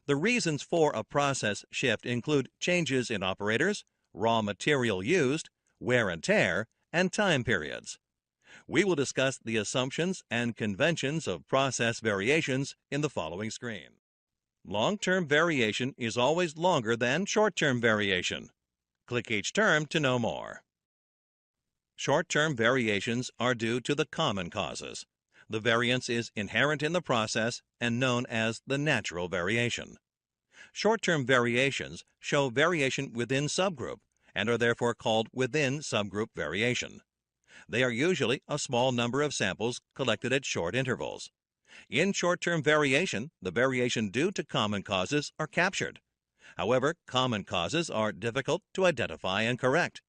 The reasons for a process shift include changes in operators, raw material used, wear and tear, and time periods. We will discuss the assumptions and conventions of process variations in the following screen. Long-term variation is always longer than short-term variation. Click each term to know more. Short-term variations are due to the common causes. The variance is inherent in the process and known as the natural variation. Short-term variations show variation within subgroup and are therefore called within subgroup variation. They are usually a small number of samples collected at short intervals. In short-term variation, the variation due to common causes are captured. However, common causes are difficult to identify and correct.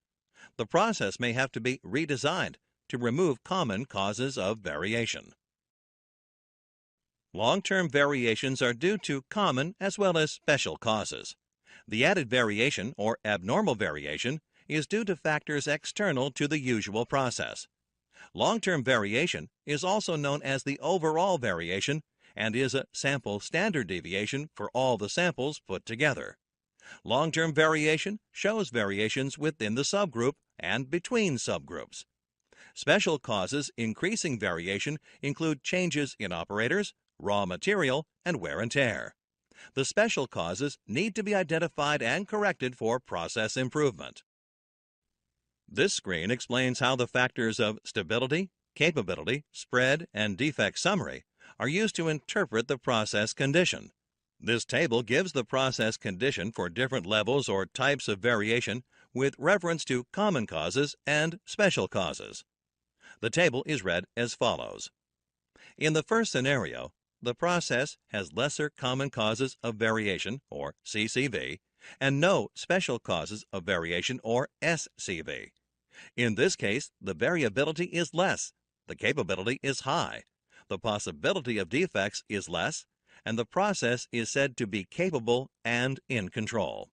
The process may have to be redesigned to remove common causes of variation. Long-term variations are due to common as well as special causes. The added variation, or abnormal variation, is due to factors external to the usual process. Long-term variation is also known as the overall variation and is a sample standard deviation for all the samples put together. Long-term variation shows variations within the subgroup and between subgroups. Special causes increasing variation include changes in operators, raw material, and wear and tear. The special causes need to be identified and corrected for process improvement. This screen explains how the factors of stability, capability, spread, and defect summary are used to interpret the process condition. This table gives the process condition for different levels or types of variation with reference to common causes and special causes. The table is read as follows. In the first scenario, the process has lesser common causes of variation, or CCV, and no special causes of variation, or SCV. In this case, the variability is less, the capability is high, the possibility of defects is less, and the process is said to be capable and in control.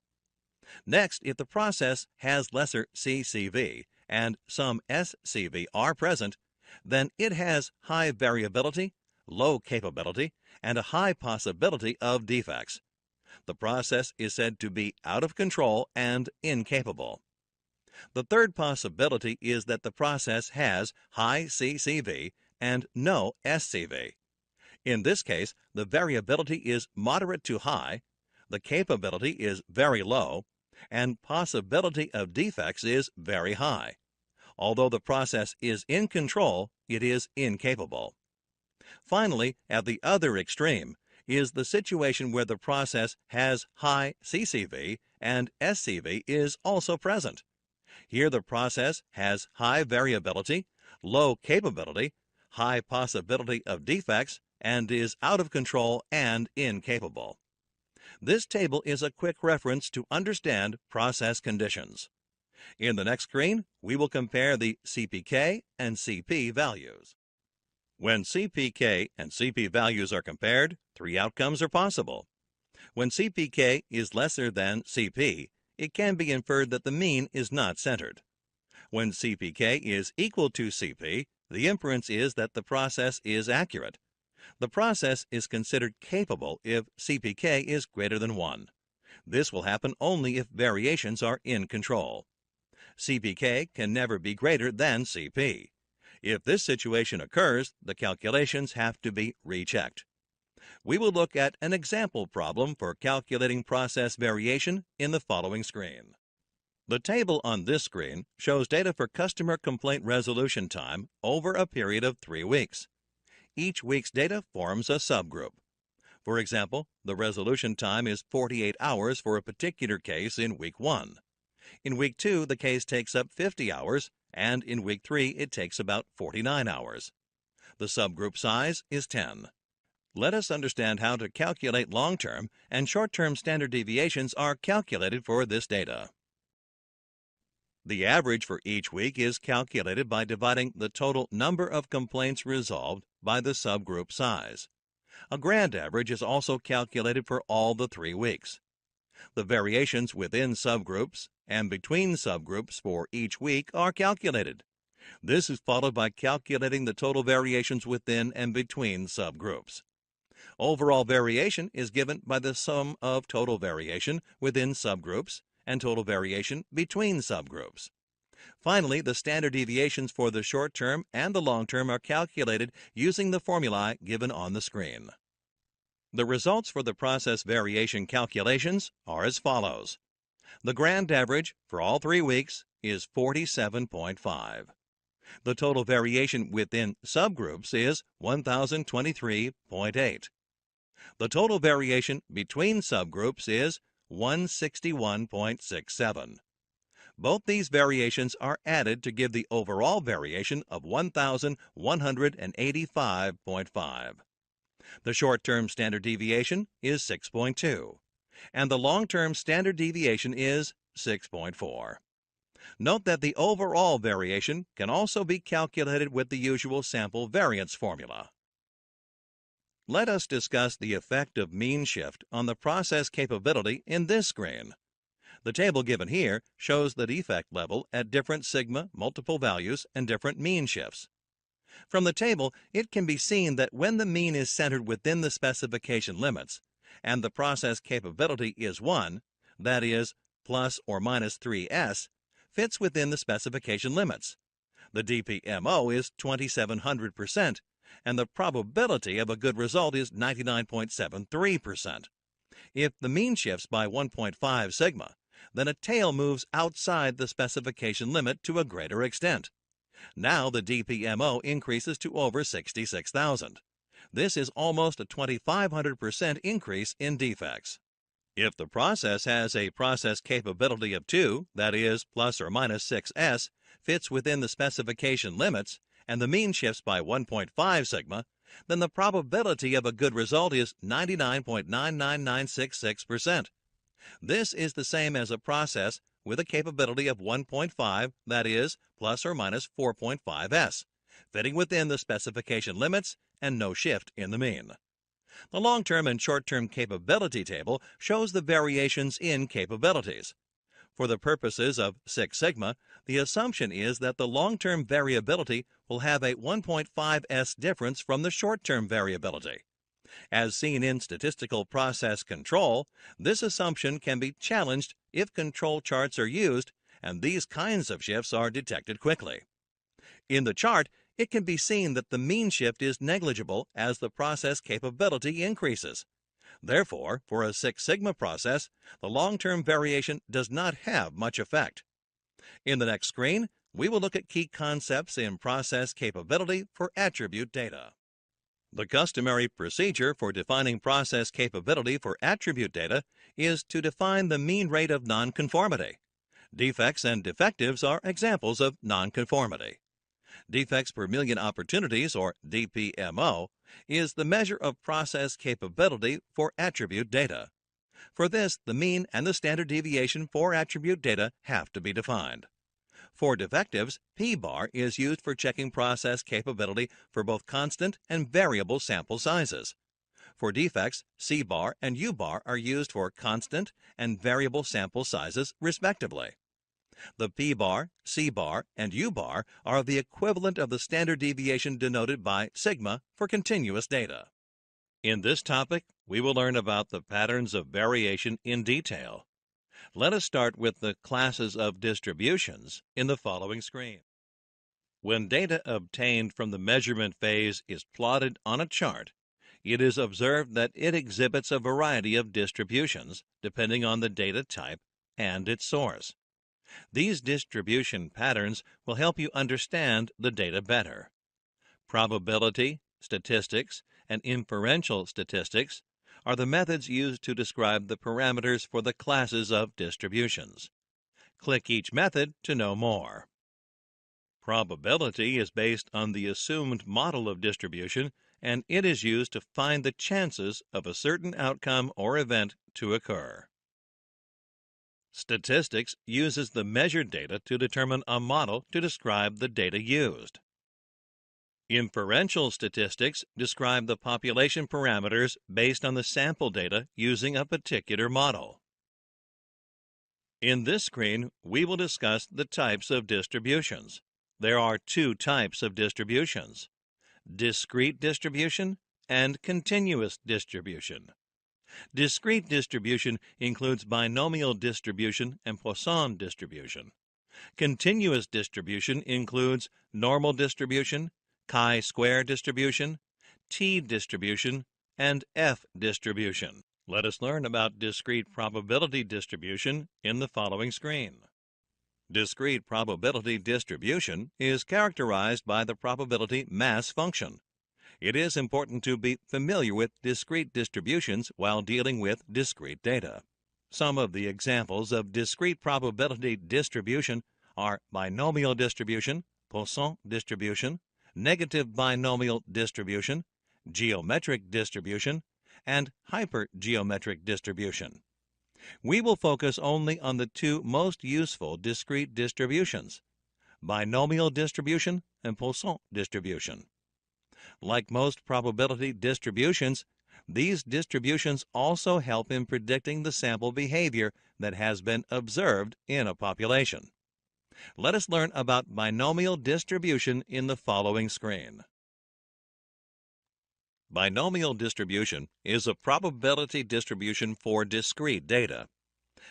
Next, if the process has lesser CCV and some SCV are present, then it has high variability, low capability, and a high possibility of defects. The process is said to be out of control and incapable. The third possibility is that the process has high CCV and no SCV. In this case, the variability is moderate to high, the capability is very low, and possibility of defects is very high. Although the process is in control, it is incapable. Finally, at the other extreme is the situation where the process has high CCV and SCV is also present. Here the process has high variability, low capability, high possibility of defects, and is out of control and incapable. This table is a quick reference to understand process conditions. In the next screen, we will compare the CPK and CP values. When CPK and CP values are compared, three outcomes are possible. When CPK is lesser than CP, it can be inferred that the mean is not centered. When CPK is equal to CP, the inference is that the process is accurate. The process is considered capable if CPK is greater than 1. This will happen only if variations are in control. CPK can never be greater than CP. If this situation occurs, the calculations have to be rechecked. We will look at an example problem for calculating process variation in the following screen. The table on this screen shows data for customer complaint resolution time over a period of 3 weeks. Each week's data forms a subgroup. For example, the resolution time is 48 hours for a particular case in week 1. In week 2, the case takes up 50 hours, and in week 3, it takes about 49 hours. The subgroup size is 10. Let us understand how to calculate long-term and short-term standard deviations are calculated for this data. The average for each week is calculated by dividing the total number of complaints resolved by the subgroup size. A grand average is also calculated for all the 3 weeks. The variations within subgroups and between subgroups for each week are calculated. This is followed by calculating the total variations within and between subgroups. Overall variation is given by the sum of total variation within subgroups and total variation between subgroups. Finally, the standard deviations for the short term and the long term are calculated using the formulae given on the screen. The results for the process variation calculations are as follows. The grand average for all 3 weeks is 47.5. The total variation within subgroups is 1023.8. The total variation between subgroups is 161.67. Both these variations are added to give the overall variation of 1185.5. The short-term standard deviation is 6.2, and the long-term standard deviation is 6.4. Note that the overall variation can also be calculated with the usual sample variance formula. Let us discuss the effect of mean shift on the process capability in this screen. The table given here shows the defect level at different sigma multiple values and different mean shifts. From the table, it can be seen that when the mean is centered within the specification limits and the process capability is 1, that is, plus or minus 3s, fits within the specification limits. The DPMO is 2700%, and the probability of a good result is 99.73%. If the mean shifts by 1.5 sigma, then a tail moves outside the specification limit to a greater extent. Now the DPMO increases to over 66,000. This is almost a 2,500% increase in defects. If the process has a process capability of 2, that is, plus or minus 6s, fits within the specification limits, and the mean shifts by 1.5 sigma, then the probability of a good result is 99.99966%. This is the same as a process with a capability of 1.5, that is, plus or minus 4.5s, fitting within the specification limits and no shift in the mean. The long-term and short-term capability table shows the variations in capabilities. For the purposes of Six Sigma, the assumption is that the long-term variability will have a 1.5s difference from the short-term variability. As seen in statistical process control, this assumption can be challenged if control charts are used, and these kinds of shifts are detected quickly. In the chart, it can be seen that the mean shift is negligible as the process capability increases. Therefore, for a Six Sigma process, the long-term variation does not have much effect. In the next screen, we will look at key concepts in process capability for attribute data. The customary procedure for defining process capability for attribute data is to define the mean rate of nonconformity. Defects and defectives are examples of nonconformity. Defects per million opportunities, or DPMO, is the measure of process capability for attribute data. For this, the mean and the standard deviation for attribute data have to be defined. For defectives, P-bar is used for checking process capability for both constant and variable sample sizes. For defects, C-bar and U-bar are used for constant and variable sample sizes, respectively. The P-bar, C-bar, and U-bar are the equivalent of the standard deviation denoted by sigma for continuous data. In this topic, we will learn about the patterns of variation in detail. Let us start with the classes of distributions in the following screen. When data obtained from the measurement phase is plotted on a chart, it is observed that it exhibits a variety of distributions depending on the data type and its source. These distribution patterns will help you understand the data better. Probability, statistics, and inferential statistics are the methods used to describe the parameters for the classes of distributions. Click each method to know more. Probability is based on the assumed model of distribution, and it is used to find the chances of a certain outcome or event to occur. Statistics uses the measured data to determine a model to describe the data used. Inferential statistics describe the population parameters based on the sample data using a particular model. In this screen, we will discuss the types of distributions. There are two types of distributions: discrete distribution and continuous distribution. Discrete distribution includes binomial distribution and Poisson distribution. Continuous distribution includes normal distribution, chi-square distribution, t-distribution, and f-distribution. Let us learn about discrete probability distribution in the following screen. Discrete probability distribution is characterized by the probability mass function. It is important to be familiar with discrete distributions while dealing with discrete data. Some of the examples of discrete probability distribution are binomial distribution, Poisson distribution, negative binomial distribution, geometric distribution, and hypergeometric distribution. We will focus only on the two most useful discrete distributions, binomial distribution and Poisson distribution. Like most probability distributions, these distributions also help in predicting the sample behavior that has been observed in a population. Let us learn about binomial distribution in the following screen. Binomial distribution is a probability distribution for discrete data.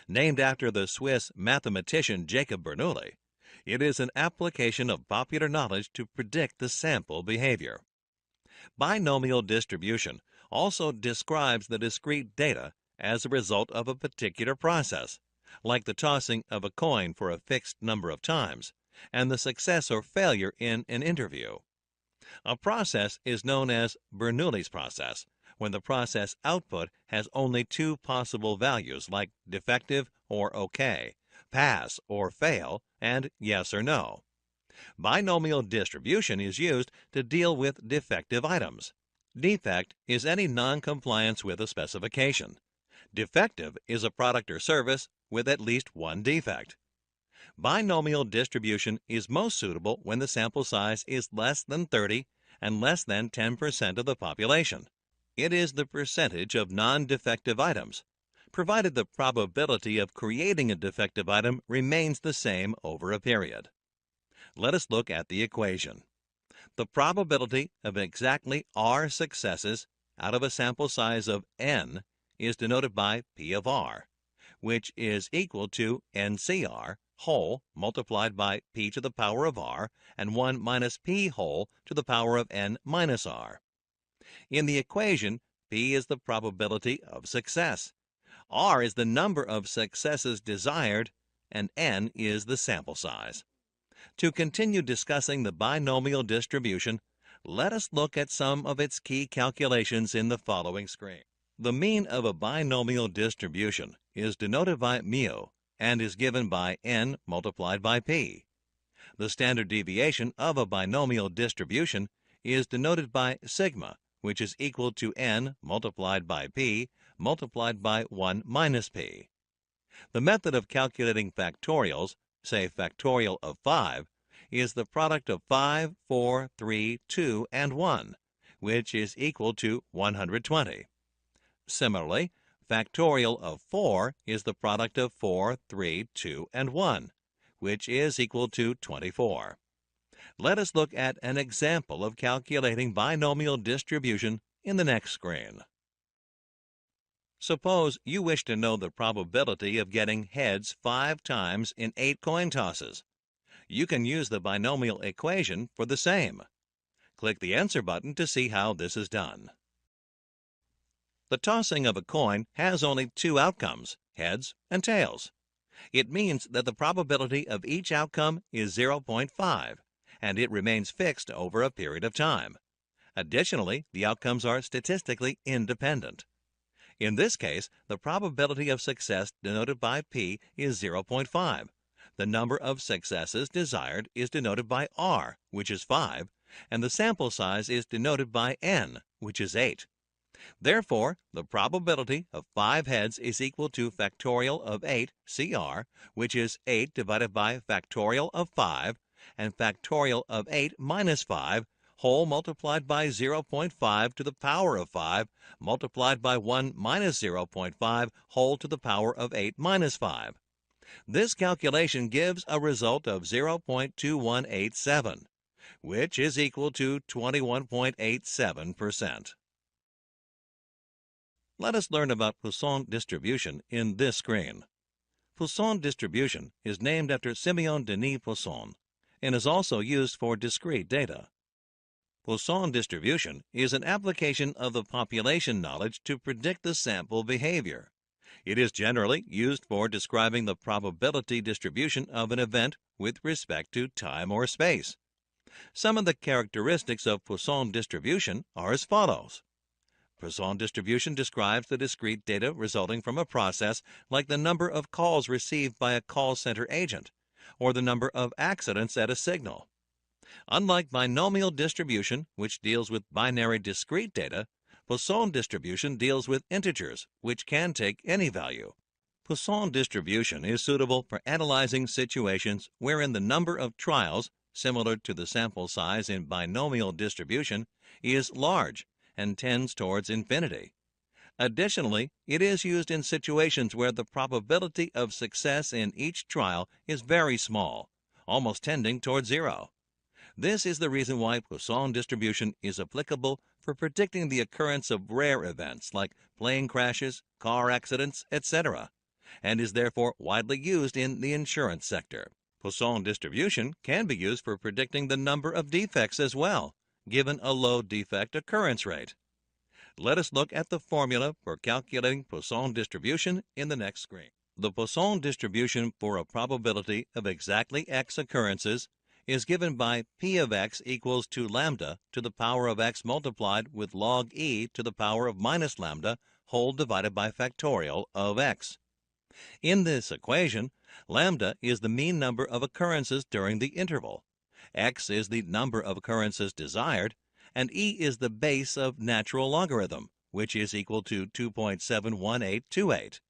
Named after the Swiss mathematician Jacob Bernoulli, it is an application of popular knowledge to predict the sample behavior. Binomial distribution also describes the discrete data as a result of a particular process, like the tossing of a coin for a fixed number of times, and the success or failure in an interview. A process is known as Bernoulli's process when the process output has only two possible values like defective or OK, pass or fail, and yes or no. Binomial distribution is used to deal with defective items. Defect is any non-compliance with a specification. Defective is a product or service with at least one defect. Binomial distribution is most suitable when the sample size is less than 30 and less than 10% of the population. It is the percentage of non-defective items, provided the probability of creating a defective item remains the same over a period. Let us look at the equation. The probability of exactly R successes out of a sample size of n is denoted by P of r, which is equal to NCr whole multiplied by P to the power of r and 1 minus P whole to the power of n minus r. In the equation, P is the probability of success, r is the number of successes desired, and n is the sample size. To continue discussing the binomial distribution, let us look at some of its key calculations in the following screen. The mean of a binomial distribution is denoted by mu and is given by n multiplied by p. The standard deviation of a binomial distribution is denoted by sigma, which is equal to n multiplied by p multiplied by 1 minus p. The method of calculating factorials, say factorial of 5, is the product of 5, 4, 3, 2, and 1, which is equal to 120. Similarly, factorial of 4 is the product of 4, 3, 2, and 1, which is equal to 24. Let us look at an example of calculating binomial distribution in the next screen. Suppose you wish to know the probability of getting heads 5 times in 8 coin tosses. You can use the binomial equation for the same. Click the Answer button to see how this is done. The tossing of a coin has only 2 outcomes, heads and tails. It means that the probability of each outcome is 0.5, and it remains fixed over a period of time. Additionally, the outcomes are statistically independent. In this case, the probability of success denoted by P is 0.5. The number of successes desired is denoted by R, which is 5, and the sample size is denoted by N, which is 8. Therefore, the probability of 5 heads is equal to factorial of 8 CR, which is 8 divided by factorial of 5, and factorial of 8 minus 5, whole multiplied by 0.5 to the power of 5, multiplied by 1 minus 0.5, whole to the power of 8 minus 5. This calculation gives a result of 0.2187, which is equal to 21.87%. Let us learn about Poisson distribution in this screen. Poisson distribution is named after Simeon Denis Poisson and is also used for discrete data. Poisson distribution is an application of the population knowledge to predict the sample behavior. It is generally used for describing the probability distribution of an event with respect to time or space. Some of the characteristics of Poisson distribution are as follows. Poisson distribution describes the discrete data resulting from a process like the number of calls received by a call center agent or the number of accidents at a signal. Unlike binomial distribution, which deals with binary discrete data, Poisson distribution deals with integers, which can take any value. Poisson distribution is suitable for analyzing situations wherein the number of trials, similar to the sample size in binomial distribution, is large and tends towards infinity. Additionally, it is used in situations where the probability of success in each trial is very small, almost tending toward 0. This is the reason why Poisson distribution is applicable for predicting the occurrence of rare events like plane crashes, car accidents, etc., and is therefore widely used in the insurance sector. Poisson distribution can be used for predicting the number of defects as well, given a low defect occurrence rate. Let us look at the formula for calculating Poisson distribution in the next screen. The Poisson distribution for a probability of exactly x occurrences is given by P of x equals to lambda to the power of x multiplied with log e to the power of minus lambda whole divided by factorial of x. In this equation, lambda is the mean number of occurrences during the interval, x is the number of occurrences desired, and e is the base of natural logarithm, which is equal to 2.71828.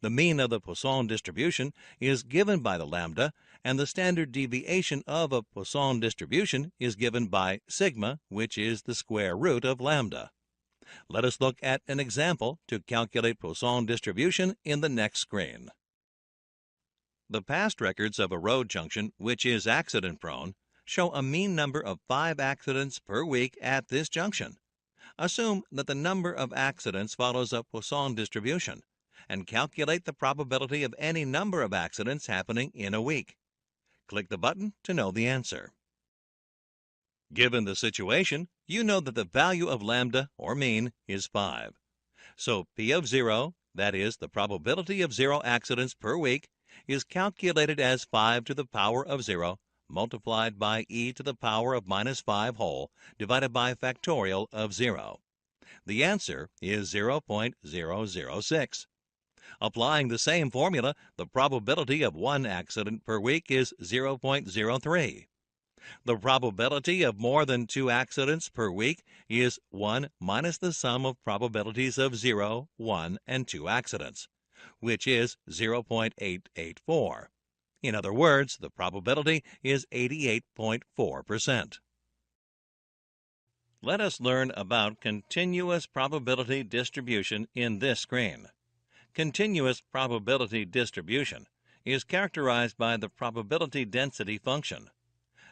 The mean of the Poisson distribution is given by the lambda, and the standard deviation of a Poisson distribution is given by sigma, which is the square root of lambda. Let us look at an example to calculate Poisson distribution in the next screen. The past records of a road junction which is accident-prone show a mean number of 5 accidents per week at this junction. Assume that the number of accidents follows a Poisson distribution and calculate the probability of any number of accidents happening in a week. Click the button to know the answer. Given the situation, you know that the value of lambda, or mean, is 5. So P of 0, that is, the probability of 0 accidents per week, is calculated as 5 to the power of 0 multiplied by e to the power of minus 5 whole divided by factorial of 0. The answer is 0.006. Applying the same formula, the probability of 1 accident per week is 0.03. The probability of more than 2 accidents per week is 1 minus the sum of probabilities of 0, 1, and 2 accidents, which is 0.884. In other words, the probability is 88.4%. Let us learn about continuous probability distribution in this screen. Continuous probability distribution is characterized by the probability density function.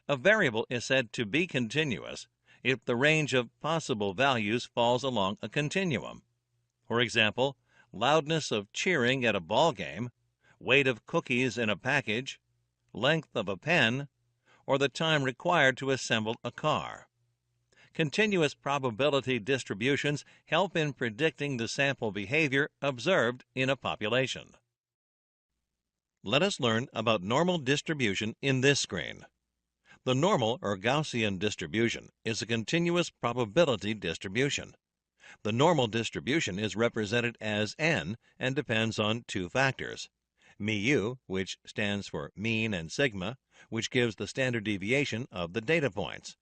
A variable is said to be continuous if the range of possible values falls along a continuum. For example, loudness of cheering at a ball game, weight of cookies in a package, length of a pen, or the time required to assemble a car. Continuous probability distributions help in predicting the sample behavior observed in a population. Let us learn about normal distribution in this screen. The normal or Gaussian distribution is a continuous probability distribution. The normal distribution is represented as n and depends on 2 factors. Mu, which stands for mean, and sigma, which gives the standard deviation of the data points.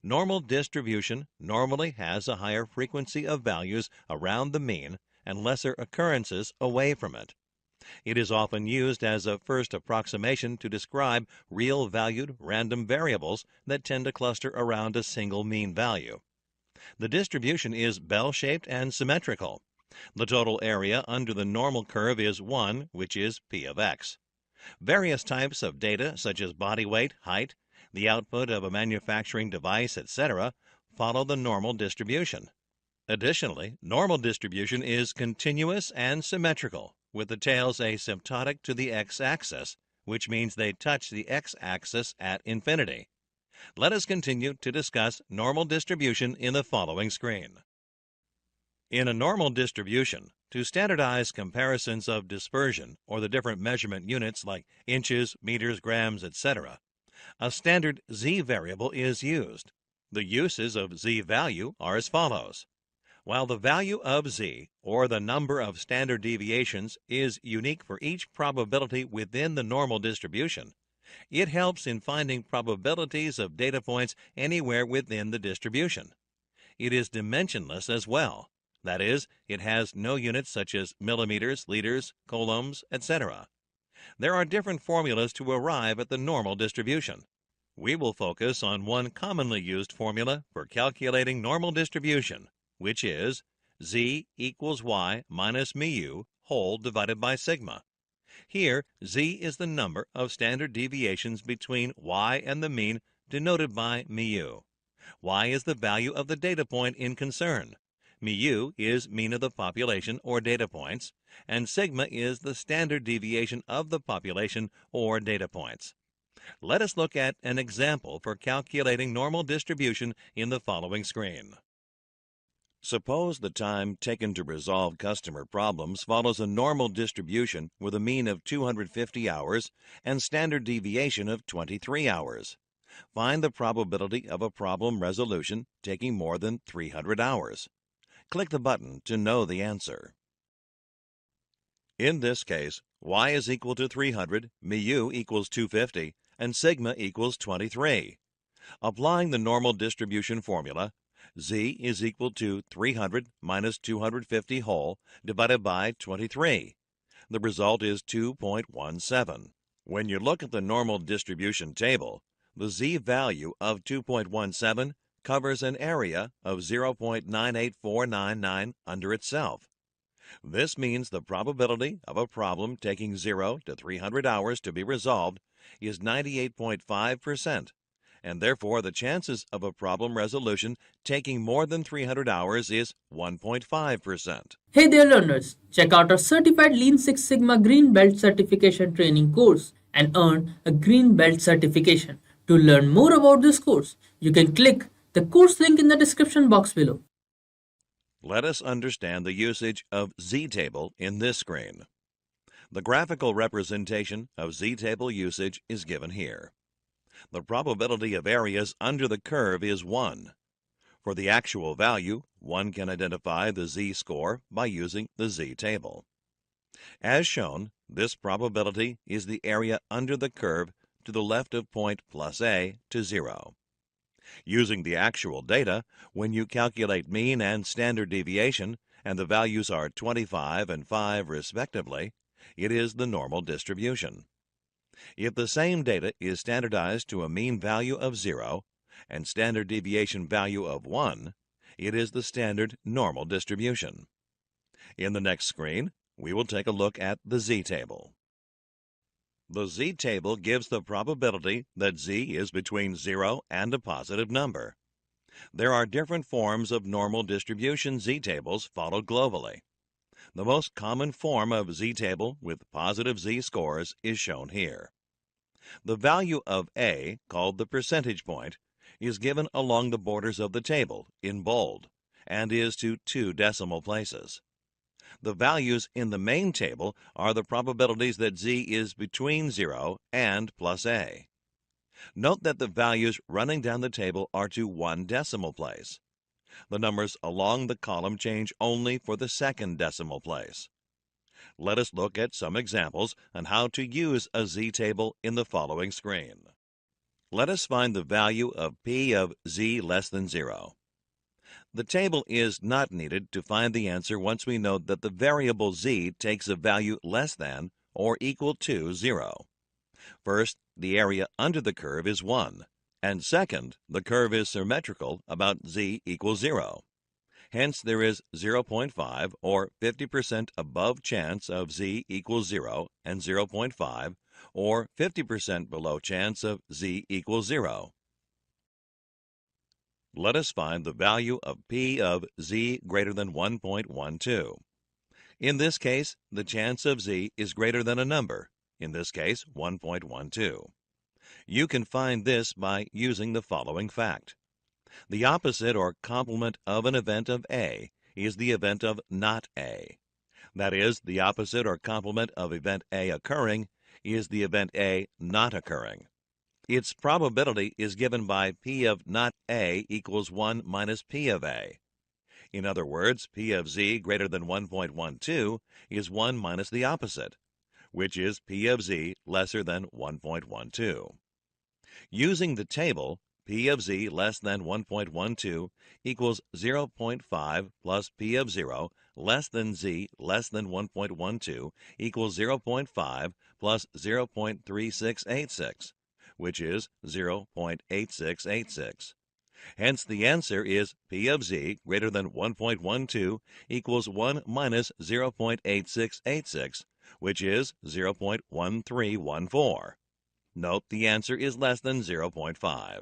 Normal distribution normally has a higher frequency of values around the mean and lesser occurrences away from it. It is often used as a first approximation to describe real-valued random variables that tend to cluster around a single mean value. The distribution is bell-shaped and symmetrical. The total area under the normal curve is 1, which is P of x. Various types of data, such as body weight, height, the output of a manufacturing device, etc., follow the normal distribution. Additionally, normal distribution is continuous and symmetrical, with the tails asymptotic to the x-axis, which means they touch the x-axis at infinity. Let us continue to discuss normal distribution in the following screen. In a normal distribution, to standardize comparisons of dispersion or the different measurement units like inches, meters, grams, etc., a standard z variable is used. The uses of z value are as follows. While the value of z, or the number of standard deviations, is unique for each probability within the normal distribution, it helps in finding probabilities of data points anywhere within the distribution. It is dimensionless as well. That is, it has no units such as millimeters, liters, coulombs, etc. There are different formulas to arrive at the normal distribution. We will focus on one commonly used formula for calculating normal distribution, which is z equals y minus mu whole divided by sigma. Here, z is the number of standard deviations between y and the mean, denoted by mu. Y is the value of the data point in concern. Mu is mean of the population or data points, and sigma is the standard deviation of the population or data points. Let us look at an example for calculating normal distribution in the following screen. Suppose the time taken to resolve customer problems follows a normal distribution with a mean of 250 hours and standard deviation of 23 hours. Find the probability of a problem resolution taking more than 300 hours. Click the button to know the answer. In this case, y is equal to 300, mu equals 250, and sigma equals 23. Applying the normal distribution formula, z is equal to 300 minus 250 whole divided by 23. The result is 2.17. When you look at the normal distribution table, the z value of 2.17 covers an area of 0.98499 under itself. This means the probability of a problem taking 0 to 300 hours to be resolved is 98.5%, and therefore the chances of a problem resolution taking more than 300 hours is 1.5%. Hey there learners, check out our certified Lean Six Sigma Green Belt certification training course and earn a Green Belt certification. To learn more about this course, you can click the course link in the description box below. Let us understand the usage of z-table in this screen. The graphical representation of z-table usage is given here. The probability of areas under the curve is 1. For the actual value, one can identify the z-score by using the z-table. As shown, this probability is the area under the curve to the left of point plus a to 0. Using the actual data, when you calculate mean and standard deviation, and the values are 25 and 5 respectively, it is the normal distribution. If the same data is standardized to a mean value of 0 and standard deviation value of 1, it is the standard normal distribution. In the next screen, we will take a look at the z-table. The z-table gives the probability that z is between 0 and a positive number. There are different forms of normal distribution z-tables followed globally. The most common form of z-table with positive z-scores is shown here. The value of a, called the percentage point, is given along the borders of the table in bold and is to 2 decimal places. The values in the main table are the probabilities that z is between 0 and plus a. Note that the values running down the table are to 1 decimal place. The numbers along the column change only for the second decimal place. Let us look at some examples on how to use a z-table in the following screen. Let us find the value of p of z less than 0. The table is not needed to find the answer once we know that the variable z takes a value less than or equal to 0. First, the area under the curve is 1, and second, the curve is symmetrical about z equals 0. Hence, there is 0.5 or 50% above chance of z equals 0 and 0.5 or 50% below chance of z equals 0. Let us find the value of p of z greater than 1.12. In this case, the chance of z is greater than a number, in this case 1.12. You can find this by using the following fact. The opposite or complement of an event of A is the event of not A. That is, the opposite or complement of event A occurring is the event A not occurring. Its probability is given by P of not A equals 1 minus P of A. In other words, P of Z greater than 1.12 is 1 minus the opposite, which is P of Z lesser than 1.12. Using the table, P of Z less than 1.12 equals 0.5 plus P of 0 less than Z less than 1.12 equals 0.5 plus 0.3686, which is 0.8686. Hence, the answer is P of Z greater than 1.12 equals 1 minus 0.8686, which is 0.1314. Note the answer is less than 0.5.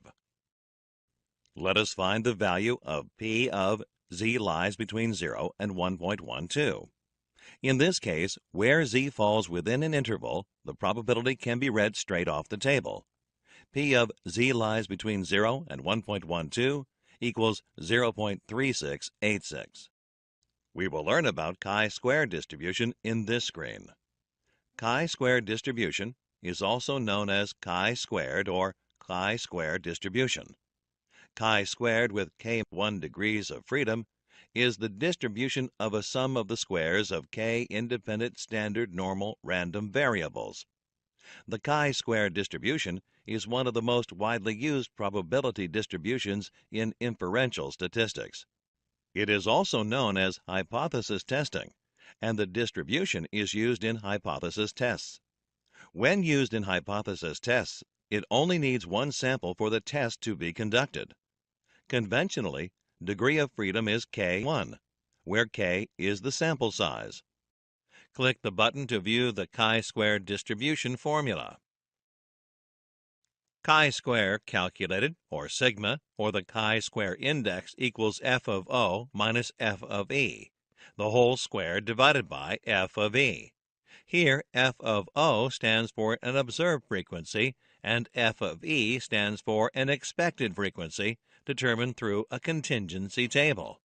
Let us find the value of P of Z lies between 0 and 1.12. In this case, where Z falls within an interval, the probability can be read straight off the table. P of Z lies between 0 and 1.12 equals 0.3686. We will learn about chi-square distribution in this screen. Chi-square distribution is also known as chi-squared or chi-square distribution. Chi-squared with k1 degrees of freedom is the distribution of a sum of the squares of k independent standard normal random variables. The chi-square distribution is one of the most widely used probability distributions in inferential statistics. It is also known as hypothesis testing, and the distribution is used in hypothesis tests. When used in hypothesis tests, it only needs one sample for the test to be conducted. Conventionally, degree of freedom is k1, where k is the sample size. Click the button to view the chi-square distribution formula. Chi-square calculated, or sigma, or the chi-square index equals f of O minus f of E, the whole square divided by f of E. Here, f of O stands for an observed frequency, and f of E stands for an expected frequency, determined through a contingency table.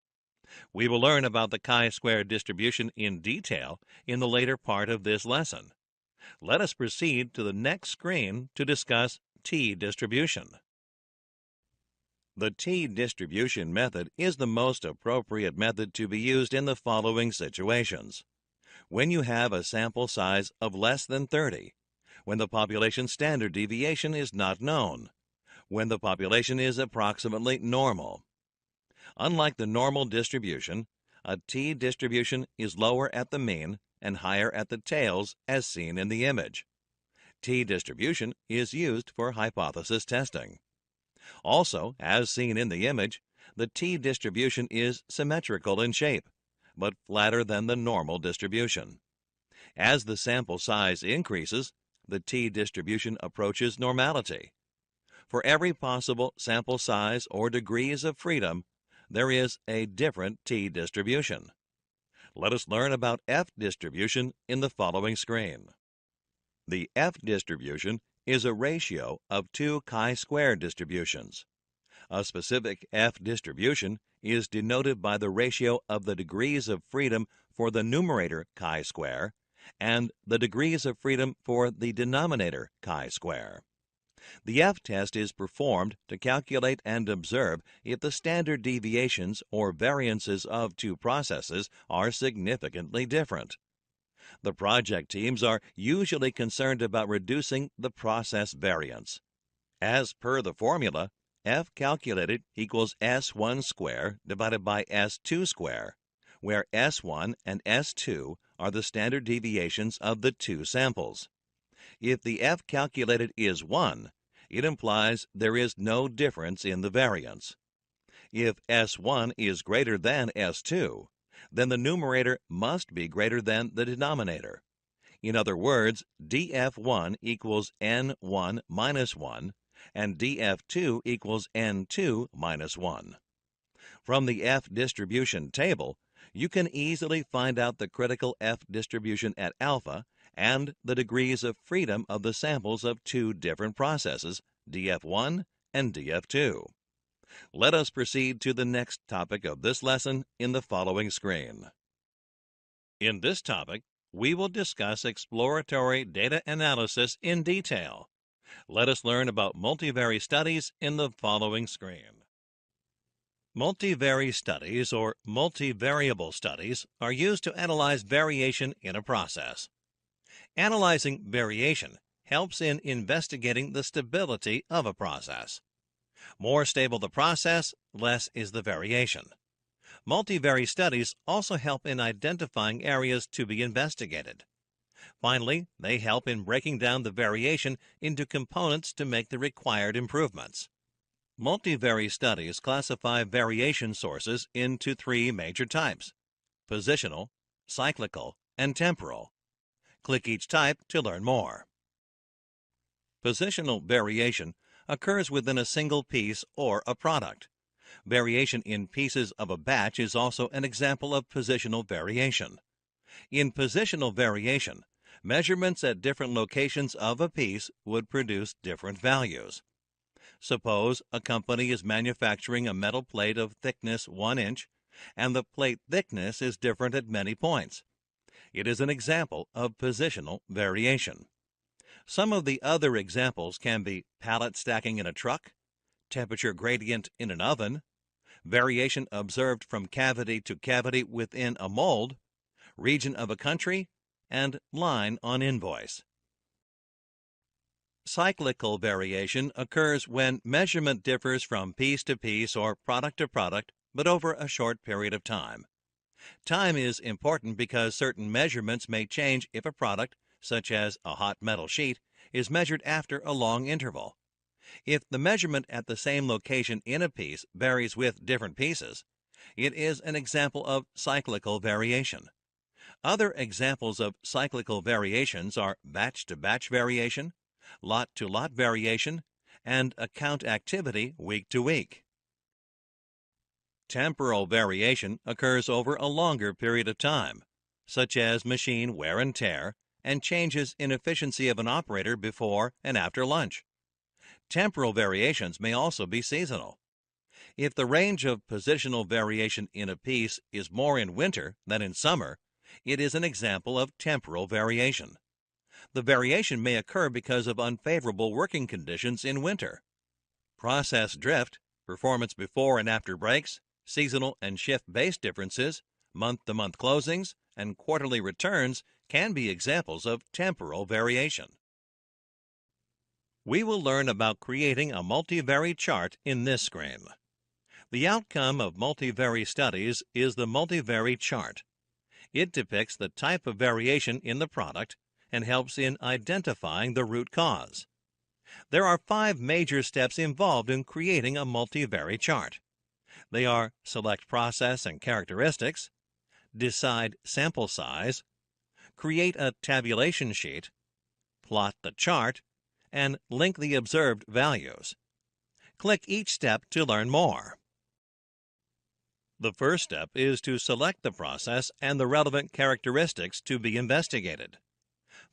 We will learn about the chi-square distribution in detail in the later part of this lesson. Let us proceed to the next screen to discuss t-distribution. The t-distribution method is the most appropriate method to be used in the following situations. When you have a sample size of less than 30, when the population standard deviation is not known, when the population is approximately normal. Unlike the normal distribution, a t-distribution is lower at the mean and higher at the tails as seen in the image. T-distribution is used for hypothesis testing. Also, as seen in the image, the t-distribution is symmetrical in shape, but flatter than the normal distribution. As the sample size increases, the t-distribution approaches normality. For every possible sample size or degrees of freedom, there is a different t-distribution. Let us learn about f-distribution in the following screen. The f-distribution is a ratio of two chi-square distributions. A specific f-distribution is denoted by the ratio of the degrees of freedom for the numerator chi-square and the degrees of freedom for the denominator chi-square. The f-test is performed to calculate and observe if the standard deviations or variances of two processes are significantly different. The project teams are usually concerned about reducing the process variance. As per the formula, f calculated equals s1 square divided by s2 square, where s1 and s2 are the standard deviations of the two samples. If the f calculated is 1, it implies there is no difference in the variance. If s1 is greater than s2, then the numerator must be greater than the denominator. In other words, df1 equals n1 minus 1, and df2 equals n2 minus 1. From the f-distribution table, you can easily find out the critical f-distribution at alpha and the degrees of freedom of the samples of two different processes, df1 and df2. Let us proceed to the next topic of this lesson in the following screen. In this topic, we will discuss exploratory data analysis in detail. Let us learn about multivariate studies in the following screen. Multivariate studies or multivariable studies are used to analyze variation in a process. Analyzing variation helps in investigating the stability of a process. More stable the process, less is the variation. Multivariate studies also help in identifying areas to be investigated. Finally, they help in breaking down the variation into components to make the required improvements. Multivariate studies classify variation sources into three major types: positional, cyclical, and temporal. Click each type to learn more. Positional variation occurs within a single piece or a product. Variation in pieces of a batch is also an example of positional variation. In positional variation, measurements at different locations of a piece would produce different values. Suppose a company is manufacturing a metal plate of thickness 1 inch, and the plate thickness is different at many points. It is an example of positional variation. Some of the other examples can be pallet stacking in a truck, temperature gradient in an oven, variation observed from cavity to cavity within a mold, region of a country, and line on invoice. Cyclical variation occurs when measurement differs from piece to piece or product to product, but over a short period of time. Time is important because certain measurements may change if a product, such as a hot metal sheet, is measured after a long interval. If the measurement at the same location in a piece varies with different pieces, it is an example of cyclical variation. Other examples of cyclical variations are batch-to-batch variation, lot-to-lot variation, and account activity week to week. Temporal variation occurs over a longer period of time, such as machine wear and tear, and changes in efficiency of an operator before and after lunch. Temporal variations may also be seasonal. If the range of positional variation in a piece is more in winter than in summer, it is an example of temporal variation. The variation may occur because of unfavorable working conditions in winter. Process drift, performance before and after breaks, seasonal and shift-based differences, month-to-month closings, and quarterly returns can be examples of temporal variation. We will learn about creating a multivariate chart in this screen. The outcome of multivariate studies is the multivariate chart. It depicts the type of variation in the product and helps in identifying the root cause. There are 5 major steps involved in creating a multivariate chart. They are select process and characteristics, decide sample size, create a tabulation sheet, plot the chart, and link the observed values. Click each step to learn more. The first step is to select the process and the relevant characteristics to be investigated.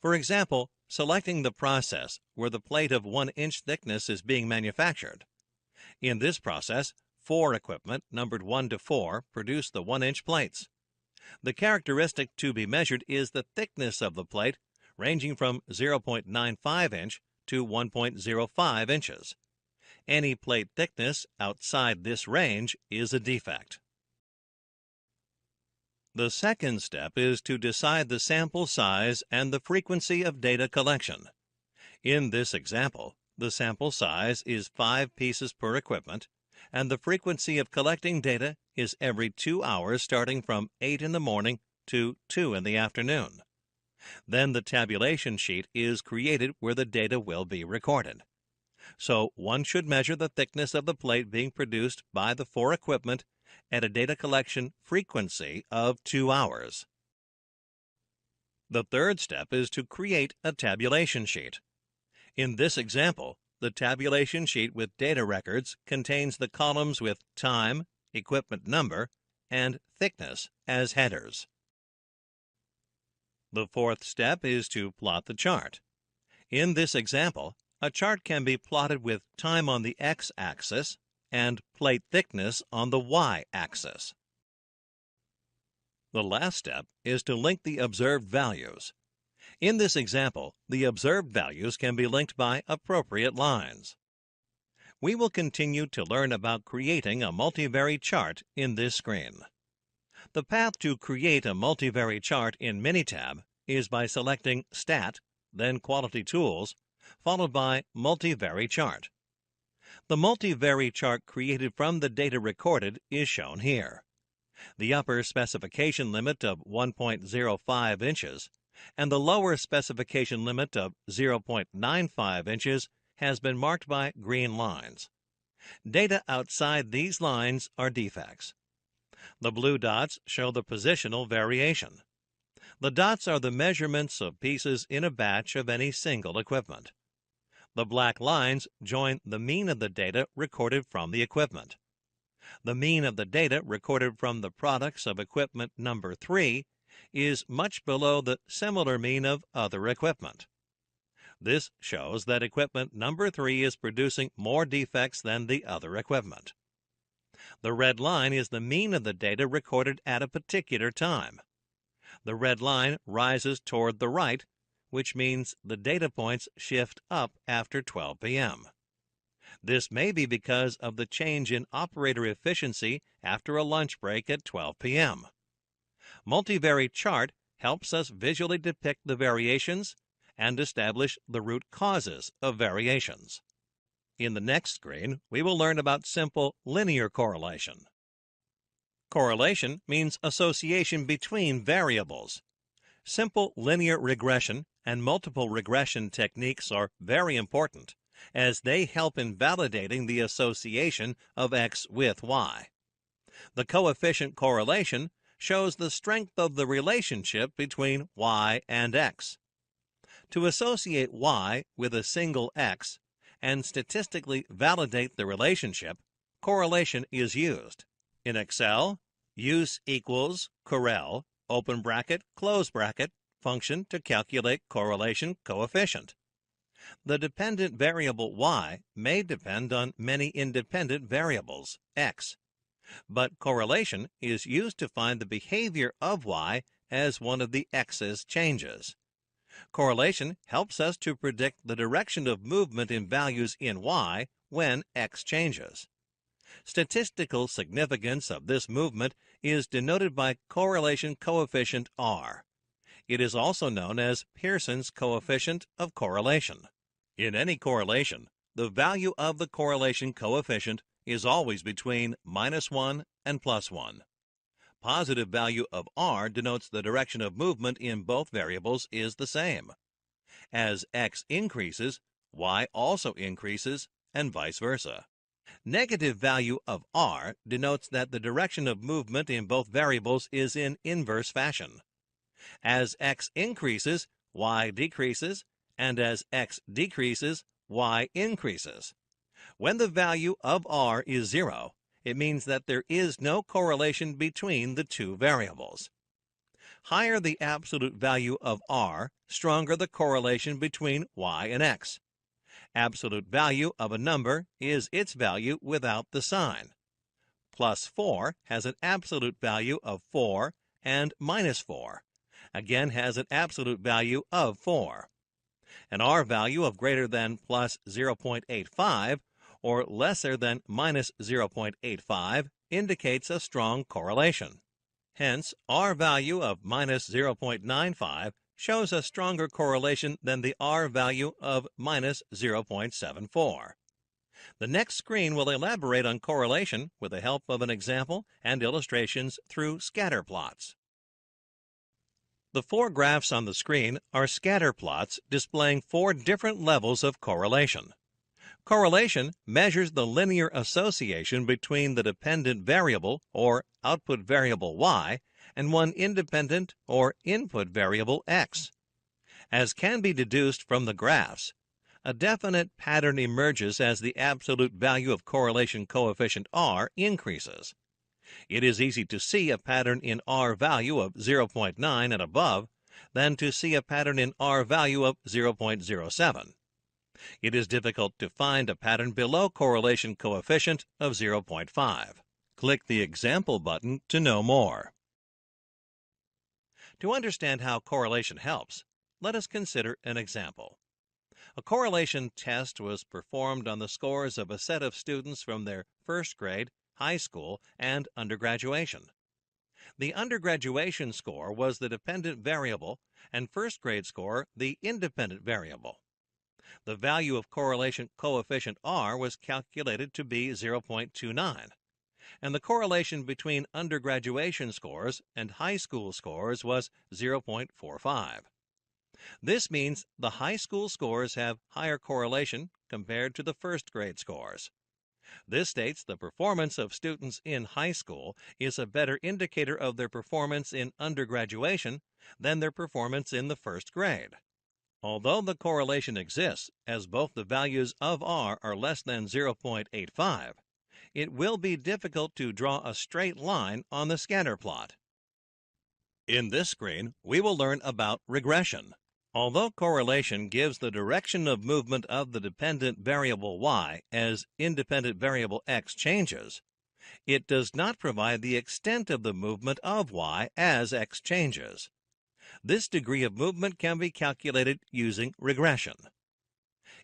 For example, selecting the process where the plate of 1-inch thickness is being manufactured. In this process, 4 equipment numbered 1 to 4 produce the 1-inch plates. The characteristic to be measured is the thickness of the plate, ranging from 0.95 inch to 1.05 inches. Any plate thickness outside this range is a defect. The second step is to decide the sample size and the frequency of data collection. In this example, the sample size is 5 pieces per equipment, and the frequency of collecting data is every 2 hours starting from 8 in the morning to 2 in the afternoon. Then the tabulation sheet is created where the data will be recorded. So one should measure the thickness of the plate being produced by the 4 equipment at a data collection frequency of 2 hours. The third step is to create a tabulation sheet. In this example, the tabulation sheet with data records contains the columns with time, equipment number, and thickness as headers. The fourth step is to plot the chart. In this example, a chart can be plotted with time on the x-axis and plate thickness on the y-axis. The last step is to link the observed values. In this example, the observed values can be linked by appropriate lines. We will continue to learn about creating a multivariate chart in this screen. The path to create a multivariate chart in Minitab is by selecting Stat, then Quality Tools, followed by Multivariate Chart. The multivariate chart created from the data recorded is shown here. The upper specification limit of 1.05 inches and the lower specification limit of 0.95 inches has been marked by green lines. Data outside these lines are defects. The blue dots show the positional variation. The dots are the measurements of pieces in a batch of any single equipment. The black lines join the mean of the data recorded from the equipment. The mean of the data recorded from the products of equipment number 3 is much below the similar mean of other equipment. This shows that equipment number 3 is producing more defects than the other equipment. The red line is the mean of the data recorded at a particular time. The red line rises toward the right, which means the data points shift up after 12 p.m. This may be because of the change in operator efficiency after a lunch break at 12 p.m. Multivariate chart helps us visually depict the variations and establish the root causes of variations. In the next screen, we will learn about simple linear correlation. Correlation means association between variables. Simple linear regression and multiple regression techniques are very important, as they help in validating the association of X with Y. The coefficient correlation shows the strength of the relationship between Y and X. To associate Y with a single X, and statistically validate the relationship, correlation is used. In Excel, use equals correl, open bracket, close bracket, function to calculate correlation coefficient. The dependent variable y may depend on many independent variables, x, but correlation is used to find the behavior of y as one of the x's changes. Correlation helps us to predict the direction of movement in values in y when x changes. Statistical significance of this movement is denoted by correlation coefficient r. It is also known as Pearson's coefficient of correlation. In any correlation, the value of the correlation coefficient is always between -1 and +1. Positive value of r denotes the direction of movement in both variables is the same. As x increases, y also increases, and vice versa. Negative value of r denotes that the direction of movement in both variables is in inverse fashion. As x increases, y decreases, and as x decreases, y increases. When the value of r is 0, it means that there is no correlation between the two variables. Higher the absolute value of r, stronger the correlation between y and x. Absolute value of a number is its value without the sign. +4 has an absolute value of 4, and -4 again has an absolute value of 4. An r value of greater than +0.85 or lesser than -0.85 indicates a strong correlation. Hence, r value of -0.95 shows a stronger correlation than the r value of -0.74. The next screen will elaborate on correlation with the help of an example and illustrations through scatter plots. The 4 graphs on the screen are scatter plots displaying 4 different levels of correlation. Correlation measures the linear association between the dependent variable or output variable y and one independent or input variable x. As can be deduced from the graphs, a definite pattern emerges as the absolute value of correlation coefficient r increases. It is easy to see a pattern in r value of 0.9 and above than to see a pattern in r value of 0.07. It is difficult to find a pattern below correlation coefficient of 0.5. Click the Example button to know more. To understand how correlation helps, let us consider an example. A correlation test was performed on the scores of a set of students from their first grade, high school, and undergraduation. The undergraduation score was the dependent variable and first grade score the independent variable. The value of correlation coefficient r was calculated to be 0.29, and the correlation between undergraduation scores and high school scores was 0.45. This means the high school scores have higher correlation compared to the first grade scores. This states the performance of students in high school is a better indicator of their performance in undergraduation than their performance in the first grade. Although the correlation exists, as both the values of r are less than 0.85, it will be difficult to draw a straight line on the scatter plot. In this screen, we will learn about regression. Although correlation gives the direction of movement of the dependent variable y as independent variable x changes, it does not provide the extent of the movement of y as x changes. This degree of movement can be calculated using regression.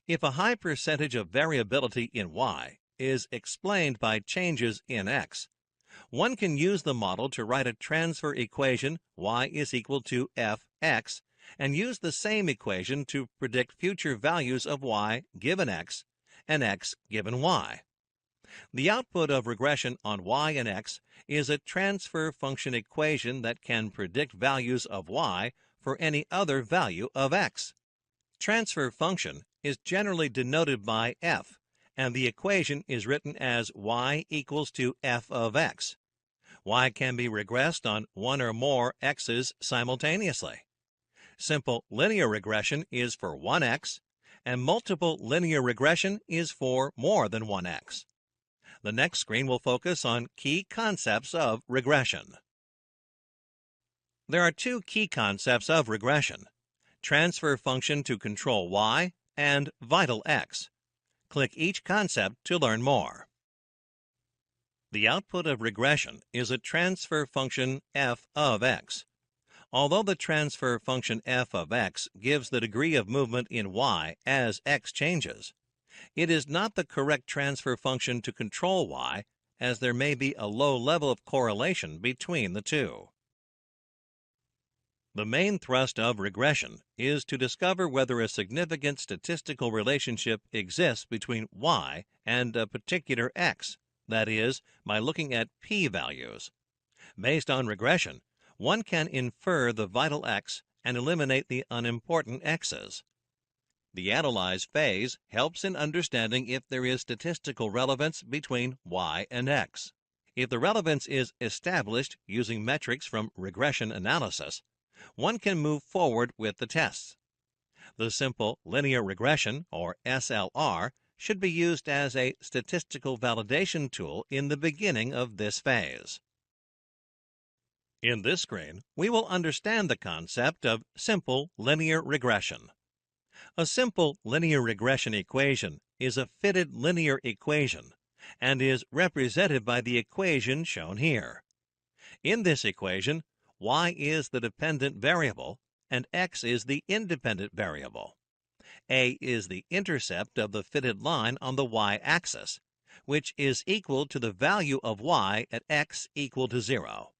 If a high percentage of variability in y is explained by changes in x, one can use the model to write a transfer equation y is equal to fx and use the same equation to predict future values of y given x and x given y. The output of regression on y and x is a transfer function equation that can predict values of y for any other value of x. Transfer function is generally denoted by f, and the equation is written as y equals to f of x. Y can be regressed on one or more x's simultaneously. Simple linear regression is for one x, and multiple linear regression is for more than 1x. The next screen will focus on key concepts of regression. There are two key concepts of regression: transfer function to control y and vital x. Click each concept to learn more. The output of regression is a transfer function f of x. Although the transfer function f of x gives the degree of movement in y as x changes, it is not the correct transfer function to control y, as there may be a low level of correlation between the two. The main thrust of regression is to discover whether a significant statistical relationship exists between y and a particular x, that is, by looking at p-values. Based on regression, one can infer the vital x and eliminate the unimportant x's. The analyze phase helps in understanding if there is statistical relevance between y and x. If the relevance is established using metrics from regression analysis, one can move forward with the tests. The simple linear regression, or SLR, should be used as a statistical validation tool in the beginning of this phase. In this screen, we will understand the concept of simple linear regression. A simple linear regression equation is a fitted linear equation and is represented by the equation shown here. In this equation, y is the dependent variable and x is the independent variable. A is the intercept of the fitted line on the y-axis, which is equal to the value of y at x equal to 0.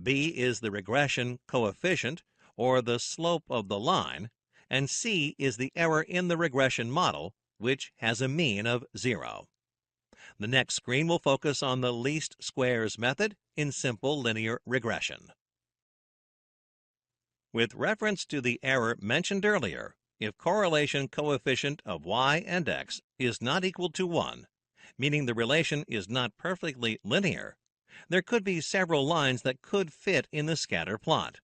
B is the regression coefficient, or the slope of the line, and C is the error in the regression model, which has a mean of 0. The next screen will focus on the least squares method in simple linear regression. With reference to the error mentioned earlier, if correlation coefficient of y and x is not equal to 1, meaning the relation is not perfectly linear, there could be several lines that could fit in the scatter plot.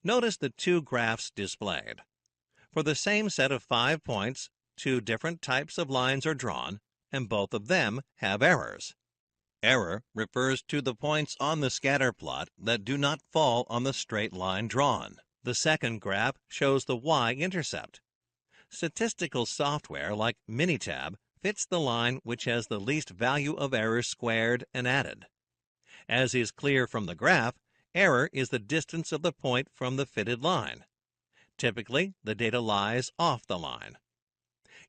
Notice the two graphs displayed. For the same set of 5 points, two different types of lines are drawn, and both of them have errors. Error refers to the points on the scatter plot that do not fall on the straight line drawn. The second graph shows the y-intercept. Statistical software like Minitab fits the line which has the least value of errors squared and added. As is clear from the graph, error is the distance of the point from the fitted line. Typically, the data lies off the line.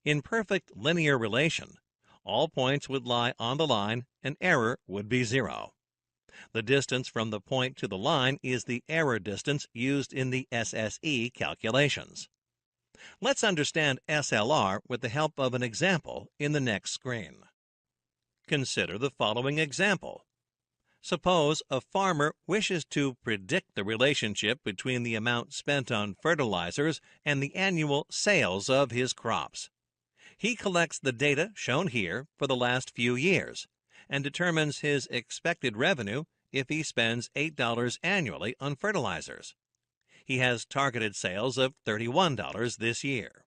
In perfect linear relation, all points would lie on the line and error would be 0. The distance from the point to the line is the error distance used in the SSE calculations. Let's understand SLR with the help of an example in the next screen. Consider the following example. Suppose a farmer wishes to predict the relationship between the amount spent on fertilizers and the annual sales of his crops. He collects the data shown here for the last few years and determines his expected revenue if he spends $8 annually on fertilizers. He has targeted sales of $31 this year.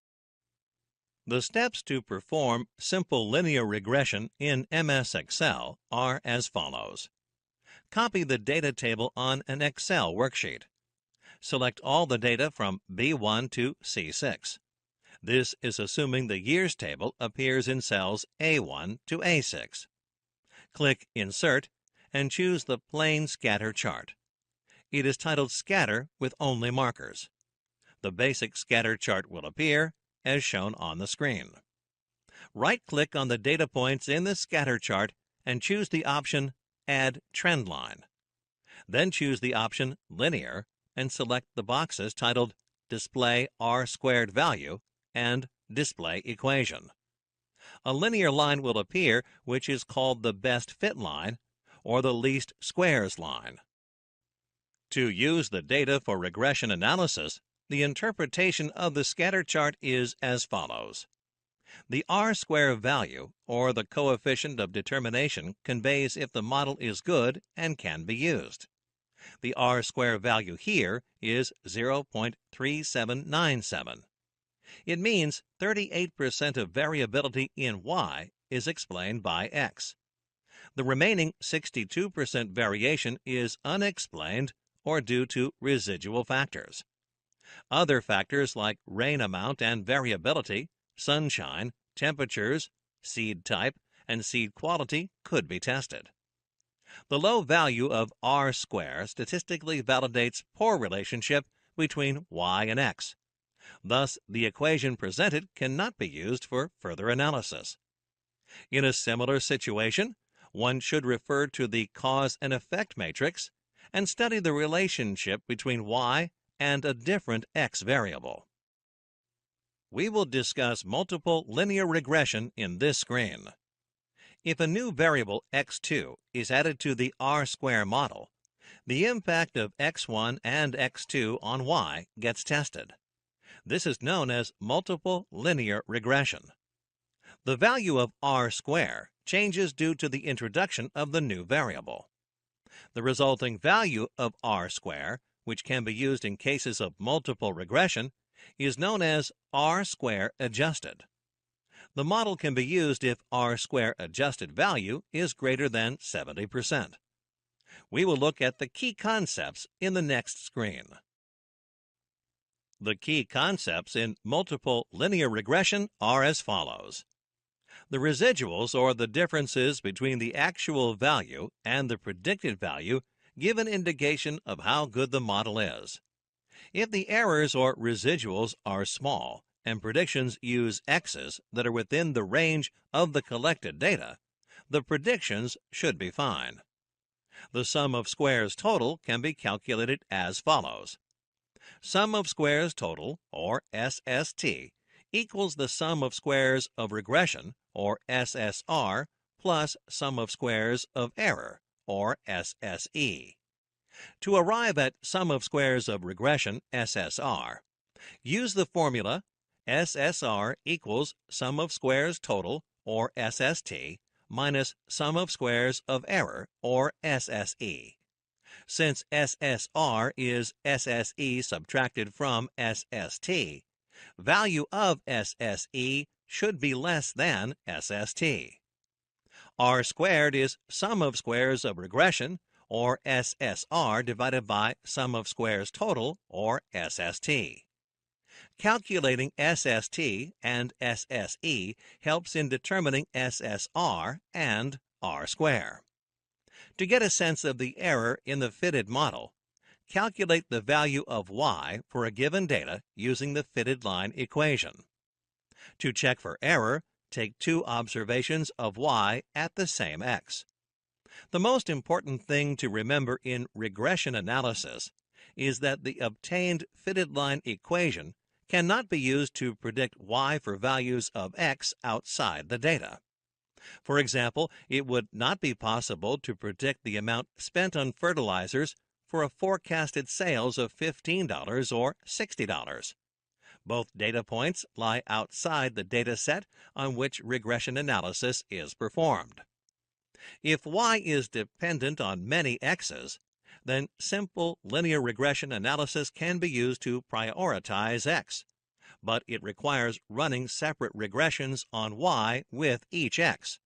The steps to perform simple linear regression in MS Excel are as follows. Copy the data table on an Excel worksheet. Select all the data from B1 to C6. This is assuming the years table appears in cells A1 to A6. Click Insert and choose the plain scatter chart. It is titled Scatter with only markers. The basic scatter chart will appear as shown on the screen. Right-click on the data points in the scatter chart and choose the option Add Trend Line. Then choose the option Linear and select the boxes titled Display R-squared value and Display Equation. A linear line will appear which is called the best fit line or the least squares line. To use the data for regression analysis, the interpretation of the scatter chart is as follows. The R-square value, or the coefficient of determination, conveys if the model is good and can be used. The R-square value here is 0.3797. It means 38% of variability in y is explained by x. The remaining 62% variation is unexplained or due to residual factors. Other factors like rain amount and variability, sunshine, temperatures, seed type, and seed quality could be tested. The low value of r² statistically validates poor relationship between y and x. Thus, the equation presented cannot be used for further analysis. In a similar situation, one should refer to the cause and effect matrix and study the relationship between y and a different x variable. We will discuss multiple linear regression in this screen. If a new variable x2 is added to the r² model, the impact of x1 and x2 on y gets tested. This is known as multiple linear regression. The value of r² changes due to the introduction of the new variable. The resulting value of r², which can be used in cases of multiple regression, is known as r² adjusted. The model can be used if r² adjusted value is greater than 70%. We will look at the key concepts in the next screen. The key concepts in multiple linear regression are as follows. The residuals, or the differences between the actual value and the predicted value, give an indication of how good the model is. If the errors or residuals are small and predictions use x's that are within the range of the collected data, the predictions should be fine. The sum of squares total can be calculated as follows. Sum of squares total, or SST, equals the sum of squares of regression, or SSR, plus sum of squares of error, or SSE. To arrive at sum of squares of regression, SSR, use the formula SSR equals sum of squares total, or SST, minus sum of squares of error, or SSE. Since SSR is SSE subtracted from SST, value of SSE should be less than SST. R² is sum of squares of regression, or SSR, divided by sum of squares total, or SST. Calculating SST and SSE helps in determining SSR and R². To get a sense of the error in the fitted model, calculate the value of y for a given data using the fitted line equation. To check for error, take two observations of y at the same x. The most important thing to remember in regression analysis is that the obtained fitted line equation cannot be used to predict y for values of x outside the data. For example, it would not be possible to predict the amount spent on fertilizers for a forecasted sales of $15 or $60. Both data points lie outside the data set on which regression analysis is performed. If y is dependent on many x's, then simple linear regression analysis can be used to prioritize x, but it requires running separate regressions on y with each x.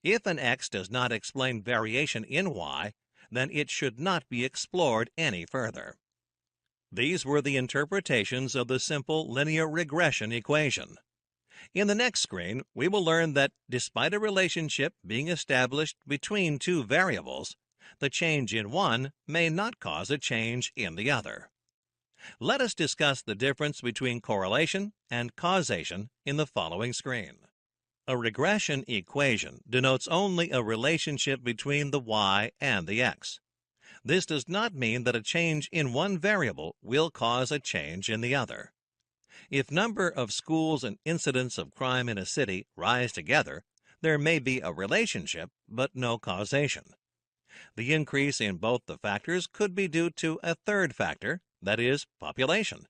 If an x does not explain variation in y, then it should not be explored any further. These were the interpretations of the simple linear regression equation. In the next screen, we will learn that despite a relationship being established between two variables, the change in one may not cause a change in the other. Let us discuss the difference between correlation and causation in the following screen. A regression equation denotes only a relationship between the y and the x. This does not mean that a change in one variable will cause a change in the other. If number of schools and incidents of crime in a city rise together, there may be a relationship, but no causation. The increase in both the factors could be due to a third factor, that is, population.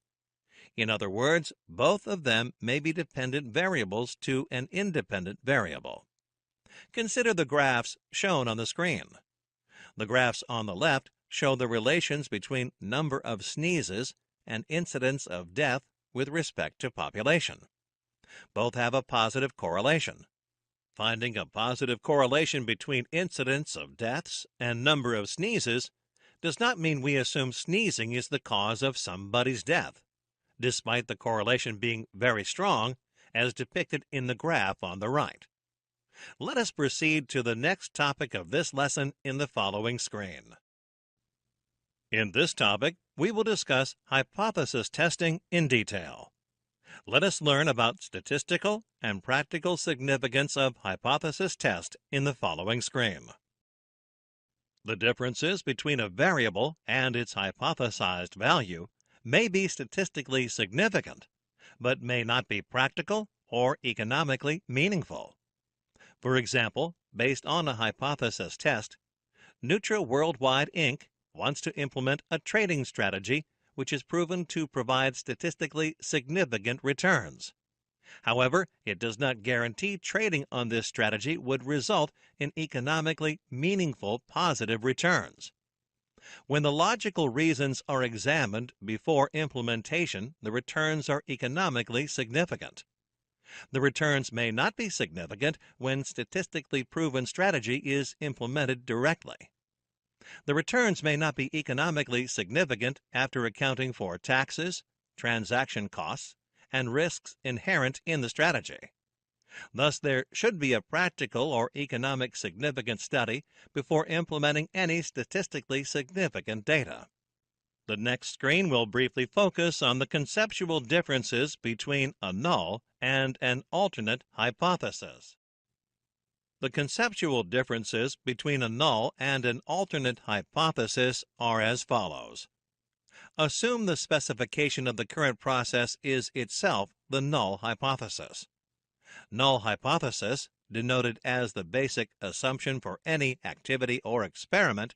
In other words, both of them may be dependent variables to an independent variable. Consider the graphs shown on the screen. The graphs on the left show the relations between number of sneezes and incidence of death with respect to population. Both have a positive correlation. Finding a positive correlation between incidence of deaths and number of sneezes does not mean we assume sneezing is the cause of somebody's death, despite the correlation being very strong, as depicted in the graph on the right. Let us proceed to the next topic of this lesson in the following screen. In this topic, we will discuss hypothesis testing in detail. Let us learn about statistical and practical significance of hypothesis test in the following screen. The differences between a variable and its hypothesized value may be statistically significant, but may not be practical or economically meaningful. For example, based on a hypothesis test, Nutra Worldwide Inc. wants to implement a trading strategy which is proven to provide statistically significant returns. However, it does not guarantee trading on this strategy would result in economically meaningful positive returns. When the logical reasons are examined before implementation, the returns are economically significant. The returns may not be significant when statistically proven strategy is implemented directly. The returns may not be economically significant after accounting for taxes, transaction costs, and risks inherent in the strategy. Thus, there should be a practical or economic significant study before implementing any statistically significant data. The next screen will briefly focus on the conceptual differences between a null and an alternate hypothesis. The conceptual differences between a null and an alternate hypothesis are as follows. Assume the specification of the current process is itself the null hypothesis. Null hypothesis, denoted as the basic assumption for any activity or experiment,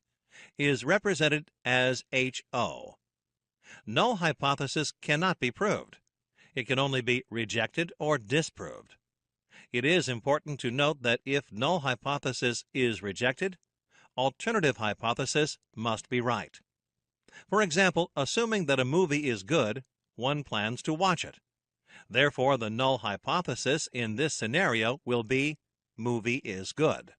is represented as HO. Null hypothesis cannot be proved. It can only be rejected or disproved. It is important to note that if null hypothesis is rejected, alternative hypothesis must be right. For example, assuming that a movie is good, one plans to watch it. Therefore, the null hypothesis in this scenario will be movie is good.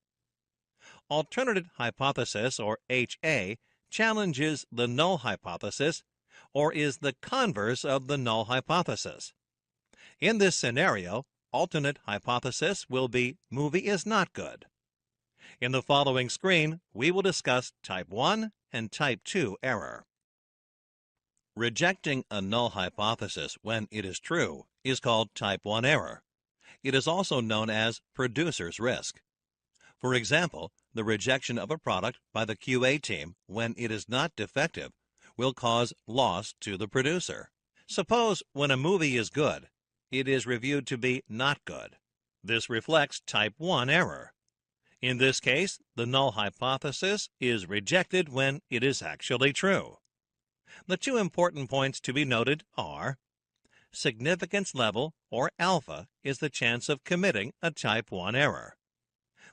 Alternative hypothesis, or HA, challenges the null hypothesis or is the converse of the null hypothesis. In this scenario, alternate hypothesis will be movie is not good. In the following screen, we will discuss type 1 and type 2 error. Rejecting a null hypothesis when it is true is called type 1 error. It is also known as producer's risk. For example, the rejection of a product by the QA team when it is not defective will cause loss to the producer. Suppose when a movie is good, it is reviewed to be not good. This reflects type 1 error. In this case, the null hypothesis is rejected when it is actually true. The two important points to be noted are significance level, or alpha, is the chance of committing a type 1 error.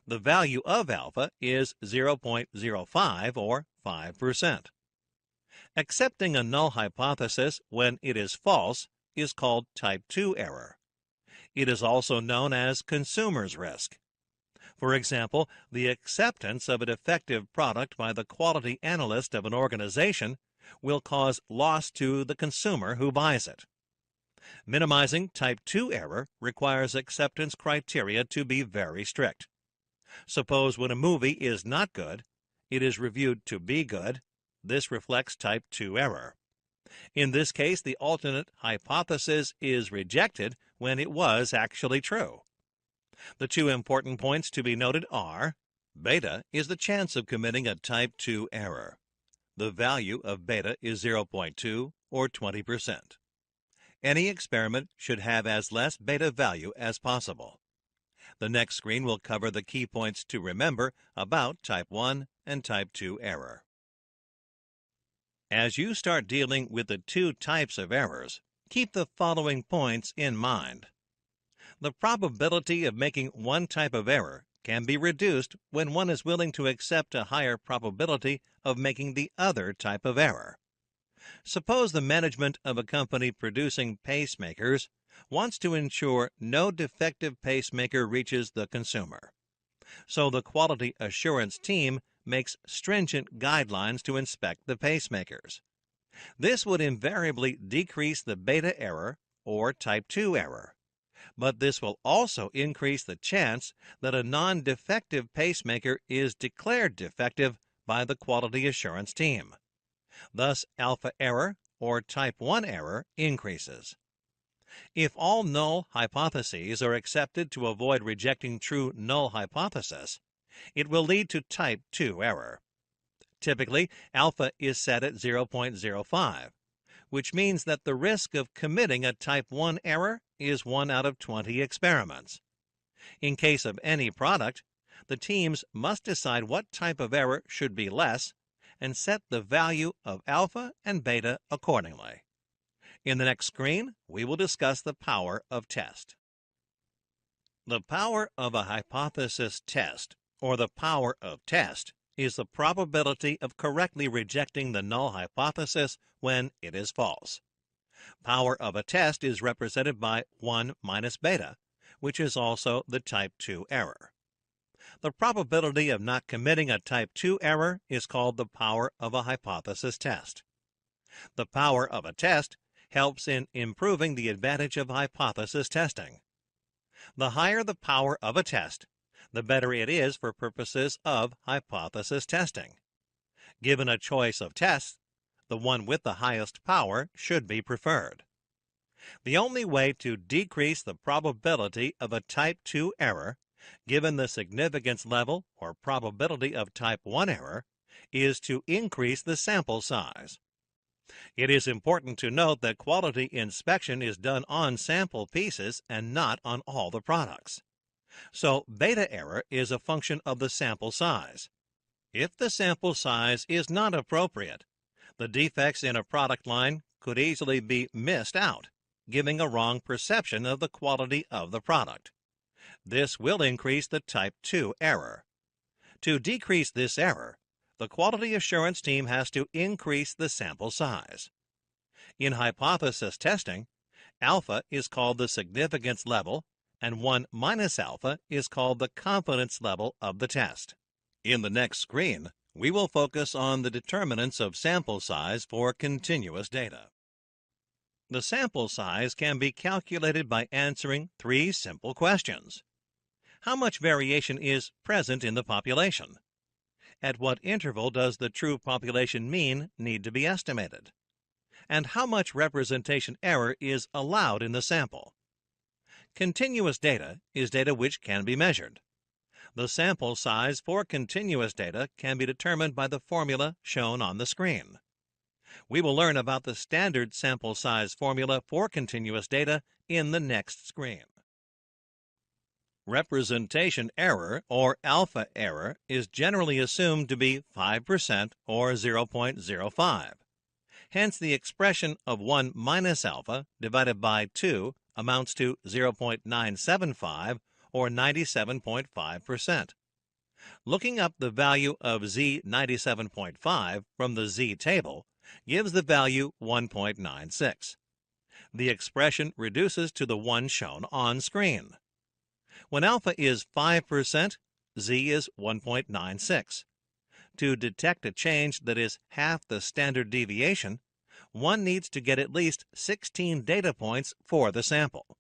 The value of alpha is 0.05 or 5%. Accepting a null hypothesis when it is false is called type 2 error. It is also known as consumer's risk. For example, the acceptance of a defective product by the quality analyst of an organization will cause loss to the consumer who buys it. Minimizing type 2 error requires acceptance criteria to be very strict. Suppose when a movie is not good, it is reviewed to be good. This reflects type 2 error. In this case, the alternate hypothesis is rejected when it was actually true. The two important points to be noted are beta is the chance of committing a type 2 error. The value of beta is 0.2 or 20%. Any experiment should have as less beta value as possible. The next screen will cover the key points to remember about type 1 and type 2 error. As you start dealing with the two types of errors, keep the following points in mind. The probability of making one type of error can be reduced when one is willing to accept a higher probability of making the other type of error. Suppose the management of a company producing pacemakers wants to ensure no defective pacemaker reaches the consumer. So the quality assurance team makes stringent guidelines to inspect the pacemakers. This would invariably decrease the beta error or type 2 error. But this will also increase the chance that a non-defective pacemaker is declared defective by the quality assurance team. Thus, alpha error or type 1 error increases. If all null hypotheses are accepted to avoid rejecting true null hypothesis, it will lead to type 2 error. Typically, alpha is set at 0.05, which means that the risk of committing a type 1 error is 1 out of 20 experiments. In case of any product, the teams must decide what type of error should be less and set the value of alpha and beta accordingly. In the next screen, we will discuss the power of test. The power of a hypothesis test, or the power of test, is the probability of correctly rejecting the null hypothesis when it is false. Power of a test is represented by 1 minus beta, which is also the type 2 error. The probability of not committing a type 2 error is called the power of a hypothesis test. The power of a test helps in improving the advantage of hypothesis testing. The higher the power of a test, the better it is for purposes of hypothesis testing. Given a choice of tests, the one with the highest power should be preferred. The only way to decrease the probability of a type 2 error, given the significance level or probability of type 1 error, is to increase the sample size. It is important to note that quality inspection is done on sample pieces and not on all the products. So beta error is a function of the sample size. If the sample size is not appropriate, the defects in a product line could easily be missed out, giving a wrong perception of the quality of the product. This will increase the type 2 error. To decrease this error, the quality assurance team has to increase the sample size. In hypothesis testing, alpha is called the significance level, and 1 minus alpha is called the confidence level of the test. In the next screen, we will focus on the determinants of sample size for continuous data. The sample size can be calculated by answering 3 simple questions. How much variation is present in the population? At what interval does the true population mean need to be estimated? And how much representation error is allowed in the sample? Continuous data is data which can be measured. The sample size for continuous data can be determined by the formula shown on the screen. We will learn about the standard sample size formula for continuous data in the next screen. Representation error, or alpha error, is generally assumed to be 5% or 0.05. Hence, the expression of 1 minus alpha divided by 2 amounts to 0.975 or 97.5%. Looking up the value of Z97.5 from the Z table gives the value 1.96. The expression reduces to the one shown on screen. When alpha is 5%, Z is 1.96. To detect a change that is half the standard deviation, one needs to get at least 16 data points for the sample.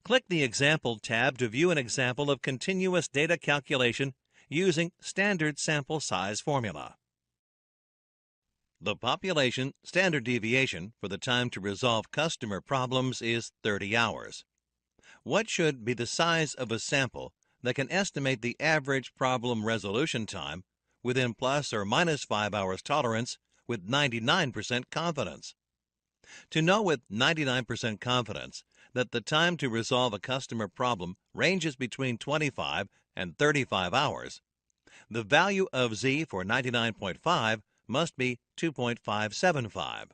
Click the Example tab to view an example of continuous data calculation using standard sample size formula. The population standard deviation for the time to resolve customer problems is 30 hours. What should be the size of a sample that can estimate the average problem resolution time within plus or minus 5 hours tolerance with 99% confidence? To know with 99% confidence that the time to resolve a customer problem ranges between 25 and 35 hours, the value of Z for 99.5 must be 2.575.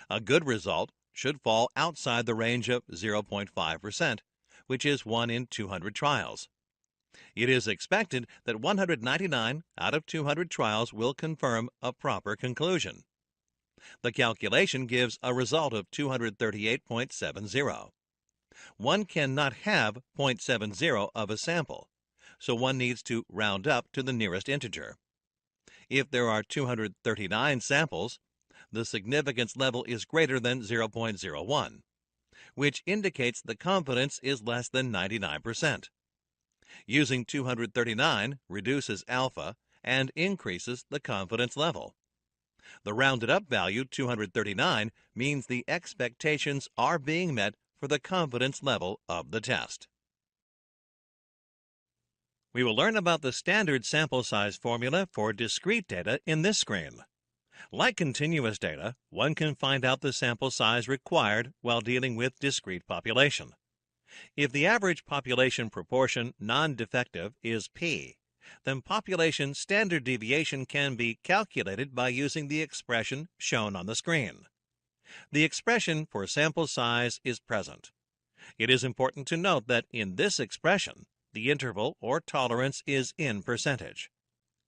A good result should fall outside the range of 0.5%, which is 1 in 200 trials. It is expected that 199 out of 200 trials will confirm a proper conclusion. The calculation gives a result of 238.70. One cannot have 0.70 of a sample, so one needs to round up to the nearest integer. If there are 239 samples, the significance level is greater than 0.01, which indicates the confidence is less than 99%. Using 239 reduces alpha and increases the confidence level. The rounded up value, 239, means the expectations are being met for the confidence level of the test. We will learn about the standard sample size formula for discrete data in this screen. Like continuous data, one can find out the sample size required while dealing with discrete population. If the average population proportion non-defective is p, then population standard deviation can be calculated by using the expression shown on the screen. The expression for sample size is present. It is important to note that in this expression, the interval or tolerance is in percentage.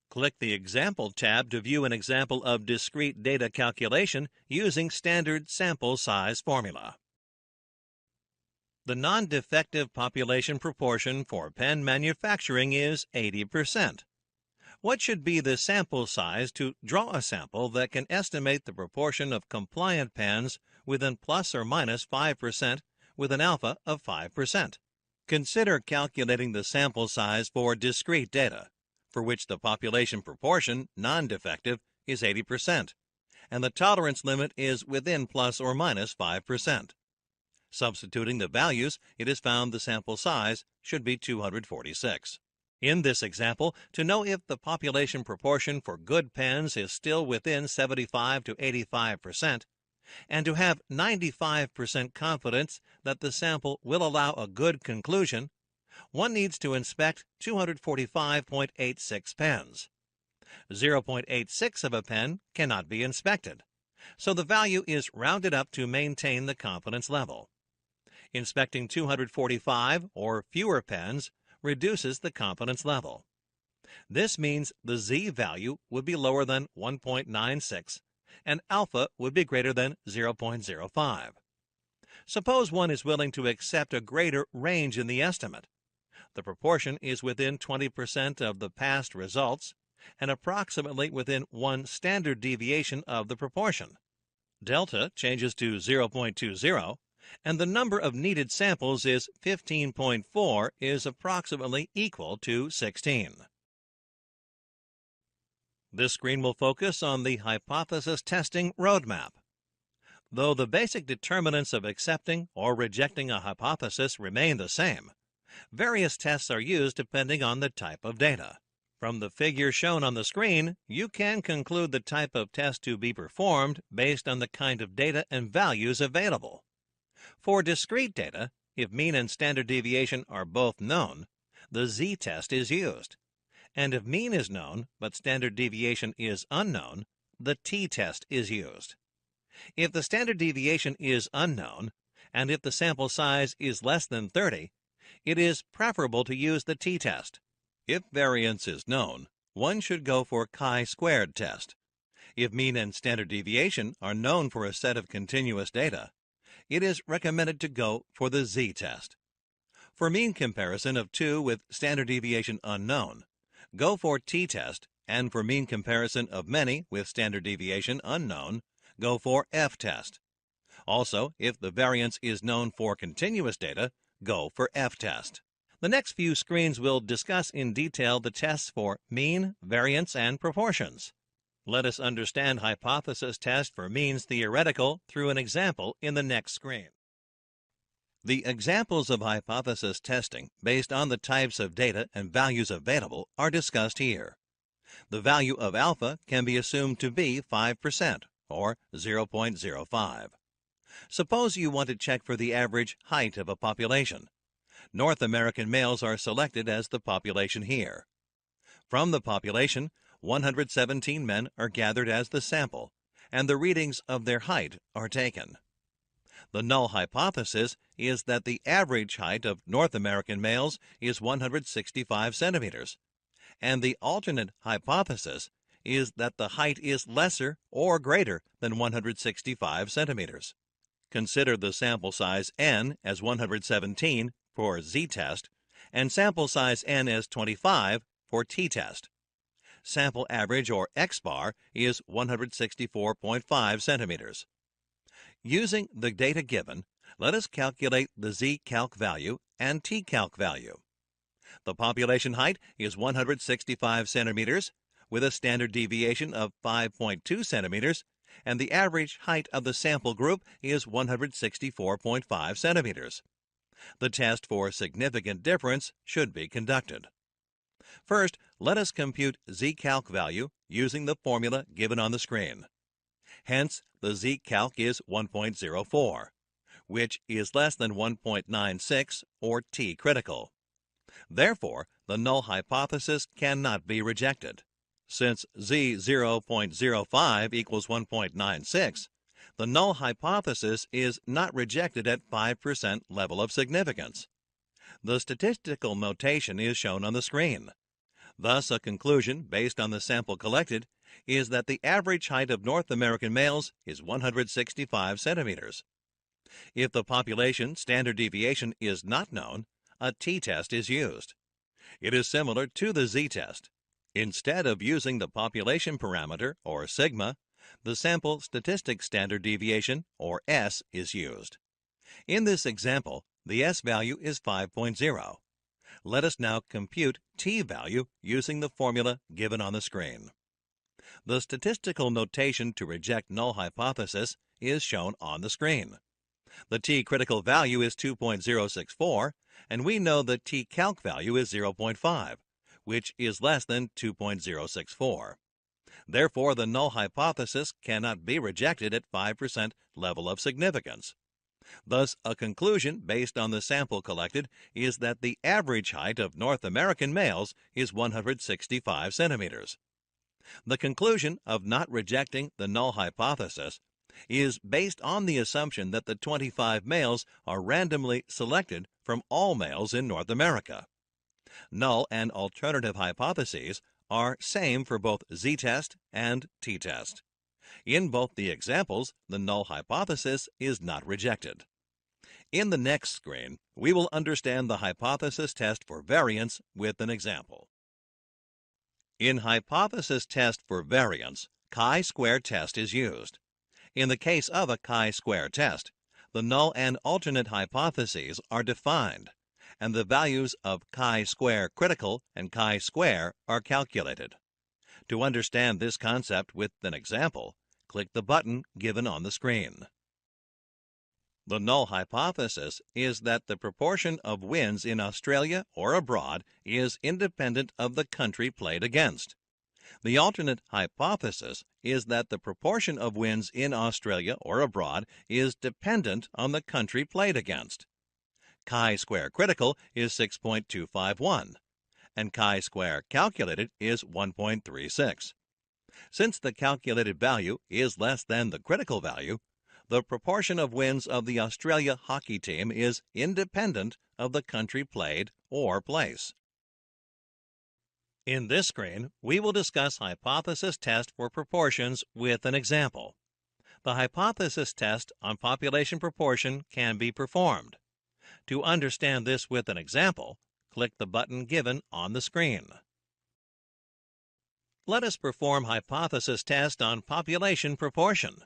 Click the Example tab to view an example of discrete data calculation using standard sample size formula. The non-defective population proportion for pen manufacturing is 80%. What should be the sample size to draw a sample that can estimate the proportion of compliant pens within plus or minus 5% with an alpha of 5%? Consider calculating the sample size for discrete data, for which the population proportion, non-defective, is 80%, and the tolerance limit is within plus or minus 5%. Substituting the values, it is found the sample size should be 246. In this example, to know if the population proportion for good pens is still within 75 to 85%, and to have 95% confidence that the sample will allow a good conclusion, one needs to inspect 245.86 pens. 0.86 of a pen cannot be inspected, so the value is rounded up to maintain the confidence level. Inspecting 245 or fewer pens reduces the confidence level. This means the z-value would be lower than 1.96 and alpha would be greater than 0.05. Suppose one is willing to accept a greater range in the estimate. The proportion is within 20% of the past results and approximately within one standard deviation of the proportion. Delta changes to 0.20, and the number of needed samples is 15.4 is approximately equal to 16. This screen will focus on the hypothesis testing roadmap. Though the basic determinants of accepting or rejecting a hypothesis remain the same, various tests are used depending on the type of data. From the figure shown on the screen, you can conclude the type of test to be performed based on the kind of data and values available. For discrete data, if mean and standard deviation are both known, the z-test is used. And if mean is known but standard deviation is unknown, the t-test is used. If the standard deviation is unknown, and if the sample size is less than 30, it is preferable to use the t-test. If variance is known, one should go for chi-squared test. If mean and standard deviation are known for a set of continuous data, it is recommended to go for the z-test. For mean comparison of two with standard deviation unknown, go for t-test, and for mean comparison of many with standard deviation unknown, go for f-test. Also, if the variance is known for continuous data, go for f-test. The next few screens will discuss in detail the tests for mean, variance, and proportions. Let us understand hypothesis test for means theoretical through an example in the next screen. The examples of hypothesis testing based on the types of data and values available are discussed here. The value of alpha can be assumed to be 5%, or 0.05. Suppose you want to check for the average height of a population. North American males are selected as the population here. From the population, 117 men are gathered as the sample, and the readings of their height are taken. The null hypothesis is that the average height of North American males is 165 centimeters, and the alternate hypothesis is that the height is lesser or greater than 165 centimeters. Consider the sample size n as 117 for z-test and sample size n as 25 for t-test. Sample average, or x-bar, is 164.5 centimeters. Using the data given, let us calculate the z-calc value and t-calc value. The population height is 165 centimeters with a standard deviation of 5.2 centimeters, and the average height of the sample group is 164.5 centimeters. The test for significant difference should be conducted. First, let us compute z-calc value using the formula given on the screen. Hence, the z-calc is 1.04, which is less than 1.96 or t-critical. Therefore, the null hypothesis cannot be rejected. Since z 0.05 equals 1.96, the null hypothesis is not rejected at 5% level of significance. The statistical notation is shown on the screen. Thus, a conclusion based on the sample collected is that the average height of North American males is 165 centimeters. If the population standard deviation is not known, a t-test is used. It is similar to the z-test. Instead of using the population parameter, or sigma, the sample statistic standard deviation, or S, is used. In this example, the S value is 5.0. Let us now compute t value using the formula given on the screen. The statistical notation to reject null hypothesis is shown on the screen. The t-critical value is 2.064, and we know the t-calc value is 0.5, which is less than 2.064. Therefore, the null hypothesis cannot be rejected at 5% level of significance. Thus, a conclusion based on the sample collected is that the average height of North American males is 165 centimeters. The conclusion of not rejecting the null hypothesis is based on the assumption that the 25 males are randomly selected from all males in North America. Null and alternative hypotheses are same for both z-test and t-test. In both the examples, the null hypothesis is not rejected. In the next screen, we will understand the hypothesis test for variance with an example. In hypothesis test for variance, chi-square test is used. In the case of a chi-square test, the null and alternate hypotheses are defined, and the values of chi-square critical and chi-square are calculated. To understand this concept with an example, click the button given on the screen. The null hypothesis is that the proportion of wins in Australia or abroad is independent of the country played against. The alternate hypothesis is that the proportion of wins in Australia or abroad is dependent on the country played against. Chi-square critical is 6.251, and chi-square calculated is 1.36. Since the calculated value is less than the critical value, the proportion of wins of the Australia hockey team is independent of the country played or place. In this screen, we will discuss hypothesis test for proportions with an example. The hypothesis test on population proportion can be performed. To understand this with an example, click the button given on the screen. Let us perform hypothesis test on population proportion.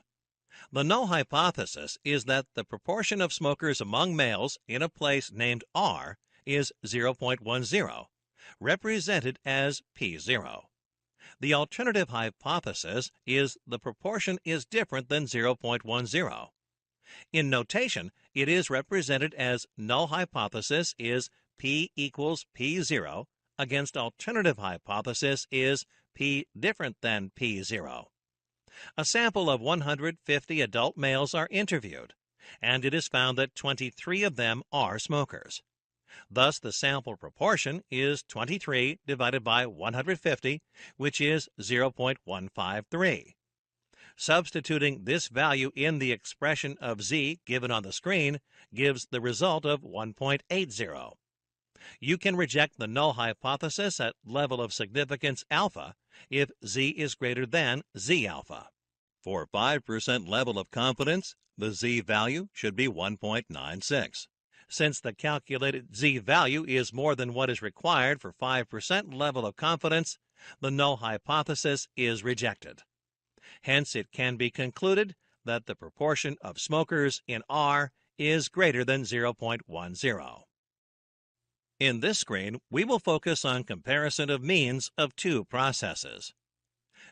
The null hypothesis is that the proportion of smokers among males in a place named R is 0.10, represented as P0. The alternative hypothesis is the proportion is different than 0.10. In notation, it is represented as null hypothesis is P equals P0 against alternative hypothesis is P different than P0. A sample of 150 adult males are interviewed, and it is found that 23 of them are smokers. Thus, the sample proportion is 23 divided by 150, which is 0.153. Substituting this value in the expression of z given on the screen gives the result of 1.80. You can reject the null hypothesis at level of significance alpha if z is greater than z alpha. For 5% level of confidence, the z value should be 1.96. Since the calculated z value is more than what is required for 5% level of confidence, the null hypothesis is rejected. Hence, it can be concluded that the proportion of smokers in R is greater than 0.10. In this screen, we will focus on comparison of means of two processes.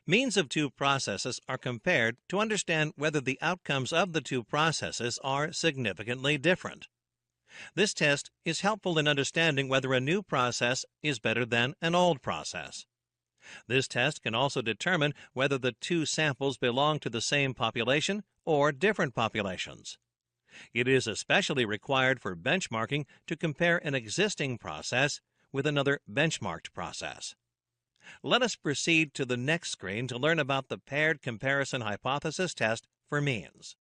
Means of two processes are compared to understand whether the outcomes of the two processes are significantly different. This test is helpful in understanding whether a new process is better than an old process. This test can also determine whether the two samples belong to the same population or different populations. It is especially required for benchmarking to compare an existing process with another benchmarked process. Let us proceed to the next screen to learn about the paired comparison hypothesis test for means.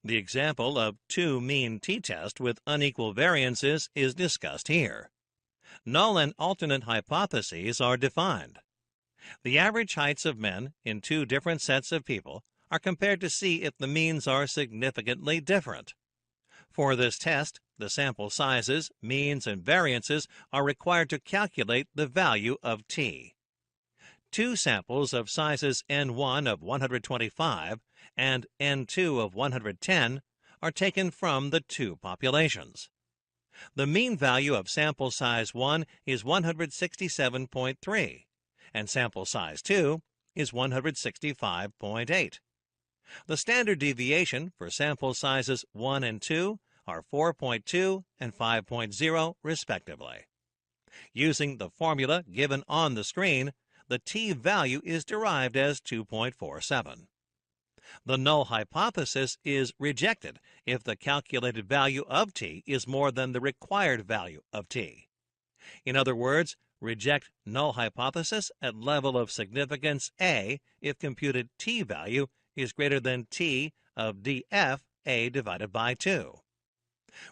The example of two mean t-test with unequal variances is discussed here. Null and alternate hypotheses are defined. The average heights of men in two different sets of people are compared to see if the means are significantly different. For this test, the sample sizes, means, and variances are required to calculate the value of t. Two samples of sizes n1 of 125 and n2 of 110 are taken from the two populations. The mean value of sample size 1 is 167.3, and sample size 2 is 165.8. The standard deviation for sample sizes 1 and 2 are 4.2 and 5.0 respectively. Using the formula given on the screen, the t-value is derived as 2.47. The null hypothesis is rejected if the calculated value of t is more than the required value of t. In other words, reject null hypothesis at level of significance A if computed t-value is greater than t of df A divided by 2.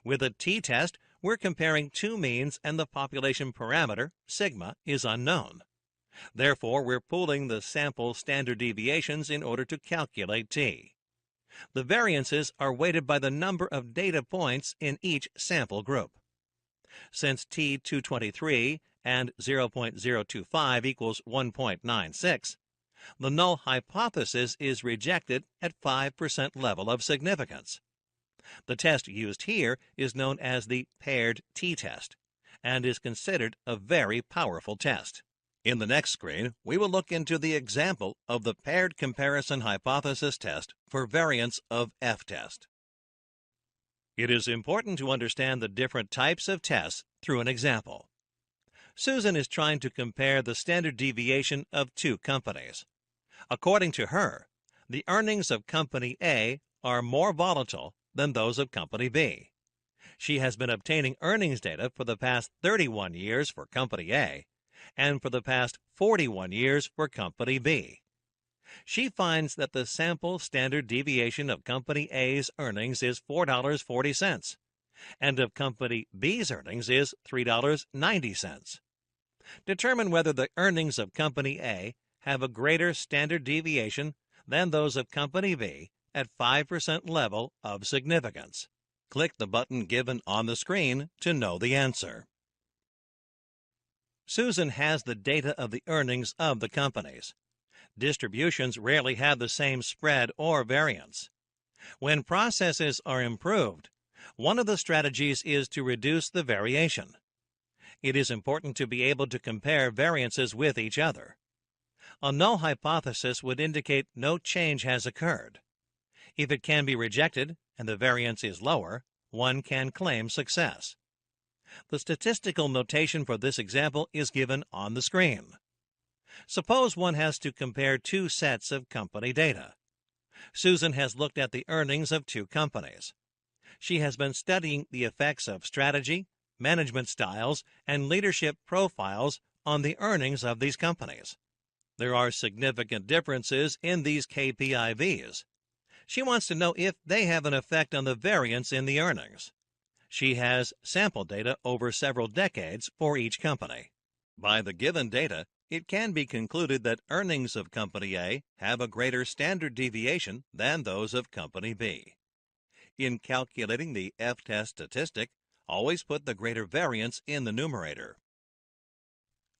With a t-test, we're comparing two means and the population parameter, sigma, is unknown. Therefore, we're pooling the sample standard deviations in order to calculate t. The variances are weighted by the number of data points in each sample group. Since t223 and 0.025 equals 1.96, the null hypothesis is rejected at 5% level of significance. The test used here is known as the paired t-test and is considered a very powerful test. In the next screen, we will look into the example of the paired comparison hypothesis test for variance of f-test. It is important to understand the different types of tests through an example. Susan is trying to compare the standard deviation of two companies. According to her, the earnings of Company A are more volatile than those of Company B. She has been obtaining earnings data for the past 31 years for Company A and for the past 41 years for Company B. She finds that the sample standard deviation of Company A's earnings is $4.40, and of Company B's earnings is $3.90. Determine whether the earnings of Company A have a greater standard deviation than those of Company B at 5% level of significance. Click the button given on the screen to know the answer. Susan has the data of the earnings of the companies. Distributions rarely have the same spread or variance. When processes are improved, one of the strategies is to reduce the variation. It is important to be able to compare variances with each other. A null hypothesis would indicate no change has occurred. If it can be rejected and the variance is lower, one can claim success. The statistical notation for this example is given on the screen. Suppose one has to compare two sets of company data. Susan has looked at the earnings of two companies. She has been studying the effects of strategy, management styles, and leadership profiles on the earnings of these companies. There are significant differences in these KPIVs. She wants to know if they have an effect on the variance in the earnings. She has sample data over several decades for each company. By the given data, it can be concluded that earnings of Company A have a greater standard deviation than those of Company B. In calculating the F-test statistic, always put the greater variance in the numerator.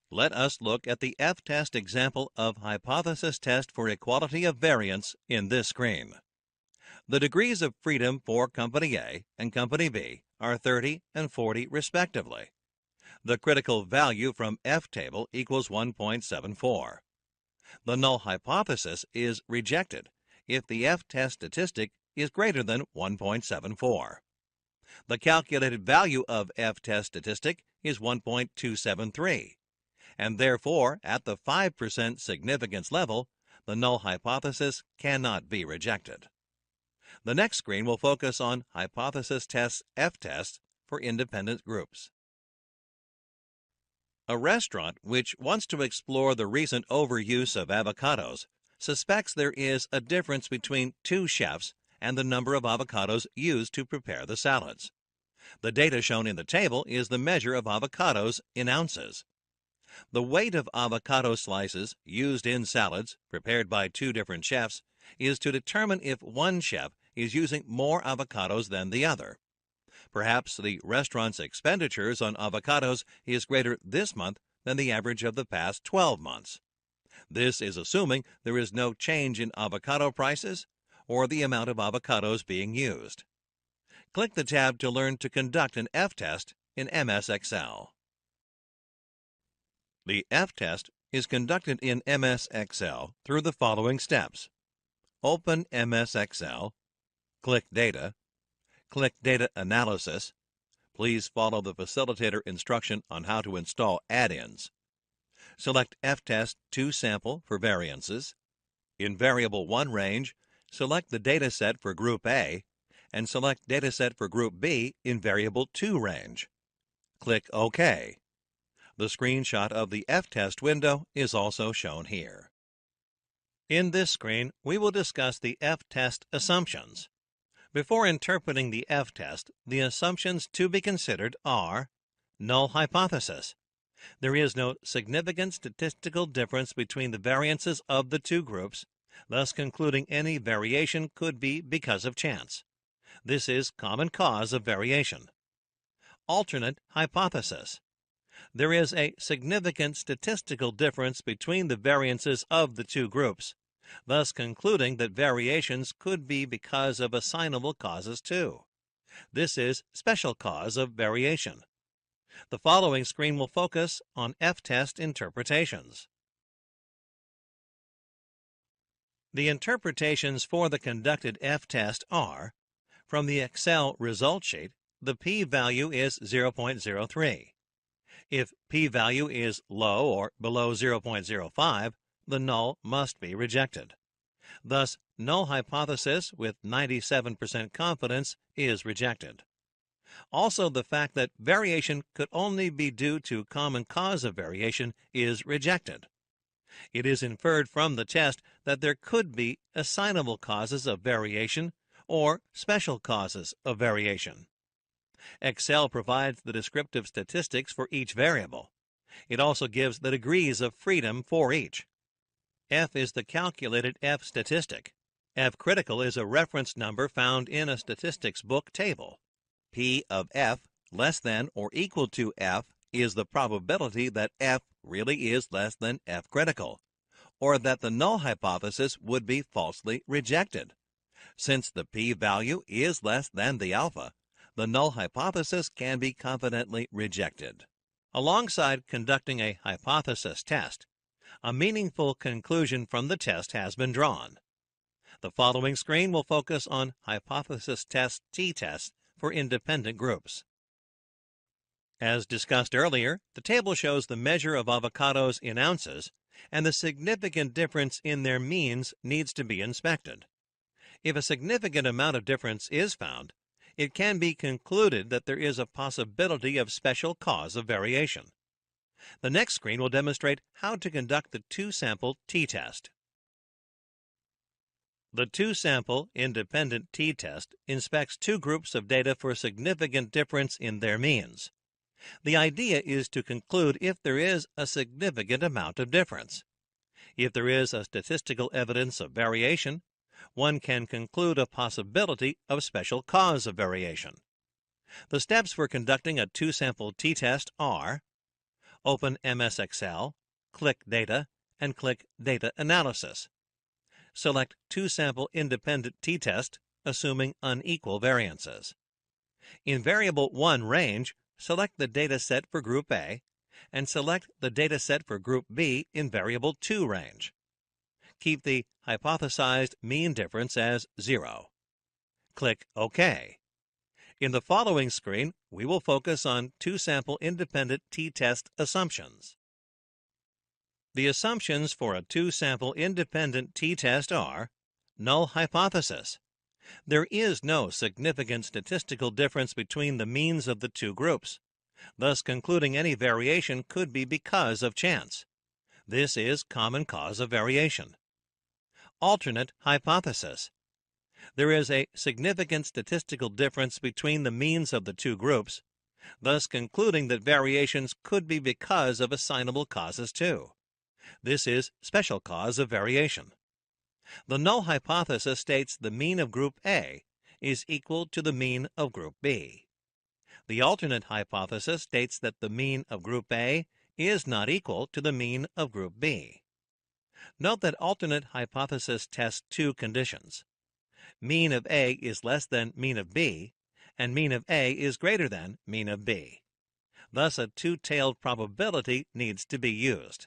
Let us look at the F-test example of hypothesis test for equality of variance in this screen. The degrees of freedom for Company A and Company B are 30 and 40 respectively. The critical value from F table equals 1.74. The null hypothesis is rejected if the F-test statistic is greater than 1.74. The calculated value of F-test statistic is 1.273, and therefore, at the 5% significance level, the null hypothesis cannot be rejected. The next screen will focus on hypothesis tests F-tests for independent groups. A restaurant which wants to explore the recent overuse of avocados suspects there is a difference between two chefs and the number of avocados used to prepare the salads. The data shown in the table is the measure of avocados in ounces. The weight of avocado slices used in salads prepared by two different chefs is to determine if one chef is using more avocados than the other. Perhaps the restaurant's expenditures on avocados is greater this month than the average of the past 12 months. This is assuming there is no change in avocado prices or the amount of avocados being used. Click the tab to learn to conduct an F-test in MS Excel. The F-test is conducted in MS Excel through the following steps. Open MS Excel, click Data, click Data Analysis. Please follow the facilitator instruction on how to install add-ins. Select F-test to sample for variances. In Variable 1 range, select the dataset for Group A and select dataset for Group B in Variable 2 range. Click OK. The screenshot of the F-test window is also shown here. In this screen, we will discuss the F-test assumptions. Before interpreting the F-test, the assumptions to be considered are null hypothesis. There is no significant statistical difference between the variances of the two groups, thus concluding any variation could be because of chance. This is common cause of variation. Alternate hypothesis. There is a significant statistical difference between the variances of the two groups, thus concluding that variations could be because of assignable causes too. This is special cause of variation. The following screen will focus on F-test interpretations. The interpretations for the conducted F-test are: from the Excel result sheet, the p-value is 0.03. If p-value is low or below 0.05, the null must be rejected. Thus, null hypothesis with 97% confidence is rejected. Also, the fact that variation could only be due to common cause of variation is rejected. It is inferred from the test that there could be assignable causes of variation or special causes of variation. Excel provides the descriptive statistics for each variable. It also gives the degrees of freedom for each. F is the calculated F statistic. F critical is a reference number found in a statistics book table. P of F less than or equal to F is the probability that F really is less than F critical, or that the null hypothesis would be falsely rejected. Since the p-value is less than the alpha, the null hypothesis can be confidently rejected. Alongside conducting a hypothesis test, a meaningful conclusion from the test has been drawn. The following screen will focus on hypothesis test t-tests for independent groups. As discussed earlier, the table shows the measure of avocados in ounces, and the significant difference in their means needs to be inspected. If a significant amount of difference is found, it can be concluded that there is a possibility of special cause of variation. The next screen will demonstrate how to conduct the two-sample t-test. The two-sample independent t-test inspects two groups of data for a significant difference in their means. The idea is to conclude if there is a significant amount of difference. If there is a statistical evidence of variation, one can conclude a possibility of special cause of variation. The steps for conducting a two-sample t-test are: open MS Excel, click Data, and click Data Analysis. Select two-sample independent t-test, assuming unequal variances. In Variable 1 range, select the data set for Group A, and select the data set for Group B in Variable 2 range. Keep the hypothesized mean difference as 0. Click OK. In the following screen, we will focus on two-sample independent t-test assumptions. The assumptions for a two-sample independent t-test are: null hypothesis. There is no significant statistical difference between the means of the two groups. Thus, concluding any variation could be because of chance. This is common cause of variation. Alternate hypothesis. There is a significant statistical difference between the means of the two groups. Thus, concluding that variations could be because of assignable causes too. This is special cause of variation. The null hypothesis states the mean of Group A is equal to the mean of Group B. The alternate hypothesis states that the mean of Group A is not equal to the mean of Group B. Note that alternate hypothesis tests two conditions. Mean of A is less than mean of B, and mean of A is greater than mean of B. Thus, a two-tailed probability needs to be used.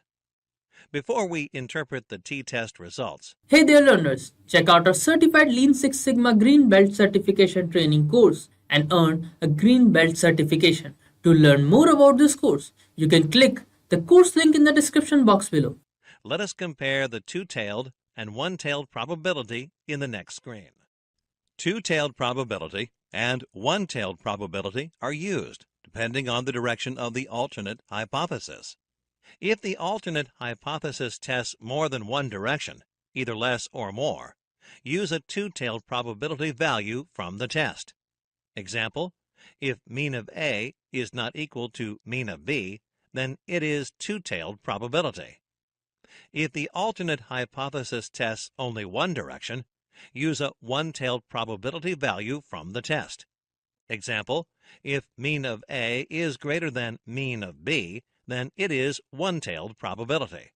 Before we interpret the t-test results, Hey there learners, check out our certified Lean Six Sigma Green Belt certification training course and earn a Green Belt certification. To learn more about this course, you can click the course link in the description box below. let us compare the two-tailed and one-tailed probability in the next screen. Two-tailed probability and one-tailed probability are used depending on the direction of the alternate hypothesis. If the alternate hypothesis tests more than one direction, either less or more, use a two-tailed probability value from the test. Example, if mean of A is not equal to mean of B, then it is two-tailed probability. If the alternate hypothesis tests only one direction, use a one-tailed probability value from the test. Example, if mean of A is greater than mean of B, then it is one-tailed probability.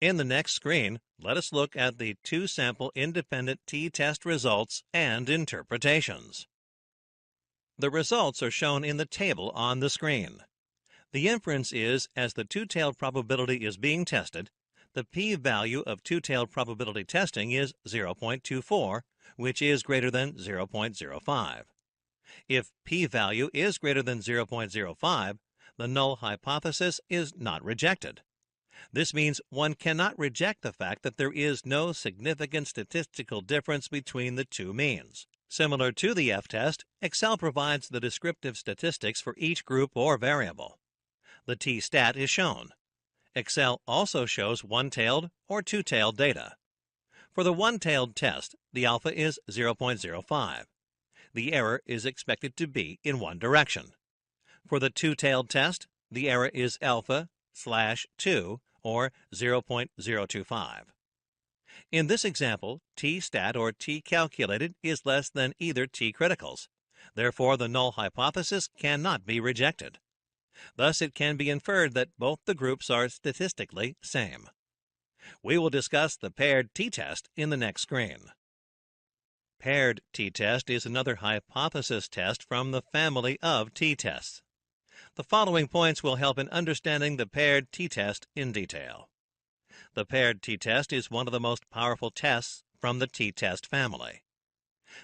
In the next screen, let us look at the two-sample independent t-test results and interpretations. The results are shown in the table on the screen. The inference is, as the two-tailed probability is being tested, the p-value of two-tailed probability testing is 0.24, which is greater than 0.05. If p-value is greater than 0.05, the null hypothesis is not rejected. This means one cannot reject the fact that there is no significant statistical difference between the two means. Similar to the F-test, Excel provides the descriptive statistics for each group or variable. The t-stat is shown. Excel also shows one-tailed or two-tailed data. For the one-tailed test, the alpha is 0.05. The error is expected to be in one direction. For the two-tailed test, the error is alpha/2 or 0.025. In this example, t-stat or t-calculated is less than either t-criticals. Therefore, the null hypothesis cannot be rejected. Thus, it can be inferred that both the groups are statistically same. We will discuss the paired t-test in the next screen. Paired t-test is another hypothesis test from the family of t-tests. The following points will help in understanding the paired t-test in detail. The paired t-test is one of the most powerful tests from the t-test family.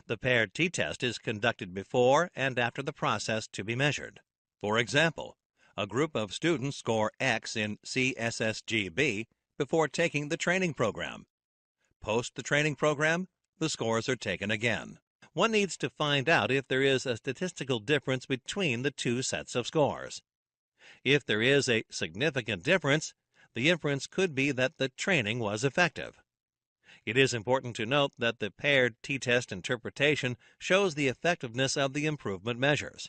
The paired t-test is conducted before and after the process to be measured. For example, a group of students score X in CSSGB before taking the training program. Post the training program, the scores are taken again. One needs to find out if there is a statistical difference between the two sets of scores. If there is a significant difference, the inference could be that the training was effective. It is important to note that the paired t-test interpretation shows the effectiveness of the improvement measures.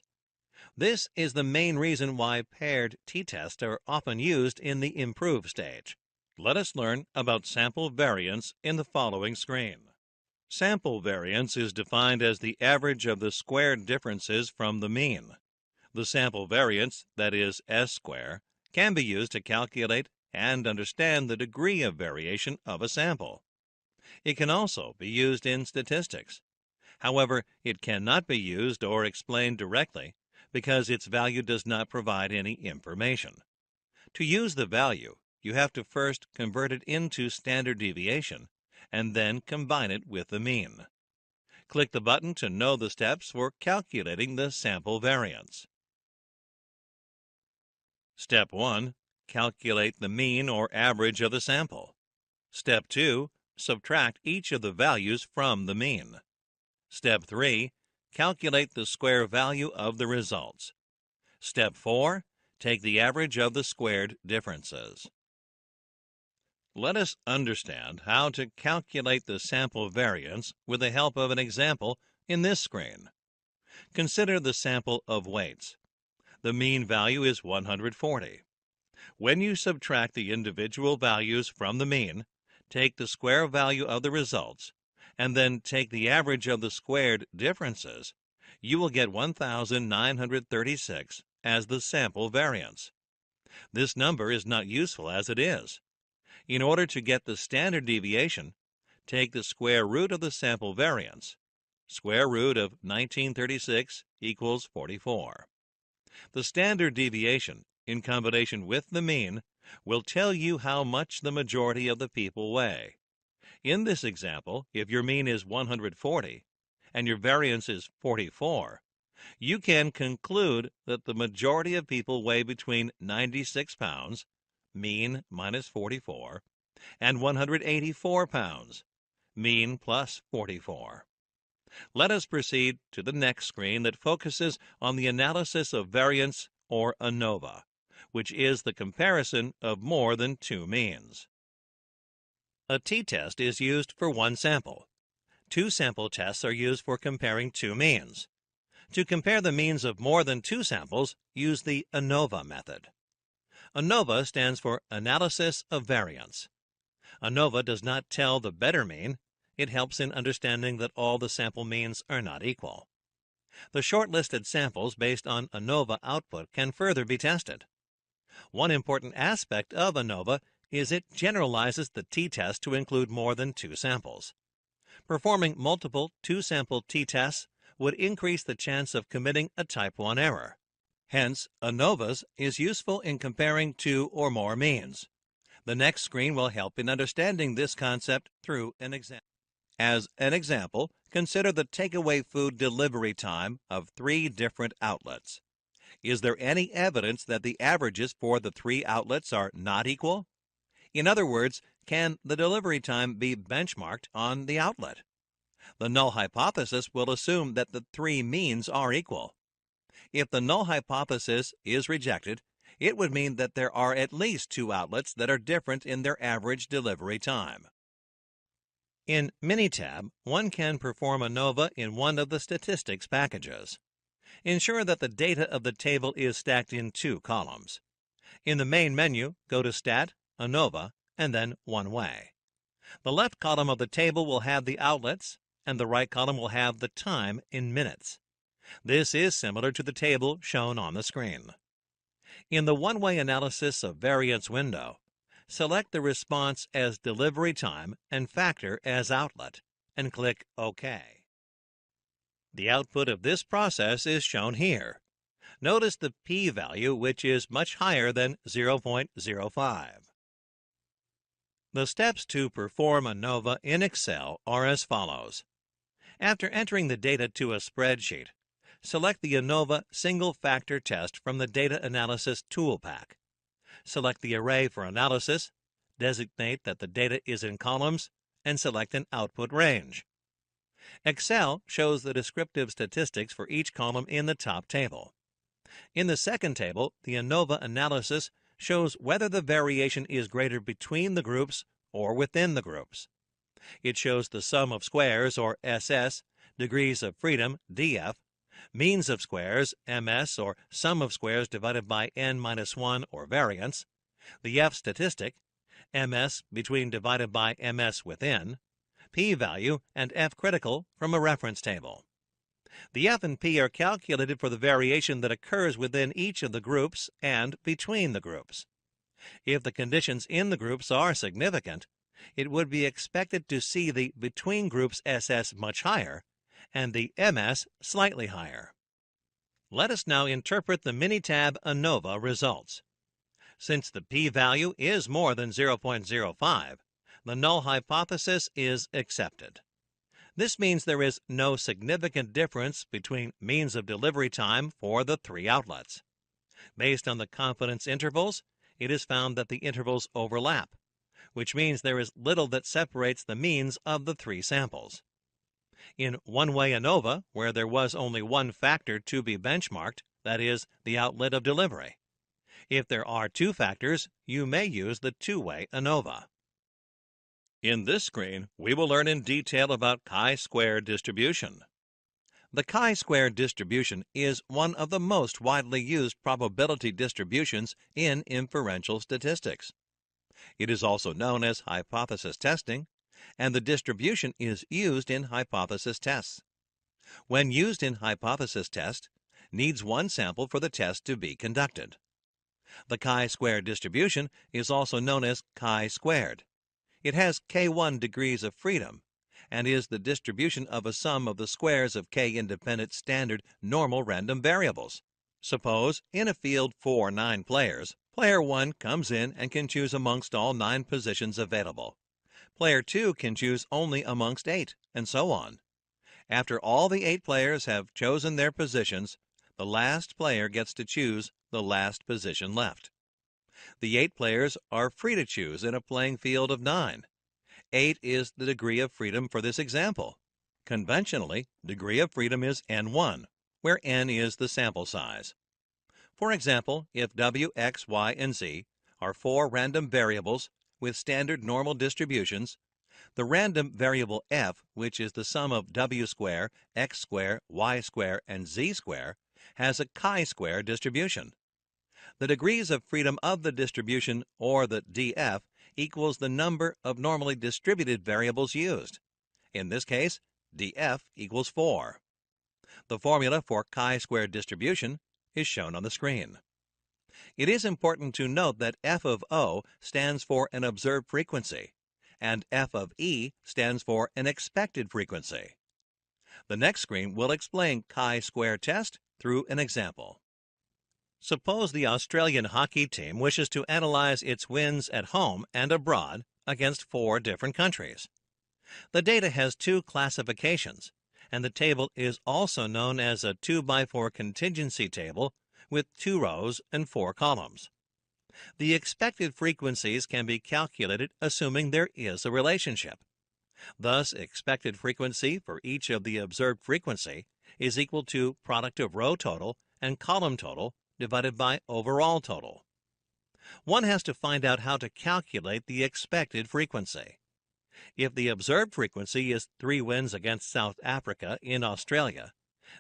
This is the main reason why paired t-tests are often used in the improve stage. Let us learn about sample variance in the following screen. Sample variance is defined as the average of the squared differences from the mean. The sample variance, that is S-square, can be used to calculate and understand the degree of variation of a sample. It can also be used in statistics. However, it cannot be used or explained directly because its value does not provide any information. To use the value, you have to first convert it into standard deviation and then combine it with the mean. Click the button to know the steps for calculating the sample variance. Step 1. Calculate the mean or average of the sample. Step 2. Subtract each of the values from the mean. Step 3. Calculate the square value of the results. Step 4. Take the average of the squared differences. Let us understand how to calculate the sample variance with the help of an example in this screen. Consider the sample of weights. The mean value is 140. When you subtract the individual values from the mean, take the square value of the results, and then take the average of the squared differences, you will get 1,936 as the sample variance. This number is not useful as it is. In order to get the standard deviation, take the square root of the sample variance. Square root of 1936 equals 44. The standard deviation, in combination with the mean, will tell you how much the majority of the people weigh. In this example, if your mean is 140 and your variance is 44, you can conclude that the majority of people weigh between 96 pounds, mean minus 44, and 184 pounds, mean plus 44. Let us proceed to the next screen that focuses on the analysis of variance, or ANOVA, which is the comparison of more than two means. A t-test is used for one sample. Two sample tests are used for comparing two means. To compare the means of more than two samples, use the ANOVA method. ANOVA stands for Analysis of Variance. ANOVA does not tell the better mean. It helps in understanding that all the sample means are not equal. The shortlisted samples based on ANOVA output can further be tested. One important aspect of ANOVA is it generalizes the t-test to include more than two samples. Performing multiple two-sample t-tests would increase the chance of committing a type 1 error. Hence, ANOVAs is useful in comparing two or more means. The next screen will help in understanding this concept through an example. As an example, consider the takeaway food delivery time of 3 different outlets. Is there any evidence that the averages for the 3 outlets are not equal? In other words, can the delivery time be benchmarked on the outlet? The null hypothesis will assume that the 3 means are equal. If the null hypothesis is rejected, it would mean that there are at least 2 outlets that are different in their average delivery time. In Minitab, one can perform ANOVA in one of the statistics packages. Ensure that the data of the table is stacked in 2 columns. In the main menu, go to Stat, ANOVA, and then One Way. The left column of the table will have the outlets, and the right column will have the time in minutes. This is similar to the table shown on the screen. In the one-way analysis of variance window, select the response as delivery time and factor as outlet, and click OK. The output of this process is shown here. Notice the p-value, which is much higher than 0.05. The steps to perform ANOVA in Excel are as follows. After entering the data to a spreadsheet, select the ANOVA Single Factor Test from the Data Analysis Tool Pack. Select the array for analysis, designate that the data is in columns, and select an output range. Excel shows the descriptive statistics for each column in the top table. In the second table, the ANOVA analysis shows whether the variation is greater between the groups or within the groups. It shows the sum of squares, or SS, degrees of freedom, DF, means of squares, MS, or sum of squares divided by n minus 1, or variance, the F statistic, MS between divided by MS within, p-value, and F critical from a reference table. The F and P are calculated for the variation that occurs within each of the groups and between the groups. If the conditions in the groups are significant, it would be expected to see the between groups SS much higher and the MS slightly higher. Let us now interpret the Minitab ANOVA results. Since the p-value is more than 0.05, the null hypothesis is accepted. This means there is no significant difference between means of delivery time for the three outlets. Based on the confidence intervals, it is found that the intervals overlap, which means there is little that separates the means of the three samples. In one-way ANOVA, where there was only one factor to be benchmarked, that is, the outlet of delivery. If there are two factors, you may use the two-way ANOVA. In this screen, we will learn in detail about chi-square distribution. The chi-square distribution is one of the most widely used probability distributions in inferential statistics. It is also known as hypothesis testing, and the distribution is used in hypothesis tests. When used in hypothesis test, needs one sample for the test to be conducted. The chi-square distribution is also known as chi-squared. It has k1 degrees of freedom and is the distribution of a sum of the squares of k independent standard normal random variables. Suppose in a field for 9 players, player 1 comes in and can choose amongst all 9 positions available. Player 2 can choose only amongst 8, and so on. After all the 8 players have chosen their positions, the last player gets to choose the last position left. The 8 players are free to choose in a playing field of 9. 8 is the degree of freedom for this example. Conventionally, degree of freedom is n1, where n is the sample size. For example, if w, x, y, and z are 4 random variables with standard normal distributions, the random variable f, which is the sum of w square, x square, y square, and z square, has a chi-square distribution. The degrees of freedom of the distribution, or the df, equals the number of normally distributed variables used. In this case, df equals 4. The formula for chi-square distribution is shown on the screen. It is important to note that f of O stands for an observed frequency, and f of E stands for an expected frequency. The next screen will explain chi-square test through an example. Suppose the Australian hockey team wishes to analyze its wins at home and abroad against 4 different countries. The data has 2 classifications, and the table is also known as a 2x4 contingency table with 2 rows and 4 columns. The expected frequencies can be calculated assuming there is a relationship. Thus, expected frequency for each of the observed frequency is equal to product of row total and column total divided by overall total. One has to find out how to calculate the expected frequency. If the observed frequency is 3 wins against South Africa in Australia,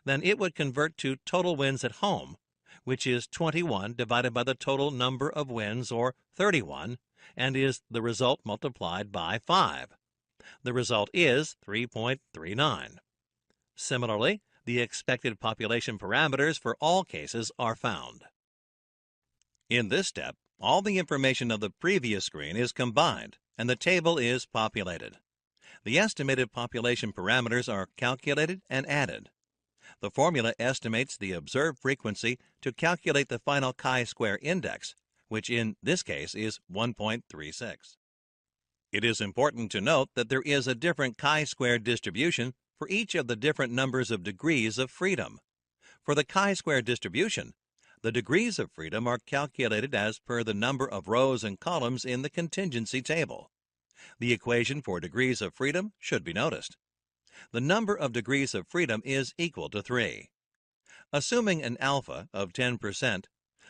then it would convert to total wins at home, which is 21 divided by the total number of wins, or 31, and is the result multiplied by 5. The result is 3.39. Similarly, the expected population parameters for all cases are found. In this step, all the information of the previous screen is combined, and the table is populated. The estimated population parameters are calculated and added. The formula estimates the observed frequency to calculate the final chi-square index, which in this case is 1.36. It is important to note that there is a different chi-square distribution for each of the different numbers of degrees of freedom. For the chi-square distribution, the degrees of freedom are calculated as per the number of rows and columns in the contingency table. The equation for degrees of freedom should be noticed. The number of degrees of freedom is equal to 3. Assuming an alpha of 10%,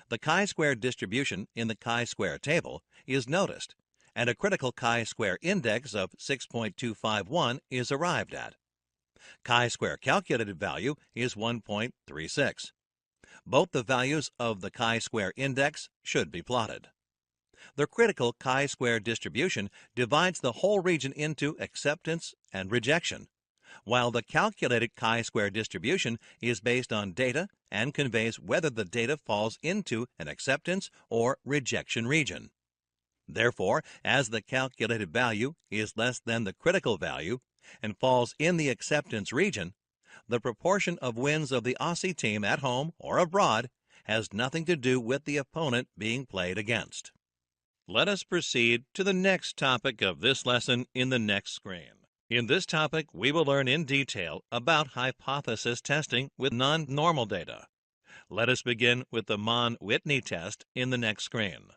the chi-square distribution in the chi-square table is noticed, and a critical chi-square index of 6.251 is arrived at. Chi-square calculated value is 1.36. Both the values of the chi-square index should be plotted. The critical chi-square distribution divides the whole region into acceptance and rejection, while the calculated chi-square distribution is based on data and conveys whether the data falls into an acceptance or rejection region. Therefore, as the calculated value is less than the critical value and falls in the acceptance region, the proportion of wins of the Aussie team at home or abroad has nothing to do with the opponent being played against. Let us proceed to the next topic of this lesson in the next screen. In this topic, we will learn in detail about hypothesis testing with non-normal data. Let us begin with the Mann-Whitney test in the next screen.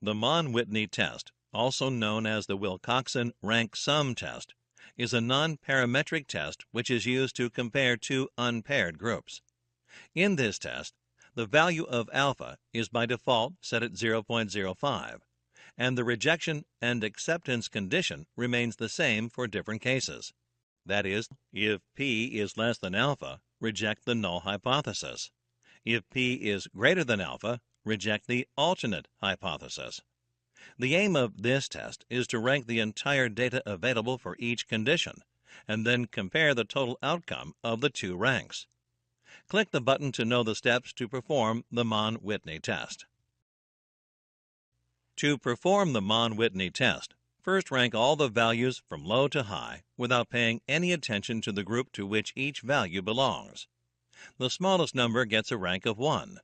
The Mann-Whitney test, also known as the Wilcoxon rank sum test, is a non-parametric test which is used to compare two unpaired groups. In this test, the value of alpha is by default set at 0.05, and the rejection and acceptance condition remains the same for different cases. That is, if p is less than alpha, reject the null hypothesis. If p is greater than alpha, reject the alternate hypothesis. The aim of this test is to rank the entire data available for each condition, and then compare the total outcome of the two ranks. Click the button to know the steps to perform the Mann-Whitney test. To perform the Mann-Whitney test, first rank all the values from low to high without paying any attention to the group to which each value belongs. The smallest number gets a rank of 1.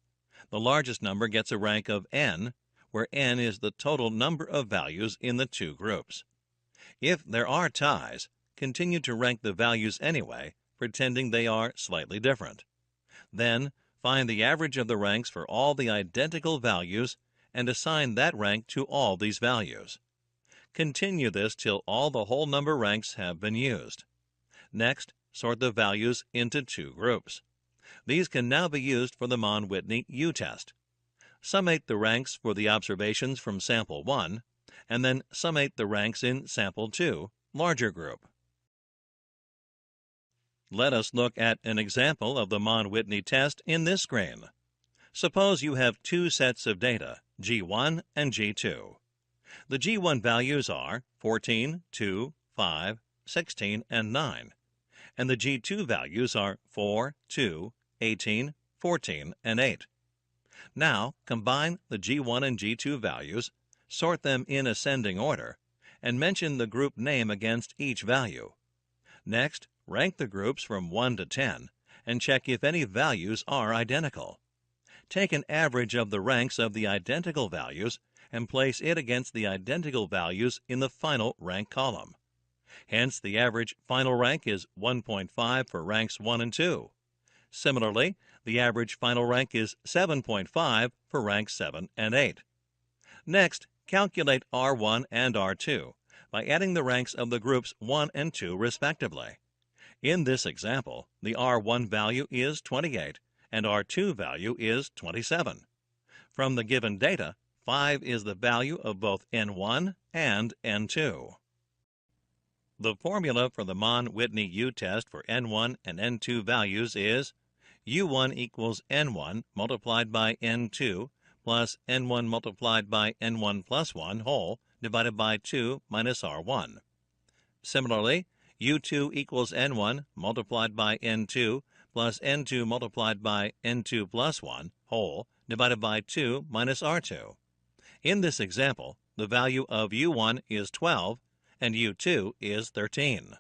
The largest number gets a rank of n, where n is the total number of values in the two groups. If there are ties, continue to rank the values anyway, pretending they are slightly different. Then, find the average of the ranks for all the identical values and assign that rank to all these values. Continue this till all the whole number ranks have been used. Next, sort the values into two groups. These can now be used for the Mann-Whitney U-test. Summate the ranks for the observations from sample 1, and then summate the ranks in sample 2, larger group. Let us look at an example of the Mann-Whitney test in this screen. Suppose you have two sets of data, G1 and G2. The G1 values are 14, 2, 5, 16, and 9, and the G2 values are 4, 2, 18, 14, and 8. Now, combine the G1 and G2 values, sort them in ascending order, and mention the group name against each value. Next, rank the groups from 1 to 10 and check if any values are identical. Take an average of the ranks of the identical values and place it against the identical values in the final rank column. Hence, the average final rank is 1.5 for ranks 1 and 2. Similarly, the average final rank is 7.5 for ranks 7 and 8. Next, calculate R1 and R2 by adding the ranks of the groups 1 and 2 respectively. In this example, the R1 value is 28 and R2 value is 27. From the given data, 5 is the value of both N1 and N2. The formula for the Mann-Whitney U-test for N1 and N2 values is U1 equals N1 multiplied by N2 plus N1 multiplied by N1 plus 1 whole divided by 2 minus R1. Similarly, U2 equals N1 multiplied by N2 plus N2 multiplied by N2 plus 1 whole divided by 2 minus R2. In this example, the value of U1 is 12 and U2 is 13.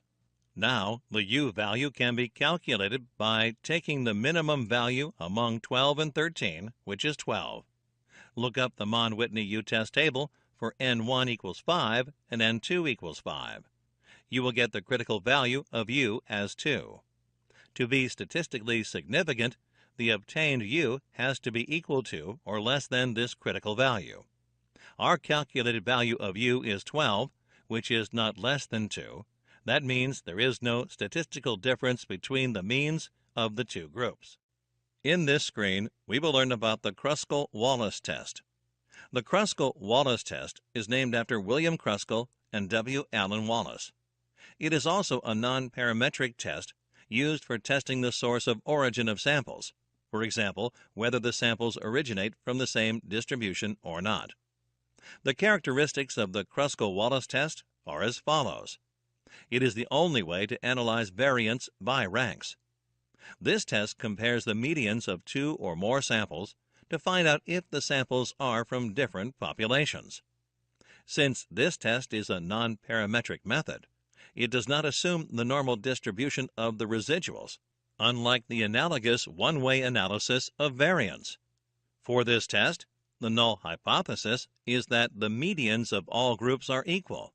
Now, the U value can be calculated by taking the minimum value among 12 and 13, which is 12. Look up the Mann-Whitney U-test table for N1 equals 5 and N2 equals 5. You will get the critical value of U as 2. To be statistically significant, the obtained U has to be equal to or less than this critical value. Our calculated value of U is 12, which is not less than 2. That means there is no statistical difference between the means of the two groups. In this screen, we will learn about the Kruskal-Wallis test. The Kruskal-Wallis test is named after William Kruskal and W. Allen Wallace. It is also a non-parametric test used for testing the source of origin of samples, for example, whether the samples originate from the same distribution or not. The characteristics of the Kruskal-Wallis test are as follows. It is the only way to analyze variance by ranks. This test compares the medians of two or more samples to find out if the samples are from different populations. Since this test is a non-parametric method, it does not assume the normal distribution of the residuals, unlike the analogous one-way analysis of variance. For this test, the null hypothesis is that the medians of all groups are equal,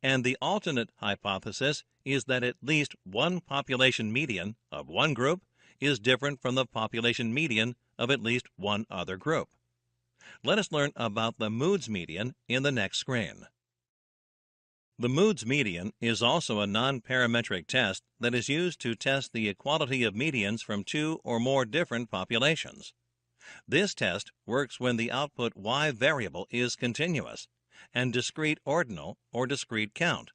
and the alternate hypothesis is that at least one population median of one group is different from the population median of at least one other group. Let us learn about the moods median in the next screen. The moods median is also a non-parametric test that is used to test the equality of medians from two or more different populations. This test works when the output y variable is continuous and discrete ordinal or discrete count,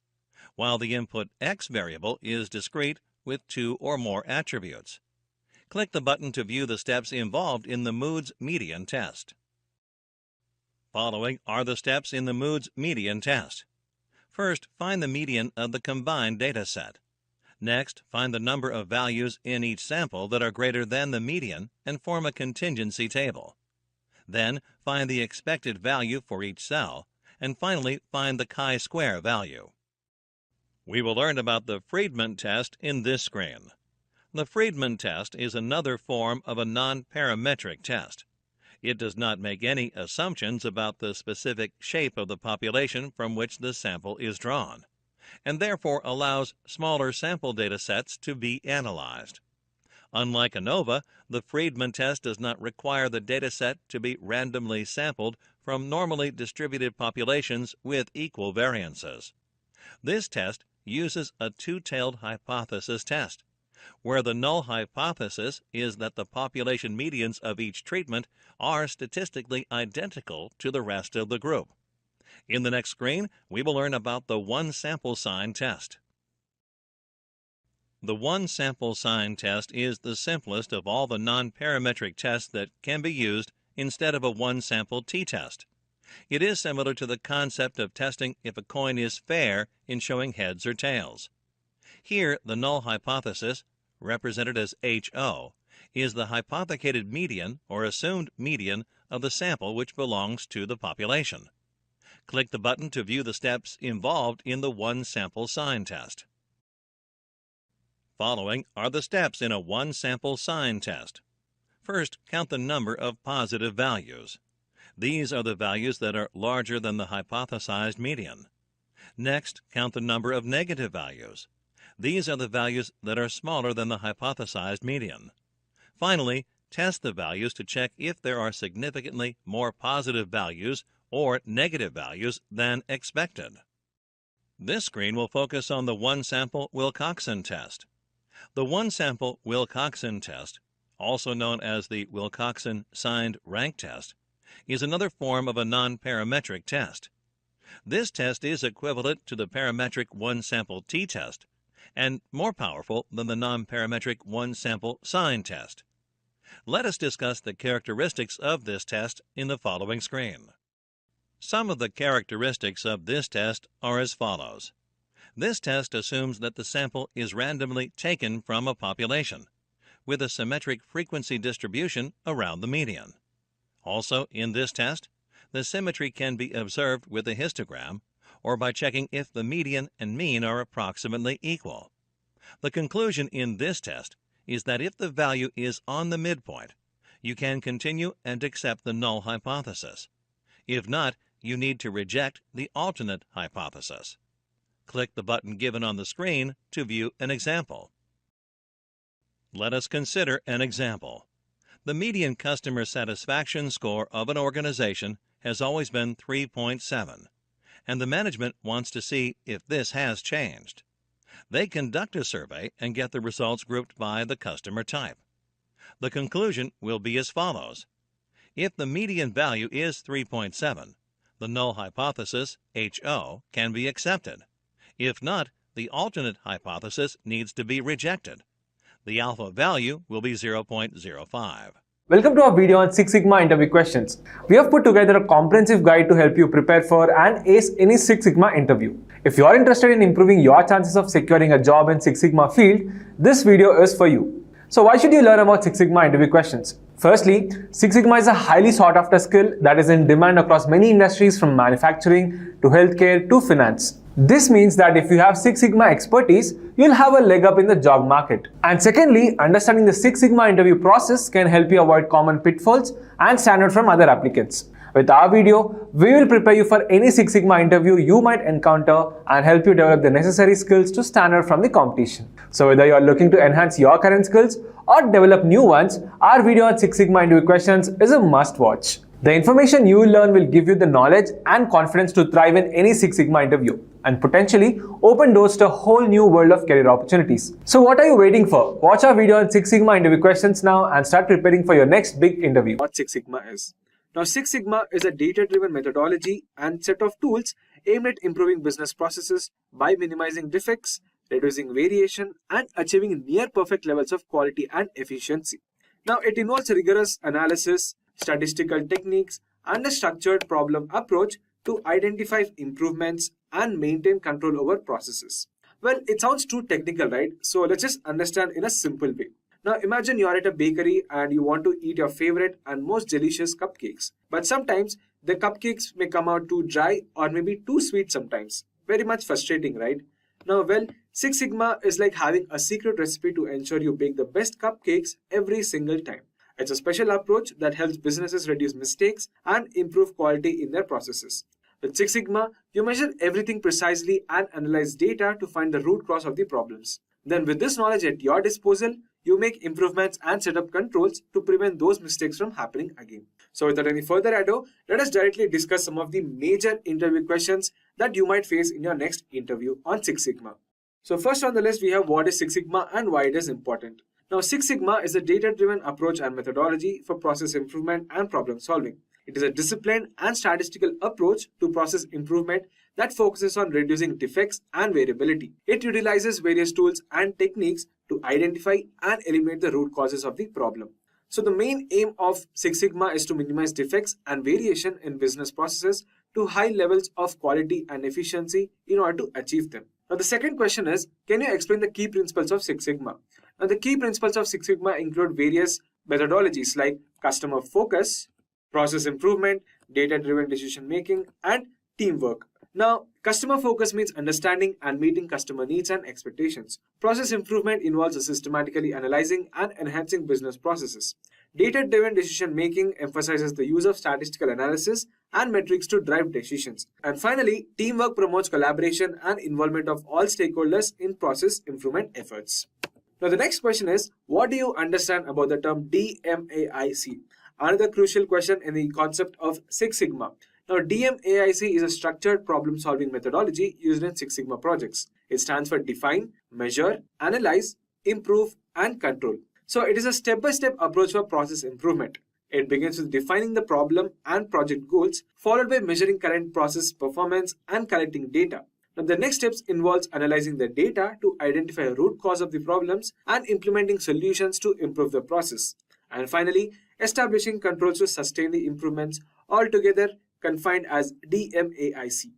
while the input x variable is discrete with two or more attributes. Click the button to view the steps involved in the moods median test. Following are the steps in the moods median test. First, find the median of the combined data set. Next, find the number of values in each sample that are greater than the median and form a contingency table. Then, find the expected value for each cell, and finally, find the chi-square value. We will learn about the Friedman test in this screen. The Friedman test is another form of a non-parametric test. It does not make any assumptions about the specific shape of the population from which the sample is drawn, and therefore allows smaller sample data sets to be analyzed. Unlike ANOVA, the Friedman test does not require the data set to be randomly sampled from normally distributed populations with equal variances. This test uses a two-tailed hypothesis test, where the null hypothesis is that the population medians of each treatment are statistically identical to the rest of the group. In the next screen, we will learn about the one-sample sign test. The one-sample sign test is the simplest of all the non-parametric tests that can be used instead of a one-sample t-test. It is similar to the concept of testing if a coin is fair in showing heads or tails. Here, the null hypothesis, represented as HO, is the hypothecated median or assumed median of the sample which belongs to the population. Click the button to view the steps involved in the one-sample sign test. Following are the steps in a one-sample sign test. First, count the number of positive values. These are the values that are larger than the hypothesized median. Next, count the number of negative values. These are the values that are smaller than the hypothesized median. Finally, test the values to check if there are significantly more positive values or negative values than expected. This screen will focus on the one-sample Wilcoxon test. The one-sample Wilcoxon test, also known as the Wilcoxon signed rank test, is another form of a non-parametric test. This test is equivalent to the parametric one-sample t-test and more powerful than the non-parametric one-sample sign test. Let us discuss the characteristics of this test in the following screen. Some of the characteristics of this test are as follows. This test assumes that the sample is randomly taken from a population, with a symmetric frequency distribution around the median. Also, in this test, the symmetry can be observed with a histogram or by checking if the median and mean are approximately equal. The conclusion in this test is that if the value is on the midpoint, you can continue and accept the null hypothesis. If not, you need to reject the alternate hypothesis. Click the button given on the screen to view an example. Let us consider an example. The median customer satisfaction score of an organization has always been 3.7, and the management wants to see if this has changed. They conduct a survey and get the results grouped by the customer type. The conclusion will be as follows. If the median value is 3.7, the null hypothesis, HO, can be accepted. If not, the alternate hypothesis needs to be rejected. The alpha value will be 0.05. Welcome to our video on Six Sigma interview questions. We have put together a comprehensive guide to help you prepare for and ace any Six Sigma interview. If you are interested in improving your chances of securing a job in Six Sigma field, this video is for you. So why should you learn about Six Sigma interview questions? Firstly, Six Sigma is a highly sought after skill that is in demand across many industries from manufacturing to healthcare to finance. This means that if you have Six Sigma expertise, you'll have a leg up in the job market. And secondly, understanding the Six Sigma interview process can help you avoid common pitfalls and stand out from other applicants. With our video, we will prepare you for any Six Sigma interview you might encounter and help you develop the necessary skills to stand out from the competition. So whether you are looking to enhance your current skills or develop new ones, our video on Six Sigma interview questions is a must watch. The information you will learn will give you the knowledge and confidence to thrive in any Six Sigma interview and potentially open doors to a whole new world of career opportunities. So what are you waiting for? Watch our video on Six Sigma interview questions now and start preparing for your next big interview. What Six Sigma is. Now, Six Sigma is a data-driven methodology and set of tools aimed at improving business processes by minimizing defects, reducing variation, and achieving near-perfect levels of quality and efficiency. Now, it involves rigorous analysis, statistical techniques, and a structured problem approach to identify improvements and maintain control over processes. Well, it sounds too technical, right? So let's just understand in a simple way. Now imagine you are at a bakery and you want to eat your favorite and most delicious cupcakes. But sometimes the cupcakes may come out too dry or maybe too sweet sometimes. Very much frustrating, right? Now, well, Six Sigma is like having a secret recipe to ensure you bake the best cupcakes every single time. It's a special approach that helps businesses reduce mistakes and improve quality in their processes. With Six Sigma, you measure everything precisely and analyze data to find the root cause of the problems. Then with this knowledge at your disposal, you make improvements and set up controls to prevent those mistakes from happening again. So without any further ado, let us directly discuss some of the major interview questions that you might face in your next interview on Six Sigma. So first on the list, we have what is Six Sigma and why it is important. Now, Six Sigma is a data-driven approach and methodology for process improvement and problem solving. It is a disciplined and statistical approach to process improvement that focuses on reducing defects and variability. It utilizes various tools and techniques to identify and eliminate the root causes of the problem. So the main aim of Six Sigma is to minimize defects and variation in business processes to high levels of quality and efficiency in order to achieve them. Now the second question is, can you explain the key principles of Six Sigma? Now the key principles of Six Sigma include various methodologies like customer focus, process improvement, data-driven decision making, and teamwork. Now, customer focus means understanding and meeting customer needs and expectations. Process improvement involves systematically analyzing and enhancing business processes. Data-driven decision making emphasizes the use of statistical analysis and metrics to drive decisions. And finally, teamwork promotes collaboration and involvement of all stakeholders in process improvement efforts. Now, the next question is, what do you understand about the term DMAIC? Another crucial question in the concept of Six Sigma. Now, DMAIC is a structured problem-solving methodology used in Six Sigma projects. It stands for Define, Measure, Analyze, Improve, and Control. So, it is a step-by-step approach for process improvement. It begins with defining the problem and project goals, followed by measuring current process performance and collecting data. Now, the next steps involves analyzing the data to identify a root cause of the problems and implementing solutions to improve the process. And finally, establishing controls to sustain the improvements, altogether confined as DMAIC.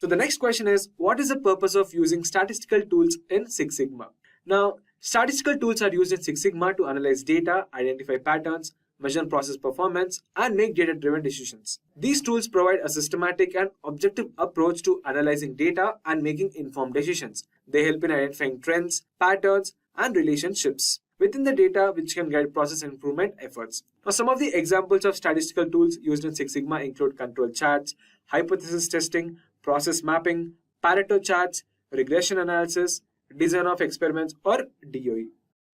So the next question is, what is the purpose of using statistical tools in Six Sigma? Now, statistical tools are used in Six Sigma to analyze data, identify patterns, measure process performance, and make data-driven decisions. These tools provide a systematic and objective approach to analyzing data and making informed decisions. They help in identifying trends, patterns, and relationships within the data, which can guide process improvement efforts. Now, some of the examples of statistical tools used in Six Sigma include control charts, hypothesis testing, process mapping, Pareto charts, regression analysis, design of experiments, or DOE.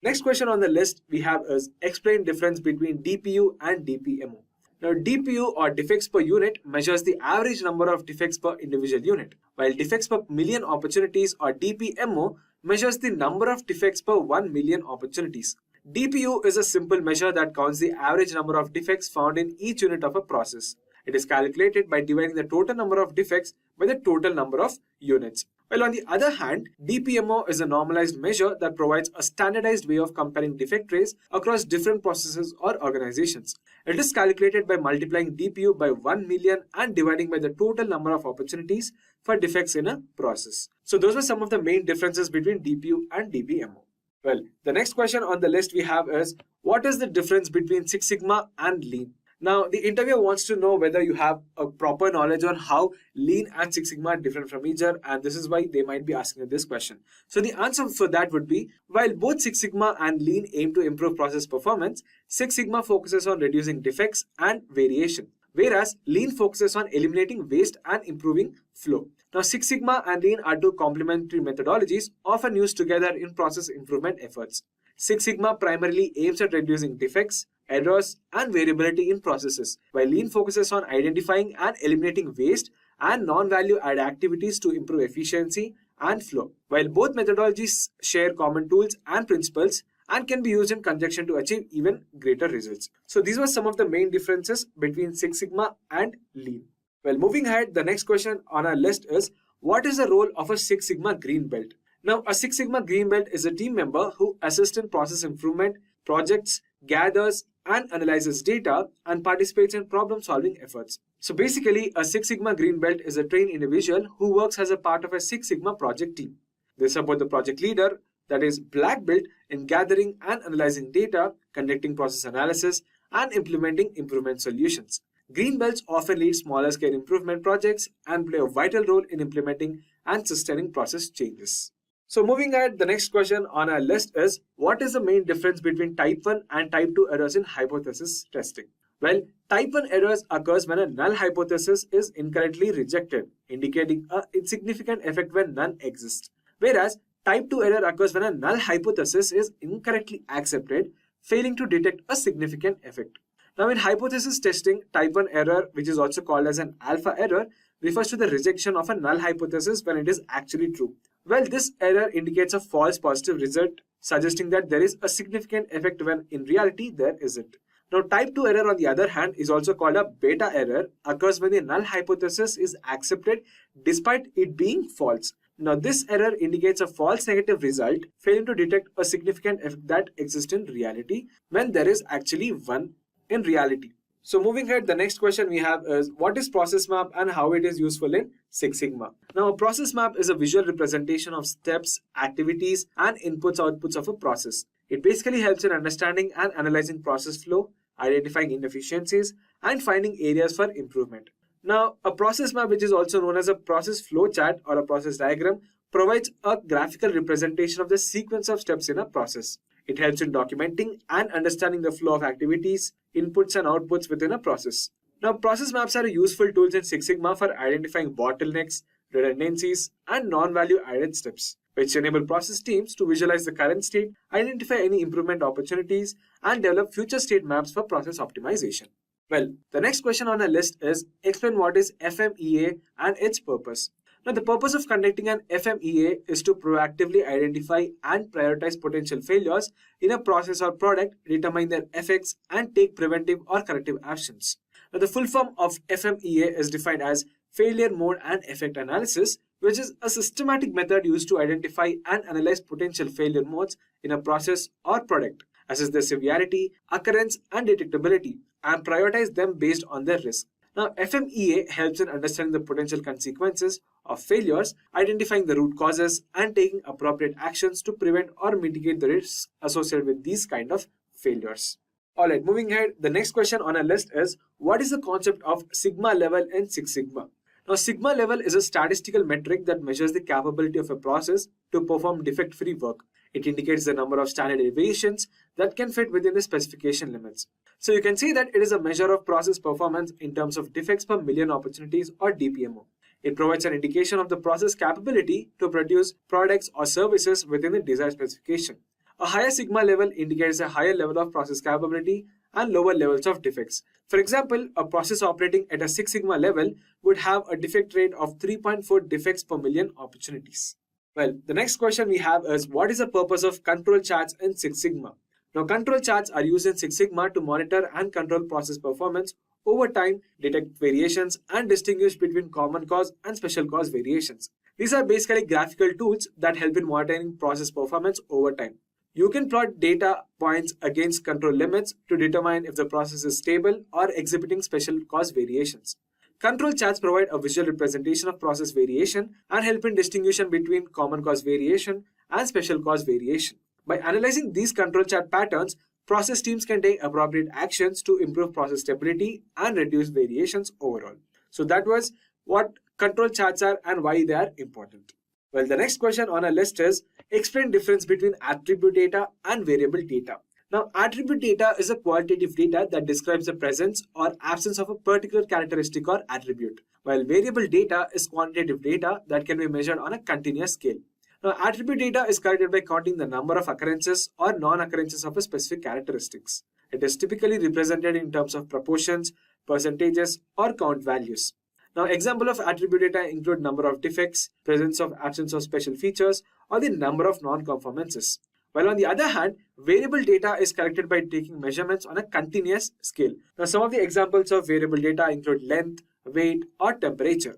Next question on the list we have is, explain difference between DPU and DPMO. Now, DPU or defects per unit measures the average number of defects per individual unit, while defects per million opportunities or DPMO measures the number of defects per 1 million opportunities. DPU is a simple measure that counts the average number of defects found in each unit of a process. It is calculated by dividing the total number of defects by the total number of units. While on the other hand, DPMO is a normalized measure that provides a standardized way of comparing defect trace across different processes or organizations. It is calculated by multiplying DPU by 1 million and dividing by the total number of opportunities for defects in a process. So those were some of the main differences between DPU and DPMO. Well, the next question on the list we have is, what is the difference between Six Sigma and Lean? Now, the interviewer wants to know whether you have a proper knowledge on how Lean and Six Sigma are different from each other, and this is why they might be asking you this question. So the answer for that would be, while both Six Sigma and Lean aim to improve process performance, Six Sigma focuses on reducing defects and variation, whereas Lean focuses on eliminating waste and improving flow. Now, Six Sigma and Lean are two complementary methodologies often used together in process improvement efforts. Six Sigma primarily aims at reducing defects, errors, and variability in processes, while Lean focuses on identifying and eliminating waste and non-value add activities to improve efficiency and flow. While both methodologies share common tools and principles and can be used in conjunction to achieve even greater results. So these were some of the main differences between Six Sigma and Lean. Well, moving ahead, the next question on our list is, what is the role of a Six Sigma Green Belt? Now, a Six Sigma Green Belt is a team member who assists in process improvement projects, gathers and analyzes data, and participates in problem-solving efforts. So basically, a Six Sigma Green Belt is a trained individual who works as a part of a Six Sigma project team. They support the project leader, that is Black Belt, in gathering and analyzing data, conducting process analysis, and implementing improvement solutions. Green Belts often lead smaller scale improvement projects and play a vital role in implementing and sustaining process changes. So moving ahead, the next question on our list is, what is the main difference between type 1 and type 2 errors in hypothesis testing? Well, type 1 errors occurs when a null hypothesis is incorrectly rejected, indicating an insignificant effect when none exists. Whereas type 2 error occurs when a null hypothesis is incorrectly accepted, failing to detect a significant effect. Now, in hypothesis testing, type 1 error, which is also called as an alpha error, refers to the rejection of a null hypothesis when it is actually true. Well, this error indicates a false positive result, suggesting that there is a significant effect when in reality there isn't. Now, type 2 error on the other hand is also called a beta error, occurs when the null hypothesis is accepted despite it being false. Now, this error indicates a false negative result, failing to detect a significant effect that exists in reality when there is actually one in reality. So moving ahead, the next question we have is, what is process map and how it is useful in Six Sigma? Now, a process map is a visual representation of steps, activities, and outputs of a process. It basically helps in understanding and analyzing process flow, identifying inefficiencies, and finding areas for improvement. Now, a process map, which is also known as a process flow chart or a process diagram, provides a graphical representation of the sequence of steps in a process. It helps in documenting and understanding the flow of activities, inputs and outputs within a process. Now, process maps are useful tools in Six Sigma for identifying bottlenecks, redundancies, and non-value added steps, which enable process teams to visualize the current state, identify any improvement opportunities, and develop future state maps for process optimization. Well, the next question on our list is, explain what is FMEA and its purpose. Now, the purpose of conducting an FMEA is to proactively identify and prioritize potential failures in a process or product, determine their effects, and take preventive or corrective actions. Now, the full form of FMEA is defined as Failure Mode and Effect Analysis, which is a systematic method used to identify and analyze potential failure modes in a process or product, assess their severity, occurrence, and detectability, and prioritize them based on their risk. Now, FMEA helps in understanding the potential consequences of failures, identifying the root causes, and taking appropriate actions to prevent or mitigate the risks associated with these kind of failures. Alright, moving ahead, the next question on our list is, what is the concept of sigma level in Six Sigma? Now, sigma level is a statistical metric that measures the capability of a process to perform defect-free work. It indicates the number of standard deviations that can fit within the specification limits. So you can say that it is a measure of process performance in terms of defects per million opportunities or DPMO. It provides an indication of the process capability to produce products or services within the desired specification. A higher sigma level indicates a higher level of process capability and lower levels of defects. For example, a process operating at a Six Sigma level would have a defect rate of 3.4 defects per million opportunities. Well, the next question we have is, what is the purpose of control charts in Six Sigma? Now, control charts are used in Six Sigma to monitor and control process performance over time, detect variations, and distinguish between common cause and special cause variations. These are basically graphical tools that help in monitoring process performance over time. You can plot data points against control limits to determine if the process is stable or exhibiting special cause variations. Control charts provide a visual representation of process variation and help in distinguishing between common cause variation and special cause variation. By analyzing these control chart patterns, process teams can take appropriate actions to improve process stability and reduce variations overall. So that was what control charts are and why they are important. Well, the next question on our list is explain difference between attribute data and variable data. Now, attribute data is a qualitative data that describes the presence or absence of a particular characteristic or attribute, while variable data is quantitative data that can be measured on a continuous scale. Now, attribute data is collected by counting the number of occurrences or non-occurrences of a specific characteristics. It is typically represented in terms of proportions, percentages, or count values. Now, example of attribute data include number of defects, presence of absence of special features, or the number of non-conformances. While on the other hand, variable data is collected by taking measurements on a continuous scale. Now, some of the examples of variable data include length, weight, or temperature.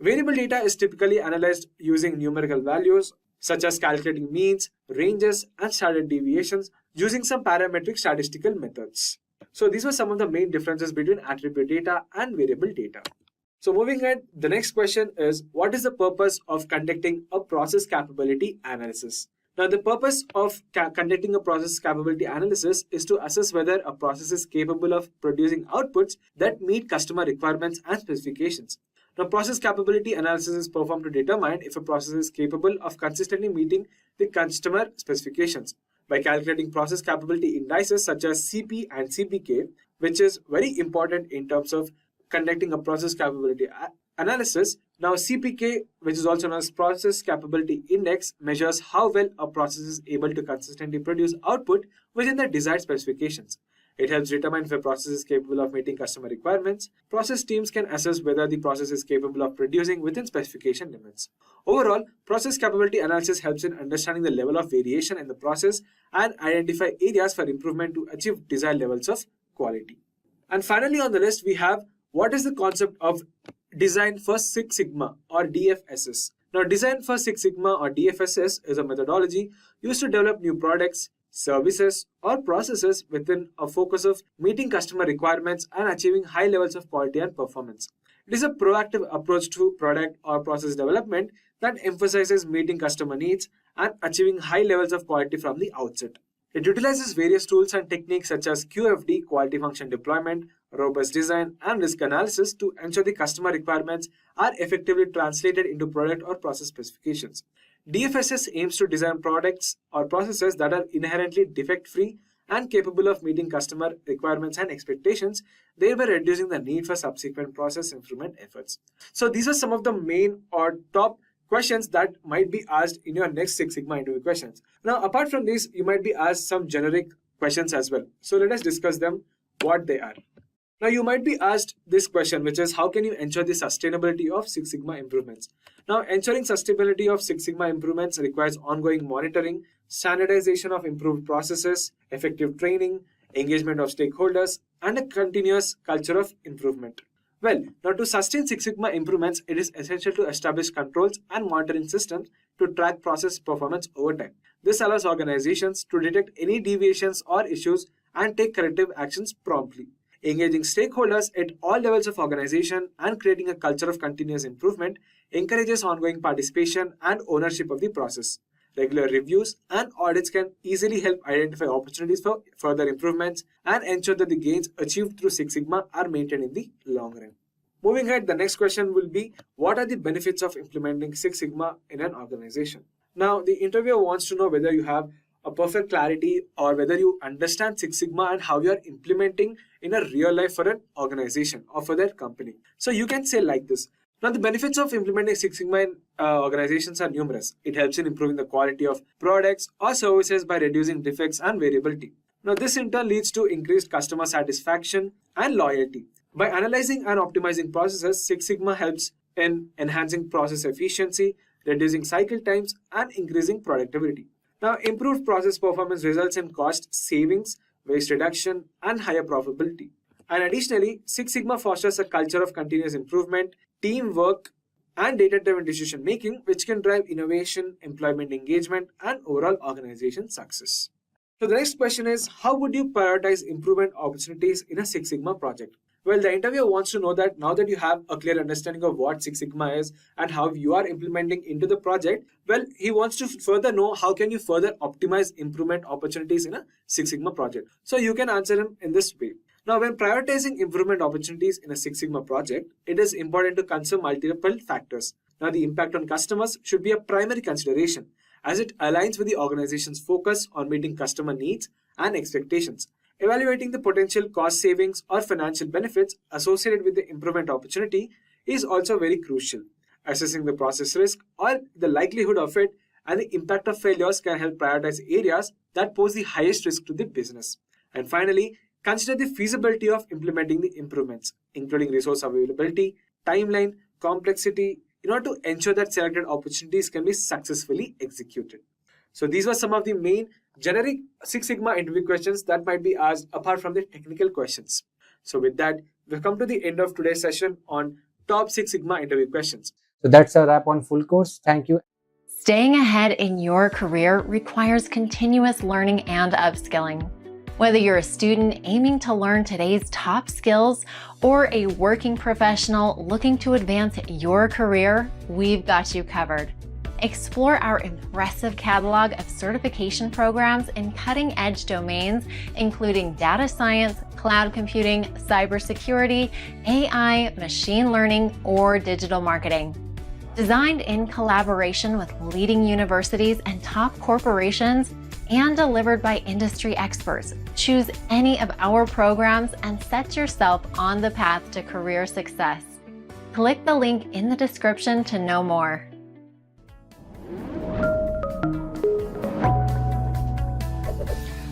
Variable data is typically analyzed using numerical values, such as calculating means, ranges, and standard deviations using some parametric statistical methods. So these were some of the main differences between attribute data and variable data. So moving ahead, the next question is, what is the purpose of conducting a process capability analysis? Now, the purpose of conducting a process capability analysis is to assess whether a process is capable of producing outputs that meet customer requirements and specifications. Now, process capability analysis is performed to determine if a process is capable of consistently meeting the customer specifications. By calculating process capability indices such as CP and CPK, which is very important in terms of conducting a process capability analysis. Now, CPK, which is also known as Process Capability Index, measures how well a process is able to consistently produce output within the desired specifications. It helps determine if a process is capable of meeting customer requirements. Process teams can assess whether the process is capable of producing within specification limits. Overall, process capability analysis helps in understanding the level of variation in the process and identify areas for improvement to achieve desired levels of quality. And finally on the list, we have what is the concept of Design for Six Sigma or DFSS. Now, Design for Six Sigma or DFSS is a methodology used to develop new products, services, or processes within a focus of meeting customer requirements and achieving high levels of quality and performance. It is a proactive approach to product or process development that emphasizes meeting customer needs and achieving high levels of quality from the outset. It utilizes various tools and techniques such as QFD, quality function deployment, robust design, and risk analysis to ensure the customer requirements are effectively translated into product or process specifications. DFSS aims to design products or processes that are inherently defect-free and capable of meeting customer requirements and expectations, thereby reducing the need for subsequent process improvement efforts. So these are some of the main or top questions that might be asked in your next Six Sigma interview questions. Now, apart from this, you might be asked some generic questions as well. So let us discuss them, what they are. Now, you might be asked this question, which is how can you ensure the sustainability of Six Sigma improvements? Now, ensuring sustainability of Six Sigma improvements requires ongoing monitoring, standardization of improved processes, effective training, engagement of stakeholders, and a continuous culture of improvement. Well, now to sustain Six Sigma improvements, it is essential to establish controls and monitoring systems to track process performance over time. This allows organizations to detect any deviations or issues and take corrective actions promptly. Engaging stakeholders at all levels of organization and creating a culture of continuous improvement encourages ongoing participation and ownership of the process. Regular reviews and audits can easily help identify opportunities for further improvements and ensure that the gains achieved through Six Sigma are maintained in the long run. Moving ahead, the next question will be, what are the benefits of implementing Six Sigma in an organization? Now, the interviewer wants to know whether you have a perfect clarity or whether you understand Six Sigma and how you are implementing in a real life for an organization or for their company. So you can say like this. Now, the benefits of implementing Six Sigma in organizations are numerous. It helps in improving the quality of products or services by reducing defects and variability. Now, this in turn leads to increased customer satisfaction and loyalty. By analyzing and optimizing processes, Six Sigma helps in enhancing process efficiency, reducing cycle times, and increasing productivity. Now, improved process performance results in cost savings, waste reduction, and higher profitability. And additionally, Six Sigma fosters a culture of continuous improvement, teamwork, and data-driven decision making, which can drive innovation, employment engagement, and overall organization success. So the next question is, how would you prioritize improvement opportunities in a Six Sigma project? Well, the interviewer wants to know that now that you have a clear understanding of what Six Sigma is and how you are implementing into the project, well, he wants to further know how can you further optimize improvement opportunities in a Six Sigma project. So you can answer him in this way. Now, when prioritizing improvement opportunities in a Six Sigma project, it is important to consider multiple factors. Now, the impact on customers should be a primary consideration, as it aligns with the organization's focus on meeting customer needs and expectations. Evaluating the potential cost savings or financial benefits associated with the improvement opportunity is also very crucial. Assessing the process risk or the likelihood of it and the impact of failures can help prioritize areas that pose the highest risk to the business. And finally, consider the feasibility of implementing the improvements, including resource availability, timeline, complexity, in order to ensure that selected opportunities can be successfully executed. So these were some of the main generic Six Sigma interview questions that might be asked apart from the technical questions. So with that, we've come to the end of today's session on top Six Sigma interview questions. So that's a wrap on full course. Thank you. Staying ahead in your career requires continuous learning and upskilling. Whether you're a student aiming to learn today's top skills or a working professional looking to advance your career, we've got you covered. Explore our impressive catalog of certification programs in cutting-edge domains, including data science, cloud computing, cybersecurity, AI, machine learning, or digital marketing. Designed in collaboration with leading universities and top corporations, and delivered by industry experts, choose any of our programs and set yourself on the path to career success. Click the link in the description to know more.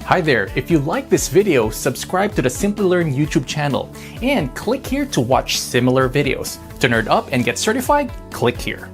Hi there, if you like this video, subscribe to the Simplilearn YouTube channel and click here to watch similar videos. To nerd up and get certified, click here.